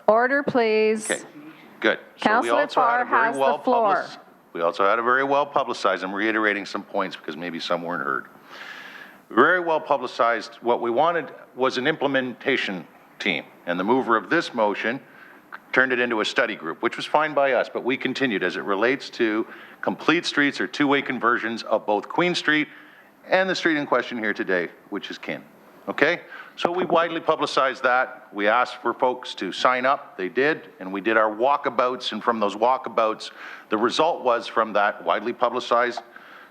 Order, please. Okay, good. Councillor Farr has the floor. We also had a very well publicized, I'm reiterating some points because maybe some weren't heard. Very well publicized. What we wanted was an implementation team, and the mover of this motion turned it into a study group, which was fine by us, but we continued as it relates to complete streets or two-way conversions of both Queen Street and the street in question here today, which is Kin. Okay? So we widely publicized that. We asked for folks to sign up. They did, and we did our walkabouts, and from those walkabouts, the result was from that widely publicized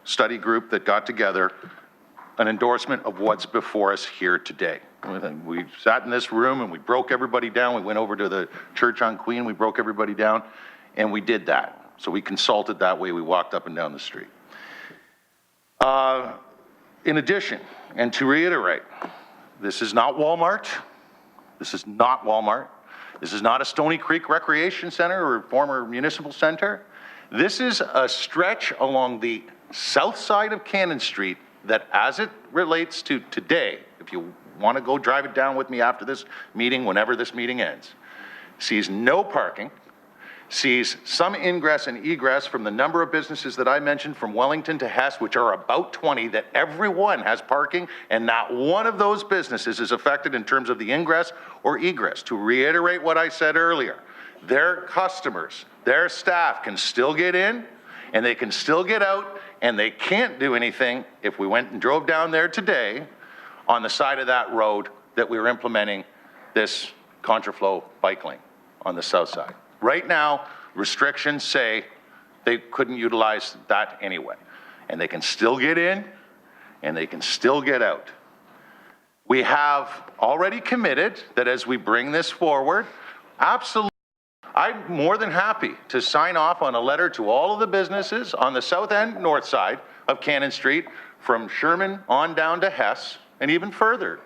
study group that got together an endorsement of what's before us here today. We sat in this room and we broke everybody down. We went over to the church on Queen, we broke everybody down, and we did that. So we consulted that way, we walked up and down the street. In addition, and to reiterate, this is not Walmart. This is not Walmart. This is not a Stony Creek Recreation Center or former municipal center. This is a stretch along the south side of Cannon Street that, as it relates to today, if you want to go drive it down with me after this meeting, whenever this meeting ends, sees no parking, sees some ingress and egress from the number of businesses that I mentioned from Wellington to Hess, which are about 20, that everyone has parking, and not one of those businesses is affected in terms of the ingress or egress. To reiterate what I said earlier, their customers, their staff can still get in, and they can still get out, and they can't do anything if we went and drove down there today on the side of that road that we were implementing this contraflow bike lane on the south side. Right now, restrictions say they couldn't utilize that anyway, and they can still get in and they can still get out. We have already committed that as we bring this forward, absolutely, I'm more than happy to sign off on a letter to all of the businesses on the south and north side of Cannon Street, from Sherman on down to Hess and even further,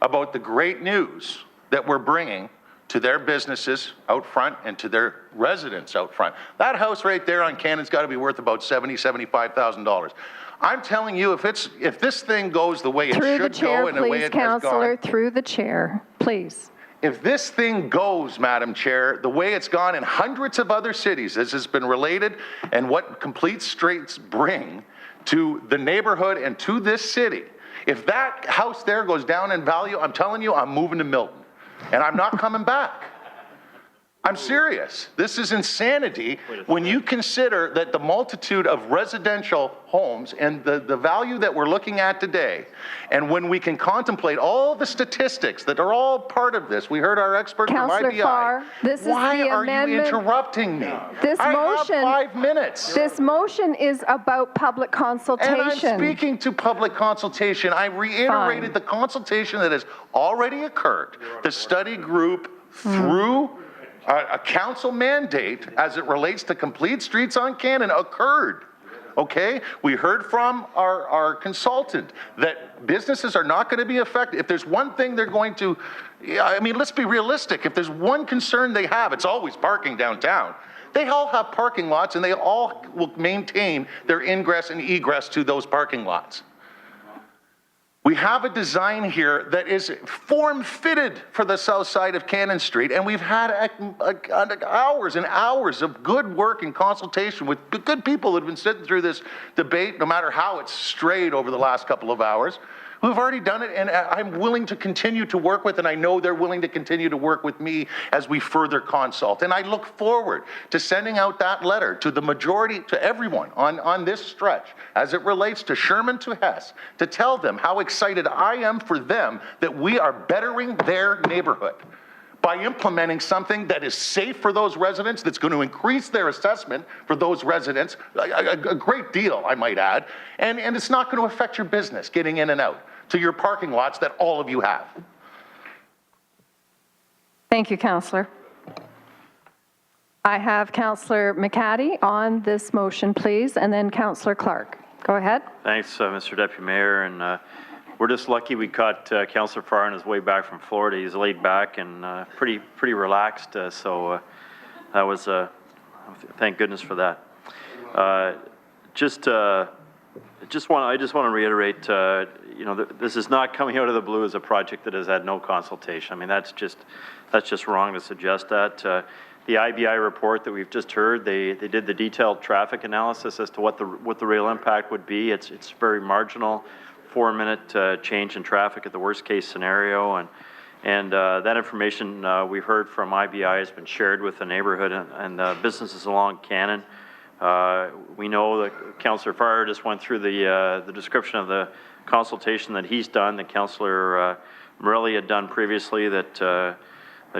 about the great news that we're bringing to their businesses out front and to their residents out front. That house right there on Cannon's got to be worth about $70,000, $75,000. I'm telling you, if this thing goes the way it should go and the way it has gone. Through the chair, please, Councillor, through the chair, please. If this thing goes, Madam Chair, the way it's gone in hundreds of other cities, this has been related, and what complete streets bring to the neighborhood and to this city, if that house there goes down in value, I'm telling you, I'm moving to Milton, and I'm not coming back. I'm serious. This is insanity when you consider that the multitude of residential homes and the value that we're looking at today, and when we can contemplate all the statistics that are all part of this. We heard our expert from IBI. Farr, this is Why the are amendment. you interrupting me? This I motion, have 5 minutes. This motion is about public consultation. And I'm speaking to public consultation. I reiterated the consultation that has already occurred. The study group through a council mandate as it relates to complete streets on Cannon occurred. okay? We heard from our consultant that businesses are not going to be affected. If there's one thing they're going to, I mean, let's be realistic. If there's one concern they have, it's always parking downtown. They all have parking lots, and they all will maintain their ingress and egress to those parking lots. We have a design here that is form-fitted for the south side of Cannon Street, and we've had hours and hours of good work and consultation with good people that have been sitting through this debate, no matter how it's strayed over the last couple of hours. We've already done it, and I'm willing to continue to work with, and I know they're willing to continue to work with me as we further consult. And I look forward to sending out that letter to the majority, to everyone on this stretch, as it relates to Sherman to Hess, to tell them how excited I am for them that we are bettering their neighborhood by implementing something that is safe for those residents, that's going to increase their assessment for those residents, a great deal, I might add, and it's not going to affect your business getting in and out to your parking lots that all of you have. Thank you, Councillor. I have Councillor McCaddy on this motion, please, and then Councillor Clark. Go ahead. Thanks, Mr. Deputy Mayor, and we're just lucky we caught Councillor Farr on his way back from Florida. He's laid back and pretty relaxed, so that was, thank goodness for that. I just want to reiterate, you know, this is not coming out of the blue as a project that has had no consultation. I mean, that's just wrong to suggest that. The IBI report that we've just heard, they did the detailed traffic analysis as to what the real impact would be. It's very marginal, 4-minute change in traffic at the worst case scenario, and that information we've heard from IBI has been shared with the neighborhood and businesses along Cannon. We know that Councillor Farr just went through the description of the consultation that he's done, that Councillor Morelli had done previously, that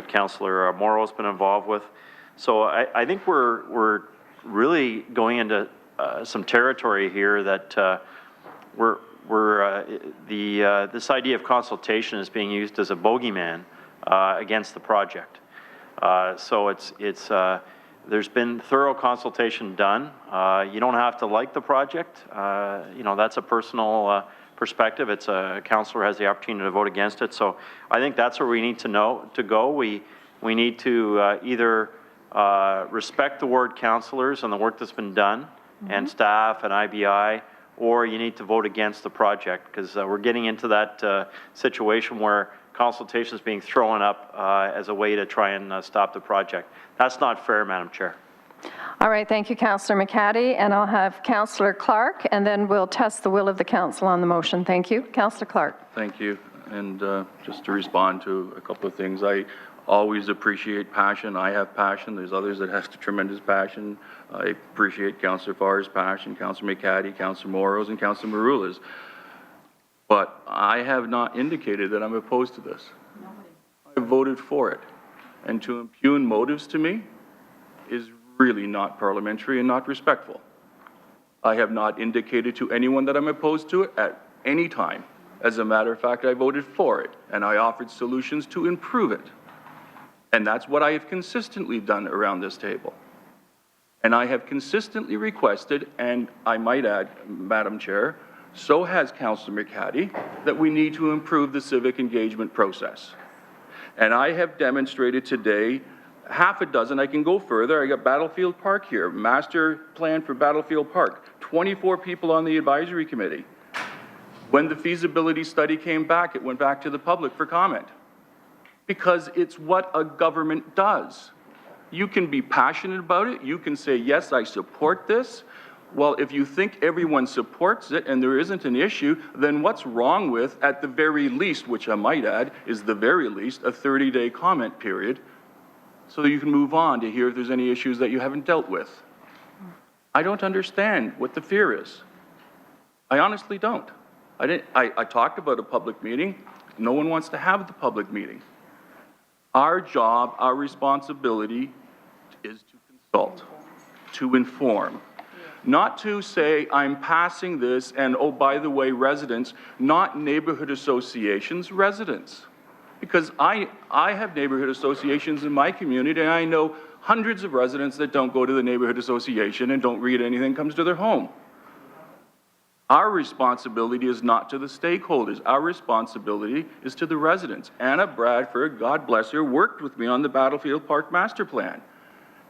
Councillor Morrow has been involved with. So I think we're really going into some territory here that this idea of consultation is being used as a bogeyman against the project. So there's been thorough consultation done. You don't have to like the project. You know, that's a personal perspective. It's a councillor has the opportunity to vote against it. So I think that's where we need to go. We need to either respect the ward councillors and the work that's been done, and staff and IBI, or you need to vote against the project, because we're getting into that situation where consultation is being thrown up as a way to try and stop the project. That's not fair, Madam Chair. All right, thank you, Councillor McCaddy, and I'll have Councillor Clark, and then we'll test the will of the council on the motion. Thank you. Councillor Clark. Thank you. And just to respond to a couple of things, I always appreciate passion. I have passion. There's others that have tremendous passion. I appreciate Councillor Farr's passion, Councillor McCaddy, Councillor Morrow's, and Councillor Marula's. But I have not indicated that I'm opposed to this. I voted for it. And to impugn motives to me is really not parliamentary and not respectful. I have not indicated to anyone that I'm opposed to it at any time. As a matter of fact, I voted for it, and I offered solutions to improve it. And that's what I have consistently done around this table. And I have consistently requested, and I might add, Madam Chair, so has Councillor McCaddy, that we need to improve the civic engagement process. And I have demonstrated today half a dozen. I can go further. I got Battlefield Park here, master plan for Battlefield Park, 24 people on the advisory committee. When the feasibility study came back, it went back to the public for comment, because it's what a government does. You can be passionate about it. You can say, yes, I support this. Well, if you think everyone supports it and there isn't an issue, then what's wrong with, at the very least, which I might add, is the very least, a 30-day comment period, so that you can move on to hear if there's any issues that you haven't dealt with. I don't understand what the fear is. I honestly don't. I talked about a public meeting. No one wants to have the public meeting. Our job, our responsibility is to consult, to inform. Not to say, I'm passing this, and oh, by the way, residents, not neighborhood associations, residents. Because I have neighborhood associations in my community, and I know hundreds of residents that don't go to the neighborhood association and don't read anything that comes to their home. Our responsibility is not to the stakeholders. Our responsibility is to the residents. Anna Bradford, God bless her, worked with me on the Battlefield Park Master Plan.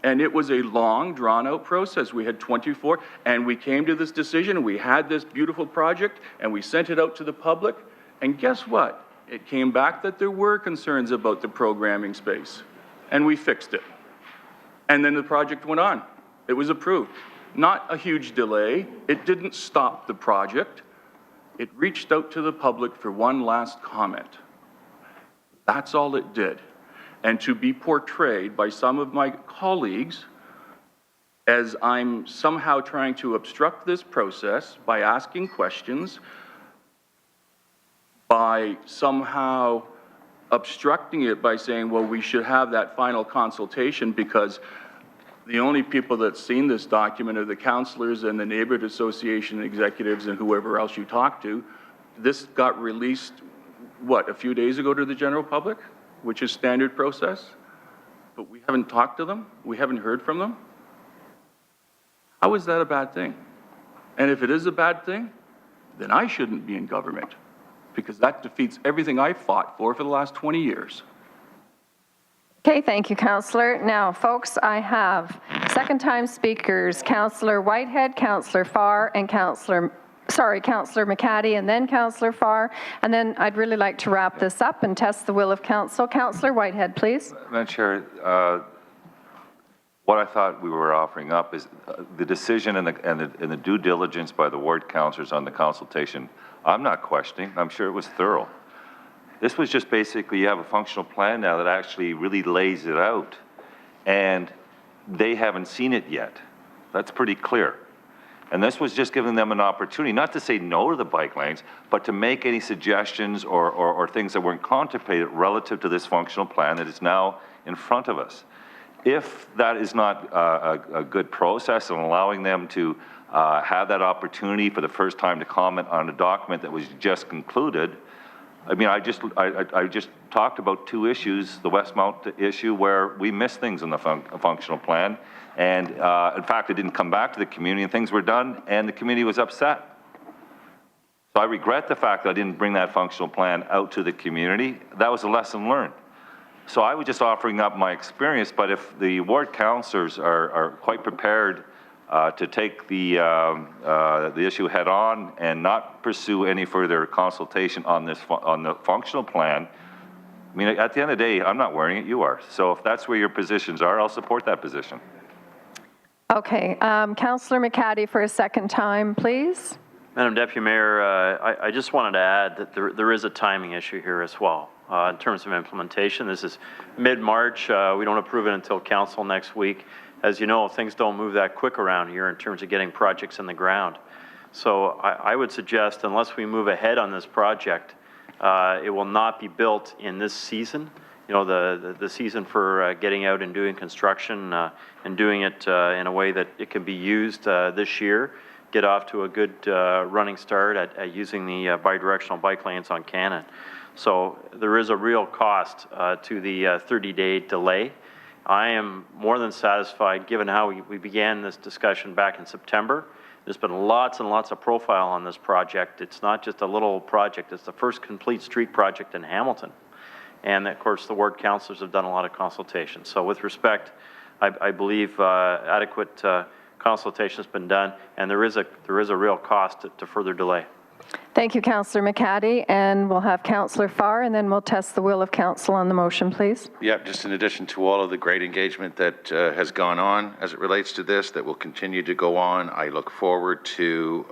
And it was a long, drawn-out process. We had 24, and we came to this decision, and we had this beautiful project, and we sent it out to the public. And guess what? It came back that there were concerns about the programming space, and we fixed it. And then the project went on. It was approved. Not a huge delay. It didn't stop the project. It reached out to the public for one last comment. That's all it did. And to be portrayed by some of my colleagues as I'm somehow trying to obstruct this process by asking questions, by somehow obstructing it by saying, well, we should have that final consultation because the only people that's seen this document are the councillors and the neighborhood association executives and whoever else you talk to. This got released, what, a few days ago to the general public, which is standard process, but we haven't talked to them, we haven't heard from them. How is that a bad thing? And if it is a bad thing, then I shouldn't be in government, because that defeats everything I fought for the last 20 years. Okay, thank you, Councillor. Now, folks, I have second-time speakers, Councillor Whitehead, Councillor Farr, and Councillor McCaddy, and then Councillor Farr. And then I'd really like to wrap this up and test the will of council. Councillor Whitehead, please. Madam Chair, what I thought we were offering up is the decision and the due diligence by the ward councillors on the consultation. I'm not questioning. I'm sure it was thorough. This was just basically, you have a functional plan now that actually really lays it out, and they haven't seen it yet. That's pretty clear. And this was just giving them an opportunity, not to say no to the bike lanes, but to make any suggestions or things that weren't contemplated relative to this functional plan that is now in front of us. If that is not a good process and allowing them to have that opportunity for the first time to comment on a document that was just concluded, I mean, I just talked about two issues, the Westmount issue where we missed things in the functional plan. And in fact, it didn't come back to the community and things were done and the community was upset. So I regret the fact that I didn't bring that functional plan out to the community. That was a lesson learned. So I was just offering up my experience, but if the ward councillors are quite prepared to take the issue head on and not pursue any further consultation on the functional plan, I mean, at the end of the day, I'm not wearing it, you are. So if that's where your positions are, I'll support that position. Okay, Councillor McCaddy for a second time, please. Madam Deputy Mayor, I just wanted to add that there is a timing issue here as well. In terms of implementation, this is mid-March. We don't approve it until council next week. As you know, things don't move that quick around here in terms of getting projects in the ground. So I would suggest, unless we move ahead on this project, it will not be built in this season. You know, the season for getting out and doing construction and doing it in a way that it can be used this year, get off to a good running start at using the bidirectional bike lanes on Cannon. So there is a real cost to the 30-day delay. I am more than satisfied, given how we began this discussion back in September. There's been lots and lots of profile on this project. It's not just a little project. It's the first complete street project in Hamilton. And of course, the ward councillors have done a lot of consultation. So with respect, I believe adequate consultation has been done, and there is a real cost to further delay. Thank you, Councillor McCaddy, and we'll have Councillor Farr, and then we'll test the will of council on the motion, please. Yeah, just in addition to all of the great engagement that has gone on as it relates to this, that will continue to go on, I look forward to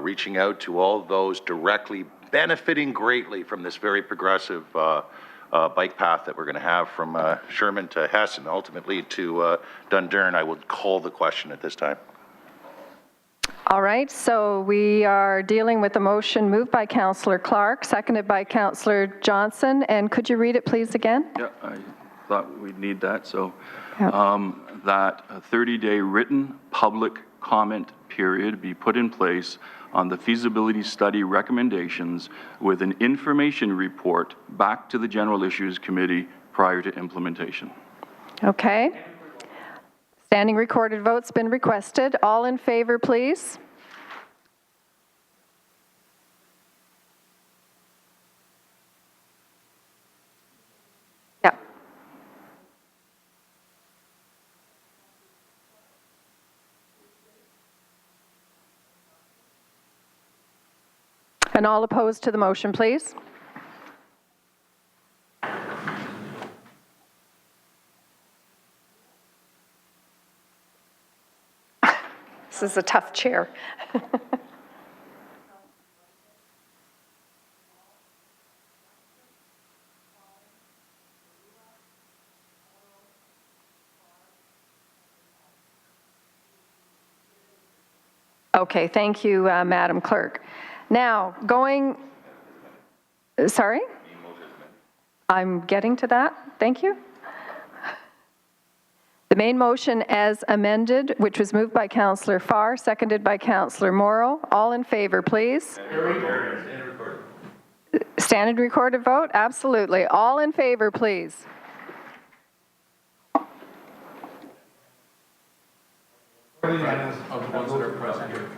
reaching out to all those directly benefiting greatly from this very progressive bike path that we're going to have from Sherman to Hess and ultimately to Dundurn. I would call the question at this time. All right, so we are dealing with a motion moved by Councillor Clark, seconded by Councillor Johnson, and could you read it please again? Yeah, I thought we'd need that. So that a 30-day written public comment period be put in place on the feasibility study recommendations with an information report back to the General Issues Committee prior to implementation. Okay. Standing recorded vote's been requested. All in favor, please. And all opposed to the motion, please. This is a tough chair. Okay, thank you, Madam Clerk. Now, sorry? I'm getting to that. Thank you. The main motion as amended, which was moved by Councillor Farr, seconded by Councillor Morrow. All in favor, please. Standard recorded vote? Absolutely. All in favor, please. Of the ones that are present here.